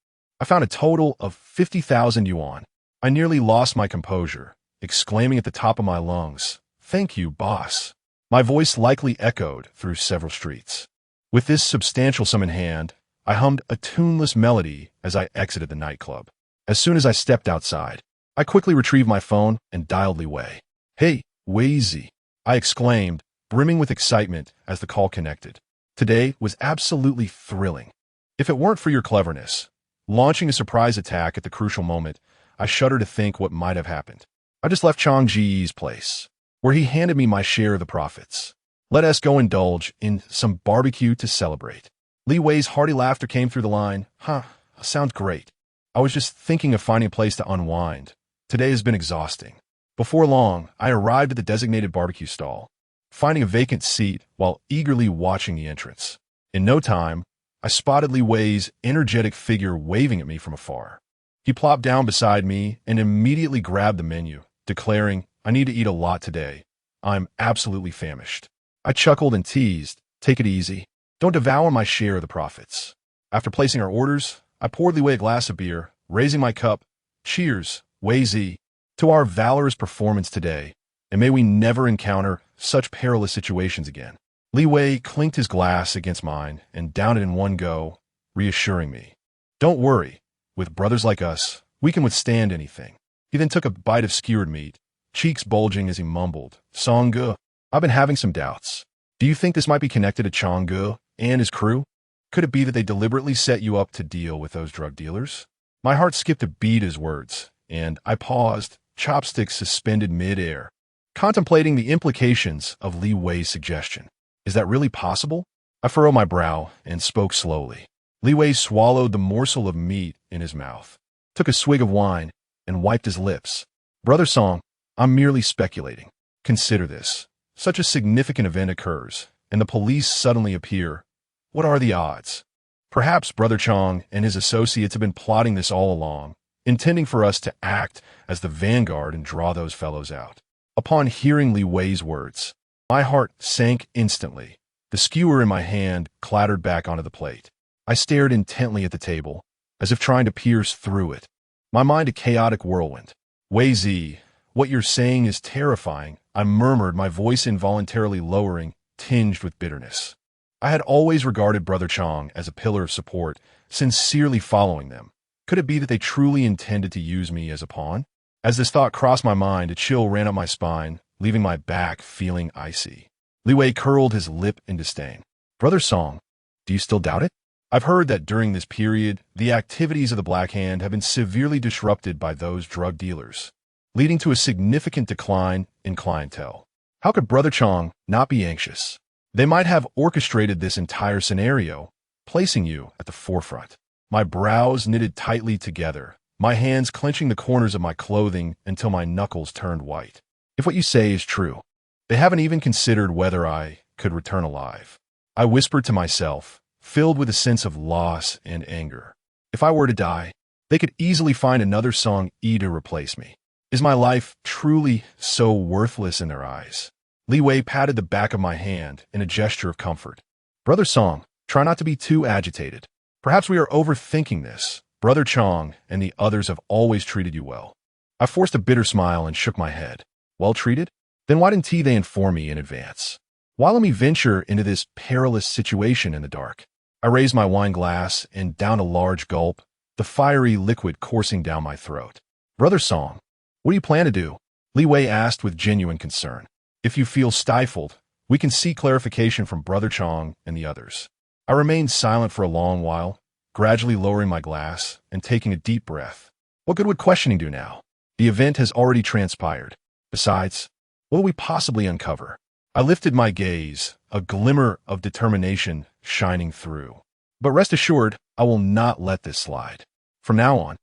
I found a total of 50,000 yuan. I nearly lost my composure, exclaiming at the top of my lungs, "Thank you, boss." My voice likely echoed through several streets. With this substantial sum in hand, I hummed a tuneless melody as I exited the nightclub. As soon as I stepped outside, I quickly retrieved my phone and dialed Li Wei. "Hey, Weizi," I exclaimed, brimming with excitement as the call connected. Today was absolutely thrilling. If it weren't for your cleverness, launching a surprise attack at the crucial moment, I shudder to think what might have happened. I just left Chang Ji's place, where he handed me my share of the profits. Let us go indulge in some barbecue to celebrate. Li Wei's hearty laughter came through the line. "Huh, sounds great. I was just thinking of finding a place to unwind. Today has been exhausting." Before long, I arrived at the designated barbecue stall, finding a vacant seat while eagerly watching the entrance. In no time, I spotted Li Wei's energetic figure waving at me from afar. He plopped down beside me and immediately grabbed the menu, declaring, "I need to eat a lot today. I'm absolutely famished." I chuckled and teased, "Take it easy. Don't devour my share of the profits." After placing our orders, I poured Li Wei a glass of beer, raising my cup. "Cheers, Wei Zi, to our valorous performance today, and may we never encounter such perilous situations again." Li Wei clinked his glass against mine and downed it in one go, reassuring me. "Don't worry. With brothers like us, we can withstand anything." He then took a bite of skewered meat, cheeks bulging as he mumbled, "Songge, I've been having some doubts. Do you think this might be connected to Chang'e and his crew? Could it be that they deliberately set you up to deal with those drug dealers?" My heart skipped a beat at his words, and I paused, chopsticks suspended mid-air, contemplating the implications of Li Wei's suggestion. Is that really possible? I furrowed my brow and spoke slowly. Li Wei swallowed the morsel of meat in his mouth, took a swig of wine, and wiped his lips. Brother Song, I'm merely speculating. Consider this. Such a significant event occurs, and the police suddenly appear. What are the odds? Perhaps Brother Chong and his associates have been plotting this all along, intending for us to act as the vanguard and draw those fellows out. Upon hearing Li Wei's words, my heart sank instantly. The skewer in my hand clattered back onto the plate. I stared intently at the table, as if trying to pierce through it. My mind a chaotic whirlwind. Wei Zi, what you're saying is terrifying, I murmured, my voice involuntarily lowering, tinged with bitterness. I had always regarded Brother Chong as a pillar of support, sincerely following them. Could it be that they truly intended to use me as a pawn? As this thought crossed my mind, a chill ran up my spine, leaving my back feeling icy. Li Wei curled his lip in disdain. Brother Song, do you still doubt it? I've heard that during this period, the activities of the Black Hand have been severely disrupted by those drug dealers, leading to a significant decline in clientele. How could Brother Chong not be anxious? They might have orchestrated this entire scenario, placing you at the forefront. My brows knitted tightly together, my hands clenching the corners of my clothing until my knuckles turned white. If what you say is true, they haven't even considered whether I could return alive. I whispered to myself, filled with a sense of loss and anger. If I were to die, they could easily find another Song Yi to replace me. Is my life truly so worthless in their eyes? Li Wei patted the back of my hand in a gesture of comfort. Brother Song, try not to be too agitated. Perhaps we are overthinking this. Brother Chong and the others have always treated you well. I forced a bitter smile and shook my head. Well treated? Then why didn't they inform me in advance? Why let me venture into this perilous situation in the dark? I raised my wine glass and downed a large gulp, the fiery liquid coursing down my throat. Brother Song, what do you plan to do? Li Wei asked with genuine concern. If you feel stifled, we can seek clarification from Brother Chong and the others. I remained silent for a long while, gradually lowering my glass and taking a deep breath. What good would questioning do now? The event has already transpired. Besides, what will we possibly uncover? I lifted my gaze, a glimmer of determination shining through. But rest assured, I will not let this slide. From now on,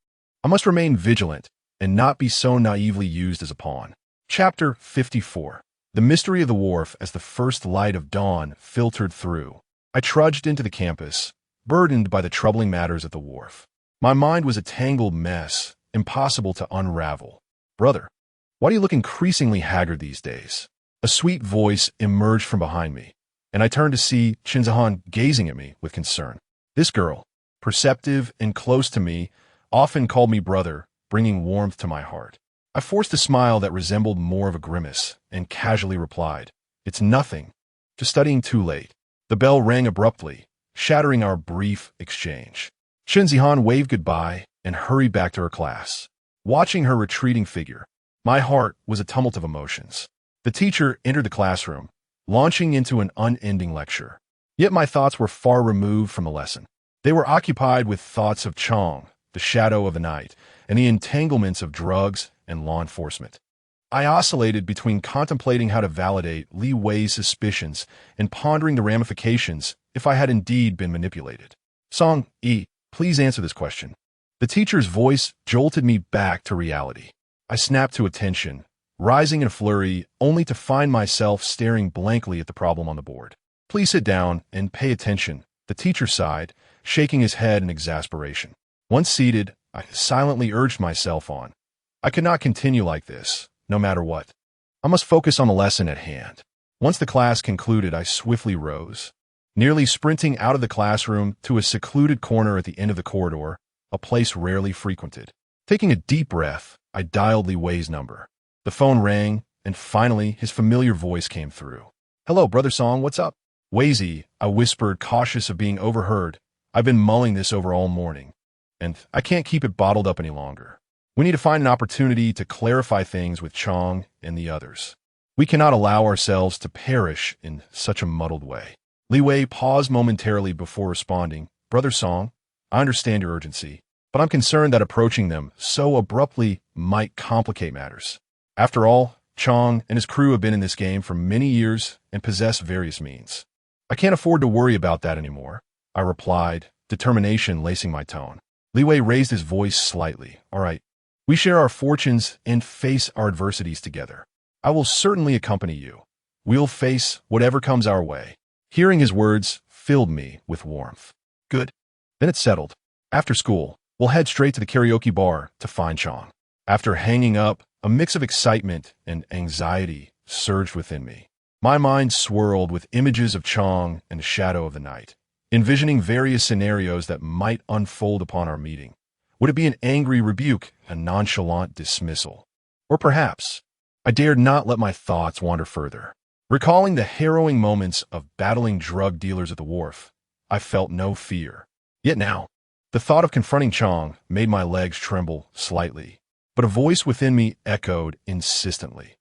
I must remain vigilant and not be so naively used as a pawn. Chapter 54. The mystery of the wharf as the first light of dawn filtered through. I trudged into the campus, burdened by the troubling matters at the wharf. My mind was a tangled mess, impossible to unravel. Brother, why do you look increasingly haggard these days? A sweet voice emerged from behind me, and I turned to see Chinzahan gazing at me with concern. This girl, perceptive and close to me, often called me brother, bringing warmth to my heart. I forced a smile that resembled more of a grimace and casually replied, It's nothing. Just studying too late. The bell rang abruptly, shattering our brief exchange. Shinzihan waved goodbye and hurried back to her class. Watching her retreating figure, my heart was a tumult of emotions. The teacher entered the classroom, launching into an unending lecture. Yet my thoughts were far removed from the lesson. They were occupied with thoughts of Chong, the shadow of the night, and the entanglements of drugs and law enforcement. I oscillated between contemplating how to validate Li Wei's suspicions and pondering the ramifications if I had indeed been manipulated. Song Yi, please answer this question. The teacher's voice jolted me back to reality. I snapped to attention, rising in a flurry, only to find myself staring blankly at the problem on the board. Please sit down and pay attention, the teacher sighed, shaking his head in exasperation. Once seated, I silently urged myself on. I could not continue like this, no matter what. I must focus on the lesson at hand. Once the class concluded, I swiftly rose, nearly sprinting out of the classroom to a secluded corner at the end of the corridor, a place rarely frequented. Taking a deep breath, I dialed Li Wei's number. The phone rang, and finally his familiar voice came through. Hello, Brother Song, what's up? Weizi, I whispered, cautious of being overheard. I've been mulling this over all morning, and I can't keep it bottled up any longer. We need to find an opportunity to clarify things with Chong and the others. We cannot allow ourselves to perish in such a muddled way. Li Wei paused momentarily before responding. Brother Song, I understand your urgency, but I'm concerned that approaching them so abruptly might complicate matters. After all, Chong and his crew have been in this game for many years and possess various means. I can't afford to worry about that anymore, I replied, determination lacing my tone. Li Wei raised his voice slightly. All right, we share our fortunes and face our adversities together. I will certainly accompany you. We'll face whatever comes our way. Hearing his words filled me with warmth. Good. Then it's settled. After school, we'll head straight to the karaoke bar to find Chong. After hanging up, a mix of excitement and anxiety surged within me. My mind swirled with images of Chong and the shadow of the night, envisioning various scenarios that might unfold upon our meeting. Would it be an angry rebuke, a nonchalant dismissal? Or perhaps, I dared not let my thoughts wander further. Recalling the harrowing moments of battling drug dealers at the wharf, I felt no fear. Yet now, the thought of confronting Chong made my legs tremble slightly, but a voice within me echoed insistently.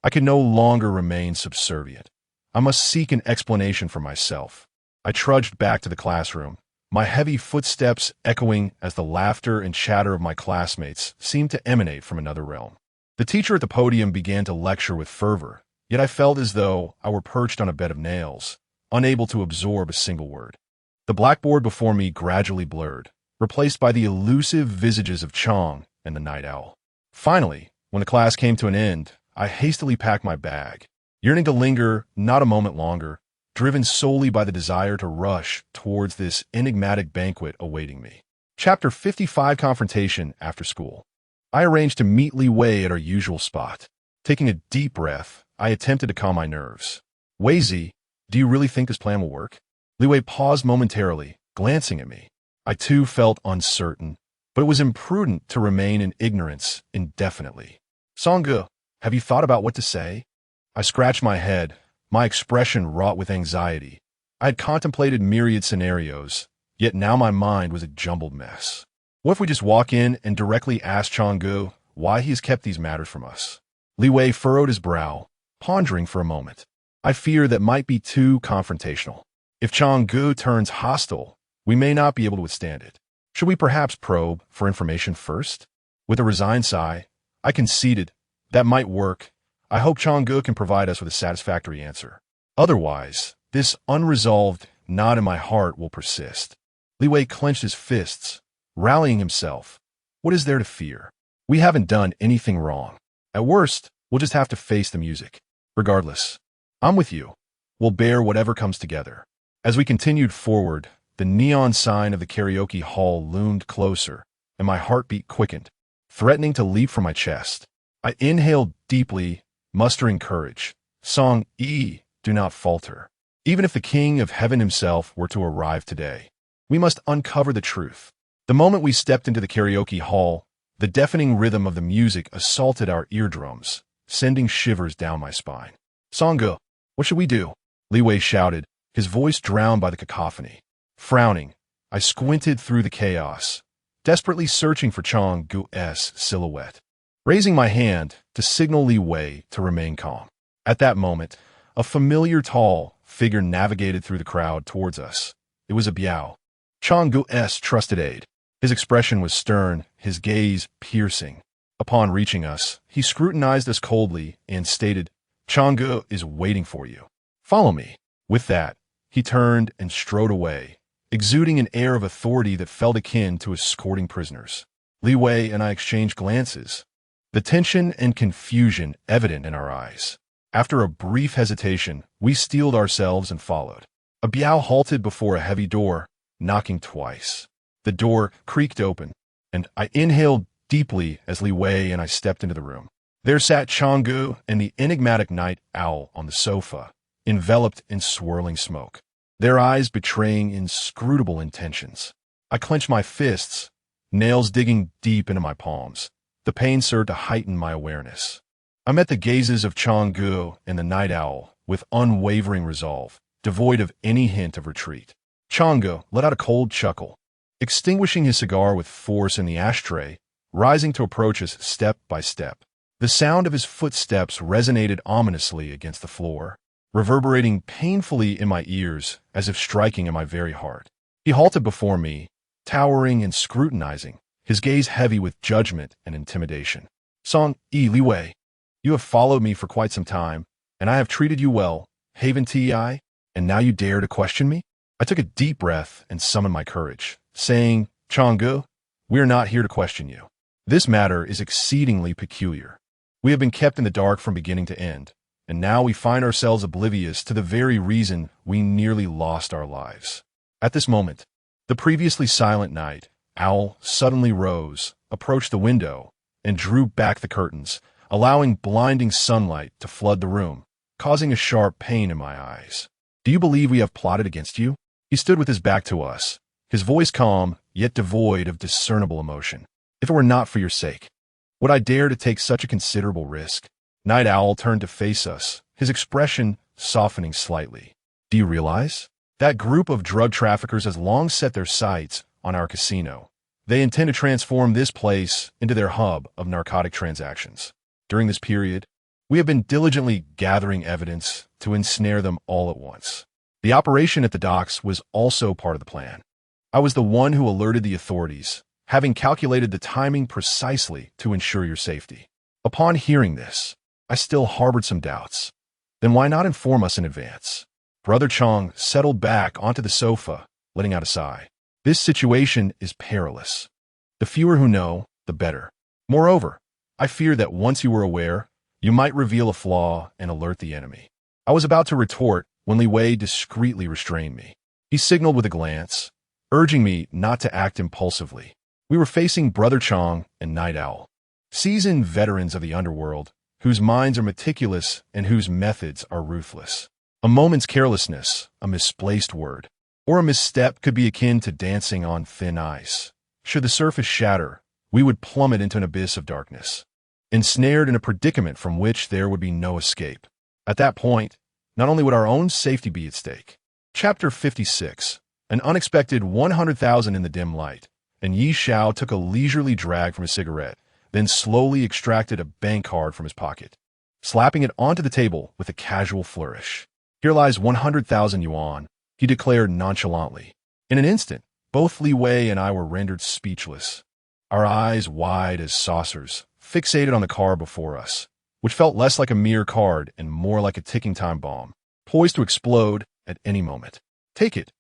I could no longer remain subservient. I must seek an explanation for myself. I trudged back to the classroom, my heavy footsteps echoing as the laughter and chatter of my classmates seemed to emanate from another realm. The teacher at the podium began to lecture with fervor, yet I felt as though I were perched on a bed of nails, unable to absorb a single word. The blackboard before me gradually blurred, replaced by the elusive visages of Chong and the night owl. Finally, when the class came to an end, I hastily packed my bag, yearning to linger not a moment longer, driven solely by the desire to rush towards this enigmatic banquet awaiting me. Chapter 55, Confrontation After School. I arranged to meet Li Wei at our usual spot. Taking a deep breath, I attempted to calm my nerves. Wei, do you really think this plan will work? Li Wei paused momentarily, glancing at me. I too felt uncertain, but it was imprudent to remain in ignorance indefinitely. Songge, have you thought about what to say? I scratched my head, my expression wrought with anxiety. I had contemplated myriad scenarios, yet now my mind was a jumbled mess. What if we just walk in and directly ask Changgu why he has kept these matters from us? Li Wei furrowed his brow, pondering for a moment. I fear that might be too confrontational. If Changgu turns hostile, we may not be able to withstand it. Should we perhaps probe for information first? With a resigned sigh, I conceded, that might work. I hope Changgu can provide us with a satisfactory answer. Otherwise, this unresolved knot in my heart will persist. Li Wei clenched his fists, rallying himself. What is there to fear? We haven't done anything wrong. At worst, we'll just have to face the music. Regardless, I'm with you. We'll bear whatever comes together. As we continued forward, the neon sign of the karaoke hall loomed closer, and my heartbeat quickened, threatening to leap from my chest. I inhaled deeply, mustering courage. Song E, do not falter. Even if the King of Heaven himself were to arrive today, we must uncover the truth. The moment we stepped into the karaoke hall, the deafening rhythm of the music assaulted our eardrums, sending shivers down my spine. Songge, what should we do? Li Wei shouted, his voice drowned by the cacophony. Frowning, I squinted through the chaos, desperately searching for Changgu's silhouette, raising my hand to signal Li Wei to remain calm. At that moment, a familiar tall figure navigated through the crowd towards us. It was a Biao, Changgu's trusted aide. His expression was stern, his gaze piercing. Upon reaching us, he scrutinized us coldly and stated, Changgu is waiting for you. Follow me. With that, he turned and strode away, exuding an air of authority that felt akin to escorting prisoners. Li Wei and I exchanged glances, the tension and confusion evident in our eyes. After a brief hesitation, we steeled ourselves and followed. A Biao halted before a heavy door, knocking twice. The door creaked open, and I inhaled deeply as Li Wei and I stepped into the room. There sat Changgu and the enigmatic night owl on the sofa, enveloped in swirling smoke, their eyes betraying inscrutable intentions. I clenched my fists, nails digging deep into my palms. The pain served to heighten my awareness. I met the gazes of Changgu and the night owl with unwavering resolve, devoid of any hint of retreat. Changgu let out a cold chuckle, extinguishing his cigar with force in the ashtray, rising to approach us step by step. The sound of his footsteps resonated ominously against the floor, reverberating painfully in my ears as if striking in my very heart. He halted before me, towering and scrutinizing, his gaze heavy with judgment and intimidation. Song E. Li Wei, you have followed me for quite some time, and I have treated you well, Haven Ti, and now you dare to question me? I took a deep breath and summoned my courage, saying, Changgu, we are not here to question you. This matter is exceedingly peculiar. We have been kept in the dark from beginning to end, and now we find ourselves oblivious to the very reason we nearly lost our lives. At this moment, the previously silent night owl suddenly rose, approached the window, and drew back the curtains, allowing blinding sunlight to flood the room, causing a sharp pain in my eyes. Do you believe we have plotted against you? He stood with his back to us, his voice calm, yet devoid of discernible emotion. If it were not for your sake, would I dare to take such a considerable risk? Night Owl turned to face us, his expression softening slightly. Do you realize? That group of drug traffickers has long set their sights on our casino. They intend to transform this place into their hub of narcotic transactions. During this period, we have been diligently gathering evidence to ensnare them all at once. The operation at the docks was also part of the plan. I was the one who alerted the authorities, having calculated the timing precisely to ensure your safety. Upon hearing this, I still harbored some doubts. Then why not inform us in advance? Brother Chong settled back onto the sofa, letting out a sigh. This situation is perilous. The fewer who know, the better. Moreover, I fear that once you were aware, you might reveal a flaw and alert the enemy. I was about to retort when Li Wei discreetly restrained me. He signaled with a glance, urging me not to act impulsively. We were facing Brother Chong and Night Owl, seasoned veterans of the underworld, whose minds are meticulous and whose methods are ruthless. A moment's carelessness, a misplaced word, or a misstep could be akin to dancing on thin ice. Should the surface shatter, we would plummet into an abyss of darkness, ensnared in a predicament from which there would be no escape. At that point, not only would our own safety be at stake. Chapter 56. An unexpected 100,000 in the dim light, and Yi Xiao took a leisurely drag from his cigarette, then slowly extracted a bank card from his pocket, slapping it onto the table with a casual flourish. Here lies 100,000 yuan, he declared nonchalantly. In an instant, both Li Wei and I were rendered speechless, our eyes wide as saucers, fixated on the card before us, which felt less like a mere card and more like a ticking time bomb, poised to explode at any moment. Take it.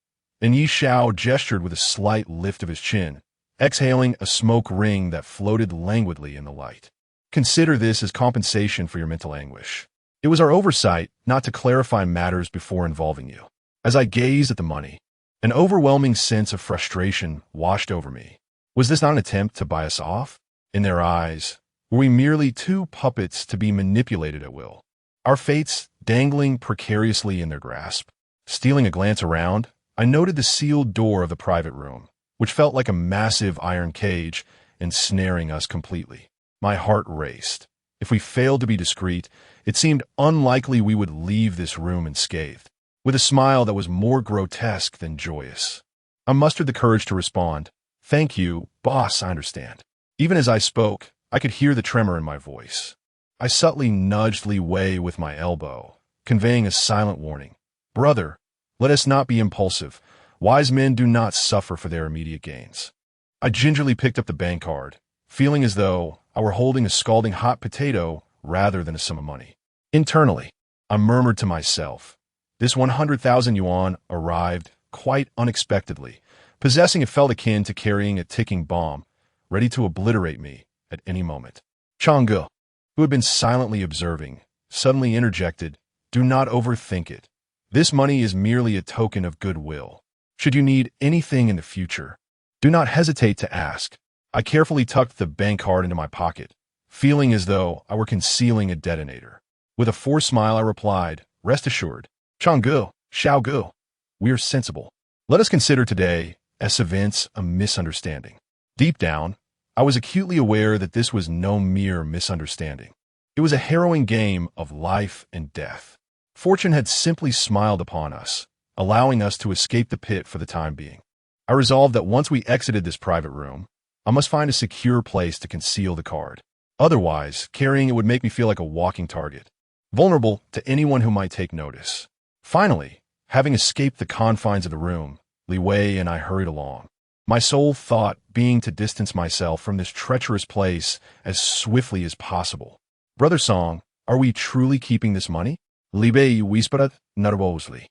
And Yi Xiao gestured with a slight lift of his chin, exhaling a smoke ring that floated languidly in the light. Consider this as compensation for your mental anguish. It was our oversight not to clarify matters before involving you. As I gazed at the money, an overwhelming sense of frustration washed over me. Was this not an attempt to buy us off? In their eyes, were we merely two puppets to be manipulated at will? Our fates dangling precariously in their grasp? Stealing a glance around, I noted the sealed door of the private room, which felt like a massive iron cage ensnaring us completely. My heart raced. If we failed to be discreet, it seemed unlikely we would leave this room unscathed. With a smile that was more grotesque than joyous, I mustered the courage to respond, "Thank you, boss, I understand." Even as I spoke, I could hear the tremor in my voice. I subtly nudged Li Wei with my elbow, conveying a silent warning. "Brother, let us not be impulsive. Wise men do not suffer for their immediate gains." I gingerly picked up the bank card, feeling as though I were holding a scalding hot potato rather than a sum of money. Internally, I murmured to myself, this 100,000 yuan arrived quite unexpectedly, possessing it felt akin to carrying a ticking bomb, ready to obliterate me at any moment. Changgu, who had been silently observing, suddenly interjected, "Do not overthink it. This money is merely a token of goodwill. Should you need anything in the future, do not hesitate to ask." I carefully tucked the bank card into my pocket, feeling as though I were concealing a detonator. With a forced smile, I replied, "Rest assured, Changgu, Xiaogu, we are sensible. Let us consider today as events a misunderstanding." Deep down, I was acutely aware that this was no mere misunderstanding. It was a harrowing game of life and death. Fortune had simply smiled upon us, allowing us to escape the pit for the time being. I resolved that once we exited this private room, I must find a secure place to conceal the card. Otherwise, carrying it would make me feel like a walking target, vulnerable to anyone who might take notice. Finally, having escaped the confines of the room, Li Wei and I hurried along, my sole thought being to distance myself from this treacherous place as swiftly as possible. "Brother Song, are we truly keeping this money?" Li Wei whispered nervously.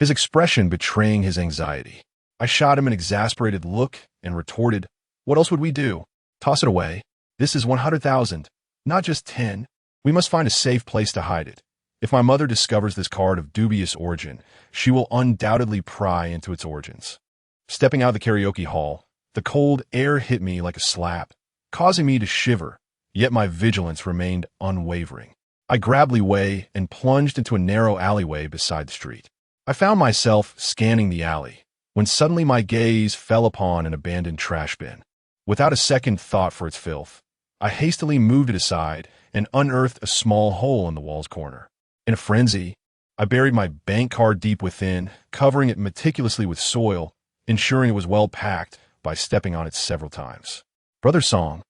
his expression betraying his anxiety. I shot him an exasperated look and retorted, "What else would we do? Toss it away. This is 100,000, not just 10. We must find a safe place to hide it. If my mother discovers this card of dubious origin, she will undoubtedly pry into its origins." Stepping out of the karaoke hall, the cold air hit me like a slap, causing me to shiver, yet my vigilance remained unwavering. I grabbed Li Wei and plunged into a narrow alleyway beside the street. I found myself scanning the alley, when suddenly my gaze fell upon an abandoned trash bin. Without a second thought for its filth, I hastily moved it aside and unearthed a small hole in the wall's corner. In a frenzy, I buried my bank card deep within, covering it meticulously with soil, ensuring it was well packed by stepping on it several times. "Brother Song,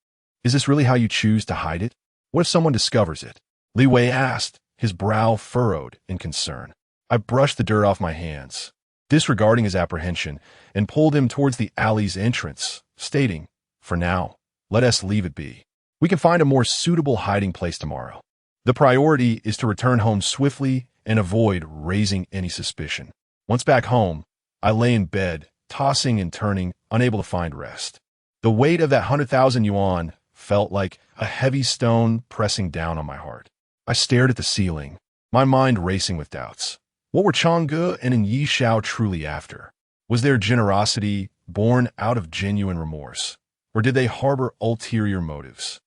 is this really how you choose to hide it? What if someone discovers it?" Li Wei asked, his brow furrowed in concern. I brushed the dirt off my hands, disregarding his apprehension, and pulled him towards the alley's entrance, stating, "For now, let us leave it be. We can find a more suitable hiding place tomorrow. The priority is to return home swiftly and avoid raising any suspicion." Once back home, I lay in bed, tossing and turning, unable to find rest. The weight of that 100,000 yuan felt like a heavy stone pressing down on my heart. I stared at the ceiling, my mind racing with doubts. What were Changge and Yi Xiao truly after? Was their generosity born out of genuine remorse, or did they harbor ulterior motives?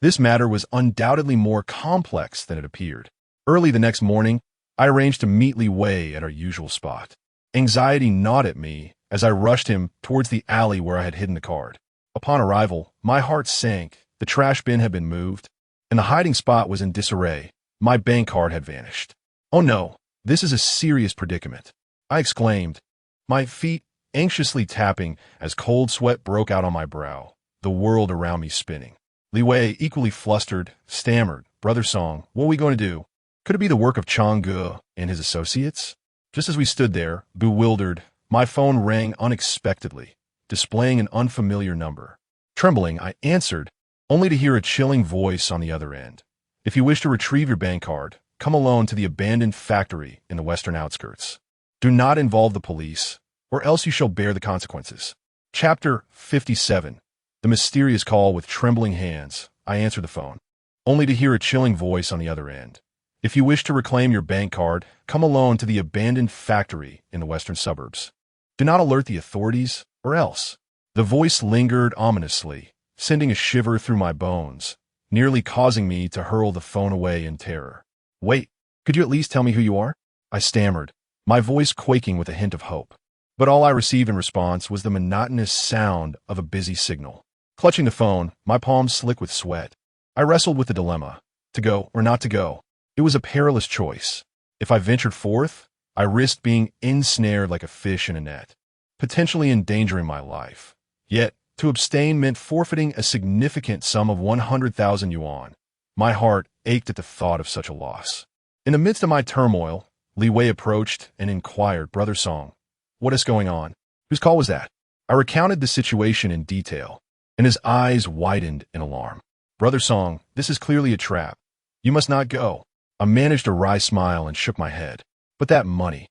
This matter was undoubtedly more complex than it appeared. Early the next morning, I arranged to meet Li Wei at our usual spot. Anxiety gnawed at me as I rushed him towards the alley where I had hidden the card. Upon arrival, my heart sank. The trash bin had been moved, and the hiding spot was in disarray. My bank card had vanished. "Oh no, this is a serious predicament," I exclaimed, my feet anxiously tapping as cold sweat broke out on my brow, the world around me spinning. Li Wei, equally flustered, stammered, "Brother Song, what are we going to do? Could it be the work of Changge and his associates?" Just as we stood there, bewildered, my phone rang unexpectedly, displaying an unfamiliar number. Trembling, I answered, only to hear a chilling voice on the other end. "If you wish to retrieve your bank card, come alone to the abandoned factory in the western outskirts. Do not involve the police, or else you shall bear the consequences." Chapter 57. The mysterious call. With trembling hands, I answered the phone, only to hear a chilling voice on the other end. "If you wish to reclaim your bank card, come alone to the abandoned factory in the western suburbs. Do not alert the authorities, or else." The voice lingered ominously, sending a shiver through my bones, nearly causing me to hurl the phone away in terror. "Wait, could you at least tell me who you are?" I stammered, my voice quaking with a hint of hope. But all I received in response was the monotonous sound of a busy signal. Clutching the phone, my palms slick with sweat, I wrestled with the dilemma, to go or not to go. It was a perilous choice. If I ventured forth, I risked being ensnared like a fish in a net, potentially endangering my life. Yet, to abstain meant forfeiting a significant sum of 100,000 yuan. My heart ached at the thought of such a loss. In the midst of my turmoil, Li Wei approached and inquired, "Brother Song, what is going on? Whose call was that?" I recounted the situation in detail, and his eyes widened in alarm. "Brother Song, this is clearly a trap. You must not go." I managed a wry smile and shook my head. "But that money.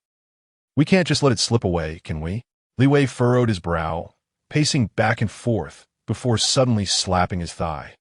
We can't just let it slip away, can we?" Li Wei furrowed his brow, pacing back and forth before suddenly slapping his thigh.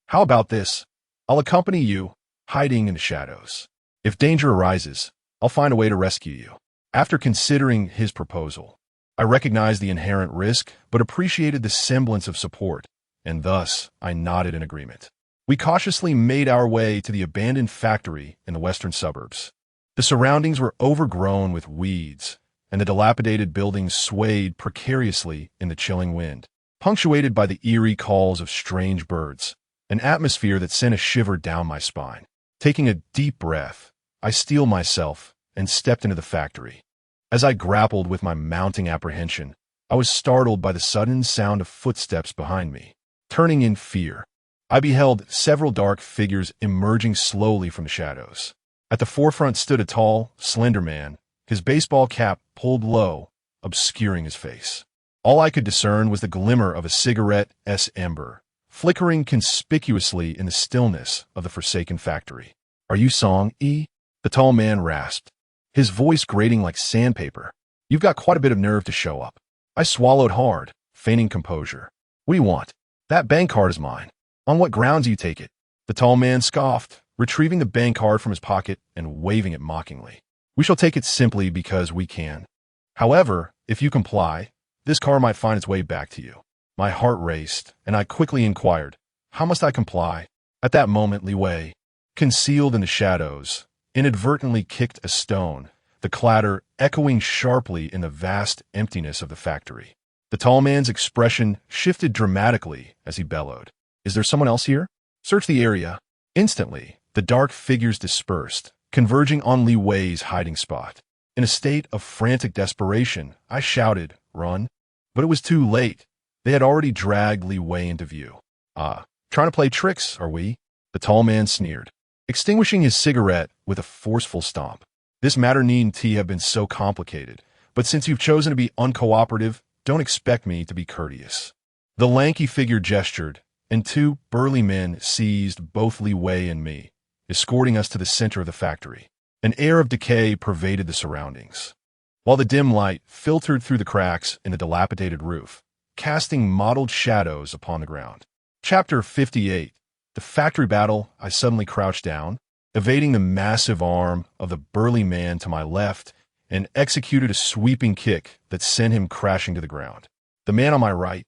"How about this? I'll accompany you, hiding in the shadows. If danger arises, I'll find a way to rescue you." After considering his proposal, I recognized the inherent risk, but appreciated the semblance of support, and thus I nodded in agreement. We cautiously made our way to the abandoned factory in the western suburbs. The surroundings were overgrown with weeds, and the dilapidated buildings swayed precariously in the chilling wind, punctuated by the eerie calls of strange birds, an atmosphere that sent a shiver down my spine. Taking a deep breath, I steeled myself and stepped into the factory. As I grappled with my mounting apprehension, I was startled by the sudden sound of footsteps behind me. Turning in fear, I beheld several dark figures emerging slowly from the shadows. At the forefront stood a tall, slender man, his baseball cap pulled low, obscuring his face. All I could discern was the glimmer of a cigarette-s ember, flickering conspicuously in the stillness of the forsaken factory. "Are you Song Yi?" the tall man rasped, his voice grating like sandpaper. You've got quite a bit of nerve to show up. I swallowed hard, feigning composure. What do you want? That bank card is mine. On what grounds do you take it? The tall man scoffed, retrieving the bank card from his pocket and waving it mockingly. We shall take it simply because we can. However, if you comply, this car might find its way back to you. My heart raced, and I quickly inquired, how must I comply? At that moment, Li Wei, concealed in the shadows, inadvertently kicked a stone, the clatter echoing sharply in the vast emptiness of the factory. The tall man's expression shifted dramatically as he bellowed. Is there someone else here? Search the area. Instantly, the dark figures dispersed, converging on Li Wei's hiding spot. In a state of frantic desperation, I shouted, "Run!" But it was too late. They had already dragged Li Wei into view. Trying to play tricks, are we? The tall man sneered, extinguishing his cigarette with a forceful stomp. This matter needn't have been so complicated, but since you've chosen to be uncooperative, don't expect me to be courteous. The lanky figure gestured, and two burly men seized both Li Wei and me, escorting us to the center of the factory. An air of decay pervaded the surroundings, while the dim light filtered through the cracks in the dilapidated roof, casting mottled shadows upon the ground. Chapter 58. The Factory Battle. I suddenly crouched down, evading the massive arm of the burly man to my left, and executed a sweeping kick that sent him crashing to the ground. The man on my right,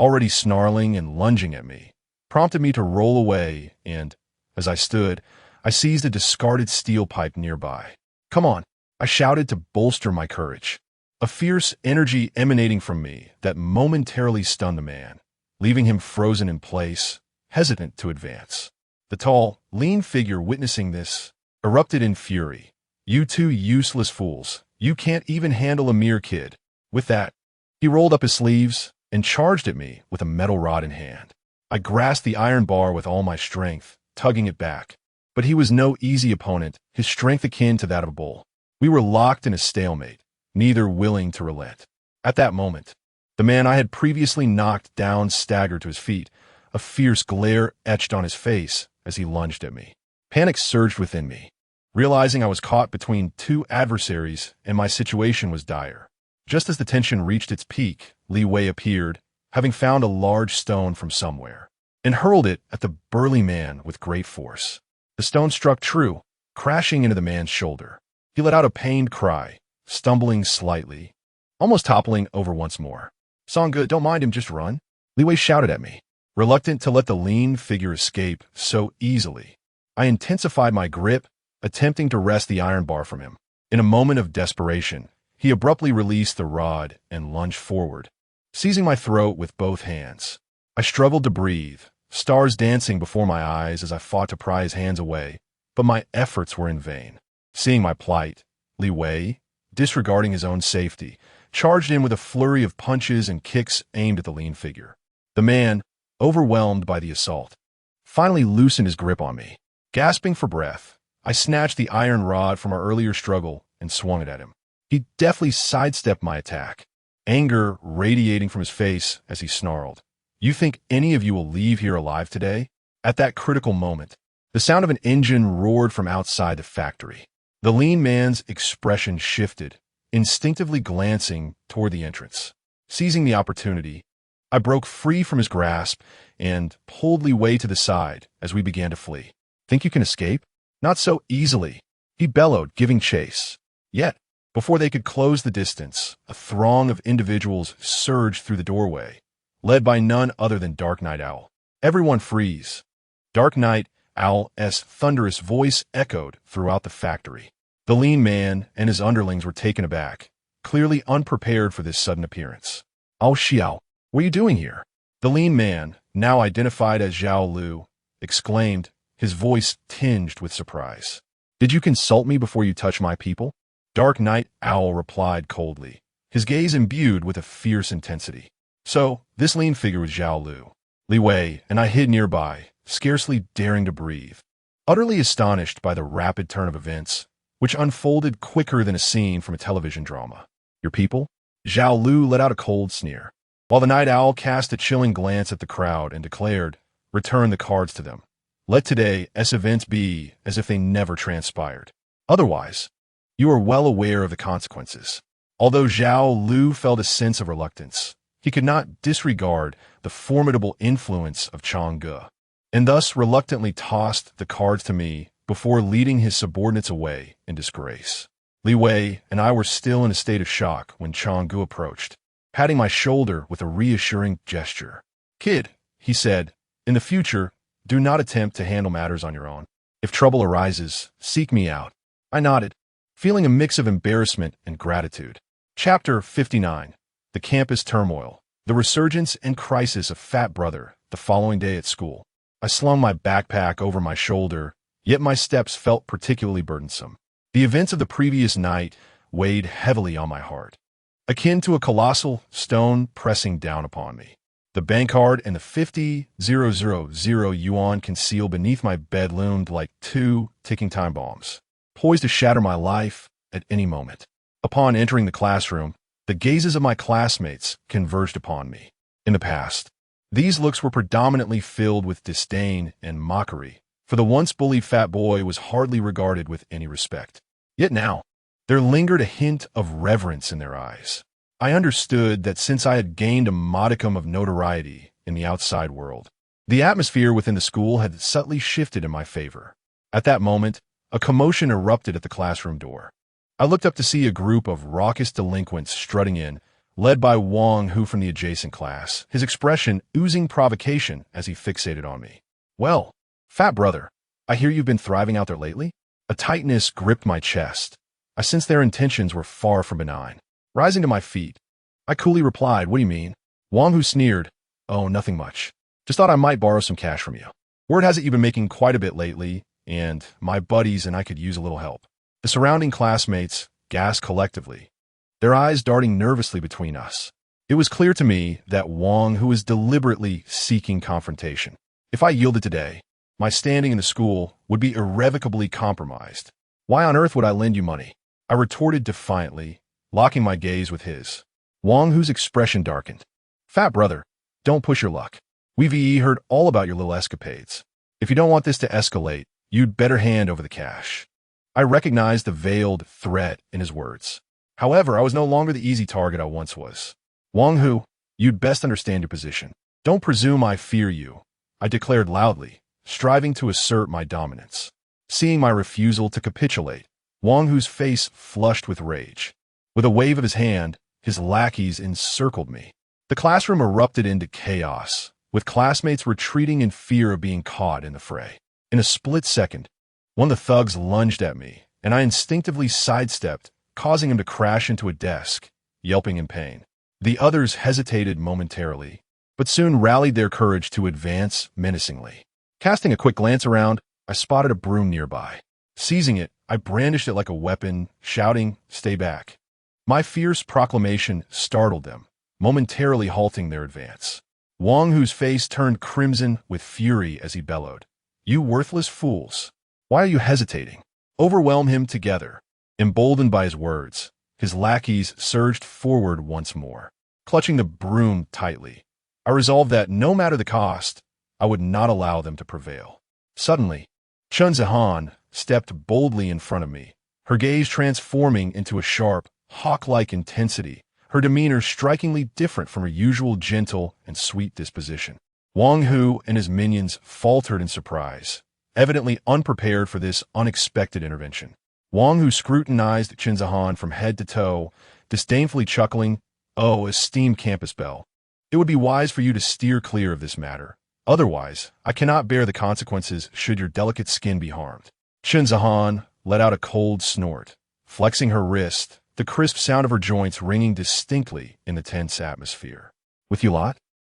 already snarling and lunging at me, prompted me to roll away, and, as I stood, I seized a discarded steel pipe nearby. Come on, I shouted to bolster my courage. A fierce energy emanating from me that momentarily stunned the man, leaving him frozen in place, hesitant to advance. The tall, lean figure witnessing this erupted in fury. You two useless fools. You can't even handle a mere kid. With that, he rolled up his sleeves and charged at me with a metal rod in hand. I grasped the iron bar with all my strength, tugging it back. But he was no easy opponent, his strength akin to that of a bull. We were locked in a stalemate, neither willing to relent. At that moment, the man I had previously knocked down staggered to his feet, a fierce glare etched on his face as he lunged at me. Panic surged within me, realizing I was caught between two adversaries and my situation was dire. Just as the tension reached its peak, Li Wei appeared, having found a large stone from somewhere, and hurled it at the burly man with great force. The stone struck true, crashing into the man's shoulder. He let out a pained cry, stumbling slightly, almost toppling over once more. Sangge, don't mind him, just run. Li Wei shouted at me, reluctant to let the lean figure escape so easily. I intensified my grip, attempting to wrest the iron bar from him. In a moment of desperation, he abruptly released the rod and lunged forward, seizing my throat with both hands. I struggled to breathe, stars dancing before my eyes as I fought to pry his hands away, but my efforts were in vain. Seeing my plight, Li Wei, disregarding his own safety, charged in with a flurry of punches and kicks aimed at the lean figure. The man, overwhelmed by the assault, finally loosened his grip on me. Gasping for breath, I snatched the iron rod from our earlier struggle and swung it at him. He deftly sidestepped my attack, anger radiating from his face as he snarled, "You think any of you will leave here alive today?" At that critical moment, the sound of an engine roared from outside the factory. The lean man's expression shifted, instinctively glancing toward the entrance. Seizing the opportunity, I broke free from his grasp and pulled Li Wei to the side as we began to flee. "Think you can escape? Not so easily," he bellowed, giving chase. Yet, before they could close the distance, a throng of individuals surged through the doorway, led by none other than Dark Night Owl. Everyone freeze. Dark Night Owl's thunderous voice echoed throughout the factory. The lean man and his underlings were taken aback, clearly unprepared for this sudden appearance. "Ao Xiao, what are you doing here?" The lean man, now identified as Zhao Lu, exclaimed, his voice tinged with surprise. "Did you consult me before you touched my people?" Dark Night Owl replied coldly, his gaze imbued with a fierce intensity. So, this lean figure was Zhao Lu. Li Wei and I hid nearby, scarcely daring to breathe, utterly astonished by the rapid turn of events, which unfolded quicker than a scene from a television drama. "Your people?" Zhao Lu let out a cold sneer, while the Night Owl cast a chilling glance at the crowd and declared, "Return the cards to them. Let today's events be as if they never transpired. Otherwise, You are well aware of the consequences. Although Zhao Lu felt a sense of reluctance, he could not disregard the formidable influence of Chang'e, and thus reluctantly tossed the cards to me before leading his subordinates away in disgrace. Li Wei and I were still in a state of shock when Chang'e approached, patting my shoulder with a reassuring gesture. "Kid," he said, "in the future, do not attempt to handle matters on your own. If trouble arises, seek me out." I nodded, feeling a mix of embarrassment and gratitude. Chapter 59. The Campus Turmoil. The resurgence and crisis of Fat Brother the following day at school. I slung my backpack over my shoulder, yet my steps felt particularly burdensome. The events of the previous night weighed heavily on my heart, akin to a colossal stone pressing down upon me. The bank card and the 50,000 yuan concealed beneath my bed loomed like two ticking time bombs, poised to shatter my life at any moment. Upon entering the classroom, the gazes of my classmates converged upon me. In the past, these looks were predominantly filled with disdain and mockery, for the once bullied fat boy was hardly regarded with any respect. Yet now, there lingered a hint of reverence in their eyes. I understood that since I had gained a modicum of notoriety in the outside world, the atmosphere within the school had subtly shifted in my favor. At that moment, a commotion erupted at the classroom door. I looked up to see a group of raucous delinquents strutting in, led by Wang Hu from the adjacent class, his expression oozing provocation as he fixated on me. "Well, Fat Brother, I hear you've been thriving out there lately?" A tightness gripped my chest. I sensed their intentions were far from benign. Rising to my feet, I coolly replied, "What do you mean?" Wang Hu sneered, "Oh, nothing much. Just thought I might borrow some cash from you. Word has it you've been making quite a bit lately, and my buddies and I could use a little help." The surrounding classmates gasped collectively, their eyes darting nervously between us. It was clear to me that Wang Hu was deliberately seeking confrontation. If I yielded today, my standing in the school would be irrevocably compromised. "Why on earth would I lend you money?" I retorted defiantly, locking my gaze with his. Wang Hu's expression darkened. "Fat Brother, don't push your luck. We've heard all about your little escapades. If you don't want this to escalate, you'd better hand over the cash." I recognized the veiled threat in his words. However, I was no longer the easy target I once was. "Wang Hu, you'd best understand your position. Don't presume I fear you," I declared loudly, striving to assert my dominance. Seeing my refusal to capitulate, Wang Hu's face flushed with rage. With a wave of his hand, his lackeys encircled me. The classroom erupted into chaos, with classmates retreating in fear of being caught in the fray. In a split second, one of the thugs lunged at me, and I instinctively sidestepped, causing him to crash into a desk, yelping in pain. The others hesitated momentarily, but soon rallied their courage to advance menacingly. Casting a quick glance around, I spotted a broom nearby. Seizing it, I brandished it like a weapon, shouting, "Stay back." My fierce proclamation startled them, momentarily halting their advance. Wang Hu's face turned crimson with fury as he bellowed, "You worthless fools! Why are you hesitating? Overwhelm him together." Emboldened by his words, his lackeys surged forward once more. Clutching the broom tightly, I resolved that no matter the cost, I would not allow them to prevail. Suddenly, Chun Zihan stepped boldly in front of me, her gaze transforming into a sharp, hawk-like intensity, her demeanor strikingly different from her usual gentle and sweet disposition. Wang Hu and his minions faltered in surprise, evidently unprepared for this unexpected intervention. Wang Hu scrutinized Chun Zihan from head to toe, disdainfully chuckling, "Oh, esteemed campus belle, it would be wise for you to steer clear of this matter. Otherwise, I cannot bear the consequences should your delicate skin be harmed." Chun Zihan let out a cold snort, flexing her wrist, the crisp sound of her joints ringing distinctly in the tense atmosphere. "With you lot?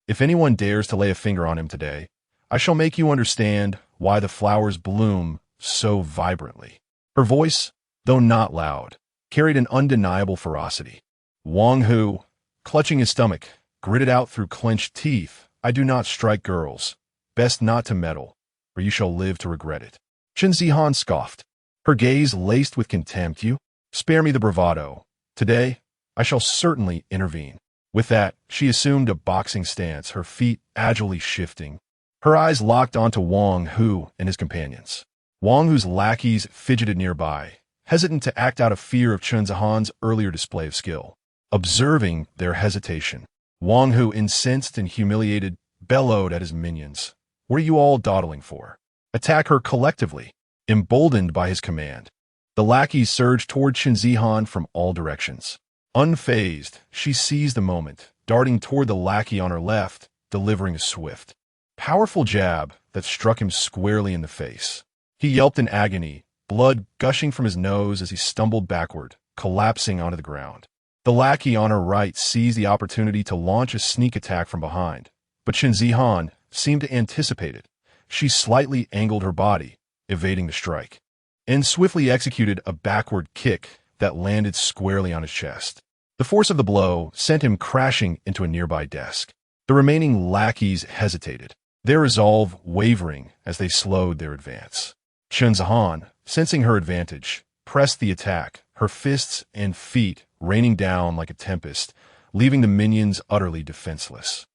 If anyone dares to lay a finger on him today, I shall make you understand why the flowers bloom so vibrantly." Her voice, though not loud, carried an undeniable ferocity. Wang Hu, clutching his stomach, gritted out through clenched teeth, "I do not strike girls. Best not to meddle, or you shall live to regret it." Chun Zihan scoffed, her gaze laced with contempt. "You? Spare me the bravado. Today, I shall certainly intervene." With that, she assumed a boxing stance, her feet agilely shifting. Her eyes locked onto Wang Hu and his companions. Wang Hu's lackeys fidgeted nearby, hesitant to act out of fear of Chen Zihan's earlier display of skill. Observing their hesitation, Wang Hu, incensed and humiliated, bellowed at his minions. "What are you all dawdling for? Attack her collectively!" Emboldened by his command, the lackeys surged toward Chen Zihan from all directions. Unfazed, she seized the moment, darting toward the lackey on her left, delivering a swift, powerful jab that struck him squarely in the face. He yelped in agony, blood gushing from his nose as he stumbled backward, collapsing onto the ground. The lackey on her right seized the opportunity to launch a sneak attack from behind, but Chen Zihan seemed to anticipate it. She slightly angled her body, evading the strike, and swiftly executed a backward kick that landed squarely on his chest. The force of the blow sent him crashing into a nearby desk. The remaining lackeys hesitated, their resolve wavering as they slowed their advance. Chen Zihan, sensing her advantage, pressed the attack, her fists and feet raining down like a tempest, leaving the minions utterly defenseless.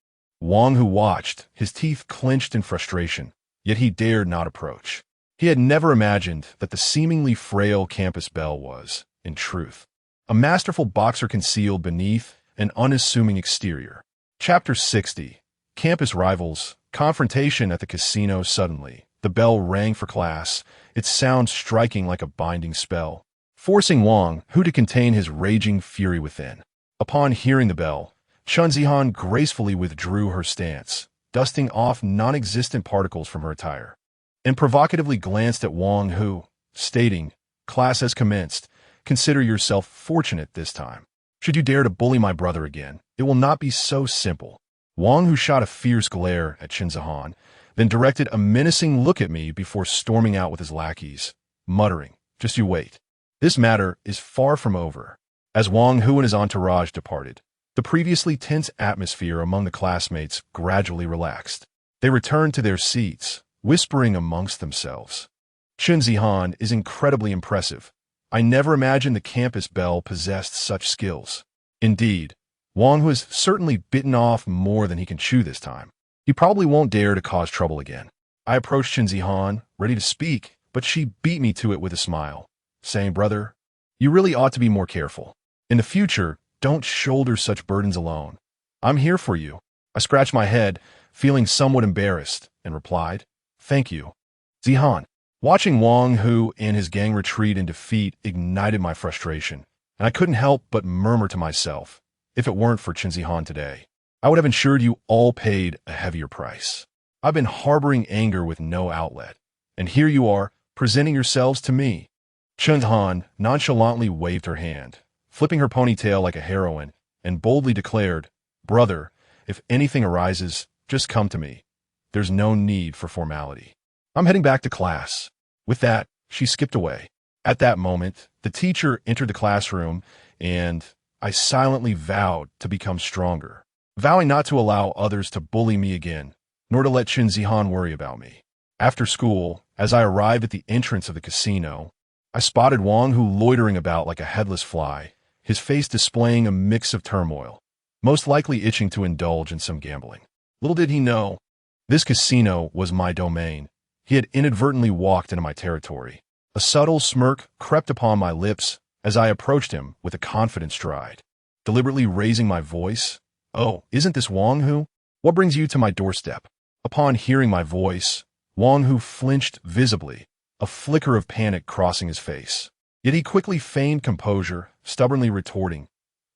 Wang Hu watched, his teeth clenched in frustration, yet he dared not approach. He had never imagined that the seemingly frail campus belle was, in truth, a masterful boxer concealed beneath an unassuming exterior. Chapter 60. Campus Rivals. Confrontation at the casino. Suddenly, the bell rang for class, its sound striking like a binding spell, forcing Wang Hu to contain his raging fury within. Upon hearing the bell, Chen Zihan gracefully withdrew her stance, dusting off non-existent particles from her attire, and provocatively glanced at Wang Hu, stating, "Class has commenced. Consider yourself fortunate this time. Should you dare to bully my brother again, it will not be so simple." Wang Hu shot a fierce glare at Chen Zihan, then directed a menacing look at me before storming out with his lackeys, muttering, "Just you wait. This matter is far from over." As Wang Hu and his entourage departed, the previously tense atmosphere among the classmates gradually relaxed. They returned to their seats, whispering amongst themselves. "Chen Zihan is incredibly impressive. I never imagined the campus belle possessed such skills." Indeed, Wang Hu has certainly bitten off more than he can chew this time. He probably won't dare to cause trouble again. I approached Chen Zihan, ready to speak, but she beat me to it with a smile, saying, "Brother, you really ought to be more careful. In the future, don't shoulder such burdens alone. I'm here for you." I scratched my head, feeling somewhat embarrassed, and replied, "Thank you, Zihan." Watching Wang Hu and his gang retreat in defeat ignited my frustration, and I couldn't help but murmur to myself, if it weren't for Chen Zihan today, I would have ensured you all paid a heavier price. I've been harboring anger with no outlet, and here you are, presenting yourselves to me. Chen Zihan nonchalantly waved her hand, flipping her ponytail like a heroine, and boldly declared, "Brother, if anything arises, just come to me. There's no need for formality. I'm heading back to class." With that, she skipped away. At that moment, the teacher entered the classroom, and I silently vowed to become stronger, vowing not to allow others to bully me again, nor to let Chen Zihan worry about me. After school, as I arrived at the entrance of the casino, I spotted Wang Hu loitering about like a headless fly, his face displaying a mix of turmoil, most likely itching to indulge in some gambling. Little did he know, this casino was my domain. He had inadvertently walked into my territory. A subtle smirk crept upon my lips as I approached him with a confident stride, deliberately raising my voice. "Oh, isn't this Wang Hu? What brings you to my doorstep?" Upon hearing my voice, Wang Hu flinched visibly, a flicker of panic crossing his face. Yet he quickly feigned composure, stubbornly retorting,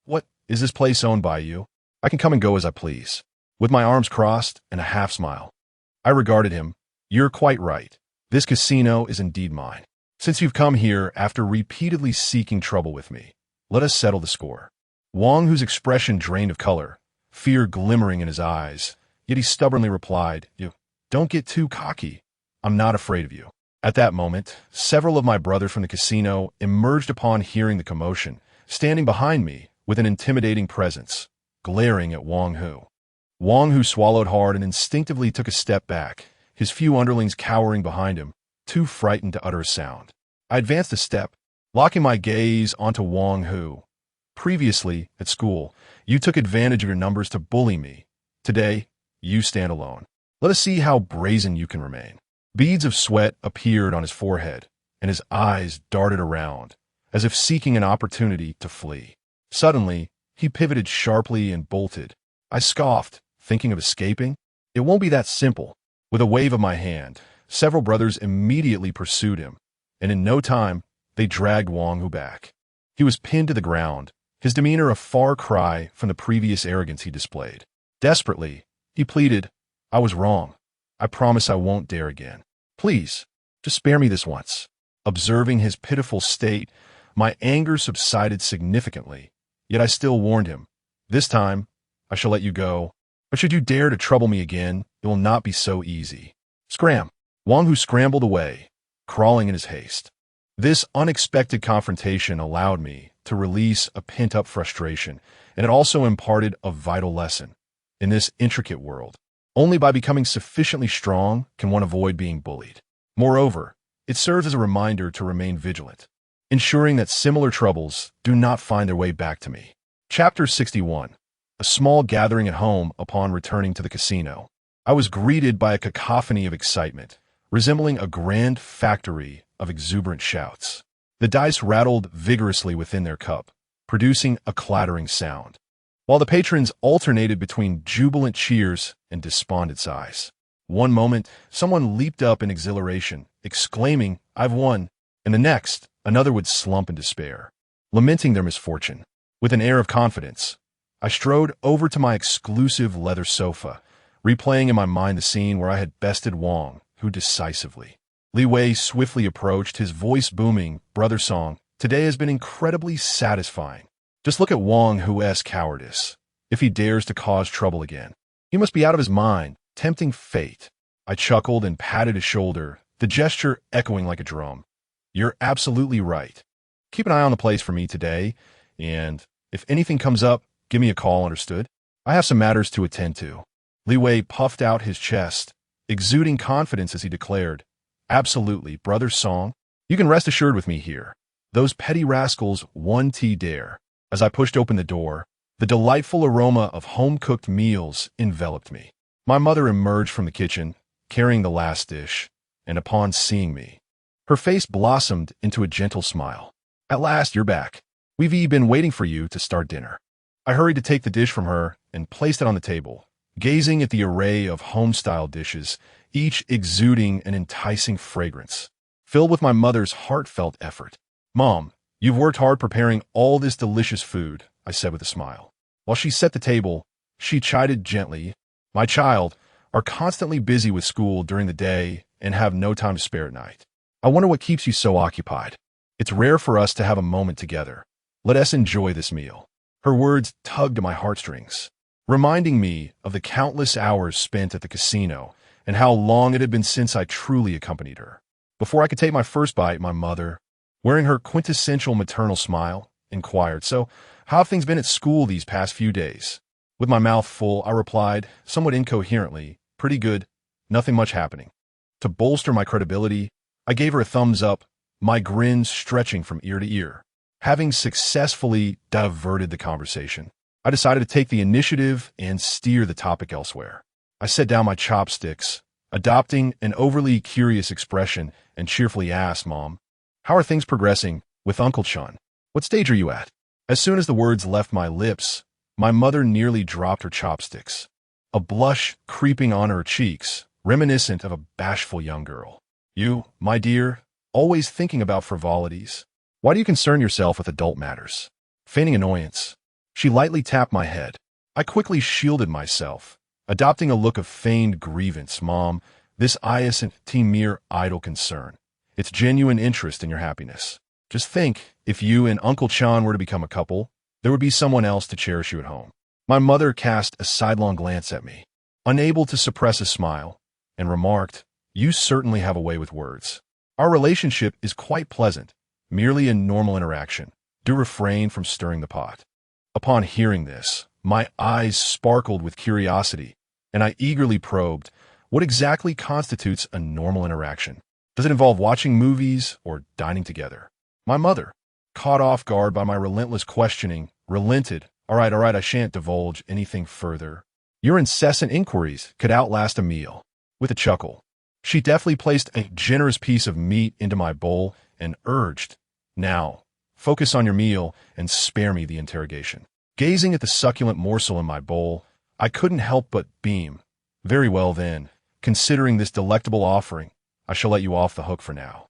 "What, is this place owned by you? I can come and go as I please." With my arms crossed and a half smile, I regarded him. "You're quite right. This casino is indeed mine. Since you've come here after repeatedly seeking trouble with me, let us settle the score." Wang Hu's expression drained of color, fear glimmering in his eyes, yet he stubbornly replied, "You don't get too cocky. I'm not afraid of you." At that moment, several of my brothers from the casino emerged upon hearing the commotion, standing behind me with an intimidating presence, glaring at Wang Hu. Wang Hu swallowed hard and instinctively took a step back, his few underlings cowering behind him, too frightened to utter a sound. I advanced a step, locking my gaze onto Wang Hu. "Previously, at school, you took advantage of your numbers to bully me. Today, you stand alone. Let us see how brazen you can remain." Beads of sweat appeared on his forehead, and his eyes darted around, as if seeking an opportunity to flee. Suddenly, he pivoted sharply and bolted. I scoffed, thinking of escaping. It won't be that simple. With a wave of my hand, several brothers immediately pursued him, and in no time, they dragged Wang Hu back. He was pinned to the ground, his demeanor a far cry from the previous arrogance he displayed. Desperately, he pleaded, "I was wrong. I promise I won't dare again. Please, just spare me this once." Observing his pitiful state, my anger subsided significantly, yet I still warned him, "This time, I shall let you go. But should you dare to trouble me again, it will not be so easy." Scram! Wang Hu scrambled away, crawling in his haste. This unexpected confrontation allowed me to release a pent-up frustration, and it also imparted a vital lesson. In this intricate world, only by becoming sufficiently strong can one avoid being bullied. Moreover, it serves as a reminder to remain vigilant, ensuring that similar troubles do not find their way back to me. Chapter 61. A small gathering at home upon returning to the casino. I was greeted by a cacophony of excitement, resembling a grand factory of exuberant shouts. The dice rattled vigorously within their cup, producing a clattering sound, while the patrons alternated between jubilant cheers and despondent sighs. One moment, someone leaped up in exhilaration, exclaiming, "I've won," and the next, another would slump in despair, lamenting their misfortune. With an air of confidence, I strode over to my exclusive leather sofa, replaying in my mind the scene where I had bested Wang Hu decisively. Li Wei swiftly approached, his voice booming, "Brother Song, today has been incredibly satisfying. Just look at Wang Hu's cowardice. If he dares to cause trouble again, he must be out of his mind, tempting fate." I chuckled and patted his shoulder, the gesture echoing like a drum. "You're absolutely right. Keep an eye on the place for me today, and if anything comes up, give me a call, understood? I have some matters to attend to." Li Wei puffed out his chest, exuding confidence as he declared, "Absolutely, Brother Song. You can rest assured with me here. Those petty rascals won't dare." As I pushed open the door, the delightful aroma of home-cooked meals enveloped me. My mother emerged from the kitchen, carrying the last dish, and upon seeing me, her face blossomed into a gentle smile. "At last, you're back. We've been waiting for you to start dinner." I hurried to take the dish from her and placed it on the table, gazing at the array of home-style dishes, each exuding an enticing fragrance, filled with my mother's heartfelt effort. "Mom, you've worked hard preparing all this delicious food," I said with a smile. While she set the table, she chided gently, "My child, are constantly busy with school during the day and have no time to spare at night. I wonder what keeps you so occupied. It's rare for us to have a moment together. Let us enjoy this meal." Her words tugged at my heartstrings, reminding me of the countless hours spent at the casino and how long it had been since I truly accompanied her. Before I could take my first bite, my mother, wearing her quintessential maternal smile, inquired, "So, how have things been at school these past few days?" With my mouth full, I replied, somewhat incoherently, "Pretty good, nothing much happening." To bolster my credibility, I gave her a thumbs up, my grin stretching from ear to ear. Having successfully diverted the conversation, I decided to take the initiative and steer the topic elsewhere. I set down my chopsticks, adopting an overly curious expression, and cheerfully asked, "Mom, how are things progressing with Uncle Chun? What stage are you at?" As soon as the words left my lips, my mother nearly dropped her chopsticks, a blush creeping on her cheeks, reminiscent of a bashful young girl. "You, my dear, always thinking about frivolities. Why do you concern yourself with adult matters?" Feigning annoyance, she lightly tapped my head. I quickly shielded myself, adopting a look of feigned grievance. "Mom, this isn't mere idle concern. It's genuine interest in your happiness. Just think, if you and Uncle Chan were to become a couple, there would be someone else to cherish you at home." My mother cast a sidelong glance at me, unable to suppress a smile, and remarked, "You certainly have a way with words. Our relationship is quite pleasant, merely a normal interaction. Do refrain from stirring the pot." Upon hearing this, my eyes sparkled with curiosity, and I eagerly probed, what exactly constitutes a normal interaction? Does it involve watching movies or dining together? My mother, caught off guard by my relentless questioning, relented. All right, I shan't divulge anything further. Your incessant inquiries could outlast a meal." With a chuckle, she deftly placed a generous piece of meat into my bowl and urged, "Now, Focus on your meal and spare me the interrogation. Gazing at the succulent morsel in my bowl, I couldn't help but beam. Very well then, considering this delectable offering, I shall let you off the hook for now.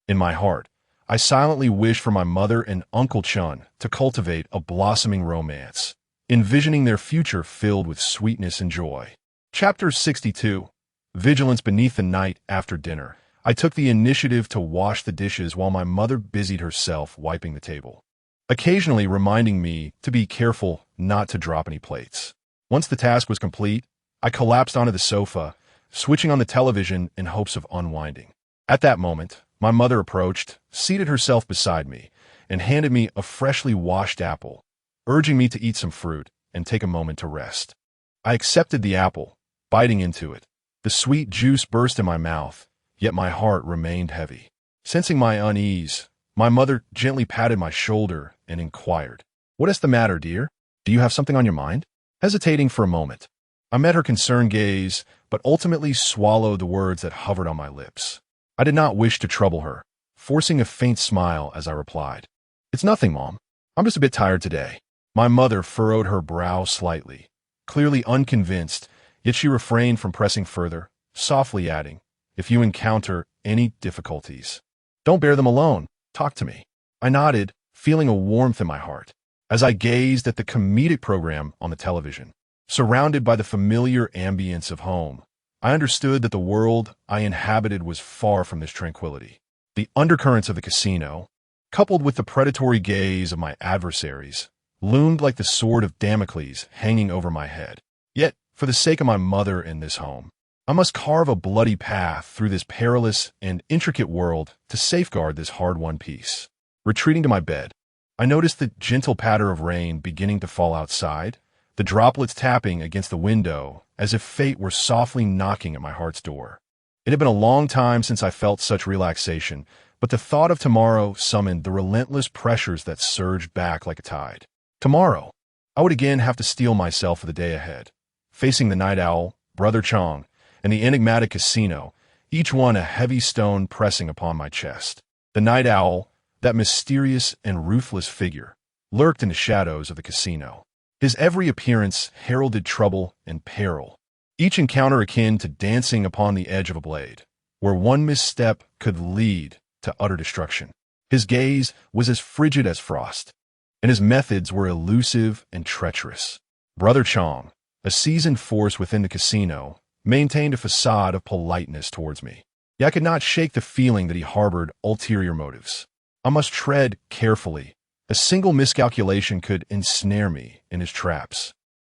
In my heart, I silently wish for my mother and Uncle Chun to cultivate a blossoming romance, envisioning their future filled with sweetness and joy. Chapter 62. Vigilance beneath the night after dinner. I took the initiative to wash the dishes while my mother busied herself wiping the table, occasionally reminding me to be careful not to drop any plates. Once the task was complete, I collapsed onto the sofa, switching on the television in hopes of unwinding. At that moment, my mother approached, seated herself beside me, and handed me a freshly washed apple, urging me to eat some fruit and take a moment to rest. I accepted the apple, biting into it. The sweet juice burst in my mouth, yet my heart remained heavy. Sensing my unease, my mother gently patted my shoulder and inquired, "What is the matter, dear? Do you have something on your mind?" Hesitating for a moment, I met her concerned gaze, but ultimately swallowed the words that hovered on my lips. I did not wish to trouble her, forcing a faint smile as I replied, "It's nothing, Mom. I'm just a bit tired today." My mother furrowed her brow slightly, clearly unconvinced, yet she refrained from pressing further, softly adding, "If you encounter any difficulties, don't bear them alone. Talk to me." I nodded, feeling a warmth in my heart, as I gazed at the comedic program on the television. Surrounded by the familiar ambience of home, I understood that the world I inhabited was far from this tranquility. The undercurrents of the casino, coupled with the predatory gaze of my adversaries, loomed like the sword of Damocles hanging over my head. Yet, for the sake of my mother in this home, I must carve a bloody path through this perilous and intricate world to safeguard this hard-won peace. Retreating to my bed, I noticed the gentle patter of rain beginning to fall outside, the droplets tapping against the window as if fate were softly knocking at my heart's door. It had been a long time since I felt such relaxation, but the thought of tomorrow summoned the relentless pressures that surged back like a tide. Tomorrow, I would again have to steel myself for the day ahead, facing the night owl, Brother Chong, and the enigmatic casino, each one a heavy stone pressing upon my chest. The night owl, that mysterious and ruthless figure, lurked in the shadows of the casino. His every appearance heralded trouble and peril, each encounter akin to dancing upon the edge of a blade, where one misstep could lead to utter destruction. His gaze was as frigid as frost, and his methods were elusive and treacherous. Brother Chong, a seasoned force within the casino, maintained a facade of politeness towards me. Yet I could not shake the feeling that he harbored ulterior motives. I must tread carefully. A single miscalculation could ensnare me in his traps,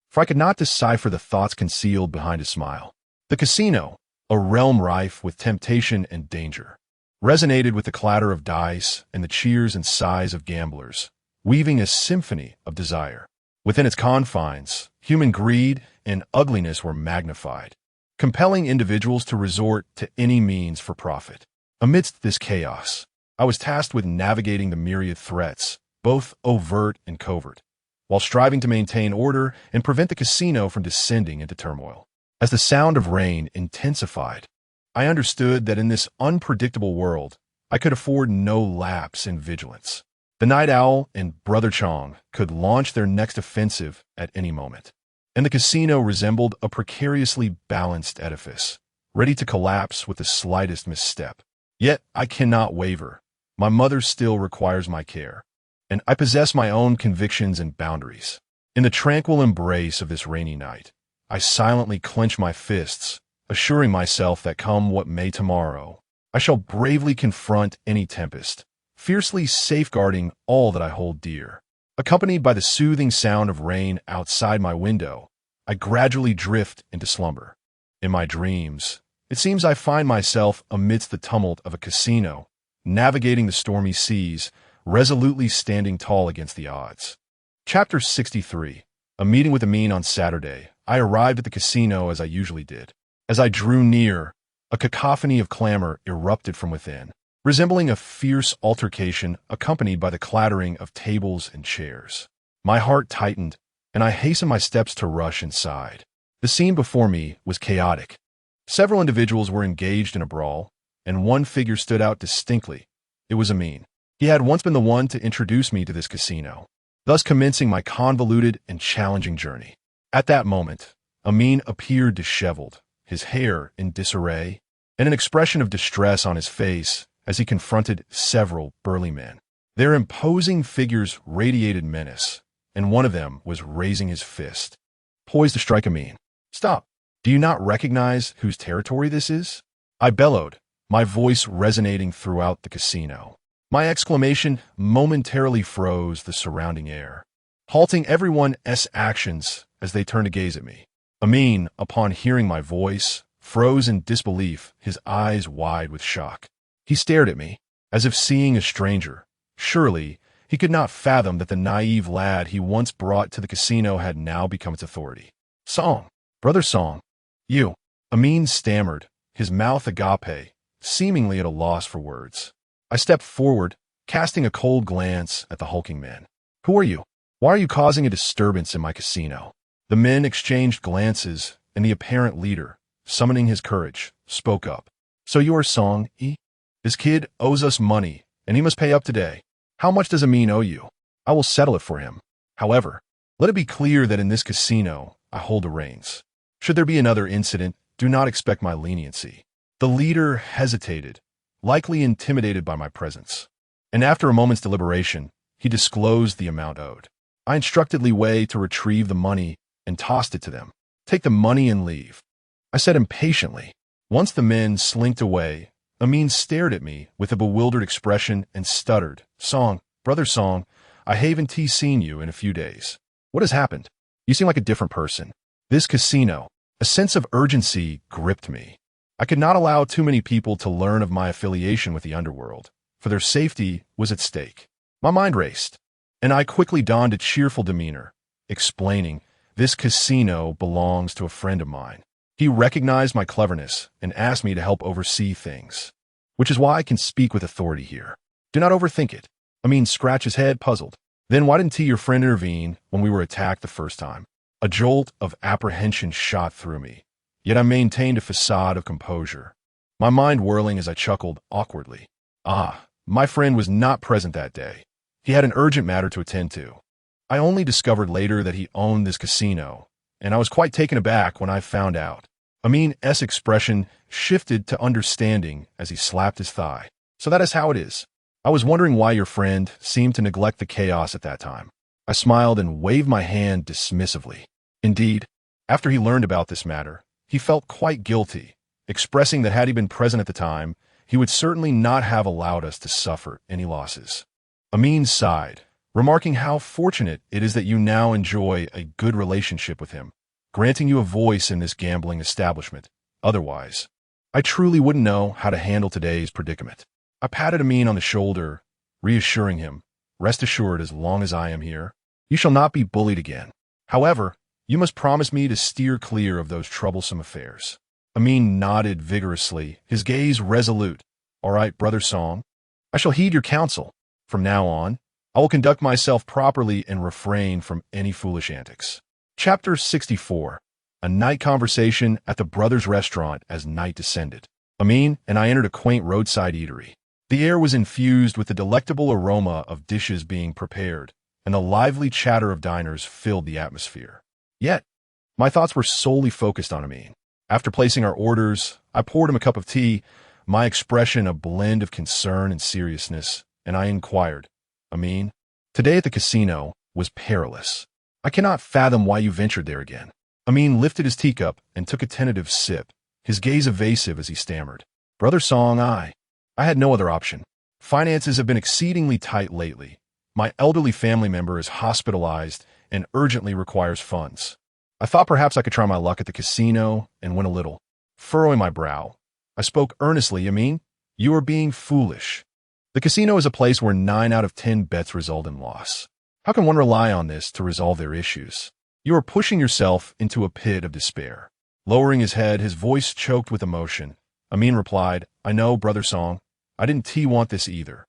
for I could not decipher the thoughts concealed behind his smile. The casino, a realm rife with temptation and danger, resonated with the clatter of dice and the cheers and sighs of gamblers, weaving a symphony of desire. Within its confines, human greed and ugliness were magnified, compelling individuals to resort to any means for profit. Amidst this chaos, I was tasked with navigating the myriad threats, both overt and covert, while striving to maintain order and prevent the casino from descending into turmoil. As the sound of rain intensified, I understood that in this unpredictable world, I could afford no lapse in vigilance. The night owl and Brother Chong could launch their next offensive at any moment, and the casino resembled a precariously balanced edifice, ready to collapse with the slightest misstep. Yet I cannot waver. My mother still requires my care, and I possess my own convictions and boundaries. In the tranquil embrace of this rainy night, I silently clench my fists, assuring myself that come what may tomorrow, I shall bravely confront any tempest, fiercely safeguarding all that I hold dear. Accompanied by the soothing sound of rain outside my window, I gradually drift into slumber. In my dreams, it seems I find myself amidst the tumult of a casino, navigating the stormy seas, resolutely standing tall against the odds. Chapter 63. A meeting with Amin on Saturday. I arrived at the casino as I usually did. As I drew near, a cacophony of clamor erupted from within, resembling a fierce altercation accompanied by the clattering of tables and chairs. My heart tightened, and I hastened my steps to rush inside. The scene before me was chaotic. Several individuals were engaged in a brawl, and one figure stood out distinctly. It was Amin. He had once been the one to introduce me to this casino, thus commencing my convoluted and challenging journey. At that moment, Amin appeared disheveled, his hair in disarray, and an expression of distress on his face as he confronted several burly men. Their imposing figures radiated menace, and one of them was raising his fist, poised to strike Amin. "Stop! Do you not recognize whose territory this is?" I bellowed, my voice resonating throughout the casino. My exclamation momentarily froze the surrounding air, halting everyone's actions as they turned to gaze at me. Amin, upon hearing my voice, froze in disbelief, his eyes wide with shock. He stared at me, as if seeing a stranger. Surely, he could not fathom that the naive lad he once brought to the casino had now become its authority. "Song, brother Song, you," Amin stammered, his mouth agape, seemingly at a loss for words. I stepped forward, casting a cold glance at the hulking man. "Who are you? Why are you causing a disturbance in my casino?" The men exchanged glances, and the apparent leader, summoning his courage, spoke up. "So you are Song E? This kid owes us money, and he must pay up today. How much does Amin owe you? I will settle it for him. However, let it be clear that in this casino, I hold the reins. Should there be another incident, do not expect my leniency." The leader hesitated, likely intimidated by my presence, and after a moment's deliberation, he disclosed the amount owed. I instructed Li Wei to retrieve the money and tossed it to them. "Take the money and leave," I said impatiently. Once the men slinked away, Amin stared at me with a bewildered expression and stuttered, "Song, brother Song, I haven't seen you in a few days. What has happened? You seem like a different person." This casino, a sense of urgency gripped me. I could not allow too many people to learn of my affiliation with the underworld, for their safety was at stake. My mind raced, and I quickly donned a cheerful demeanor, explaining, "This casino belongs to a friend of mine. He recognized my cleverness and asked me to help oversee things, which is why I can speak with authority here. Do not overthink it." Amin scratched his head, puzzled. "Then why didn't your friend intervene when we were attacked the first time?" A jolt of apprehension shot through me, yet I maintained a facade of composure, my mind whirling as I chuckled awkwardly. My friend was not present that day. He had an urgent matter to attend to. I only discovered later that he owned this casino, and I was quite taken aback when I found out. Amin's expression shifted to understanding as he slapped his thigh. "So that is how it is. I was wondering why your friend seemed to neglect the chaos at that time." I smiled and waved my hand dismissively. Indeed, after he learned about this matter, he felt quite guilty, expressing that had he been present at the time, he would certainly not have allowed us to suffer any losses. Amin sighed, remarking how fortunate it is that you now enjoy a good relationship with him, granting you a voice in this gambling establishment. Otherwise, I truly wouldn't know how to handle today's predicament. I patted Amin on the shoulder, reassuring him, "Rest assured, as long as I am here, you shall not be bullied again. However, you must promise me to steer clear of those troublesome affairs." Amin nodded vigorously, his gaze resolute. "All right, brother Song, I shall heed your counsel. From now on, I will conduct myself properly and refrain from any foolish antics." Chapter 64. A night conversation at the brothers' restaurant as night descended. Amin and I entered a quaint roadside eatery. The air was infused with the delectable aroma of dishes being prepared, and the lively chatter of diners filled the atmosphere. Yet, my thoughts were solely focused on Amin. After placing our orders, I poured him a cup of tea, my expression a blend of concern and seriousness, and I inquired, "Amin, today at the casino was perilous. I cannot fathom why you ventured there again." Amin lifted his teacup and took a tentative sip, his gaze evasive as he stammered, "Brother Song, I had no other option. Finances have been exceedingly tight lately. My elderly family member is hospitalized and urgently requires funds. I thought perhaps I could try my luck at the casino and win a little." Furrowing my brow, I spoke earnestly, "Amin, you are being foolish. The casino is a place where 9 out of 10 bets result in loss. How can one rely on this to resolve their issues? You are pushing yourself into a pit of despair." Lowering his head, his voice choked with emotion, Amin replied, "I know, brother Song, I didn't want this either.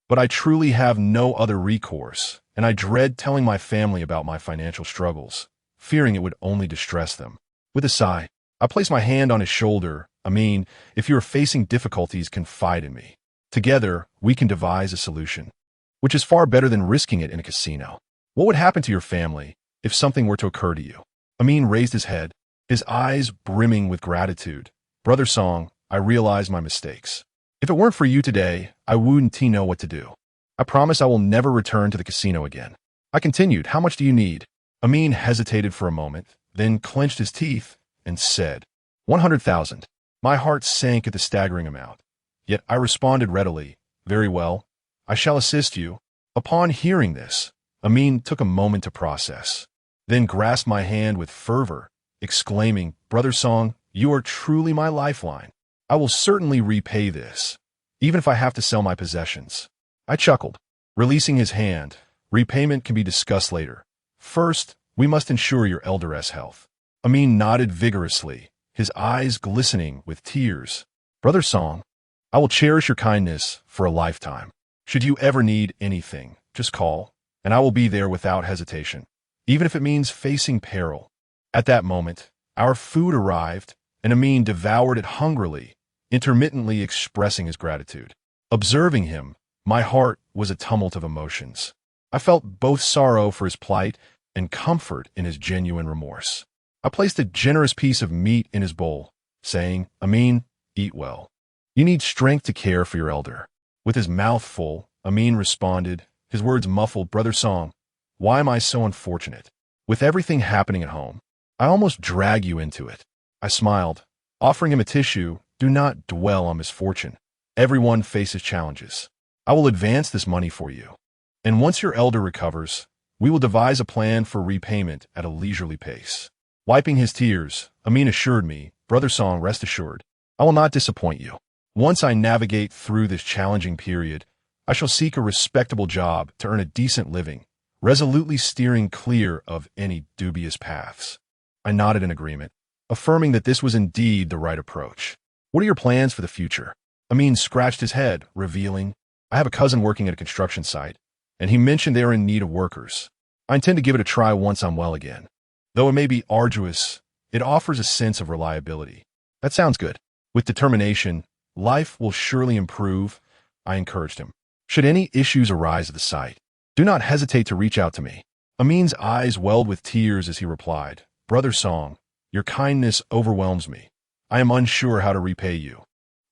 But I truly have no other recourse, and I dread telling my family about my financial struggles, fearing it would only distress them." With a sigh, I placed my hand on his shoulder. "Amin, if you are facing difficulties, confide in me. Together, we can devise a solution." which is far better than risking it in a casino. What would happen to your family if something were to occur to you? Amin raised his head, his eyes brimming with gratitude. Brother Song, I realize my mistakes. If it weren't for you today, I wouldn't know what to do. I promise I will never return to the casino again. I continued, how much do you need? Amin hesitated for a moment, then clenched his teeth and said, 100,000. My heart sank at the staggering amount. Yet I responded readily, very well, I shall assist you. Upon hearing this, Amin took a moment to process, then grasped my hand with fervor, exclaiming, Brother Song, you are truly my lifeline. I will certainly repay this, even if I have to sell my possessions. I chuckled, releasing his hand. Repayment can be discussed later. First, we must ensure your elder's health. Amin nodded vigorously, his eyes glistening with tears. Brother Song, I will cherish your kindness for a lifetime. Should you ever need anything, just call, and I will be there without hesitation, even if it means facing peril. At that moment, our food arrived, and Amin devoured it hungrily, intermittently expressing his gratitude. Observing him, my heart was a tumult of emotions. I felt both sorrow for his plight and comfort in his genuine remorse. I placed a generous piece of meat in his bowl, saying, Amin, eat well. You need strength to care for your elder. With his mouth full, Amin responded, his words muffled, Brother Song, why am I so unfortunate? With everything happening at home, I almost drag you into it. I smiled, offering him a tissue. Do not dwell on misfortune. Everyone faces challenges. I will advance this money for you. And once your elder recovers, we will devise a plan for repayment at a leisurely pace. Wiping his tears, Amin assured me, Brother Song, rest assured, I will not disappoint you. Once I navigate through this challenging period, I shall seek a respectable job to earn a decent living, resolutely steering clear of any dubious paths. I nodded in agreement, affirming that this was indeed the right approach. What are your plans for the future? Amin scratched his head, revealing, I have a cousin working at a construction site, and he mentioned they are in need of workers. I intend to give it a try once I'm well again. Though it may be arduous, it offers a sense of reliability. That sounds good. With determination, life will surely improve, I encouraged him. Should any issues arise at the site, do not hesitate to reach out to me. Amin's eyes welled with tears as he replied, Brother Song, your kindness overwhelms me. I am unsure how to repay you.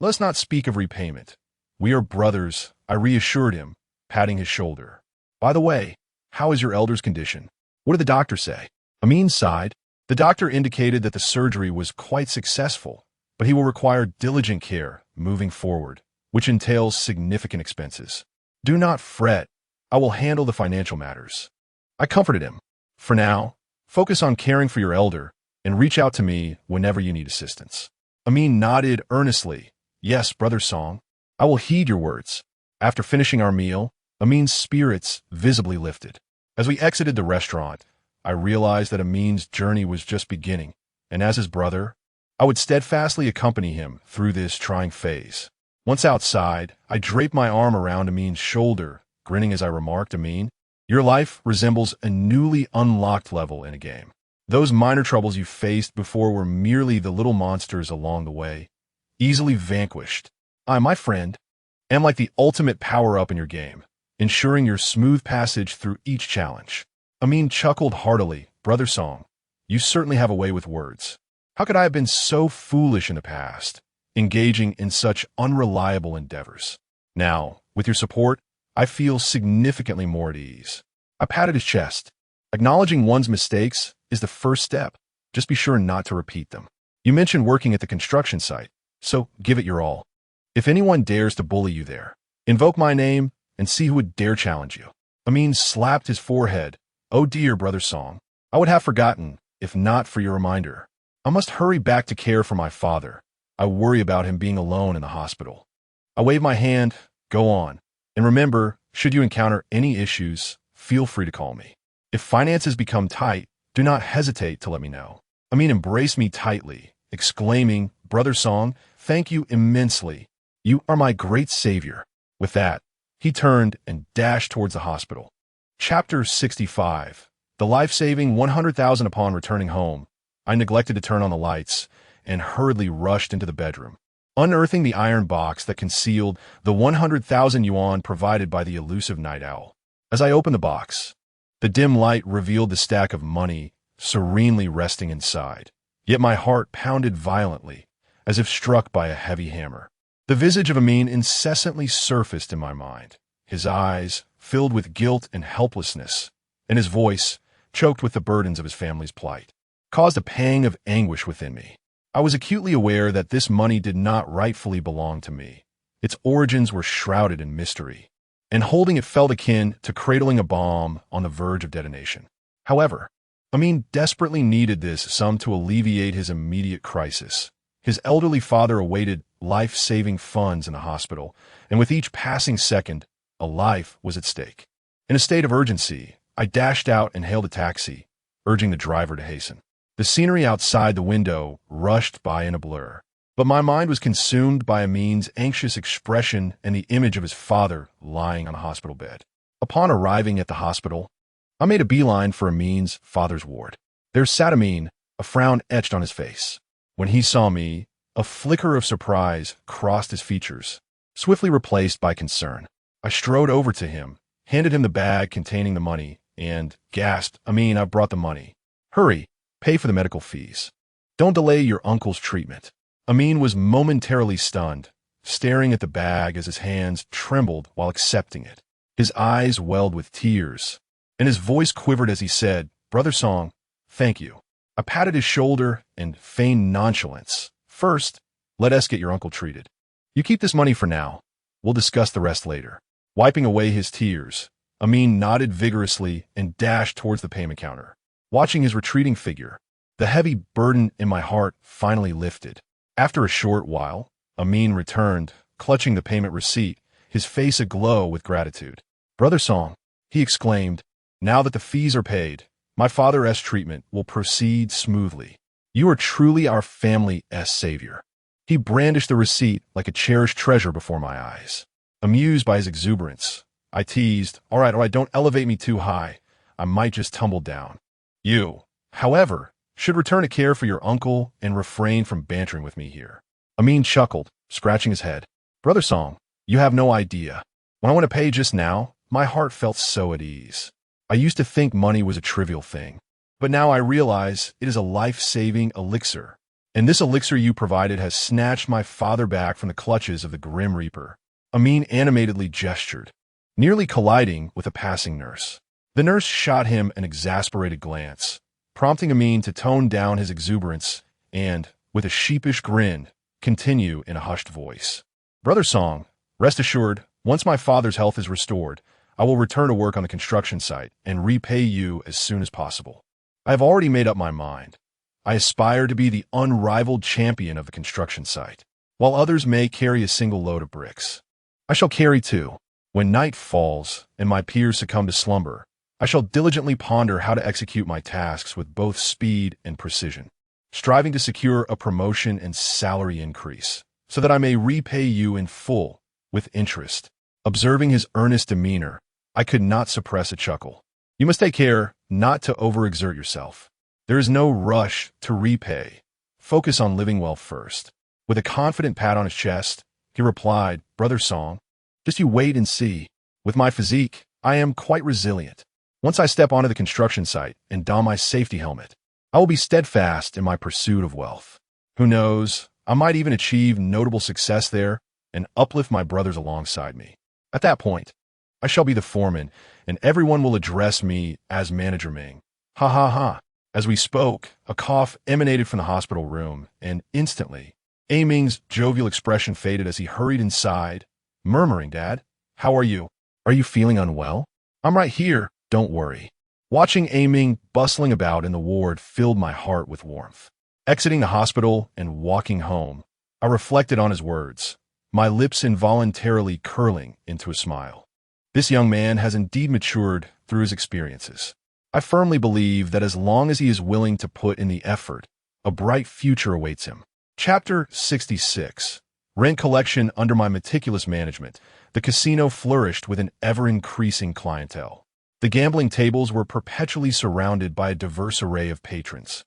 Let's not speak of repayment. We are brothers, I reassured him, patting his shoulder. By the way, how is your elder's condition? What did the doctor say? Amin sighed. The doctor indicated that the surgery was quite successful, but he will require diligent care moving forward, which entails significant expenses. Do not fret. I will handle the financial matters. I comforted him. For now, focus on caring for your elder and reach out to me whenever you need assistance. Amin nodded earnestly. Yes, Brother Song, I will heed your words. After finishing our meal, Amin's spirits visibly lifted. As we exited the restaurant, I realized that Amin's journey was just beginning, and as his brother, I would steadfastly accompany him through this trying phase. Once outside, I draped my arm around Amin's shoulder, grinning as I remarked, Amin, your life resembles a newly unlocked level in a game. Those minor troubles you faced before were merely the little monsters along the way, easily vanquished. I, my friend, am like the ultimate power-up in your game, ensuring your smooth passage through each challenge. Amin chuckled heartily. Brother Song, you certainly have a way with words. How could I have been so foolish in the past, engaging in such unreliable endeavors? Now, with your support, I feel significantly more at ease. I patted his chest. Acknowledging one's mistakes is the first step. Just be sure not to repeat them. You mentioned working at the construction site, so give it your all. If anyone dares to bully you there, invoke my name and see who would dare challenge you. Amin slapped his forehead. Oh dear, Brother Song, I would have forgotten, if not for your reminder. I must hurry back to care for my father. I worry about him being alone in the hospital. I wave my hand. Go on. And remember, should you encounter any issues, feel free to call me. If finances become tight, do not hesitate to let me know. Amin embraced me tightly, exclaiming, Brother Song, thank you immensely. You are my great savior. With that, he turned and dashed towards the hospital. Chapter 65. The life-saving 100,000. Upon returning home, I neglected to turn on the lights and hurriedly rushed into the bedroom. unearthing the iron box that concealed the 100,000 yuan provided by the elusive night owl. As I opened the box, the dim light revealed the stack of money serenely resting inside. Yet my heart pounded violently, as if struck by a heavy hammer. The visage of Amin incessantly surfaced in my mind, his eyes filled with guilt and helplessness, and his voice, choked with the burdens of his family's plight, caused a pang of anguish within me. I was acutely aware that this money did not rightfully belong to me. Its origins were shrouded in mystery, and holding it felt akin to cradling a bomb on the verge of detonation. However, Amin desperately needed this sum to alleviate his immediate crisis. His elderly father awaited life-saving funds in the hospital, and with each passing second, a life was at stake. In a state of urgency, I dashed out and hailed a taxi, urging the driver to hasten. The scenery outside the window rushed by in a blur, but my mind was consumed by Amin's anxious expression and the image of his father lying on a hospital bed. Upon arriving at the hospital, I made a beeline for Amin's father's ward. There sat Amin, a frown etched on his face. When he saw me, a flicker of surprise crossed his features, swiftly replaced by concern. I strode over to him, handed him the bag containing the money, and gasped, "Amin, I've brought the money. Hurry, pay for the medical fees. Don't delay your uncle's treatment." Amin was momentarily stunned, staring at the bag as his hands trembled while accepting it. His eyes welled with tears, and his voice quivered as he said, "Brother Song, thank you." I patted his shoulder and feigned nonchalance. "First, let us get your uncle treated. You keep this money for now. We'll discuss the rest later." Wiping away his tears, Amin nodded vigorously and dashed towards the payment counter. Watching his retreating figure, the heavy burden in my heart finally lifted. After a short while, Amin returned, clutching the payment receipt, his face aglow with gratitude. "Brother Song," he exclaimed, "now that the fees are paid, my father's treatment will proceed smoothly. You are truly our family's savior." He brandished the receipt like a cherished treasure before my eyes. Amused by his exuberance, I teased, all right, don't elevate me too high. I might just tumble down. You, however, should return to care for your uncle and refrain from bantering with me here." Amin chuckled, scratching his head. "Brother Song, you have no idea. When I went to pay just now, my heart felt so at ease. I used to think money was a trivial thing, but now I realize it is a life-saving elixir, and this elixir you provided has snatched my father back from the clutches of the Grim Reaper." Amin animatedly gestured, nearly colliding with a passing nurse. The nurse shot him an exasperated glance, prompting Amin to tone down his exuberance and, with a sheepish grin, continue in a hushed voice. "Brother Song, rest assured, once my father's health is restored, I will return to work on the construction site and repay you as soon as possible. I have already made up my mind. I aspire to be the unrivaled champion of the construction site. While others may carry a single load of bricks, I shall carry two. When night falls and my peers succumb to slumber, I shall diligently ponder how to execute my tasks with both speed and precision, striving to secure a promotion and salary increase, so that I may repay you in full, with interest." Observing his earnest demeanor, I could not suppress a chuckle. "You must take care not to overexert yourself. There is no rush to repay. Focus on living well first." With a confident pat on his chest, he replied, "Brother Song, just you wait and see. With my physique, I am quite resilient. Once I step onto the construction site and don my safety helmet, I will be steadfast in my pursuit of wealth. Who knows, I might even achieve notable success there and uplift my brothers alongside me. At that point, I shall be the foreman, and everyone will address me as Manager Ming. Ha ha ha." As we spoke, a cough emanated from the hospital room, and instantly, A Ming's jovial expression faded as he hurried inside, murmuring, "Dad, how are you? Are you feeling unwell? I'm right here, don't worry." Watching A Ming bustling about in the ward filled my heart with warmth. Exiting the hospital and walking home, I reflected on his words, my lips involuntarily curling into a smile. This young man has indeed matured through his experiences. I firmly believe that as long as he is willing to put in the effort, a bright future awaits him. Chapter 66. Rent collection. Under my meticulous management, the casino flourished with an ever-increasing clientele. The gambling tables were perpetually surrounded by a diverse array of patrons,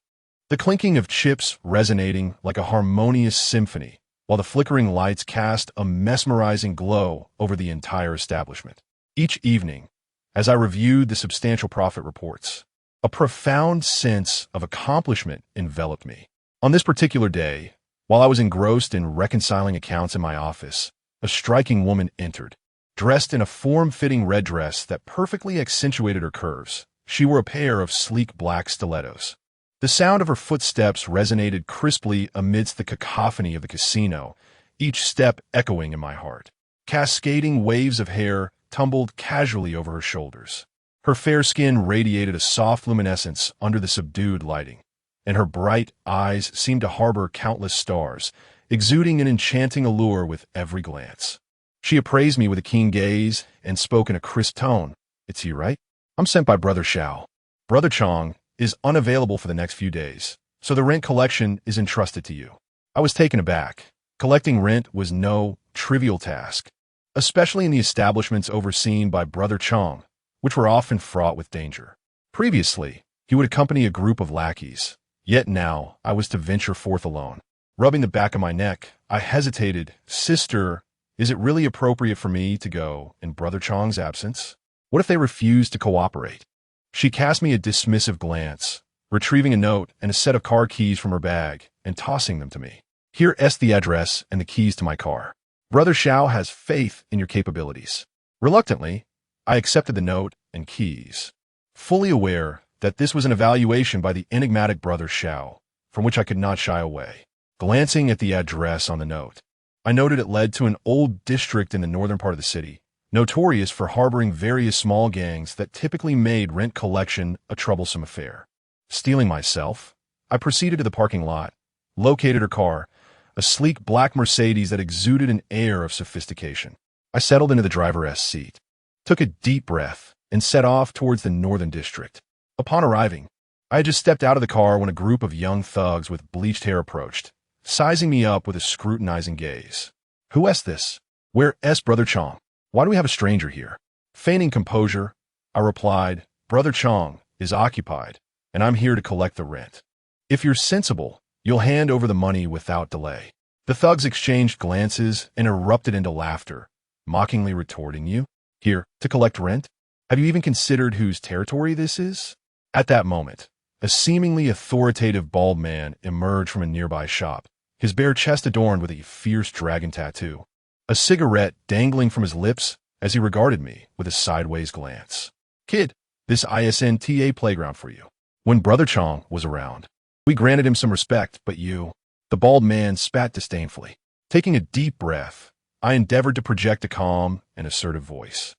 the clinking of chips resonating like a harmonious symphony, while the flickering lights cast a mesmerizing glow over the entire establishment. Each evening, as I reviewed the substantial profit reports, a profound sense of accomplishment enveloped me. On this particular day, while I was engrossed in reconciling accounts in my office, a striking woman entered. Dressed in a form-fitting red dress that perfectly accentuated her curves, she wore a pair of sleek black stilettos. The sound of her footsteps resonated crisply amidst the cacophony of the casino, each step echoing in my heart. Cascading waves of hair tumbled casually over her shoulders. Her fair skin radiated a soft luminescence under the subdued lighting, and her bright eyes seemed to harbor countless stars, exuding an enchanting allure with every glance. She appraised me with a keen gaze and spoke in a crisp tone. "It's you, right? I'm sent by Brother Xiao. Brother Chong is unavailable for the next few days, so the rent collection is entrusted to you." I was taken aback. Collecting rent was no trivial task, especially in the establishments overseen by Brother Chong, which were often fraught with danger. Previously, he would accompany a group of lackeys, yet now I was to venture forth alone. Rubbing the back of my neck, I hesitated. "Sister, is it really appropriate for me to go in Brother Chong's absence? What if they refuse to cooperate?" She cast me a dismissive glance, retrieving a note and a set of car keys from her bag and tossing them to me. "Here is the address and the keys to my car. Brother Xiao has faith in your capabilities." Reluctantly, I accepted the note and keys, fully aware that this was an evaluation by the enigmatic Brother Xiao, from which I could not shy away. Glancing at the address on the note, I noted it led to an old district in the northern part of the city, notorious for harboring various small gangs that typically made rent collection a troublesome affair. Steeling myself, I proceeded to the parking lot, located her car, a sleek black Mercedes that exuded an air of sophistication. I settled into the driver's seat, took a deep breath, and set off towards the northern district. Upon arriving, I had just stepped out of the car when a group of young thugs with bleached hair approached, sizing me up with a scrutinizing gaze. "Who is this? Where is Brother Chong? Why do we have a stranger here?" Feigning composure, I replied, "Brother Chong is occupied, and I'm here to collect the rent. If you're sensible, you'll hand over the money without delay." The thugs exchanged glances and erupted into laughter, mockingly retorting, "You here to collect rent? Have you even considered whose territory this is?" At that moment, a seemingly authoritative bald man emerged from a nearby shop, his bare chest adorned with a fierce dragon tattoo, a cigarette dangling from his lips as he regarded me with a sideways glance. "Kid, this isn't a playground for you." When Brother Chong was around, we granted him some respect, but you... The bald man spat disdainfully. Taking a deep breath, I endeavored to project a calm and assertive voice.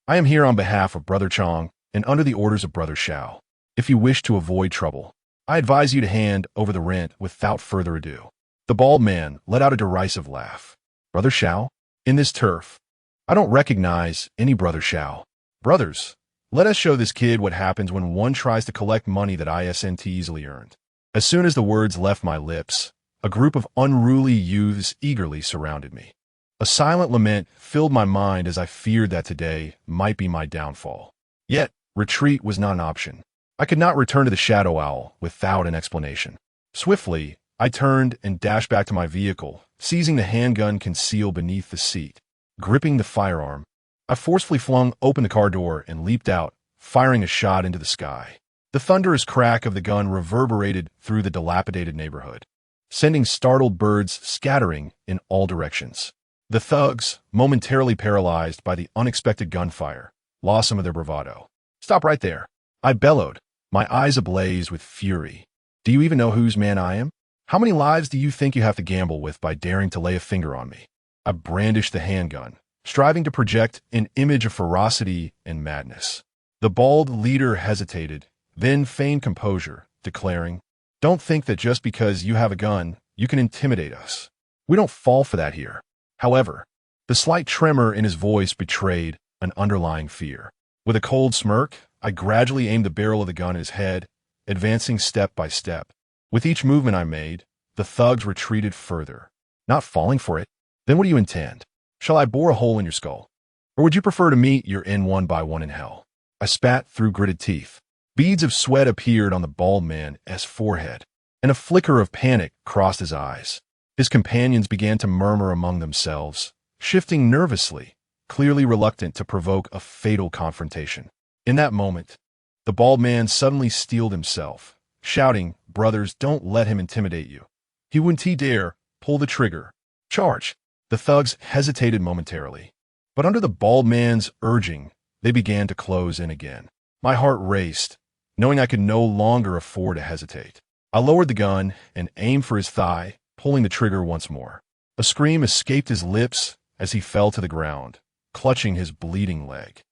"I am here on behalf of Brother Chong and under the orders of Brother Xiao. If you wish to avoid trouble, I advise you to hand over the rent without further ado." The bald man let out a derisive laugh. "Brother Xiao? In this turf? I don't recognize any Brother Xiao. Brothers, let us show this kid what happens when one tries to collect money that isn't easily earned." As soon as the words left my lips, a group of unruly youths eagerly surrounded me. A silent lament filled my mind as I feared that today might be my downfall. Yet, retreat was not an option. I could not return to the Shadow Owl without an explanation. Swiftly, I turned and dashed back to my vehicle, seizing the handgun concealed beneath the seat. Gripping the firearm, I forcefully flung open the car door and leaped out, firing a shot into the sky. The thunderous crack of the gun reverberated through the dilapidated neighborhood, sending startled birds scattering in all directions. The thugs, momentarily paralyzed by the unexpected gunfire, lost some of their bravado. "Stop right there," I bellowed, my eyes ablaze with fury. "Do you even know whose man I am? How many lives do you think you have to gamble with by daring to lay a finger on me?" I brandished the handgun, striving to project an image of ferocity and madness. The bald leader hesitated, then feigned composure, declaring, "Don't think that just because you have a gun, you can intimidate us. We don't fall for that here." However, the slight tremor in his voice betrayed an underlying fear. With a cold smirk, I gradually aimed the barrel of the gun at his head, advancing step by step. With each movement I made, the thugs retreated further, not falling for it. "Then what do you intend? Shall I bore a hole in your skull? Or would you prefer to meet your end one by one in hell?" I spat through gritted teeth. Beads of sweat appeared on the bald man's forehead, and a flicker of panic crossed his eyes. His companions began to murmur among themselves, shifting nervously, clearly reluctant to provoke a fatal confrontation. In that moment, the bald man suddenly steeled himself, shouting, "Brothers, don't let him intimidate you. He wouldn't dare pull the trigger. Charge!" The thugs hesitated momentarily, but under the bald man's urging, they began to close in again. My heart raced, knowing I could no longer afford to hesitate. I lowered the gun and aimed for his thigh, pulling the trigger once more. A scream escaped his lips as he fell to the ground, clutching his bleeding leg.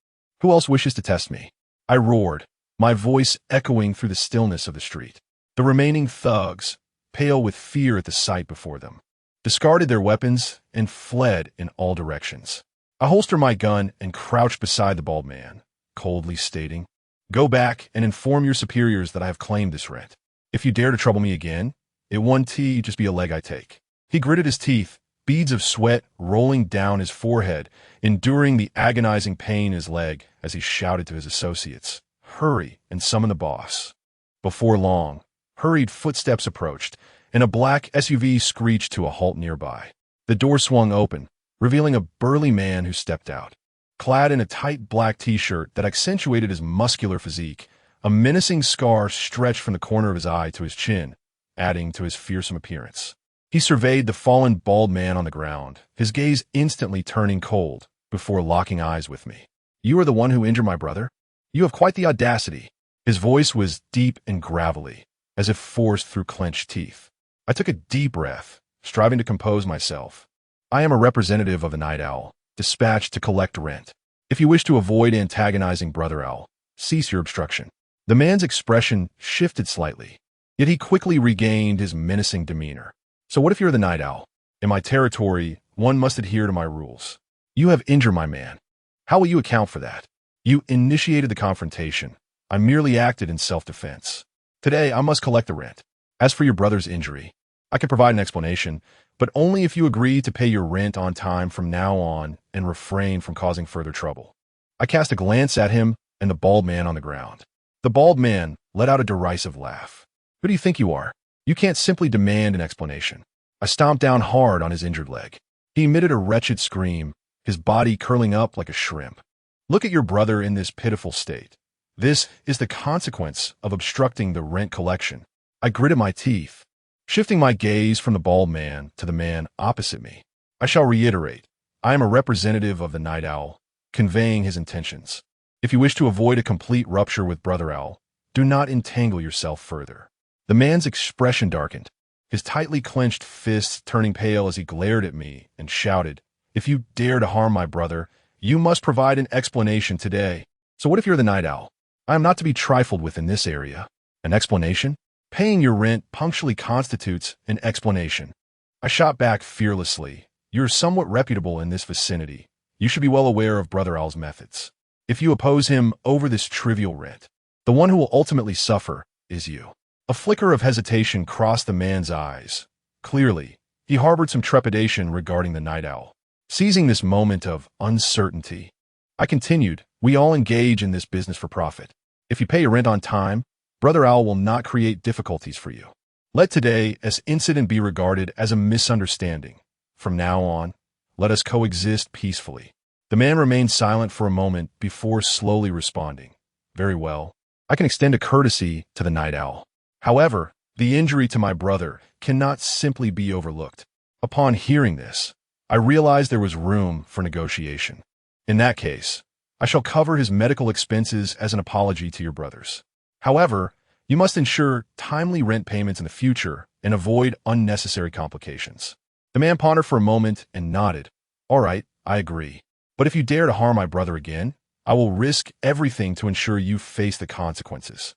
"Who else wishes to test me?" I roared, my voice echoing through the stillness of the street. The remaining thugs, pale with fear at the sight before them, discarded their weapons and fled in all directions. I holstered my gun and crouched beside the bald man, coldly stating, "Go back and inform your superiors that I have claimed this rent. If you dare to trouble me again, it won't just be a leg I take." He gritted his teeth, beads of sweat rolling down his forehead, enduring the agonizing pain in his leg as he shouted to his associates, "Hurry and summon the boss." Before long, hurried footsteps approached, and a black SUV screeched to a halt nearby. The door swung open, revealing a burly man who stepped out. Clad in a tight black t-shirt that accentuated his muscular physique, a menacing scar stretched from the corner of his eye to his chin, adding to his fearsome appearance. He surveyed the fallen bald man on the ground, his gaze instantly turning cold, before locking eyes with me. "You are the one who injured my brother? You have quite the audacity." His voice was deep and gravelly, as if forced through clenched teeth. I took a deep breath, striving to compose myself. "I am a representative of the Night Owl, dispatched to collect rent. If you wish to avoid antagonizing Brother Owl, cease your obstruction." The man's expression shifted slightly, yet he quickly regained his menacing demeanor. "So what if you're the Night Owl? In my territory, one must adhere to my rules. You have injured my man. How will you account for that? You initiated the confrontation. I merely acted in self-defense. Today, I must collect the rent. As for your brother's injury, I can provide an explanation, but only if you agree to pay your rent on time from now on and refrain from causing further trouble." I cast a glance at him and the bald man on the ground. The bald man let out a derisive laugh. "Who do you think you are? You can't simply demand an explanation." I stomped down hard on his injured leg. He emitted a wretched scream, his body curling up like a shrimp. "Look at your brother in this pitiful state. This is the consequence of obstructing the rent collection." I gritted my teeth, shifting my gaze from the bald man to the man opposite me. "I shall reiterate, I am a representative of the Night Owl, conveying his intentions. If you wish to avoid a complete rupture with Brother Owl, do not entangle yourself further." The man's expression darkened, his tightly clenched fists turning pale as he glared at me and shouted, "If you dare to harm my brother, you must provide an explanation today." "So what if you're the Night Owl? I am not to be trifled with in this area." "An explanation? Paying your rent punctually constitutes an explanation." I shot back fearlessly. "You're somewhat reputable in this vicinity. You should be well aware of Brother Owl's methods. If you oppose him over this trivial rent, the one who will ultimately suffer is you." A flicker of hesitation crossed the man's eyes. Clearly, he harbored some trepidation regarding the Night Owl. Seizing this moment of uncertainty, I continued, "We all engage in this business for profit. If you pay your rent on time, Brother Owl will not create difficulties for you. Let today's incident be regarded as a misunderstanding. From now on, let us coexist peacefully." The man remained silent for a moment before slowly responding, "Very well. I can extend a courtesy to the Night Owl. However, the injury to my brother cannot simply be overlooked." Upon hearing this, I realized there was room for negotiation. "In that case, I shall cover his medical expenses as an apology to your brothers. However, you must ensure timely rent payments in the future and avoid unnecessary complications." The man pondered for a moment and nodded. "All right, I agree. But if you dare to harm my brother again, I will risk everything to ensure you face the consequences."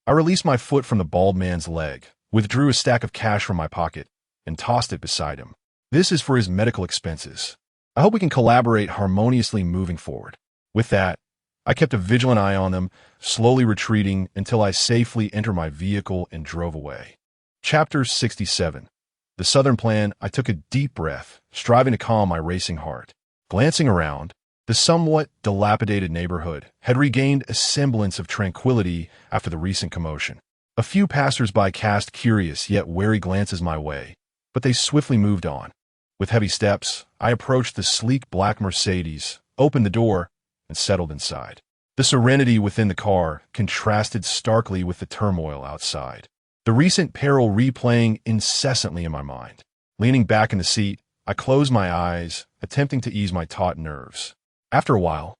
I released my foot from the bald man's leg, withdrew a stack of cash from my pocket, and tossed it beside him. "This is for his medical expenses. I hope we can collaborate harmoniously moving forward." With that, I kept a vigilant eye on them, slowly retreating until I safely entered my vehicle and drove away. Chapter 67. The Southern Plan. I took a deep breath, striving to calm my racing heart. Glancing around, the somewhat dilapidated neighborhood had regained a semblance of tranquility after the recent commotion. A few passers-by cast curious yet wary glances my way, but they swiftly moved on. With heavy steps, I approached the sleek black Mercedes, opened the door, and settled inside. The serenity within the car contrasted starkly with the turmoil outside, the recent peril replaying incessantly in my mind. Leaning back in the seat, I closed my eyes, attempting to ease my taut nerves. After a while,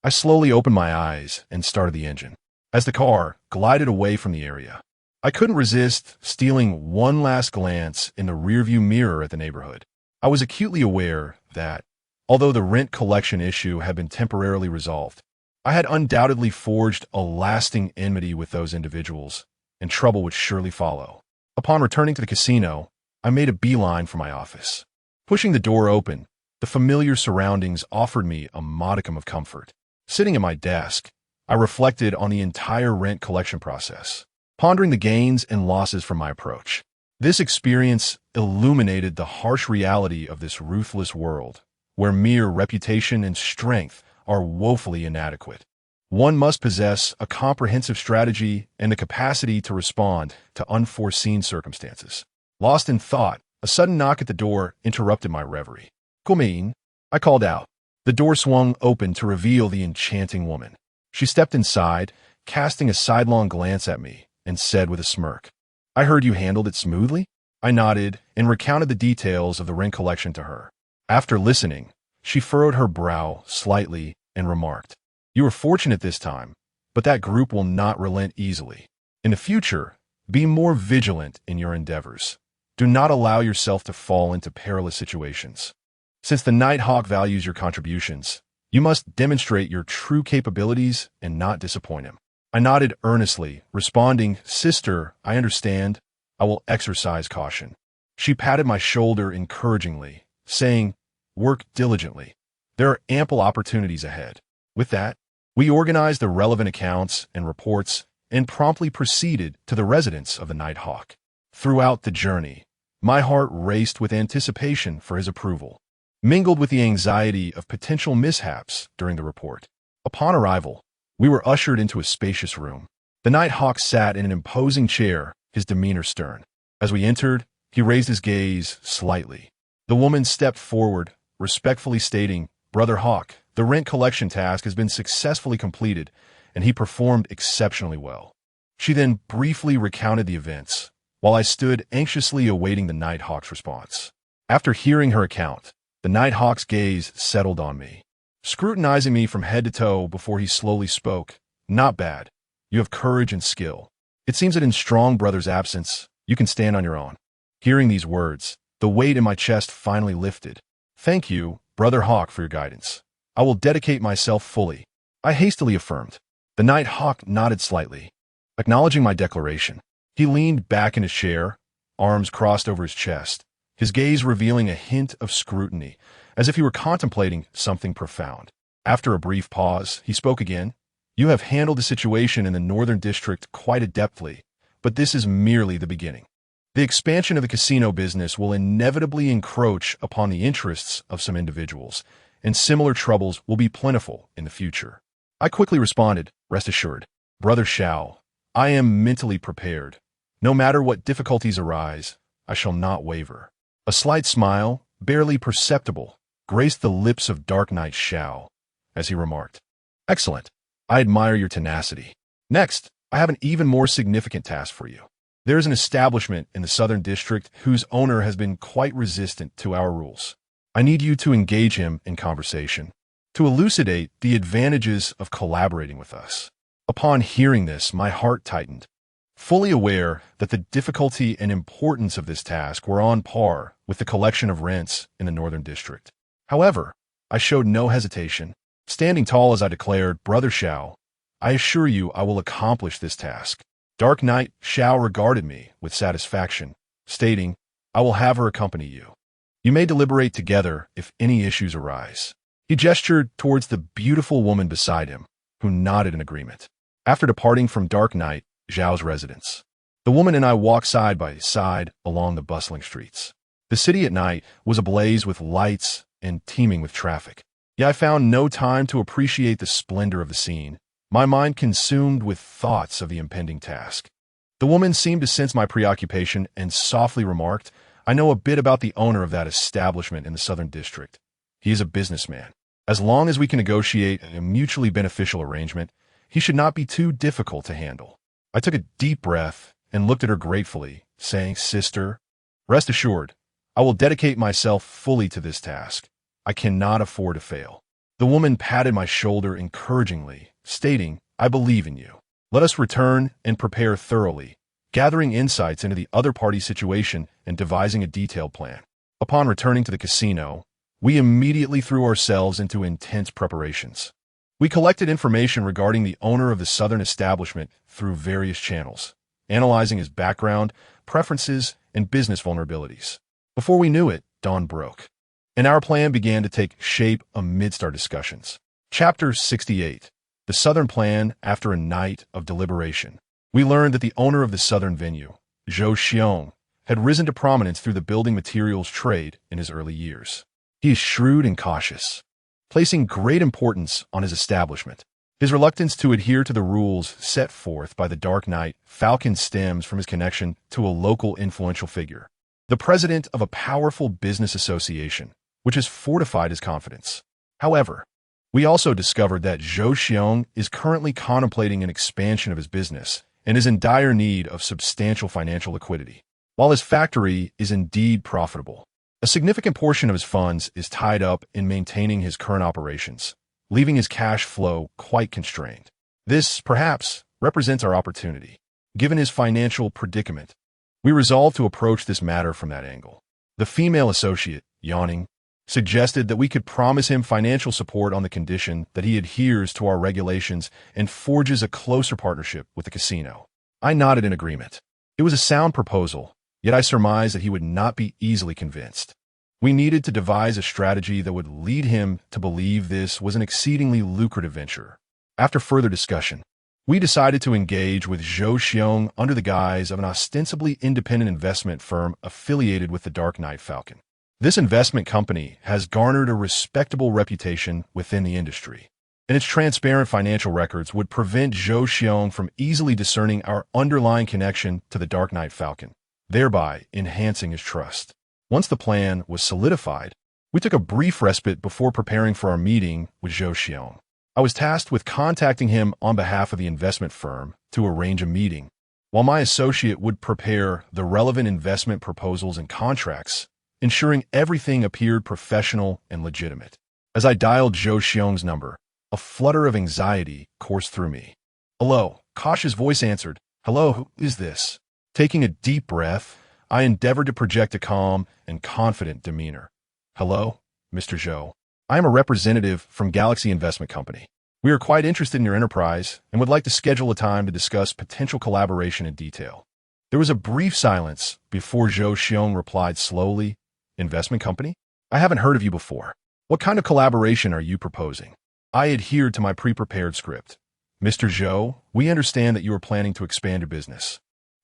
I slowly opened my eyes and started the engine. As the car glided away from the area, I couldn't resist stealing one last glance in the rearview mirror at the neighborhood. I was acutely aware that, although the rent collection issue had been temporarily resolved, I had undoubtedly forged a lasting enmity with those individuals, and trouble would surely follow. Upon returning to the casino, I made a beeline for my office. Pushing the door open, the familiar surroundings offered me a modicum of comfort. Sitting at my desk, I reflected on the entire rent collection process, pondering the gains and losses from my approach. This experience illuminated the harsh reality of this ruthless world, where mere reputation and strength are woefully inadequate. One must possess a comprehensive strategy and the capacity to respond to unforeseen circumstances. Lost in thought, a sudden knock at the door interrupted my reverie. "Come in," I called out. The door swung open to reveal the enchanting woman. She stepped inside, casting a sidelong glance at me, and said with a smirk, "I heard you handled it smoothly?" I nodded and recounted the details of the rent collection to her. After listening, she furrowed her brow slightly and remarked, "You were fortunate this time, but that group will not relent easily. In the future, be more vigilant in your endeavors. Do not allow yourself to fall into perilous situations. Since the Nighthawk values your contributions, you must demonstrate your true capabilities and not disappoint him." I nodded earnestly, responding, "Sister, I understand. I will exercise caution." She patted my shoulder encouragingly, saying, "Work diligently. There are ample opportunities ahead." With that, we organized the relevant accounts and reports and promptly proceeded to the residence of the Nighthawk. Throughout the journey, my heart raced with anticipation for his approval, mingled with the anxiety of potential mishaps during the report. Upon arrival, we were ushered into a spacious room. The Nighthawk sat in an imposing chair, his demeanor stern. As we entered, he raised his gaze slightly. The woman stepped forward, respectfully stating, "Brother Hawk, the rent collection task has been successfully completed, and he performed exceptionally well." She then briefly recounted the events, while I stood anxiously awaiting the Nighthawk's response. After hearing her account, the Nighthawk's gaze settled on me, scrutinizing me from head to toe before he slowly spoke. "Not bad. You have courage and skill. It seems that in Strong Brother's absence, you can stand on your own." Hearing these words, the weight in my chest finally lifted. "Thank you, Brother Hawk, for your guidance. I will dedicate myself fully," I hastily affirmed. The Nighthawk nodded slightly, acknowledging my declaration. He leaned back in his chair, arms crossed over his chest, his gaze revealing a hint of scrutiny, as if he were contemplating something profound. After a brief pause, he spoke again. "You have handled the situation in the Northern District quite adeptly, but this is merely the beginning. The expansion of the casino business will inevitably encroach upon the interests of some individuals, and similar troubles will be plentiful in the future." I quickly responded, "Rest assured, Brother Shao, I am mentally prepared. No matter what difficulties arise, I shall not waver." A slight smile, barely perceptible, graced the lips of Dark Knight Shao, as he remarked, "Excellent. I admire your tenacity. Next, I have an even more significant task for you. There is an establishment in the Southern District whose owner has been quite resistant to our rules. I need you to engage him in conversation, to elucidate the advantages of collaborating with us." Upon hearing this, my heart tightened, fully aware that the difficulty and importance of this task were on par with the collection of rents in the Northern District. However, I showed no hesitation. Standing tall as I declared, "Brother Shao, I assure you I will accomplish this task." Dark Knight Shao regarded me with satisfaction, stating, "I will have her accompany you. You may deliberate together if any issues arise." He gestured towards the beautiful woman beside him, who nodded in agreement. After departing from Dark Knight Zhao's residence, the woman and I walked side by side along the bustling streets. The city at night was ablaze with lights and teeming with traffic. Yet I found no time to appreciate the splendor of the scene, my mind consumed with thoughts of the impending task. The woman seemed to sense my preoccupation and softly remarked, I know a bit about the owner of that establishment in the Southern District. He is a businessman. As long as we can negotiate a mutually beneficial arrangement, he should not be too difficult to handle. I took a deep breath and looked at her gratefully, saying, "Sister, rest assured, I will dedicate myself fully to this task. I cannot afford to fail." The woman patted my shoulder encouragingly, stating, "I believe in you. Let us return and prepare thoroughly, gathering insights into the other party's situation and devising a detailed plan." Upon returning to the casino, we immediately threw ourselves into intense preparations. We collected information regarding the owner of the Southern establishment through various channels, analyzing his background, preferences, and business vulnerabilities. Before we knew it, dawn broke, and our plan began to take shape amidst our discussions. Chapter 68. The Southern Plan After a Night of Deliberation. We learned that the owner of the Southern venue, Zhou Xiong, had risen to prominence through the building materials trade in his early years. He is shrewd and cautious, placing great importance on his establishment. His reluctance to adhere to the rules set forth by the Dark Knight Falcon stems from his connection to a local influential figure, the president of a powerful business association, which has fortified his confidence. However, we also discovered that Zhou Xiong is currently contemplating an expansion of his business and is in dire need of substantial financial liquidity. While his factory is indeed profitable, a significant portion of his funds is tied up in maintaining his current operations, leaving his cash flow quite constrained. This, perhaps, represents our opportunity. Given his financial predicament, we resolved to approach this matter from that angle. The female associate, yawning, suggested that we could promise him financial support on the condition that he adheres to our regulations and forges a closer partnership with the casino. I nodded in agreement. It was a sound proposal, yet I surmised that he would not be easily convinced. We needed to devise a strategy that would lead him to believe this was an exceedingly lucrative venture. After further discussion, we decided to engage with Zhou Xiong under the guise of an ostensibly independent investment firm affiliated with the Dark Knight Falcon. This investment company has garnered a respectable reputation within the industry, and its transparent financial records would prevent Zhou Xiong from easily discerning our underlying connection to the Dark Knight Falcon, thereby enhancing his trust. Once the plan was solidified, we took a brief respite before preparing for our meeting with Zhou Xiong. I was tasked with contacting him on behalf of the investment firm to arrange a meeting, while my associate would prepare the relevant investment proposals and contracts, ensuring everything appeared professional and legitimate. As I dialed Zhou Xiong's number, a flutter of anxiety coursed through me. "Hello," Kosh's voice answered. "Hello, who is this?" Taking a deep breath, I endeavored to project a calm and confident demeanor. "Hello, Mr. Zhou. I am a representative from Galaxy Investment Company. We are quite interested in your enterprise and would like to schedule a time to discuss potential collaboration in detail." There was a brief silence before Zhou Xiong replied slowly, "Investment company? I haven't heard of you before. What kind of collaboration are you proposing?" I adhered to my pre-prepared script. "Mr. Zhou, we understand that you are planning to expand your business,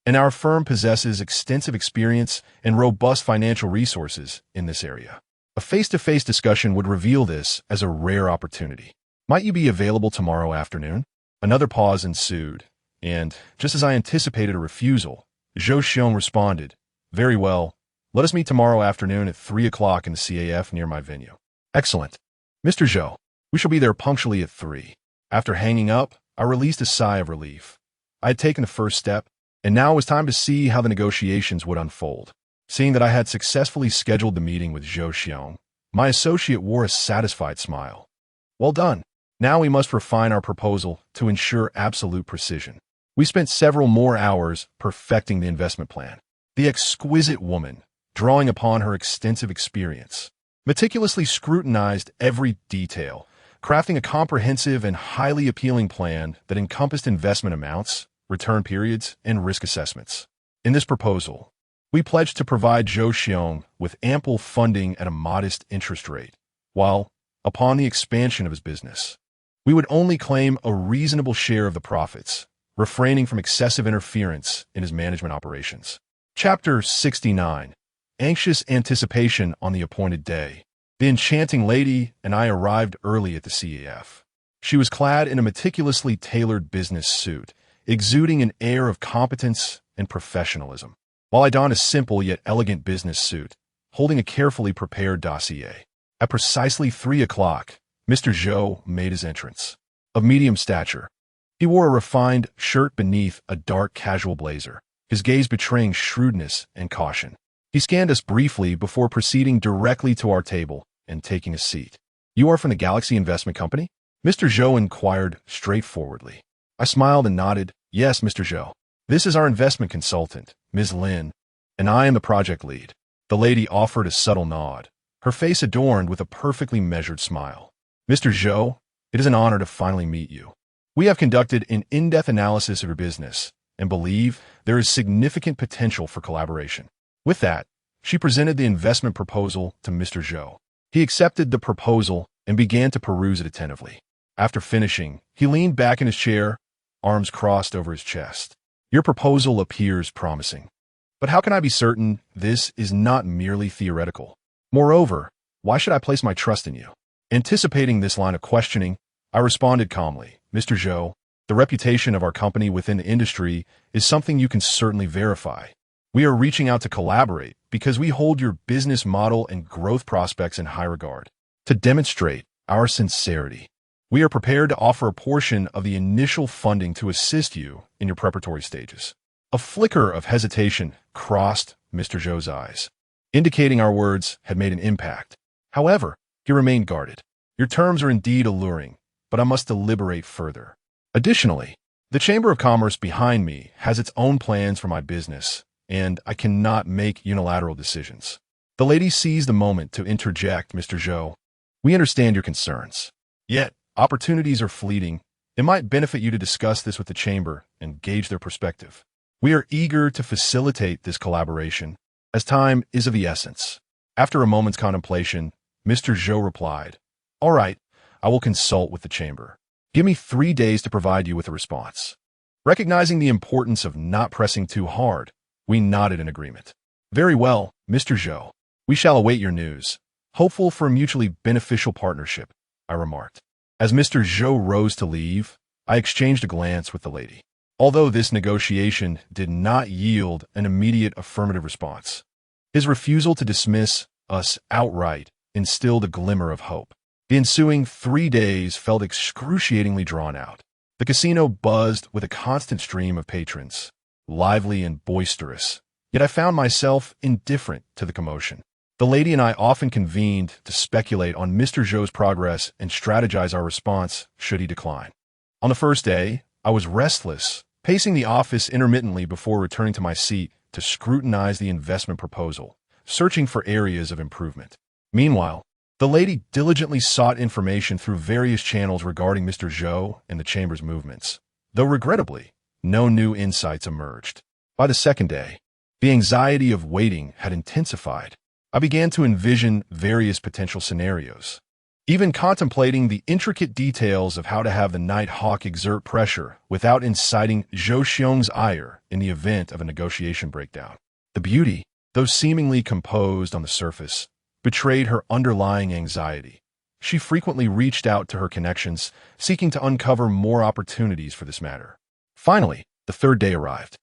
and our firm possesses extensive experience and robust financial resources in this area. A face-to-face discussion would reveal this as a rare opportunity. Might you be available tomorrow afternoon?" Another pause ensued, and, just as I anticipated a refusal, Zhou Xiong responded, "Very well. Let us meet tomorrow afternoon at 3 o'clock in the CAF near my venue." "Excellent. Mr. Zhou, we shall be there punctually at 3. After hanging up, I released a sigh of relief. I had taken the first step, and now it was time to see how the negotiations would unfold. Seeing that I had successfully scheduled the meeting with Zhou Xiong, my associate wore a satisfied smile. "Well done. Now we must refine our proposal to ensure absolute precision." We spent several more hours perfecting the investment plan. The exquisite woman, drawing upon her extensive experience, meticulously scrutinized every detail, crafting a comprehensive and highly appealing plan that encompassed investment amounts, return periods, and risk assessments. In this proposal, we pledged to provide Zhou Xiong with ample funding at a modest interest rate, while, upon the expansion of his business, we would only claim a reasonable share of the profits, refraining from excessive interference in his management operations. Chapter 69. Anxious anticipation on the appointed day. The enchanting lady and I arrived early at the CAF. She was clad in a meticulously tailored business suit, exuding an air of competence and professionalism. while I donned a simple yet elegant business suit, holding a carefully prepared dossier. At precisely 3 o'clock, Mr. Zhou made his entrance. Of medium stature, he wore a refined shirt beneath a dark casual blazer, his gaze betraying shrewdness and caution. He scanned us briefly before proceeding directly to our table and taking a seat. "You are from the Galaxy Investment Company?" Mr. Zhou inquired straightforwardly. I smiled and nodded. "Yes, Mr. Zhou. This is our investment consultant, Ms. Lin, and I am the project lead." The lady offered a subtle nod, her face adorned with a perfectly measured smile. "Mr. Zhou, it is an honor to finally meet you. We have conducted an in-depth analysis of your business and believe there is significant potential for collaboration." With that, she presented the investment proposal to Mr. Zhou. He accepted the proposal and began to peruse it attentively. After finishing, he leaned back in his chair, arms crossed over his chest. "Your proposal appears promising. But how can I be certain this is not merely theoretical? Moreover, why should I place my trust in you?" Anticipating this line of questioning, I responded calmly, "Mr. Zhou, the reputation of our company within the industry is something you can certainly verify. We are reaching out to collaborate because we hold your business model and growth prospects in high regard. To demonstrate our sincerity, we are prepared to offer a portion of the initial funding to assist you in your preparatory stages." A flicker of hesitation crossed Mr. Zhou's eyes, indicating our words had made an impact. However, he remained guarded. "Your terms are indeed alluring, but I must deliberate further. Additionally, the Chamber of Commerce behind me has its own plans for my business, and I cannot make unilateral decisions." The lady seized the moment to interject, "Mr. Zhou, we understand your concerns. Yet, opportunities are fleeting. It might benefit you to discuss this with the Chamber and gauge their perspective. We are eager to facilitate this collaboration, as time is of the essence." After a moment's contemplation, Mr. Zhou replied, "All right, I will consult with the Chamber. Give me 3 days to provide you with a response." Recognizing the importance of not pressing too hard, we nodded in agreement. "Very well, Mr. Zhou. We shall await your news. Hopeful for a mutually beneficial partnership," I remarked. As Mr. Zhou rose to leave, I exchanged a glance with the lady. Although this negotiation did not yield an immediate affirmative response, his refusal to dismiss us outright instilled a glimmer of hope. The ensuing 3 days felt excruciatingly drawn out. The casino buzzed with a constant stream of patrons, lively and boisterous, yet I found myself indifferent to the commotion. The lady and I often convened to speculate on Mr. Zhou's progress and strategize our response should he decline. On the first day, I was restless, pacing the office intermittently before returning to my seat to scrutinize the investment proposal, searching for areas of improvement. Meanwhile, the lady diligently sought information through various channels regarding Mr. Zhou and the Chamber's movements, though regrettably, no new insights emerged. By the second day, the anxiety of waiting had intensified. I began to envision various potential scenarios, even contemplating the intricate details of how to have the Night Hawk exert pressure without inciting Zhou Xiong's ire in the event of a negotiation breakdown. The beauty, though seemingly composed on the surface, betrayed her underlying anxiety. She frequently reached out to her connections, seeking to uncover more opportunities for this matter. Finally, the third day arrived.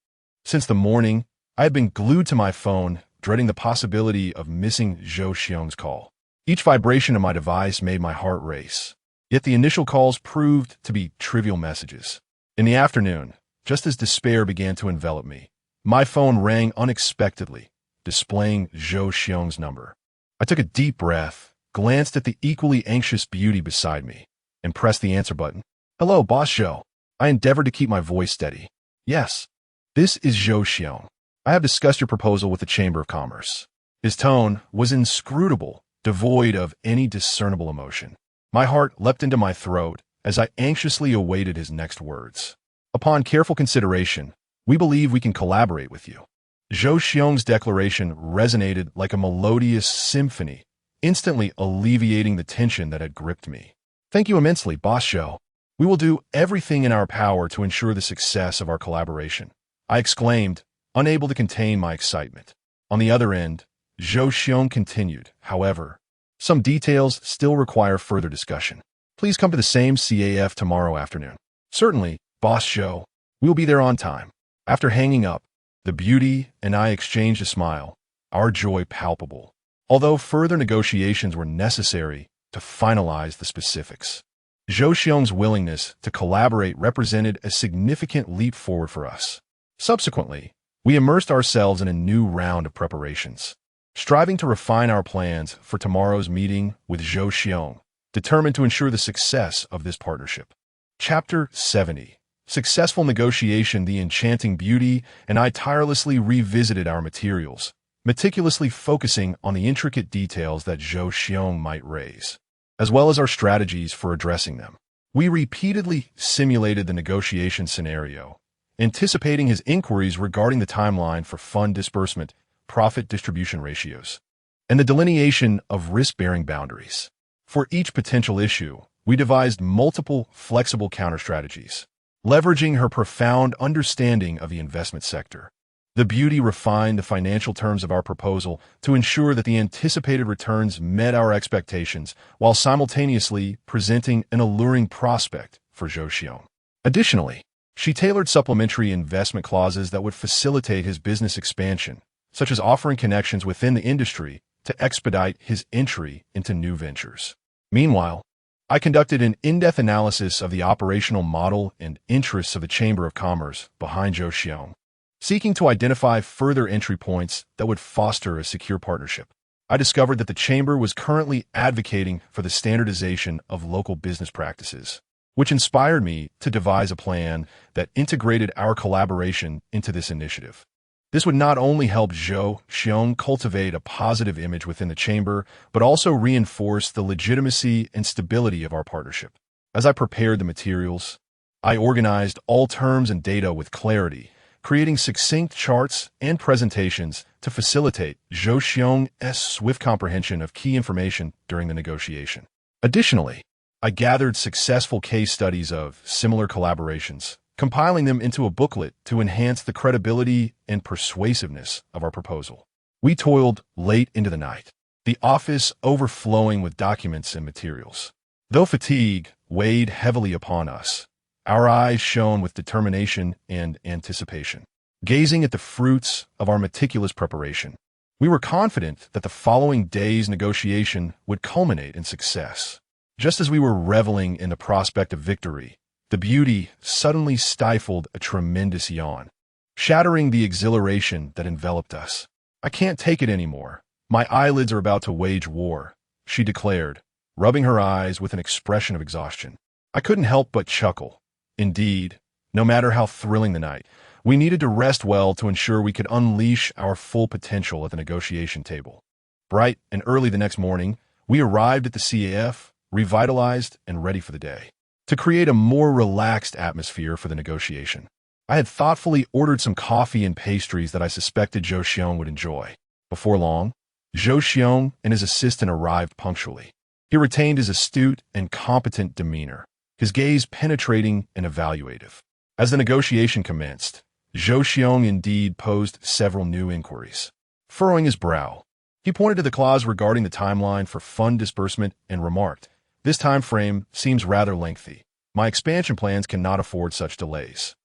Since the morning, I had been glued to my phone, dreading the possibility of missing Zhou Xiong's call. Each vibration of my device made my heart race. Yet the initial calls proved to be trivial messages. In the afternoon, just as despair began to envelop me, my phone rang unexpectedly, displaying Zhou Xiong's number. I took a deep breath, glanced at the equally anxious beauty beside me, and pressed the answer button. "Hello, Boss Zhou." I endeavored to keep my voice steady. "Yes, this is Zhou Xiong. I have discussed your proposal with the Chamber of Commerce." His tone was inscrutable, devoid of any discernible emotion. My heart leapt into my throat as I anxiously awaited his next words. "Upon careful consideration, we believe we can collaborate with you." Zhou Xiong's declaration resonated like a melodious symphony, instantly alleviating the tension that had gripped me. "Thank you immensely, Boss Zhou. We will do everything in our power to ensure the success of our collaboration," I exclaimed, unable to contain my excitement. On the other end, Zhou Xiong continued, "However, some details still require further discussion. Please come to the same CAF tomorrow afternoon." "Certainly, Boss Zhou. We will be there on time." After hanging up, The beauty and I exchanged a smile, our joy palpable, although further negotiations were necessary to finalize the specifics. Zhou Xiong's willingness to collaborate represented a significant leap forward for us. Subsequently, we immersed ourselves in a new round of preparations, striving to refine our plans for tomorrow's meeting with Zhou Xiong, determined to ensure the success of this partnership. Chapter 70. Successful negotiation. The enchanting beauty and I tirelessly revisited our materials, meticulously focusing on the intricate details that Zhou Xiong might raise, as well as our strategies for addressing them. We repeatedly simulated the negotiation scenario, anticipating his inquiries regarding the timeline for fund disbursement, profit distribution ratios, and the delineation of risk-bearing boundaries. For each potential issue, we devised multiple flexible counter-strategies, leveraging her profound understanding of the investment sector. The beauty refined the financial terms of our proposal to ensure that the anticipated returns met our expectations while simultaneously presenting an alluring prospect for Zhou Xiong. Additionally, she tailored supplementary investment clauses that would facilitate his business expansion, such as offering connections within the industry to expedite his entry into new ventures. Meanwhile, I conducted an in-depth analysis of the operational model and interests of the Chamber of Commerce behind Zhou Xiong, seeking to identify further entry points that would foster a secure partnership. I discovered that the Chamber was currently advocating for the standardization of local business practices, which inspired me to devise a plan that integrated our collaboration into this initiative. This would not only help Zhou Xiong cultivate a positive image within the Chamber, but also reinforce the legitimacy and stability of our partnership. As I prepared the materials, I organized all terms and data with clarity, creating succinct charts and presentations to facilitate Zhou Xiong's swift comprehension of key information during the negotiation. Additionally, I gathered successful case studies of similar collaborations, compiling them into a booklet to enhance the credibility and persuasiveness of our proposal. We toiled late into the night, the office overflowing with documents and materials. Though fatigue weighed heavily upon us, our eyes shone with determination and anticipation. Gazing at the fruits of our meticulous preparation, we were confident that the following day's negotiation would culminate in success. Just as we were reveling in the prospect of victory, the beauty suddenly stifled a tremendous yawn, shattering the exhilaration that enveloped us. "I can't take it anymore. My eyelids are about to wage war," she declared, rubbing her eyes with an expression of exhaustion. I couldn't help but chuckle. Indeed, no matter how thrilling the night, we needed to rest well to ensure we could unleash our full potential at the negotiation table. Bright and early the next morning, we arrived at the CAF, revitalized and ready for the day. To create a more relaxed atmosphere for the negotiation, I had thoughtfully ordered some coffee and pastries that I suspected Zhou Xiong would enjoy. Before long, Zhou Xiong and his assistant arrived punctually. He retained his astute and competent demeanor, his gaze penetrating and evaluative. As the negotiation commenced, Zhou Xiong indeed posed several new inquiries. Furrowing his brow, he pointed to the clause regarding the timeline for fund disbursement and remarked, "This time frame seems rather lengthy. My expansion plans cannot afford such delays."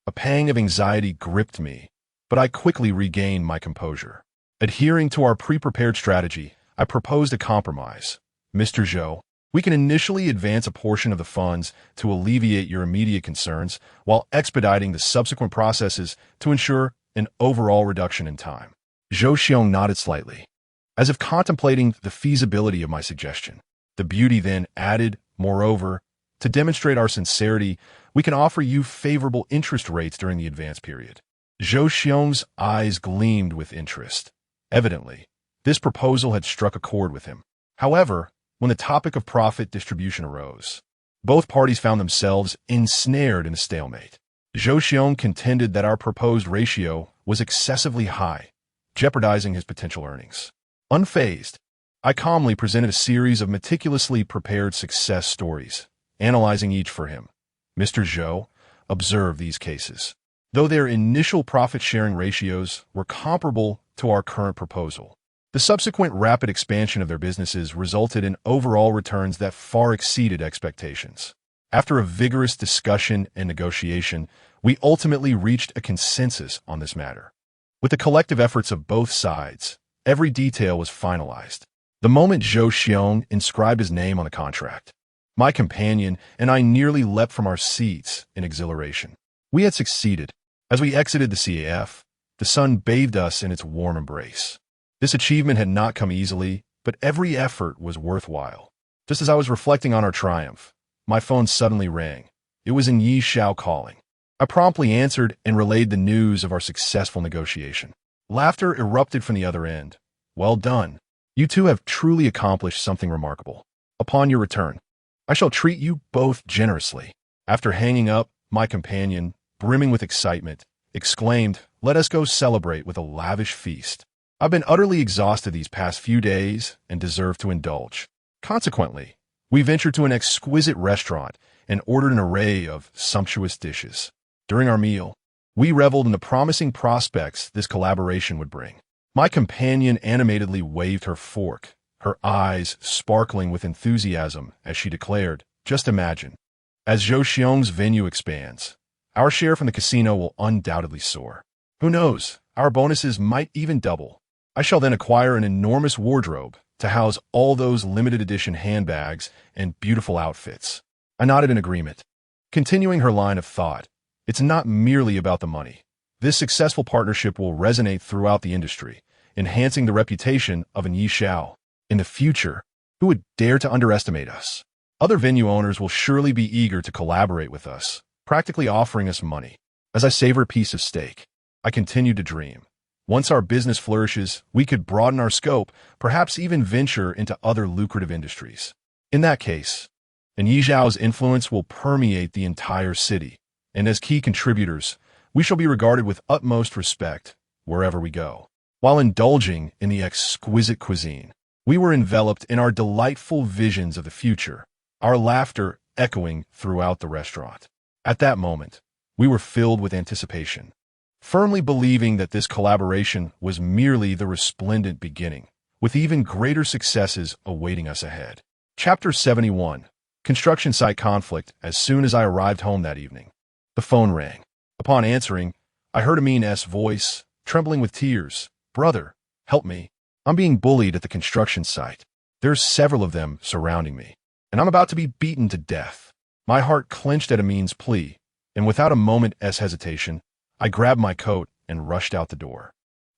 A pang of anxiety gripped me, but I quickly regained my composure. Adhering to our pre-prepared strategy, I proposed a compromise. "Mr. Zhou, we can initially advance a portion of the funds to alleviate your immediate concerns while expediting the subsequent processes to ensure an overall reduction in time." Zhou Xiong nodded slightly, as if contemplating the feasibility of my suggestion. The beauty then added, "Moreover, to demonstrate our sincerity, we can offer you favorable interest rates during the advance period." Zhou Xiong's eyes gleamed with interest. Evidently, this proposal had struck a chord with him. However, when the topic of profit distribution arose, both parties found themselves ensnared in a stalemate. Zhou Xiong contended that our proposed ratio was excessively high, jeopardizing his potential earnings. Unfazed, I calmly presented a series of meticulously prepared success stories, analyzing each for him. "Mr. Zhou, observe these cases. Though their initial profit-sharing ratios were comparable to our current proposal, the subsequent rapid expansion of their businesses resulted in overall returns that far exceeded expectations. After a vigorous discussion and negotiation, we ultimately reached a consensus on this matter. With the collective efforts of both sides, every detail was finalized. The moment Zhou Xiong inscribed his name on the contract, my companion and I nearly leapt from our seats in exhilaration. We had succeeded. As we exited the CAF, the sun bathed us in its warm embrace. This achievement had not come easily, but every effort was worthwhile. Just as I was reflecting on our triumph, my phone suddenly rang. It was Yi Xiao calling. I promptly answered and relayed the news of our successful negotiation. Laughter erupted from the other end. Well done. You two have truly accomplished something remarkable. Upon your return, I shall treat you both generously. After hanging up, my companion, brimming with excitement, exclaimed, "Let us go celebrate with a lavish feast. I've been utterly exhausted these past few days and deserve to indulge." Consequently, we ventured to an exquisite restaurant and ordered an array of sumptuous dishes. During our meal, we reveled in the promising prospects this collaboration would bring. My companion animatedly waved her fork, her eyes sparkling with enthusiasm as she declared, "Just imagine, as Zhou Xiong's venue expands, our share from the casino will undoubtedly soar. Who knows, our bonuses might even double. I shall then acquire an enormous wardrobe to house all those limited edition handbags and beautiful outfits." I nodded in agreement. Continuing her line of thought, "It's not merely about the money. This successful partnership will resonate throughout the industry, enhancing the reputation of Yi Xiao. In the future, who would dare to underestimate us? Other venue owners will surely be eager to collaborate with us, practically offering us money." As I savor a piece of steak, I continued to dream. Once our business flourishes, we could broaden our scope, perhaps even venture into other lucrative industries. In that case, Yi Xiao's influence will permeate the entire city, and as key contributors, we shall be regarded with utmost respect wherever we go. While indulging in the exquisite cuisine, we were enveloped in our delightful visions of the future, our laughter echoing throughout the restaurant. At that moment, we were filled with anticipation, firmly believing that this collaboration was merely the resplendent beginning, with even greater successes awaiting us ahead. Chapter 71. Construction Site Conflict. As soon as I arrived home that evening, the phone rang. Upon answering, I heard Amin's voice, trembling with tears. "Brother, help me. I'm being bullied at the construction site. There's several of them surrounding me, and I'm about to be beaten to death." My heart clenched at Amin's plea, and without a moment's hesitation, I grabbed my coat and rushed out the door.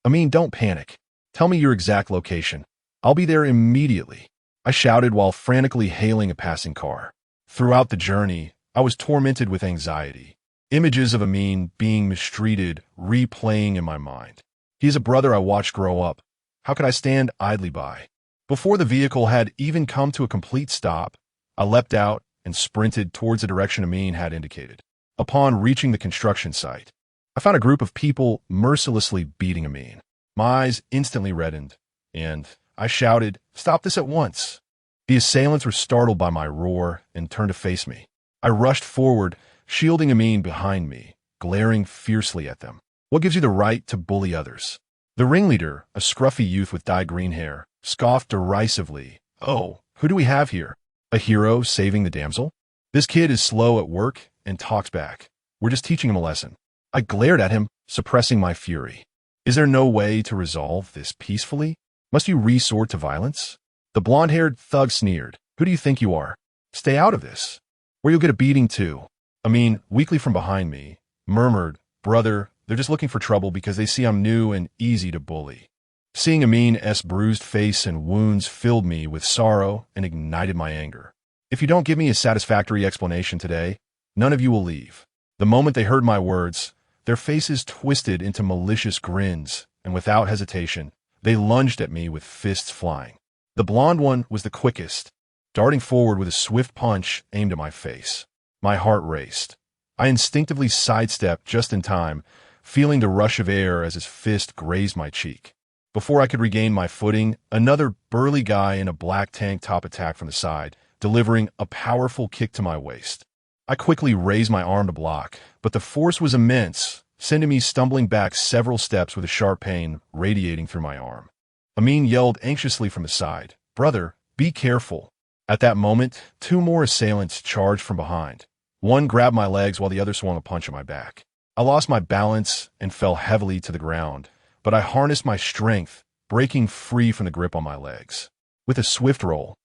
"Amin, don't panic. Tell me your exact location. I'll be there immediately," I shouted while frantically hailing a passing car. Throughout the journey, I was tormented with anxiety. Images of Amin being mistreated replaying in my mind. He is a brother I watched grow up. How could I stand idly by? Before the vehicle had even come to a complete stop, I leapt out and sprinted towards the direction Amin had indicated. Upon reaching the construction site, I found a group of people mercilessly beating Amin. My eyes instantly reddened, and I shouted, "Stop this at once!" The assailants were startled by my roar and turned to face me. I rushed forward, shielding Amin behind me, glaring fiercely at them. "What gives you the right to bully others?" The ringleader, a scruffy youth with dyed green hair, scoffed derisively. "Oh, who do we have here? A hero saving the damsel? This kid is slow at work and talks back. We're just teaching him a lesson." I glared at him, suppressing my fury. "Is there no way to resolve this peacefully? Must you resort to violence?" The blonde-haired thug sneered. "Who do you think you are? Stay out of this, or you'll get a beating too." Amin, weakly from behind me, murmured, "Brother, they're just looking for trouble because they see I'm new and easy to bully." Seeing Amin's bruised face and wounds filled me with sorrow and ignited my anger. "If you don't give me a satisfactory explanation today, none of you will leave." The moment they heard my words, their faces twisted into malicious grins, and without hesitation, they lunged at me with fists flying. The blonde one was the quickest, darting forward with a swift punch aimed at my face. My heart raced. I instinctively sidestepped just in time, feeling the rush of air as his fist grazed my cheek. Before I could regain my footing, another burly guy in a black tank top attacked from the side, delivering a powerful kick to my waist. I quickly raised my arm to block, but the force was immense, sending me stumbling back several steps with a sharp pain radiating through my arm. Amin yelled anxiously from the side, "Brother, be careful." At that moment, two more assailants charged from behind. One grabbed my legs while the other swung a punch at my back. I lost my balance and fell heavily to the ground, but I harnessed my strength, breaking free from the grip on my legs. With a swift roll,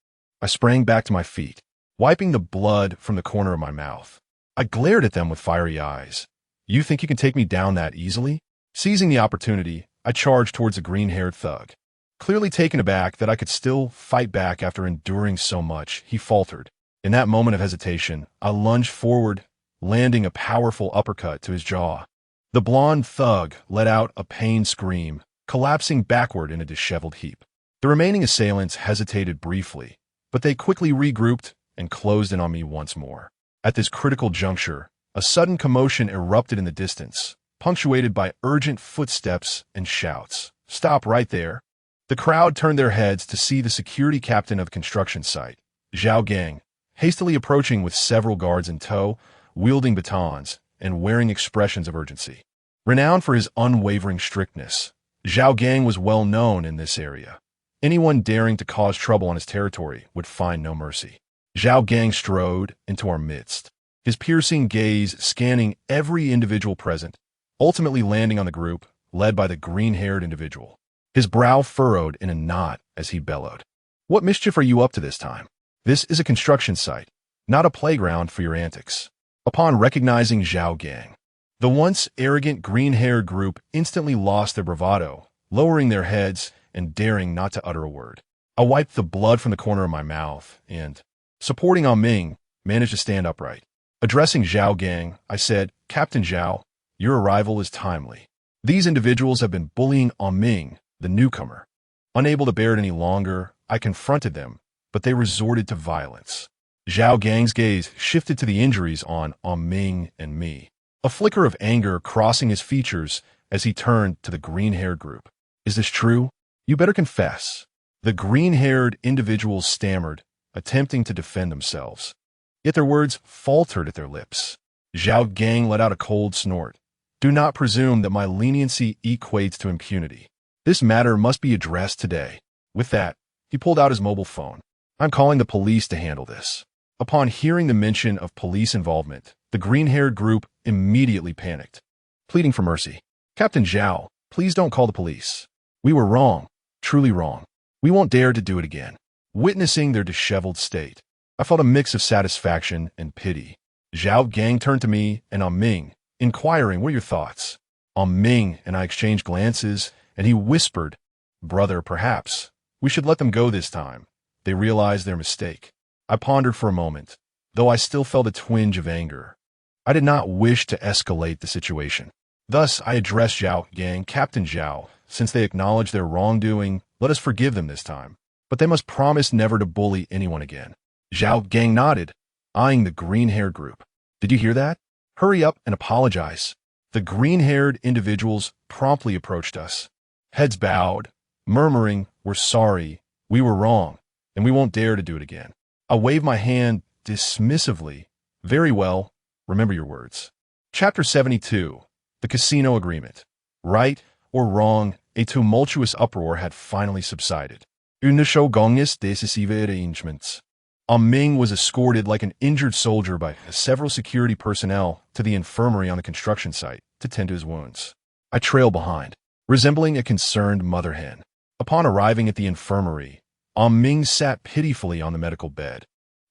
I sprang back to my feet, wiping the blood from the corner of my mouth. I glared at them with fiery eyes. You think you can take me down that easily? Seizing the opportunity, I charged towards the green-haired thug. Clearly taken aback that I could still fight back after enduring so much, he faltered. In that moment of hesitation, I lunged forward, landing a powerful uppercut to his jaw. The blonde thug let out a pained scream, collapsing backward in a disheveled heap. The remaining assailants hesitated briefly, but they quickly regrouped and closed in on me once more. At this critical juncture, a sudden commotion erupted in the distance, punctuated by urgent footsteps and shouts. "Stop right there!" The crowd turned their heads to see the security captain of the construction site, Zhao Gang, hastily approaching with several guards in tow, wielding batons and wearing expressions of urgency. Renowned for his unwavering strictness, Zhao Gang was well known in this area. Anyone daring to cause trouble on his territory would find no mercy. Zhao Gang strode into our midst, his piercing gaze scanning every individual present, ultimately landing on the group led by the green-haired individual. His brow furrowed in a knot as he bellowed. "What mischief are you up to this time? This is a construction site, not a playground for your antics." Upon recognizing Zhao Gang, the once arrogant green-haired group instantly lost their bravado, lowering their heads and daring not to utter a word. I wiped the blood from the corner of my mouth and, supporting Ming, managed to stand upright. Addressing Zhao Gang, I said, "Captain Zhao, your arrival is timely. These individuals have been bullying Ming, the newcomer." Unable to bear it any longer, I confronted them, but they resorted to violence. Zhao Gang's gaze shifted to the injuries on Ming and me, a flicker of anger crossing his features as he turned to the green-haired group. "Is this true? You better confess." The green-haired individuals stammered, attempting to defend themselves. Yet their words faltered at their lips. Zhao Gang let out a cold snort. "Do not presume that my leniency equates to impunity. This matter must be addressed today." With that, he pulled out his mobile phone. "I'm calling the police to handle this." Upon hearing the mention of police involvement, the green-haired group immediately panicked, pleading for mercy. "Captain Zhao, please don't call the police. We were wrong, truly wrong. We won't dare to do it again." Witnessing their disheveled state, I felt a mix of satisfaction and pity. Zhao Gang turned to me and Ming, inquiring, "What are your thoughts?" Ming and I exchanged glances, and he whispered, "Brother, perhaps we should let them go this time. They realized their mistake." I pondered for a moment, though I still felt a twinge of anger. I did not wish to escalate the situation. Thus, I addressed Zhao Gang, "Captain Zhao, since they acknowledge their wrongdoing, let us forgive them this time. But they must promise never to bully anyone again." Zhao Gang nodded, eyeing the green-haired group. "Did you hear that? Hurry up and apologize." The green-haired individuals promptly approached us, heads bowed, murmuring, "We're sorry, we were wrong, and we won't dare to do it again." I waved my hand dismissively. "Very well, remember your words." Chapter 72. The Casino Agreement. Right or wrong, a tumultuous uproar had finally subsided. Undersökningens decisiva arrangements. Ming was escorted like an injured soldier by several security personnel to the infirmary on the construction site to tend to his wounds. I trailed behind, resembling a concerned mother hen. Upon arriving at the infirmary, Ming sat pitifully on the medical bed,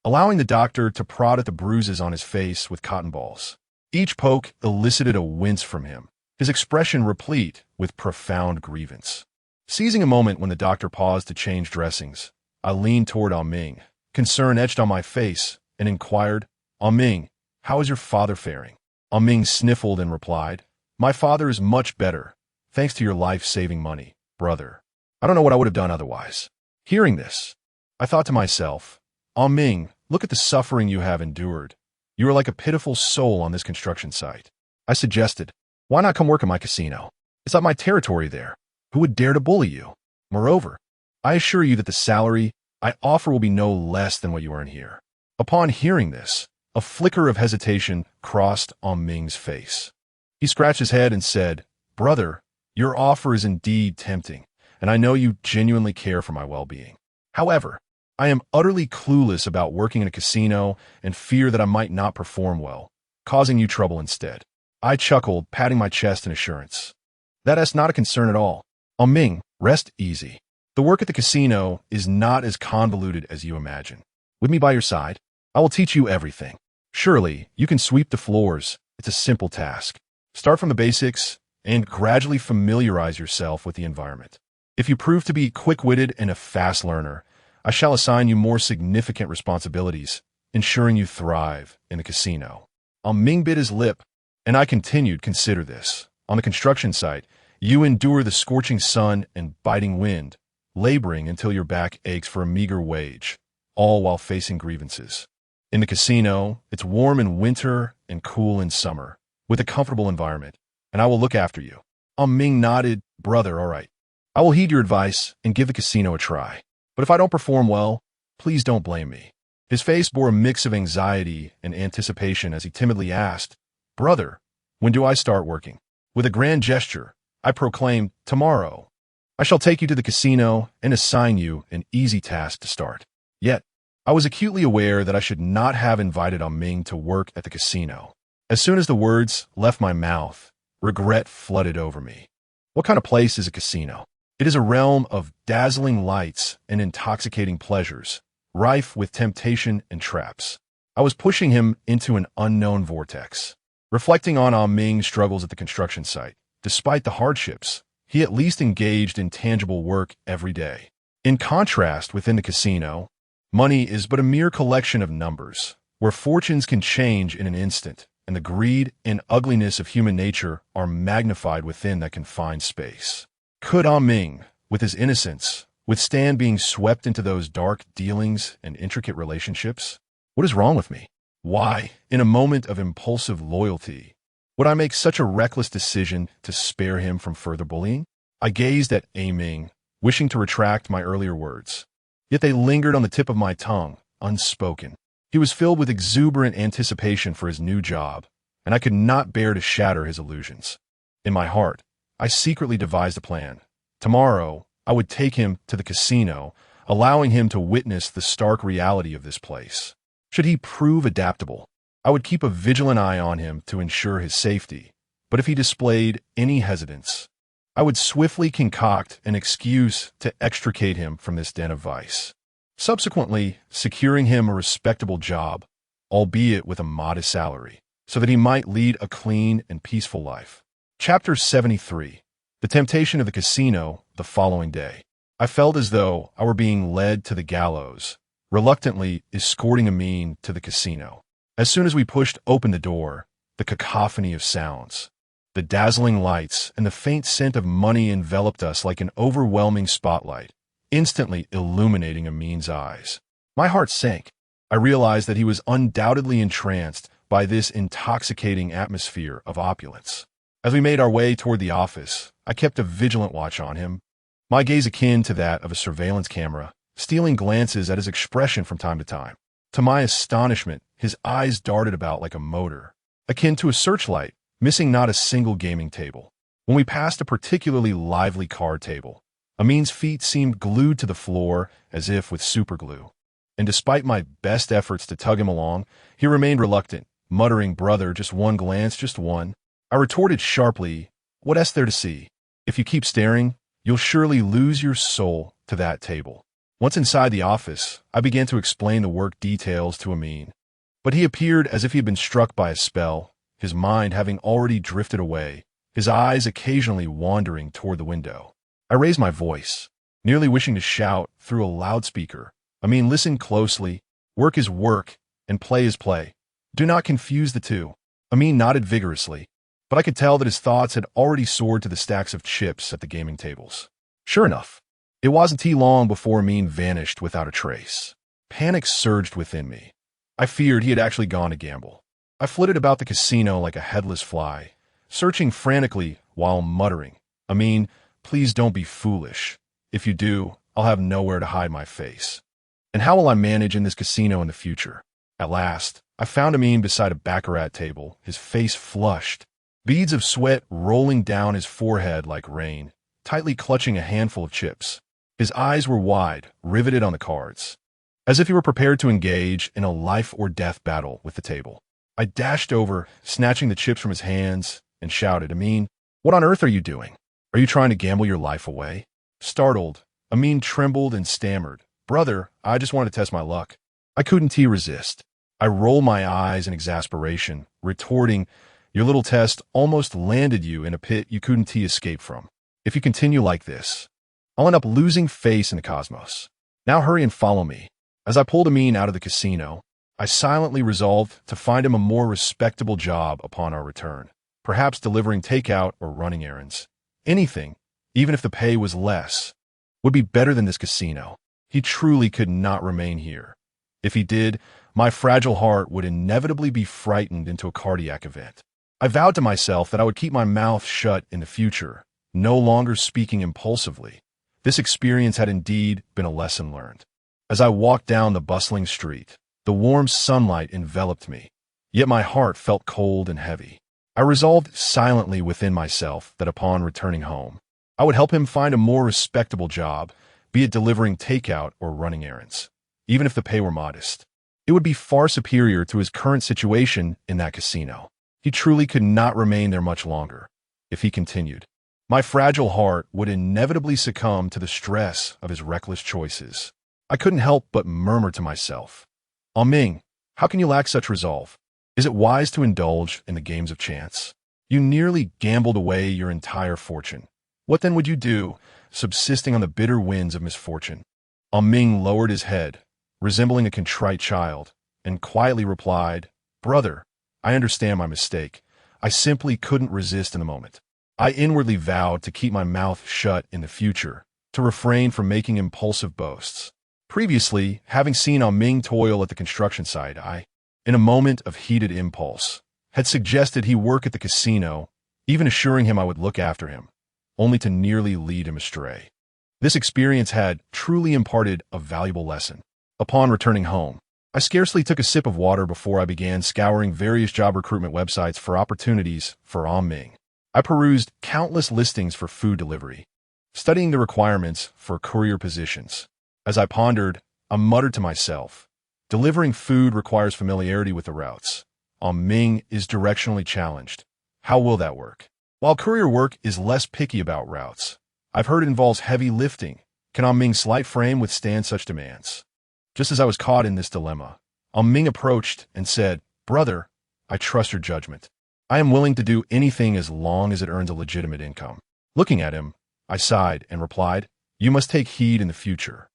allowing the doctor to prod at the bruises on his face with cotton balls. Each poke elicited a wince from him, his expression replete with profound grievance. Seizing a moment when the doctor paused to change dressings, I leaned toward Ming, concern etched on my face, and inquired, "Ming, how is your father faring?" Ming sniffled and replied, "My father is much better, thanks to your life-saving money, brother. I don't know what I would have done otherwise." Hearing this, I thought to myself, Ming, look at the suffering you have endured. You are like a pitiful soul on this construction site." I suggested, "Why not come work at my casino? It's not my territory there. Who would dare to bully you? Moreover, I assure you that the salary I offer will be no less than what you earn here." Upon hearing this, a flicker of hesitation crossed Ming's face. He scratched his head and said, "Brother, your offer is indeed tempting, and I know you genuinely care for my well-being. However, I am utterly clueless about working in a casino and fear that I might not perform well, causing you trouble instead." I chuckled, patting my chest in assurance. That's not a concern at all. Ming, rest easy. The work at the casino is not as convoluted as you imagine. With me by your side, I will teach you everything. Surely, you can sweep the floors. It's a simple task. Start from the basics and gradually familiarize yourself with the environment. If you prove to be quick-witted and a fast learner, I shall assign you more significant responsibilities, ensuring you thrive in the casino. Ming bit his lip, and I continued, consider this. On the construction site, you endure the scorching sun and biting wind, laboring until your back aches for a meager wage, all while facing grievances. In the casino, it's warm in winter and cool in summer, with a comfortable environment, and I will look after you. Ming nodded, brother, all right. I will heed your advice and give the casino a try. But if I don't perform well, please don't blame me. His face bore a mix of anxiety and anticipation as he timidly asked, brother, when do I start working? With a grand gesture, I proclaimed, tomorrow. I shall take you to the casino and assign you an easy task to start. Yet, I was acutely aware that I should not have invited Ming to work at the casino. As soon as the words left my mouth, regret flooded over me. What kind of place is a casino? It is a realm of dazzling lights and intoxicating pleasures, rife with temptation and traps. I was pushing him into an unknown vortex. Reflecting on Ming's struggles at the construction site, despite the hardships, he at least engaged in tangible work every day. In contrast, within the casino, money is but a mere collection of numbers, where fortunes can change in an instant, and the greed and ugliness of human nature are magnified within that confined space. Could Ming, with his innocence, withstand being swept into those dark dealings and intricate relationships? What is wrong with me? Why, in a moment of impulsive loyalty, would I make such a reckless decision to spare him from further bullying? I gazed at Ming, wishing to retract my earlier words. Yet they lingered on the tip of my tongue, unspoken. He was filled with exuberant anticipation for his new job, and I could not bear to shatter his illusions. In my heart, I secretly devised a plan. Tomorrow, I would take him to the casino, allowing him to witness the stark reality of this place. Should he prove adaptable, I would keep a vigilant eye on him to ensure his safety, but if he displayed any hesitance, I would swiftly concoct an excuse to extricate him from this den of vice, subsequently securing him a respectable job, albeit with a modest salary, so that he might lead a clean and peaceful life. Chapter 73. The Temptation of the Casino the following day. I felt as though I were being led to the gallows, reluctantly escorting Amin to the casino. As soon as we pushed open the door, the cacophony of sounds, the dazzling lights, and the faint scent of money enveloped us like an overwhelming spotlight, instantly illuminating Amin's eyes. My heart sank. I realized that he was undoubtedly entranced by this intoxicating atmosphere of opulence. As we made our way toward the office, I kept a vigilant watch on him, my gaze akin to that of a surveillance camera, stealing glances at his expression from time to time. To my astonishment, his eyes darted about like a motor, akin to a searchlight, missing not a single gaming table. When we passed a particularly lively card table, Amin's feet seemed glued to the floor as if with superglue. And despite my best efforts to tug him along, he remained reluctant, muttering, brother, just one glance, just one. I retorted sharply, what else there to see? If you keep staring, you'll surely lose your soul to that table. Once inside the office, I began to explain the work details to Amin, but he appeared as if he had been struck by a spell, his mind having already drifted away, his eyes occasionally wandering toward the window. I raised my voice, nearly wishing to shout through a loudspeaker. Amin, listen closely. Work is work, and play is play. Do not confuse the two. Amin nodded vigorously, but I could tell that his thoughts had already soared to the stacks of chips at the gaming tables. Sure enough, it wasn't too long before Amin vanished without a trace. Panic surged within me. I feared he had actually gone to gamble. I flitted about the casino like a headless fly, searching frantically while muttering, Amin, please don't be foolish. If you do, I'll have nowhere to hide my face. And how will I manage in this casino in the future? At last, I found Amin beside a baccarat table, his face flushed, beads of sweat rolling down his forehead like rain, tightly clutching a handful of chips. His eyes were wide, riveted on the cards, as if he were prepared to engage in a life-or-death battle with the table. I dashed over, snatching the chips from his hands, and shouted, Amin, what on earth are you doing? Are you trying to gamble your life away? Startled, Amin trembled and stammered. Brother, I just wanted to test my luck. I couldn't resist. I rolled my eyes in exasperation, retorting, your little test almost landed you in a pit you couldn't escape from. If you continue like this, I'll end up losing face in the cosmos. Now hurry and follow me. As I pulled Amin out of the casino, I silently resolved to find him a more respectable job upon our return, perhaps delivering takeout or running errands. Anything, even if the pay was less, would be better than this casino. He truly could not remain here. If he did, my fragile heart would inevitably be frightened into a cardiac event. I vowed to myself that I would keep my mouth shut in the future, no longer speaking impulsively. This experience had indeed been a lesson learned. As I walked down the bustling street, the warm sunlight enveloped me, yet my heart felt cold and heavy. I resolved silently within myself that upon returning home, I would help him find a more respectable job, be it delivering takeout or running errands. Even if the pay were modest, it would be far superior to his current situation in that casino. He truly could not remain there much longer. If he continued, my fragile heart would inevitably succumb to the stress of his reckless choices. I couldn't help but murmur to myself, Ming, how can you lack such resolve? Is it wise to indulge in the games of chance? You nearly gambled away your entire fortune. What then would you do, subsisting on the bitter winds of misfortune? Ming lowered his head, resembling a contrite child, and quietly replied, Brother, I understand my mistake. I simply couldn't resist in the moment. I inwardly vowed to keep my mouth shut in the future, to refrain from making impulsive boasts. Previously, having seen Ming toil at the construction site, I, in a moment of heated impulse, had suggested he work at the casino, even assuring him I would look after him, only to nearly lead him astray. This experience had truly imparted a valuable lesson. Upon returning home, I scarcely took a sip of water before I began scouring various job recruitment websites for opportunities for Ming. I perused countless listings for food delivery, studying the requirements for courier positions. As I pondered, I muttered to myself, delivering food requires familiarity with the routes. Ming is directionally challenged. How will that work? While courier work is less picky about routes, I've heard it involves heavy lifting. Can Ming's slight frame withstand such demands? Just as I was caught in this dilemma, Ming approached and said, Brother, I trust your judgment. I am willing to do anything as long as it earns a legitimate income. Looking at him, I sighed and replied, You must take heed in the future.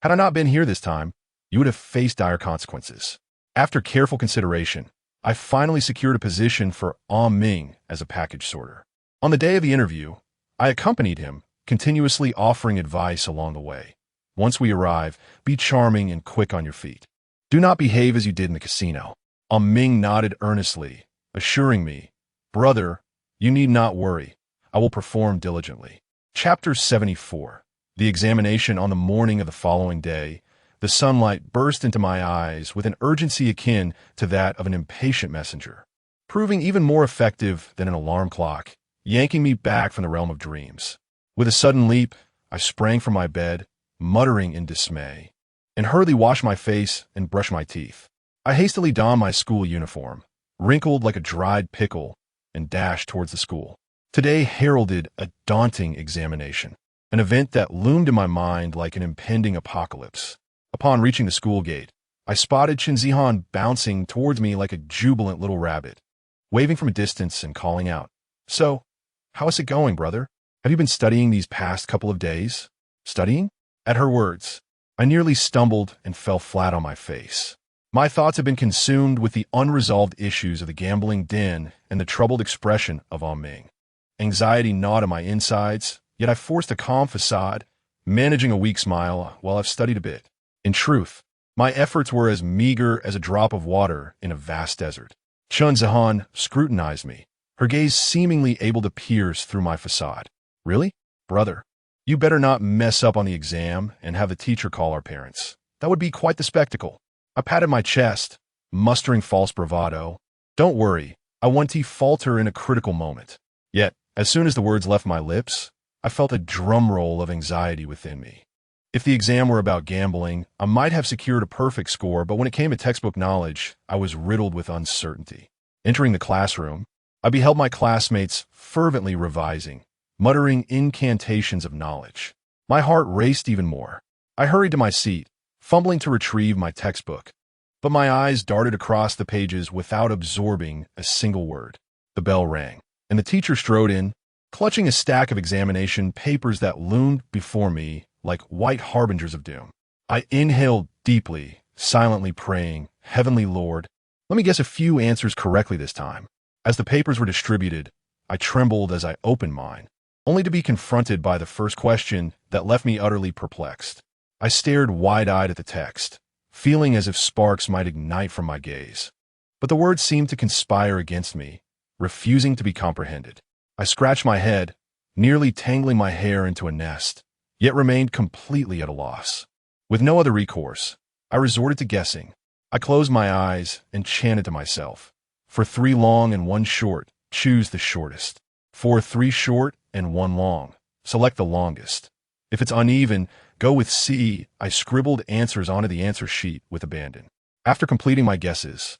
Had I not been here this time, you would have faced dire consequences. After careful consideration, I finally secured a position for Ming as a package sorter. On the day of the interview, I accompanied him, continuously offering advice along the way. Once we arrive, be charming and quick on your feet. Do not behave as you did in the casino. Ming nodded earnestly, assuring me, Brother, you need not worry. I will perform diligently. Chapter 74. The examination on the morning of the following day, the sunlight burst into my eyes with an urgency akin to that of an impatient messenger, proving even more effective than an alarm clock, yanking me back from the realm of dreams. With a sudden leap, I sprang from my bed, muttering in dismay, and hurriedly washed my face and brushed my teeth. I hastily donned my school uniform, wrinkled like a dried pickle, and dashed towards the school. Today heralded a daunting examination, an event that loomed in my mind like an impending apocalypse. Upon reaching the school gate, I spotted Chen Zihan bouncing towards me like a jubilant little rabbit, waving from a distance and calling out, So, how is it going, brother? Have you been studying these past couple of days? Studying? At her words, I nearly stumbled and fell flat on my face. My thoughts had been consumed with the unresolved issues of the gambling den and the troubled expression of Ming. Anxiety gnawed at my insides, yet I forced a calm facade, managing a weak smile while I've studied a bit. In truth, my efforts were as meager as a drop of water in a vast desert. Chen Zihan scrutinized me, her gaze seemingly able to pierce through my facade. Really? Brother, you better not mess up on the exam and have the teacher call our parents. That would be quite the spectacle. I patted my chest, mustering false bravado. Don't worry, I want to falter in a critical moment. Yet, as soon as the words left my lips, I felt a drum roll of anxiety within me. If the exam were about gambling, I might have secured a perfect score, but when it came to textbook knowledge, I was riddled with uncertainty. Entering the classroom, I beheld my classmates fervently revising, muttering incantations of knowledge. My heart raced even more. I hurried to my seat, fumbling to retrieve my textbook. But my eyes darted across the pages without absorbing a single word. The bell rang, and the teacher strode in, clutching a stack of examination papers that loomed before me like white harbingers of doom. I inhaled deeply, silently praying, "Heavenly Lord, let me guess a few answers correctly this time." As the papers were distributed, I trembled as I opened mine, only to be confronted by the first question that left me utterly perplexed. I stared wide-eyed at the text, feeling as if sparks might ignite from my gaze. But the words seemed to conspire against me, refusing to be comprehended. I scratched my head, nearly tangling my hair into a nest, yet remained completely at a loss. With no other recourse, I resorted to guessing. I closed my eyes and chanted to myself, "For 3 long and 1 short, choose the shortest. For 3 short and 1 long, select the longest. If it's uneven, go with C." I scribbled answers onto the answer sheet with abandon. After completing my guesses,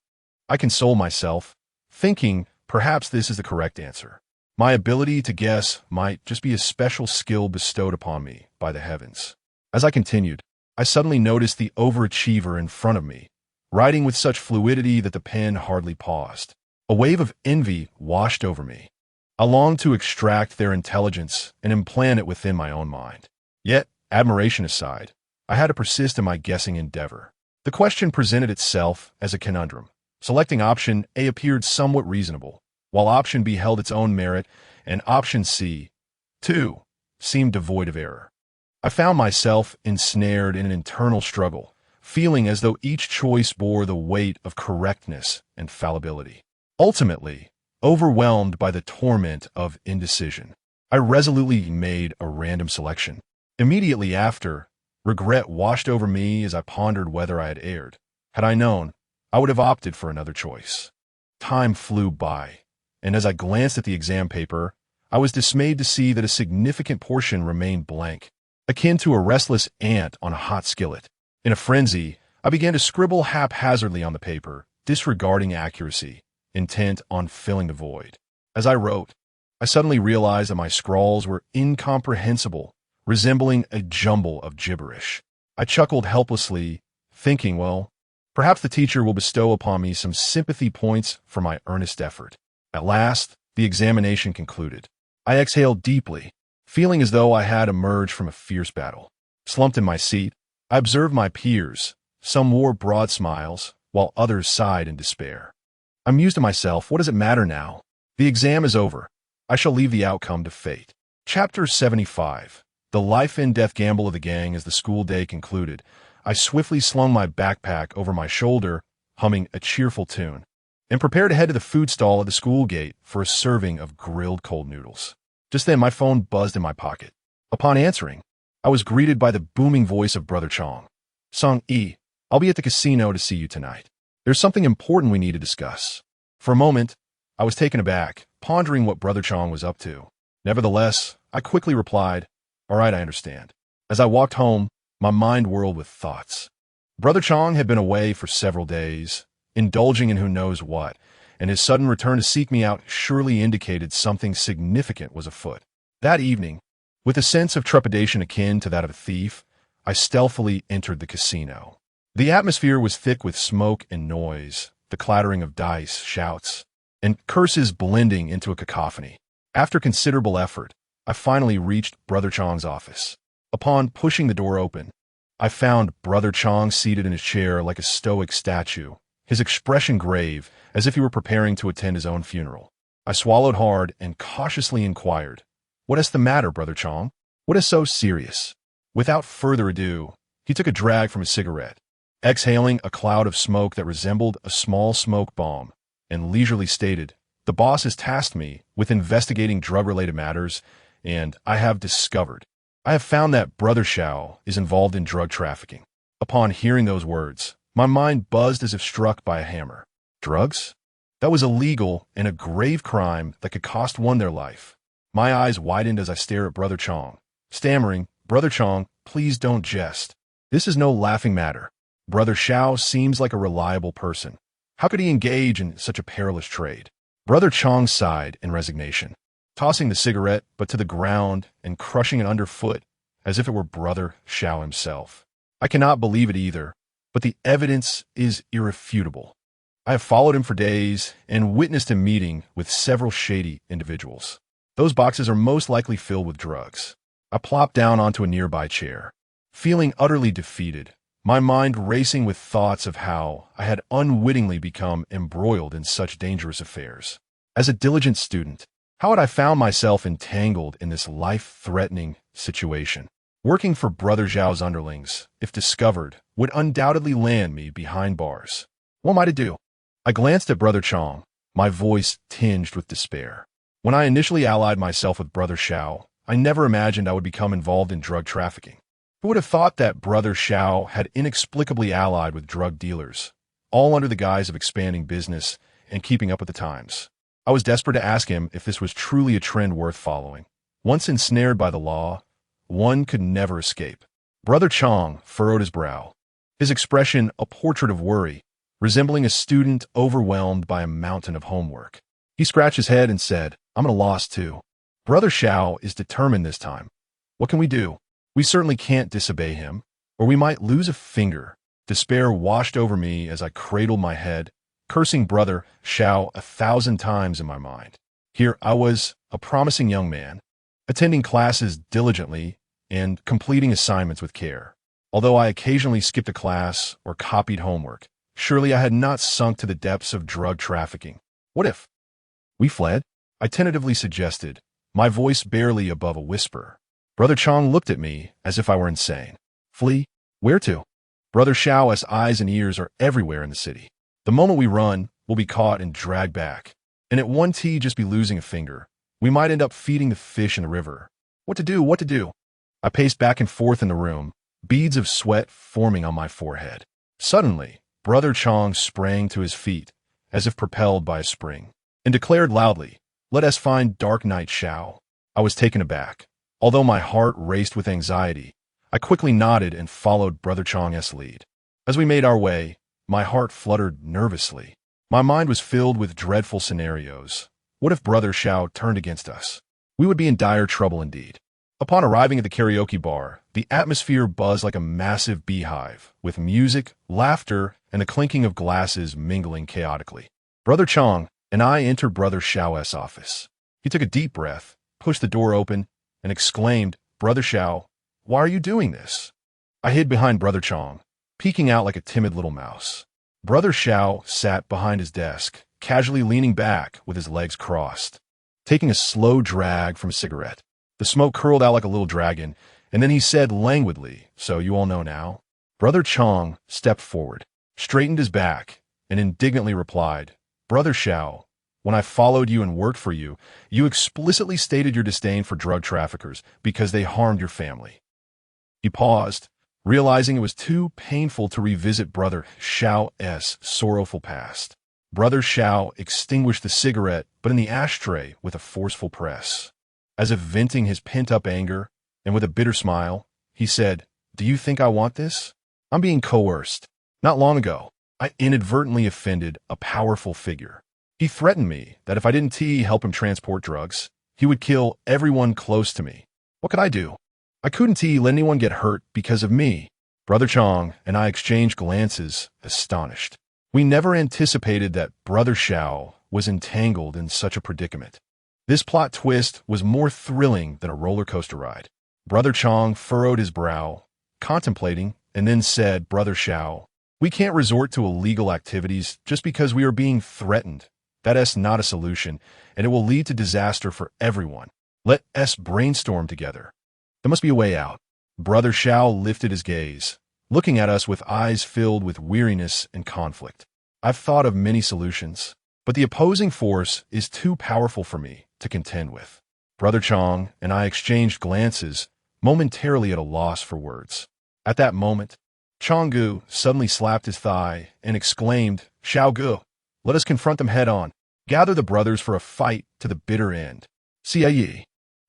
I consoled myself, thinking perhaps this is the correct answer. My ability to guess might just be a special skill bestowed upon me by the heavens. As I continued, I suddenly noticed the overachiever in front of me, writing with such fluidity that the pen hardly paused. A wave of envy washed over me. I longed to extract their intelligence and implant it within my own mind. Yet, admiration aside, I had to persist in my guessing endeavor. The question presented itself as a conundrum. Selecting option A appeared somewhat reasonable, while option B held its own merit, and option C, too, seemed devoid of error. I found myself ensnared in an internal struggle, feeling as though each choice bore the weight of correctness and fallibility. Ultimately, overwhelmed by the torment of indecision, I resolutely made a random selection. Immediately after, regret washed over me as I pondered whether I had erred. Had I known, I would have opted for another choice. Time flew by, and as I glanced at the exam paper, I was dismayed to see that a significant portion remained blank, akin to a restless ant on a hot skillet. In a frenzy, I began to scribble haphazardly on the paper, disregarding accuracy, intent on filling the void. As I wrote, I suddenly realized that my scrawls were incomprehensible, resembling a jumble of gibberish. I chuckled helplessly, thinking, well, perhaps the teacher will bestow upon me some sympathy points for my earnest effort. At last, the examination concluded. I exhaled deeply, feeling as though I had emerged from a fierce battle. Slumped in my seat, I observed my peers. Some wore broad smiles, while others sighed in despair. I mused to myself, what does it matter now? The exam is over. I shall leave the outcome to fate. Chapter 75. The life-and-death gamble of the gang. As the school day concluded, I swiftly slung my backpack over my shoulder, humming a cheerful tune, and prepared to head to the food stall at the school gate for a serving of grilled cold noodles. Just then, my phone buzzed in my pocket. Upon answering, I was greeted by the booming voice of Brother Chong. "Song E, I'll be at the casino to see you tonight. There's something important we need to discuss." For a moment, I was taken aback, pondering what Brother Chong was up to. Nevertheless, I quickly replied, "All right, I understand." As I walked home, my mind whirled with thoughts. Brother Chong had been away for several days, indulging in who knows what, and his sudden return to seek me out surely indicated something significant was afoot. That evening, with a sense of trepidation akin to that of a thief, I stealthily entered the casino. The atmosphere was thick with smoke and noise, the clattering of dice, shouts, and curses blending into a cacophony. After considerable effort, I finally reached Brother Chong's office. Upon pushing the door open, I found Brother Chong seated in his chair like a stoic statue, his expression grave, as if he were preparing to attend his own funeral. I swallowed hard and cautiously inquired, "What is the matter, Brother Chong? What is so serious?" Without further ado, he took a drag from his cigarette, exhaling a cloud of smoke that resembled a small smoke bomb, and leisurely stated, "The boss has tasked me with investigating drug-related matters, and I have found that Brother Shao is involved in drug trafficking." Upon hearing those words, my mind buzzed as if struck by a hammer. Drugs? That was illegal and a grave crime that could cost one their life. My eyes widened as I stared at Brother Chong, stammering, "Brother Chong, please don't jest. This is no laughing matter. Brother Shao seems like a reliable person. How could he engage in such a perilous trade?" Brother Chong sighed in resignation. tossing the cigarette but to the ground and crushing it underfoot as if it were Brother Xiao himself. I cannot believe it either, but the evidence is irrefutable. I have followed him for days and witnessed him meeting with several shady individuals. Those boxes are most likely filled with drugs. I plopped down onto a nearby chair, feeling utterly defeated, my mind racing with thoughts of how I had unwittingly become embroiled in such dangerous affairs. As a diligent student, how had I found myself entangled in this life-threatening situation? Working for Brother Zhao's underlings, if discovered, would undoubtedly land me behind bars. What am I to do? I glanced at Brother Chong, my voice tinged with despair. When I initially allied myself with Brother Xiao, I never imagined I would become involved in drug trafficking. Who would have thought that Brother Xiao had inexplicably allied with drug dealers, all under the guise of expanding business and keeping up with the times? I was desperate to ask him if this was truly a trend worth following. Once ensnared by the law, one could never escape. Brother Chong furrowed his brow, his expression a portrait of worry, resembling a student overwhelmed by a mountain of homework. He scratched his head and said, "I'm at a loss too. Brother Xiao is determined this time. What can we do? We certainly can't disobey him, or we might lose a finger." Despair washed over me as I cradled my head, cursing Brother Xiao 1,000 times in my mind. Here I was, a promising young man, attending classes diligently and completing assignments with care. Although I occasionally skipped a class or copied homework, surely I had not sunk to the depths of drug trafficking. What if we fled? I tentatively suggested, my voice barely above a whisper. Brother Chong looked at me as if I were insane. Flee? Where to? Brother Xiao's eyes and ears are everywhere in the city. The moment we run, we'll be caught and dragged back. And at one T just be losing a finger. We might end up feeding the fish in the river. What to do? What to do? I paced back and forth in the room, beads of sweat forming on my forehead. Suddenly, Brother Chong sprang to his feet, as if propelled by a spring, and declared loudly, "Let us find Dark Knight Xiao." I was taken aback. Although my heart raced with anxiety, I quickly nodded and followed Brother Chong's lead. As we made our way, my heart fluttered nervously. My mind was filled with dreadful scenarios. What if Brother Xiao turned against us? We would be in dire trouble indeed. Upon arriving at the karaoke bar, the atmosphere buzzed like a massive beehive, with music, laughter, and the clinking of glasses mingling chaotically. Brother Chong and I entered Brother Xiao's office. He took a deep breath, pushed the door open, and exclaimed, "Brother Xiao, why are you doing this?" I hid behind Brother Chong, peeking out like a timid little mouse. Brother Xiao sat behind his desk, casually leaning back with his legs crossed, taking a slow drag from a cigarette. The smoke curled out like a little dragon, and then he said languidly, "So you all know now?" Brother Chong stepped forward, straightened his back, and indignantly replied, "Brother Xiao, when I followed you and worked for you, you explicitly stated your disdain for drug traffickers because they harmed your family." He paused, realizing it was too painful to revisit Brother Xiao's sorrowful past. Brother Xiao extinguished the cigarette, but in the ashtray with a forceful press. As if venting his pent-up anger, and with a bitter smile, he said, "Do you think I want this? I'm being coerced. Not long ago, I inadvertently offended a powerful figure. He threatened me that if I didn't help him transport drugs, he would kill everyone close to me. What could I do? I couldn't let anyone get hurt because of me." Brother Chong and I exchanged glances, astonished. We never anticipated that Brother Xiao was entangled in such a predicament. This plot twist was more thrilling than a roller coaster ride. Brother Chong furrowed his brow, contemplating, and then said, "Brother Xiao, we can't resort to illegal activities just because we are being threatened. That is not a solution, and it will lead to disaster for everyone. Let us brainstorm together. There must be a way out." Brother Xiao lifted his gaze, looking at us with eyes filled with weariness and conflict. "I've thought of many solutions, but the opposing force is too powerful for me to contend with." Brother Chong and I exchanged glances, momentarily at a loss for words. At that moment, Chonggu suddenly slapped his thigh and exclaimed, "Xiaogu, let us confront them head-on. Gather the brothers for a fight to the bitter end." Xie,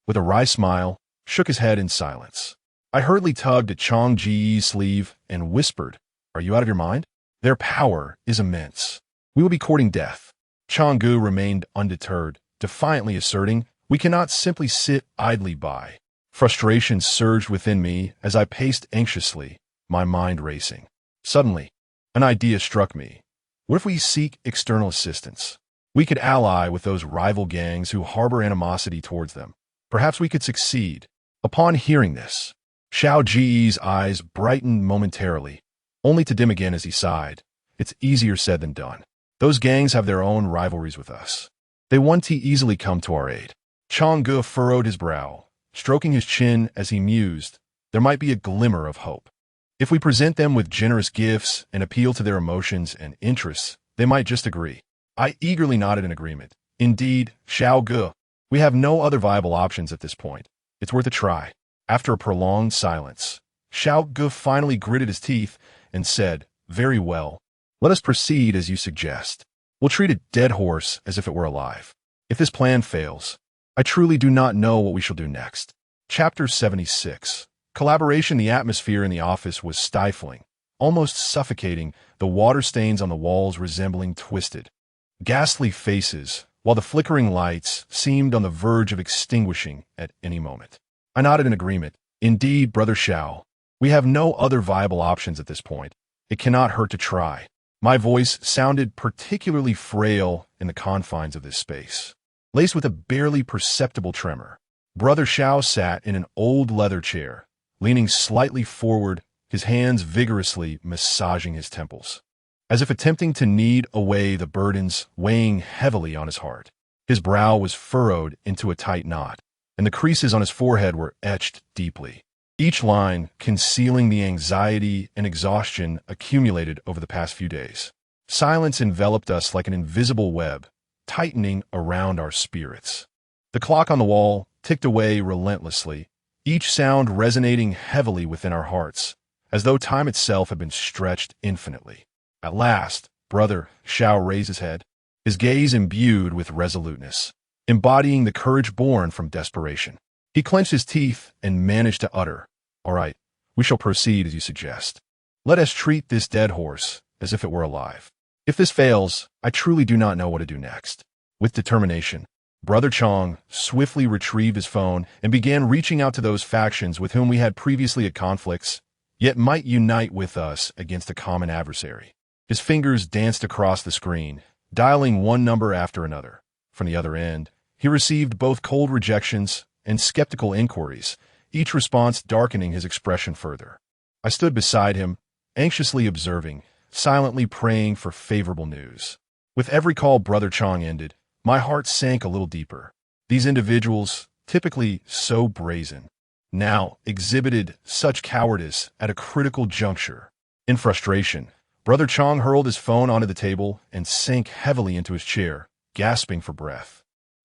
with a wry smile, shook his head in silence. I hurriedly tugged at Chong Ji's sleeve and whispered, "Are you out of your mind? Their power is immense. We will be courting death." Chonggu remained undeterred, defiantly asserting, We cannot simply sit idly by. Frustration surged within me as I paced anxiously, my mind racing. Suddenly, an idea struck me. What if we seek external assistance? We could ally with those rival gangs who harbor animosity towards them. Perhaps we could succeed. Upon hearing this, Xiao Ji's eyes brightened momentarily, only to dim again as he sighed. It's easier said than done. Those gangs have their own rivalries with us. They won't easily come to our aid. Chang'e furrowed his brow, stroking his chin as he mused. There might be a glimmer of hope. If we present them with generous gifts and appeal to their emotions and interests, they might just agree. I eagerly nodded in agreement. Indeed, Xiao Ge, we have no other viable options at this point. It's worth a try. After a prolonged silence, Xiao Ge finally gritted his teeth and said, "Very well. Let us proceed as you suggest. We'll treat a dead horse as if it were alive. If this plan fails, I truly do not know what we shall do next." Chapter 76. Collaboration. The atmosphere in the office was stifling, almost suffocating, the water stains on the walls resembling twisted, ghastly faces, while the flickering lights seemed on the verge of extinguishing at any moment. I nodded in agreement. Indeed, Brother Xiao, we have no other viable options at this point. It cannot hurt to try. My voice sounded particularly frail in the confines of this space, laced with a barely perceptible tremor. Brother Xiao sat in an old leather chair, leaning slightly forward, his hands vigorously massaging his temples, as if attempting to knead away the burdens weighing heavily on his heart. His brow was furrowed into a tight knot, and the creases on his forehead were etched deeply, each line concealing the anxiety and exhaustion accumulated over the past few days. Silence enveloped us like an invisible web, tightening around our spirits. The clock on the wall ticked away relentlessly, each sound resonating heavily within our hearts, as though time itself had been stretched infinitely. At last, Brother Xiao raised his head, his gaze imbued with resoluteness, embodying the courage born from desperation. He clenched his teeth and managed to utter, "All right, we shall proceed as you suggest. Let us treat this dead horse as if it were alive. If this fails, I truly do not know what to do next." With determination, Brother Chang swiftly retrieved his phone and began reaching out to those factions with whom we had previously had conflicts, yet might unite with us against a common adversary. His fingers danced across the screen, dialing one number after another. From the other end, he received both cold rejections and skeptical inquiries, each response darkening his expression further. I stood beside him, anxiously observing, silently praying for favorable news. With every call Brother Chang ended, my heart sank a little deeper. These individuals, typically so brazen, now exhibited such cowardice at a critical juncture. In frustration, Brother Chang hurled his phone onto the table and sank heavily into his chair, gasping for breath.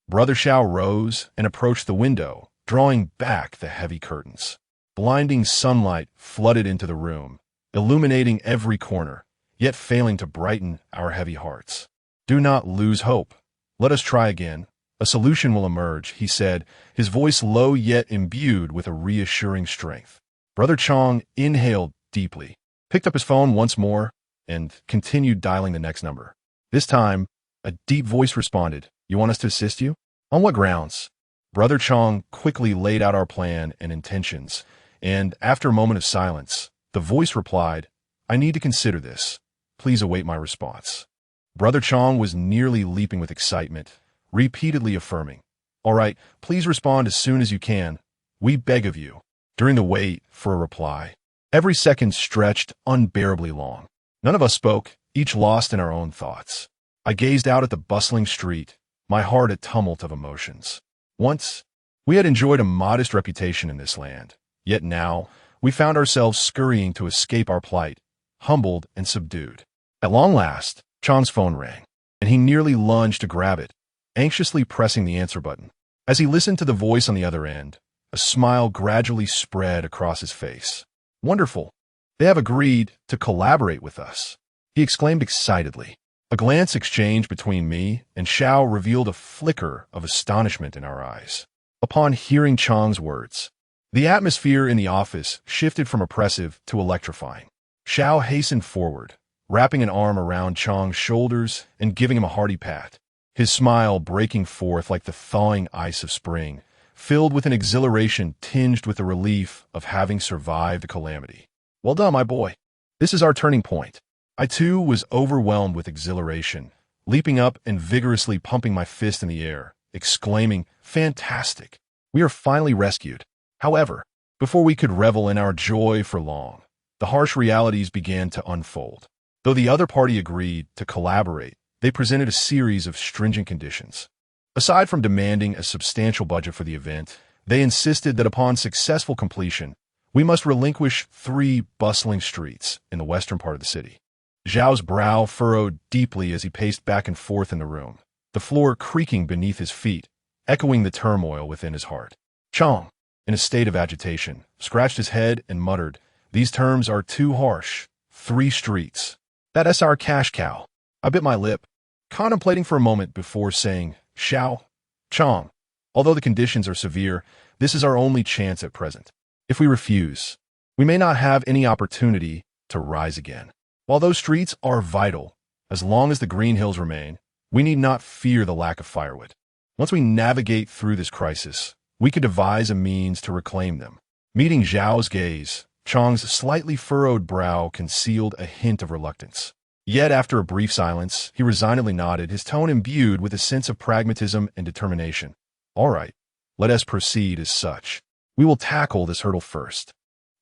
Brother Xiao rose and approached the window, drawing back the heavy curtains. Blinding sunlight flooded into the room, illuminating every corner, yet failing to brighten our heavy hearts. "Do not lose hope. Let us try again. A solution will emerge," he said, his voice low yet imbued with a reassuring strength. Brother Chang inhaled deeply, picked up his phone once more, and continued dialing the next number. This time, a deep voice responded, "You want us to assist you? On what grounds?" Brother Chang quickly laid out our plan and intentions, and after a moment of silence, the voice replied, "I need to consider this. Please await my response." Brother Chang was nearly leaping with excitement, repeatedly affirming, "All right, please respond as soon as you can. We beg of you." During the wait for a reply, every second stretched unbearably long. None of us spoke, each lost in our own thoughts. I gazed out at the bustling street, my heart a tumult of emotions. Once, we had enjoyed a modest reputation in this land, yet now we found ourselves scurrying to escape our plight, humbled and subdued. At long last, Chang's phone rang, and he nearly lunged to grab it, anxiously pressing the answer button. As he listened to the voice on the other end, a smile gradually spread across his face. "Wonderful! They have agreed to collaborate with us," he exclaimed excitedly. A glance exchanged between me and Xiao revealed a flicker of astonishment in our eyes. Upon hearing Chang's words, the atmosphere in the office shifted from oppressive to electrifying. Xiao hastened forward, wrapping an arm around Chang's shoulders and giving him a hearty pat. his smile breaking forth like the thawing ice of spring, filled with an exhilaration tinged with the relief of having survived a calamity. Well done, my boy. This is our turning point. I too was overwhelmed with exhilaration, leaping up and vigorously pumping my fist in the air, exclaiming, "Fantastic! We are finally rescued." However, before we could revel in our joy for long, the harsh realities began to unfold. Though the other party agreed to collaborate, they presented a series of stringent conditions. Aside from demanding a substantial budget for the event, they insisted that upon successful completion, we must relinquish 3 bustling streets in the western part of the city. Zhao's brow furrowed deeply as he paced back and forth in the room, the floor creaking beneath his feet, echoing the turmoil within his heart. Chang, in a state of agitation, scratched his head and muttered, "These terms are too harsh. 3 streets. That's our cash cow." I bit my lip, contemplating for a moment before saying, "Xiao, Chang, although the conditions are severe, this is our only chance at present. If we refuse, we may not have any opportunity to rise again. While those streets are vital, as long as the green hills remain, we need not fear the lack of firewood. Once we navigate through this crisis, we could devise a means to reclaim them." Meeting Zhao's gaze, Chang's slightly furrowed brow concealed a hint of reluctance. Yet after a brief silence, he resignedly nodded, his tone imbued with a sense of pragmatism and determination. "All right, let us proceed as such. We will tackle this hurdle first."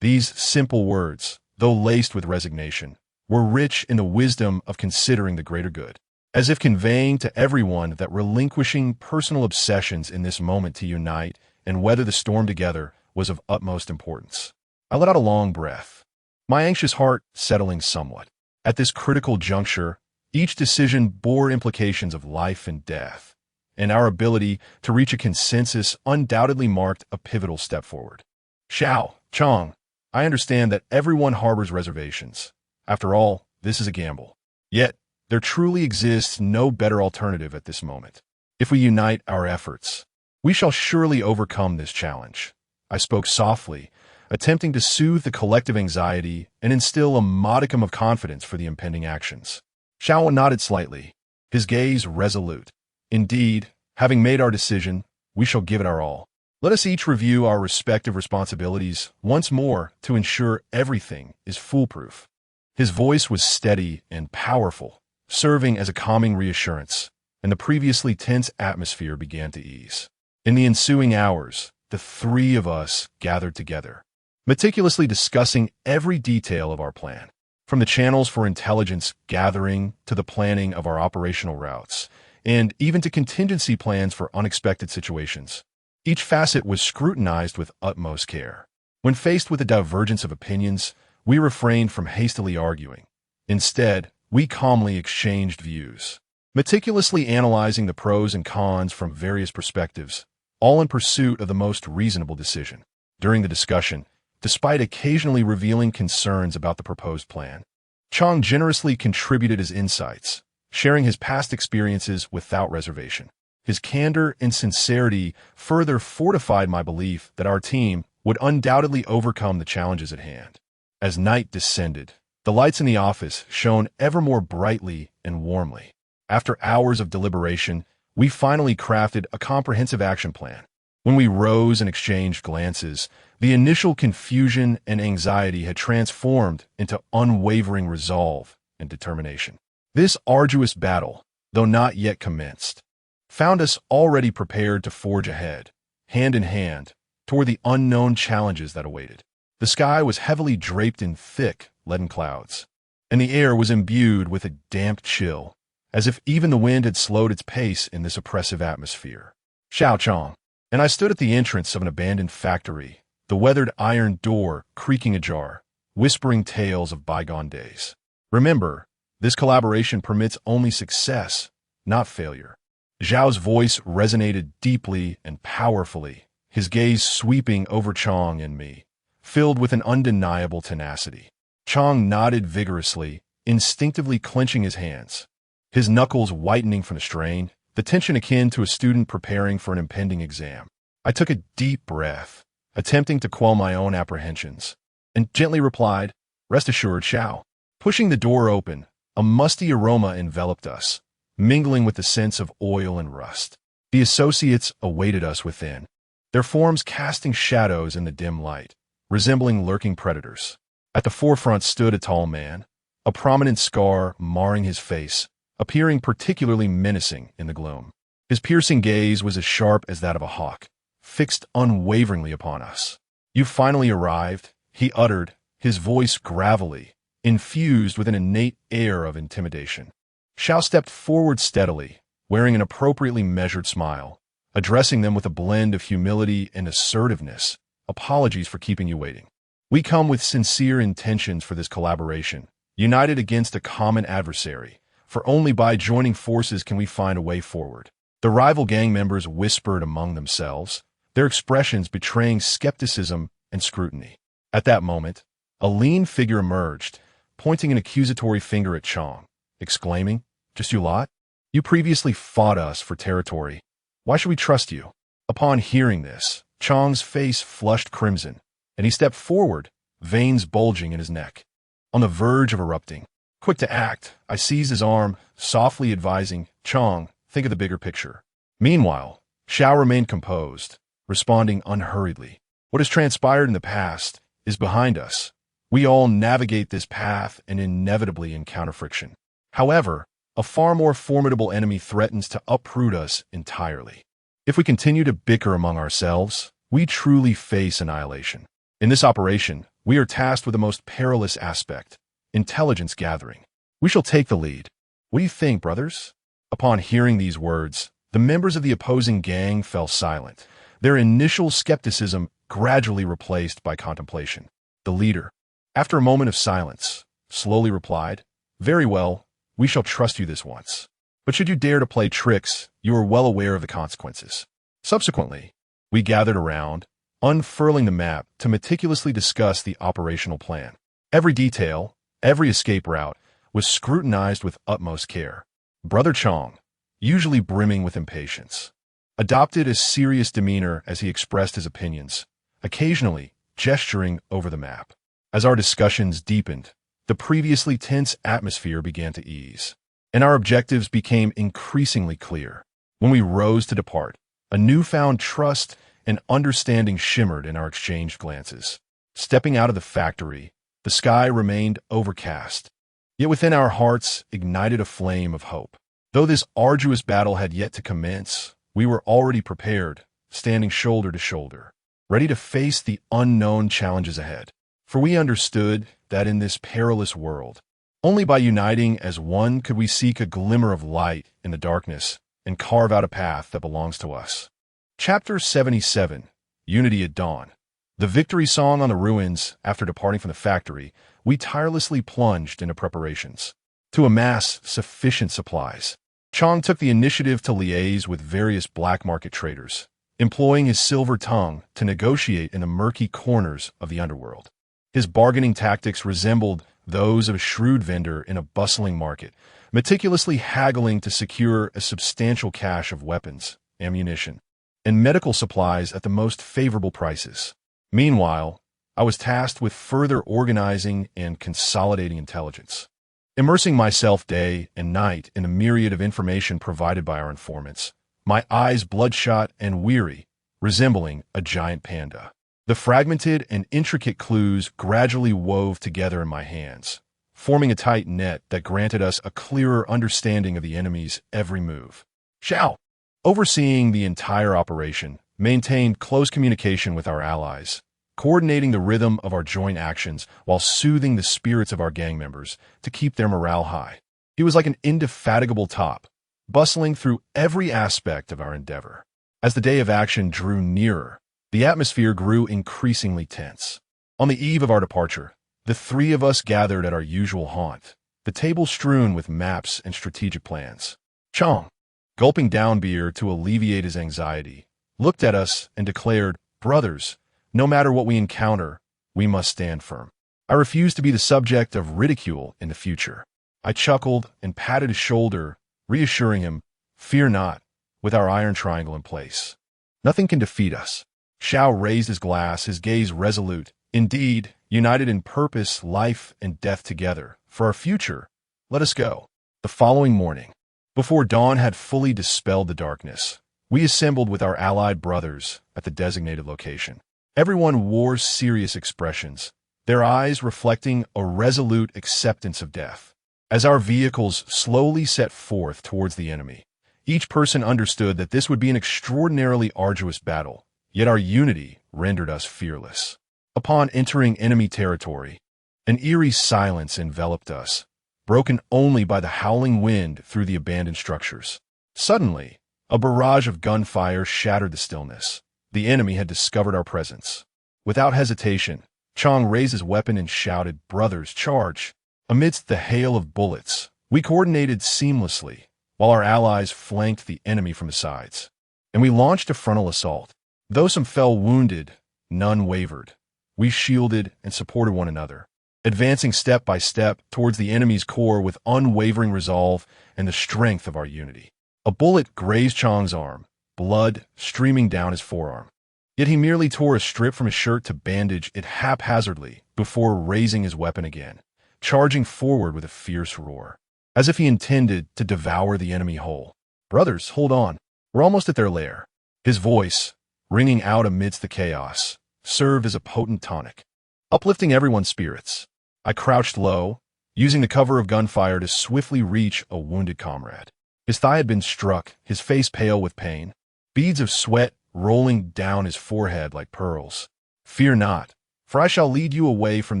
These simple words, though laced with resignation, were rich in the wisdom of considering the greater good, as if conveying to everyone that relinquishing personal obsessions in this moment to unite and weather the storm together was of utmost importance. I let out a long breath, my anxious heart settling somewhat. At this critical juncture, each decision bore implications of life and death, and our ability to reach a consensus undoubtedly marked a pivotal step forward. "Xiao, Chang, I understand that everyone harbors reservations. After all, this is a gamble. Yet, there truly exists no better alternative at this moment. If we unite our efforts, we shall surely overcome this challenge." I spoke softly, attempting to soothe the collective anxiety and instill a modicum of confidence for the impending actions. Xiao nodded slightly, his gaze resolute. "Indeed, having made our decision, we shall give it our all. Let us each review our respective responsibilities once more to ensure everything is foolproof." His voice was steady and powerful, serving as a calming reassurance, and the previously tense atmosphere began to ease. In the ensuing hours, the 3 of us gathered together, meticulously discussing every detail of our plan, from the channels for intelligence gathering to the planning of our operational routes, and even to contingency plans for unexpected situations. Each facet was scrutinized with utmost care. When faced with a divergence of opinions, we refrained from hastily arguing. Instead, we calmly exchanged views, meticulously analyzing the pros and cons from various perspectives, all in pursuit of the most reasonable decision. During the discussion, despite occasionally revealing concerns about the proposed plan, Chang generously contributed his insights, sharing his past experiences without reservation. His candor and sincerity further fortified my belief that our team would undoubtedly overcome the challenges at hand. As night descended, the lights in the office shone ever more brightly and warmly. After hours of deliberation, we finally crafted a comprehensive action plan. When we rose and exchanged glances, the initial confusion and anxiety had transformed into unwavering resolve and determination. This arduous battle, though not yet commenced, found us already prepared to forge ahead, hand in hand, toward the unknown challenges that awaited. The sky was heavily draped in thick, leaden clouds, and the air was imbued with a damp chill, as if even the wind had slowed its pace in this oppressive atmosphere. Xiao Chang and I stood at the entrance of an abandoned factory, the weathered iron door creaking ajar, whispering tales of bygone days. "Remember, this collaboration permits only success, not failure." Zhao's voice resonated deeply and powerfully, his gaze sweeping over Chang and me, filled with an undeniable tenacity. Chang nodded vigorously, instinctively clenching his hands, his knuckles whitening from the strain, the tension akin to a student preparing for an impending exam. I took a deep breath, attempting to quell my own apprehensions, and gently replied, "Rest assured, Xiao." Pushing the door open, a musty aroma enveloped us, mingling with the sense of oil and rust. The associates awaited us within, their forms casting shadows in the dim light, resembling lurking predators. At the forefront stood a tall man, a prominent scar marring his face, appearing particularly menacing in the gloom. His piercing gaze was as sharp as that of a hawk, fixed unwaveringly upon us. "You finally arrived," he uttered, his voice gravelly, infused with an innate air of intimidation. Xiao stepped forward steadily, wearing an appropriately measured smile, addressing them with a blend of humility and assertiveness. "Apologies for keeping you waiting. We come with sincere intentions for this collaboration, united against a common adversary, for only by joining forces can we find a way forward." The rival gang members whispered among themselves, their expressions betraying skepticism and scrutiny. At that moment, a lean figure emerged, pointing an accusatory finger at Chong, exclaiming, "Just you lot? You previously fought us for territory. Why should we trust you?" Upon hearing this, Chong's face flushed crimson, and he stepped forward, veins bulging in his neck. On the verge of erupting. Quick to act, I seized his arm, softly advising, "Chong, think of the bigger picture." Meanwhile, Xiao remained composed, responding unhurriedly. "What has transpired in the past is behind us. We all navigate this path and inevitably encounter friction. However, a far more formidable enemy threatens to uproot us entirely. If we continue to bicker among ourselves, we truly face annihilation. In this operation, we are tasked with the most perilous aspect, intelligence gathering. We shall take the lead. What do you think, brothers?" Upon hearing these words, the members of the opposing gang fell silent, their initial skepticism gradually replaced by contemplation. The leader, after a moment of silence, slowly replied, "Very well, we shall trust you this once. But should you dare to play tricks, you are well aware of the consequences." Subsequently, we gathered around, unfurling the map to meticulously discuss the operational plan. Every detail, every escape route, was scrutinized with utmost care. Brother Chong, usually brimming with impatience, adopted a serious demeanor as he expressed his opinions, occasionally gesturing over the map. As our discussions deepened, the previously tense atmosphere began to ease, and our objectives became increasingly clear. When we rose to depart, a newfound trust and understanding shimmered in our exchanged glances. Stepping out of the factory, the sky remained overcast, yet within our hearts ignited a flame of hope. Though this arduous battle had yet to commence, we were already prepared, standing shoulder to shoulder, ready to face the unknown challenges ahead. For we understood that in this perilous world, only by uniting as one could we seek a glimmer of light in the darkness and carve out a path that belongs to us. Chapter 77, Unity at Dawn. The victory song on the ruins. After departing from the factory, we tirelessly plunged into preparations to amass sufficient supplies. Chong took the initiative to liaise with various black market traders, employing his silver tongue to negotiate in the murky corners of the underworld. His bargaining tactics resembled those of a shrewd vendor in a bustling market, meticulously haggling to secure a substantial cache of weapons, ammunition, and medical supplies at the most favorable prices. Meanwhile, I was tasked with further organizing and consolidating intelligence, immersing myself day and night in the myriad of information provided by our informants, my eyes bloodshot and weary, resembling a giant panda. The fragmented and intricate clues gradually wove together in my hands, forming a tight net that granted us a clearer understanding of the enemy's every move. Xiao, overseeing the entire operation, maintained close communication with our allies, coordinating the rhythm of our joint actions while soothing the spirits of our gang members to keep their morale high. He was like an indefatigable top, bustling through every aspect of our endeavor. As the day of action drew nearer, the atmosphere grew increasingly tense. On the eve of our departure, the three of us gathered at our usual haunt, the table strewn with maps and strategic plans. Chong, gulping down beer to alleviate his anxiety, looked at us and declared, "Brothers, no matter what we encounter, we must stand firm. I refuse to be the subject of ridicule in the future." I chuckled and patted his shoulder, reassuring him, "Fear not, with our iron triangle in place. Nothing can defeat us." Xiao raised his glass, his gaze resolute. "Indeed, united in purpose, life, and death together. For our future, let us go." The following morning, Before dawn had fully dispelled the darkness, we assembled with our allied brothers at the designated location. Everyone wore serious expressions, their eyes reflecting a resolute acceptance of death. As our vehicles slowly set forth towards the enemy, each person understood that this would be an extraordinarily arduous battle, yet our unity rendered us fearless. Upon entering enemy territory, an eerie silence enveloped us, broken only by the howling wind through the abandoned structures. Suddenly, a barrage of gunfire shattered the stillness. The enemy had discovered our presence. Without hesitation, Chong raised his weapon and shouted, "Brothers, charge!" Amidst the hail of bullets, we coordinated seamlessly, while our allies flanked the enemy from the sides. And we launched a frontal assault. Though some fell wounded, none wavered. We shielded and supported one another, advancing step by step towards the enemy's core with unwavering resolve and the strength of our unity. A bullet grazed Chong's arm, blood streaming down his forearm. Yet he merely tore a strip from his shirt to bandage it haphazardly before raising his weapon again, charging forward with a fierce roar, as if he intended to devour the enemy whole. "Brothers, hold on. We're almost at their lair." His voice, ringing out amidst the chaos, served as a potent tonic, uplifting everyone's spirits. I crouched low, using the cover of gunfire to swiftly reach a wounded comrade. His thigh had been struck, his face pale with pain, beads of sweat rolling down his forehead like pearls. "Fear not, for I shall lead you away from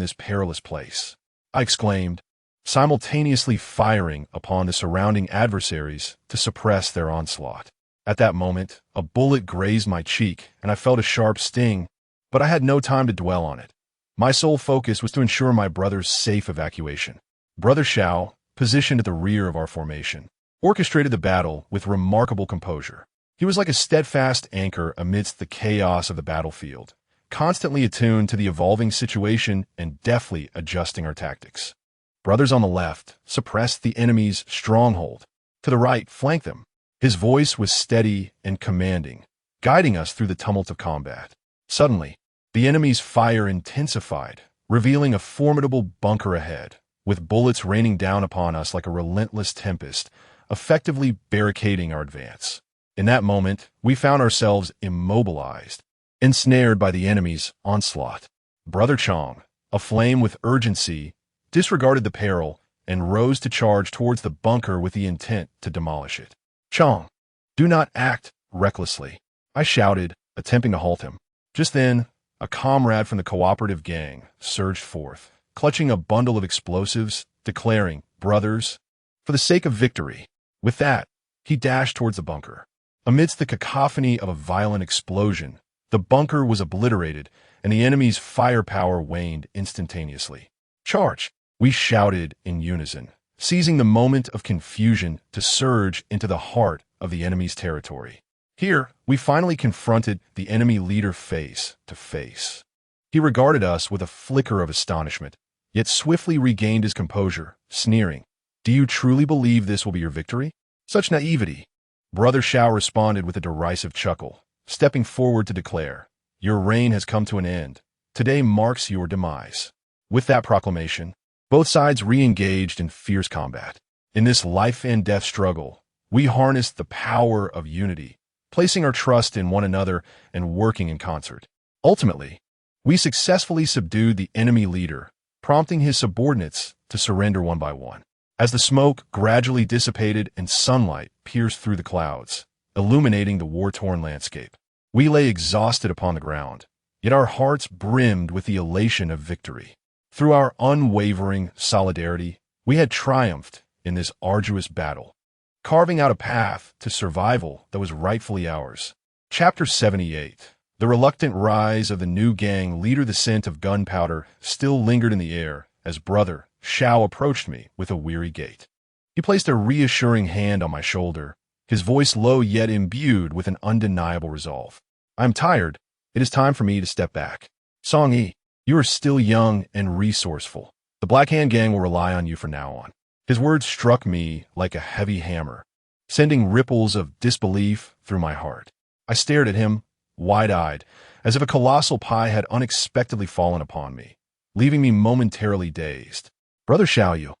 this perilous place," I exclaimed, simultaneously firing upon the surrounding adversaries to suppress their onslaught. At that moment, a bullet grazed my cheek, and I felt a sharp sting, but I had no time to dwell on it. My sole focus was to ensure my brother's safe evacuation. Brother Xiao, positioned at the rear of our formation, orchestrated the battle with remarkable composure. He was like a steadfast anchor amidst the chaos of the battlefield, constantly attuned to the evolving situation and deftly adjusting our tactics. Brothers on the left suppressed the enemy's stronghold. To the right, flanked them. His voice was steady and commanding, guiding us through the tumult of combat. Suddenly, the enemy's fire intensified, revealing a formidable bunker ahead, with bullets raining down upon us like a relentless tempest, effectively barricading our advance. In that moment, we found ourselves immobilized, ensnared by the enemy's onslaught. Brother Chong, aflame with urgency, disregarded the peril and rose to charge towards the bunker with the intent to demolish it. "Chong, do not act recklessly," I shouted, attempting to halt him. Just then, a comrade from the cooperative gang surged forth, clutching a bundle of explosives, declaring, "Brothers, for the sake of victory." With that, he dashed towards the bunker. Amidst the cacophony of a violent explosion, the bunker was obliterated, and the enemy's firepower waned instantaneously. "Charge!" we shouted in unison, seizing the moment of confusion to surge into the heart of the enemy's territory. Here, we finally confronted the enemy leader face to face. He regarded us with a flicker of astonishment, yet swiftly regained his composure, sneering, "Do you truly believe this will be your victory? Such naivety!" Brother Xiao responded with a derisive chuckle, stepping forward to declare, "Your reign has come to an end. Today marks your demise." With that proclamation, both sides re-engaged in fierce combat. In this life-and-death struggle, we harnessed the power of unity, placing our trust in one another and working in concert. Ultimately, we successfully subdued the enemy leader, prompting his subordinates to surrender one by one. As the smoke gradually dissipated and sunlight pierced through the clouds, illuminating the war-torn landscape, we lay exhausted upon the ground, yet our hearts brimmed with the elation of victory. Through our unwavering solidarity, we had triumphed in this arduous battle, carving out a path to survival that was rightfully ours. Chapter 78. The reluctant rise of the new gang leader. The scent of gunpowder still lingered in the air as Brother Xiao approached me with a weary gait. He placed a reassuring hand on my shoulder, his voice low yet imbued with an undeniable resolve. "I am tired. It is time for me to step back. Song Yi, you are still young and resourceful. The Black Hand Gang will rely on you from now on." His words struck me like a heavy hammer, sending ripples of disbelief through my heart. I stared at him, wide-eyed, as if a colossal pie had unexpectedly fallen upon me, leaving me momentarily dazed. "Brother Xiao,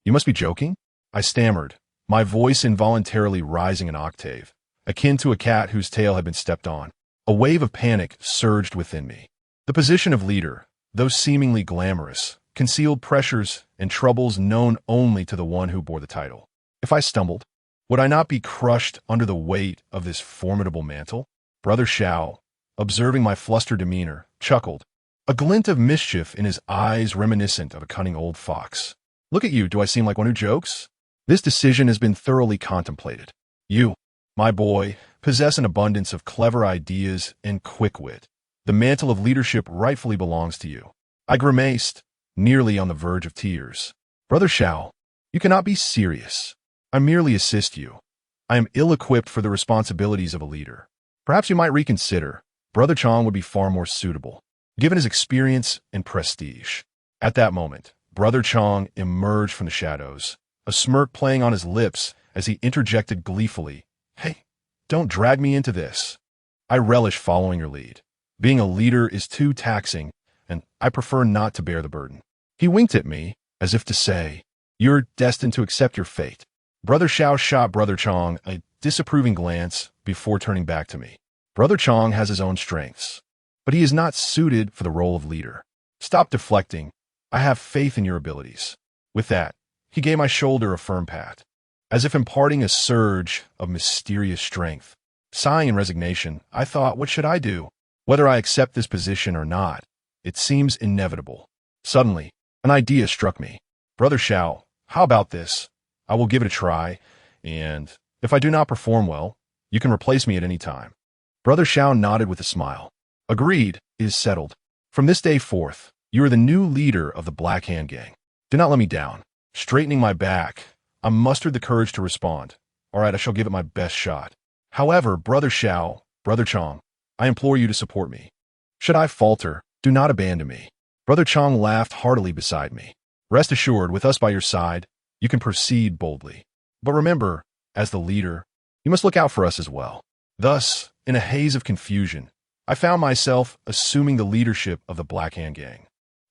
you must be joking?" I stammered, my voice involuntarily rising an octave, akin to a cat whose tail had been stepped on. A wave of panic surged within me. The position of leader, though seemingly glamorous, concealed pressures and troubles known only to the one who bore the title. If I stumbled, would I not be crushed under the weight of this formidable mantle? Brother Shao, observing my flustered demeanor, chuckled, a glint of mischief in his eyes reminiscent of a cunning old fox. Look at you, do I seem like one who jokes? This decision has been thoroughly contemplated. You, my boy, possess an abundance of clever ideas and quick wit. The mantle of leadership rightfully belongs to you. I grimaced, nearly on the verge of tears. Brother Shao, you cannot be serious. I merely assist you. I am ill-equipped for the responsibilities of a leader. Perhaps you might reconsider. Brother Chong would be far more suitable, given his experience and prestige. At that moment, Brother Chong emerged from the shadows, a smirk playing on his lips as he interjected gleefully, "Hey, don't drag me into this. I relish following your lead. Being a leader is too taxing, and I prefer not to bear the burden." He winked at me, as if to say, "You're destined to accept your fate." Brother Shao shot Brother Chong a disapproving glance before turning back to me. Brother Chong has his own strengths, but he is not suited for the role of leader. Stop deflecting. I have faith in your abilities. With that, he gave my shoulder a firm pat, as if imparting a surge of mysterious strength. Sighing in resignation, I thought, what should I do? Whether I accept this position or not, it seems inevitable. Suddenly, an idea struck me. Brother Shao, how about this? I will give it a try, and if I do not perform well, you can replace me at any time. Brother Shao nodded with a smile. Agreed, it is settled. From this day forth, you are the new leader of the Black Hand Gang. Do not let me down. Straightening my back, I mustered the courage to respond. All right, I shall give it my best shot. However, Brother Shao, Brother Chong, I implore you to support me. Should I falter, do not abandon me. Brother Chong laughed heartily beside me. Rest assured, with us by your side, you can proceed boldly. But remember, as the leader, you must look out for us as well. Thus, in a haze of confusion, I found myself assuming the leadership of the Black Hand Gang.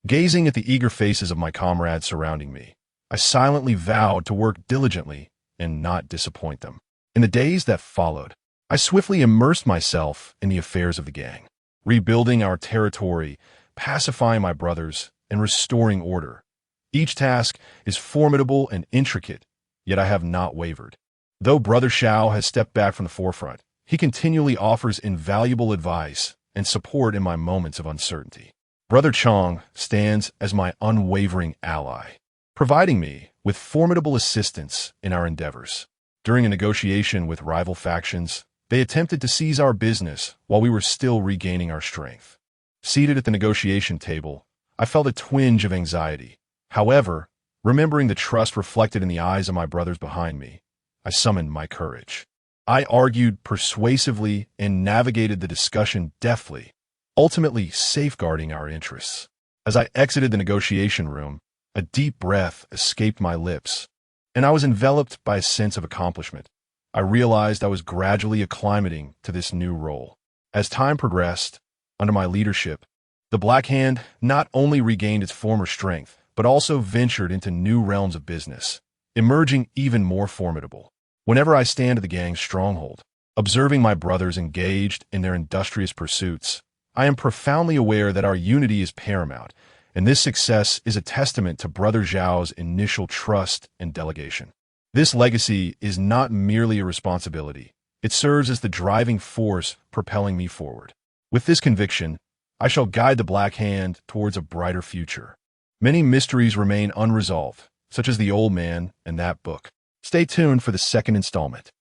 Gazing at the eager faces of my comrades surrounding me, I silently vowed to work diligently and not disappoint them. In the days that followed, I swiftly immersed myself in the affairs of the gang, rebuilding our territory, pacifying my brothers, and restoring order. Each task is formidable and intricate, yet I have not wavered. Though Brother Shao has stepped back from the forefront, he continually offers invaluable advice and support in my moments of uncertainty. Brother Chong stands as my unwavering ally, providing me with formidable assistance in our endeavors. During a negotiation with rival factions, they attempted to seize our business while we were still regaining our strength. Seated at the negotiation table, I felt a twinge of anxiety. However, remembering the trust reflected in the eyes of my brothers behind me, I summoned my courage. I argued persuasively and navigated the discussion deftly, ultimately safeguarding our interests. As I exited the negotiation room, a deep breath escaped my lips, and I was enveloped by a sense of accomplishment. I realized I was gradually acclimating to this new role. As time progressed, under my leadership, the Black Hand not only regained its former strength, but also ventured into new realms of business, emerging even more formidable. Whenever I stand at the gang's stronghold, observing my brothers engaged in their industrious pursuits, I am profoundly aware that our unity is paramount, and this success is a testament to Brother Zhao's initial trust and delegation. This legacy is not merely a responsibility. It serves as the driving force propelling me forward. With this conviction, I shall guide the Black Hand towards a brighter future. Many mysteries remain unresolved, such as the old man and that book. Stay tuned for the second installment.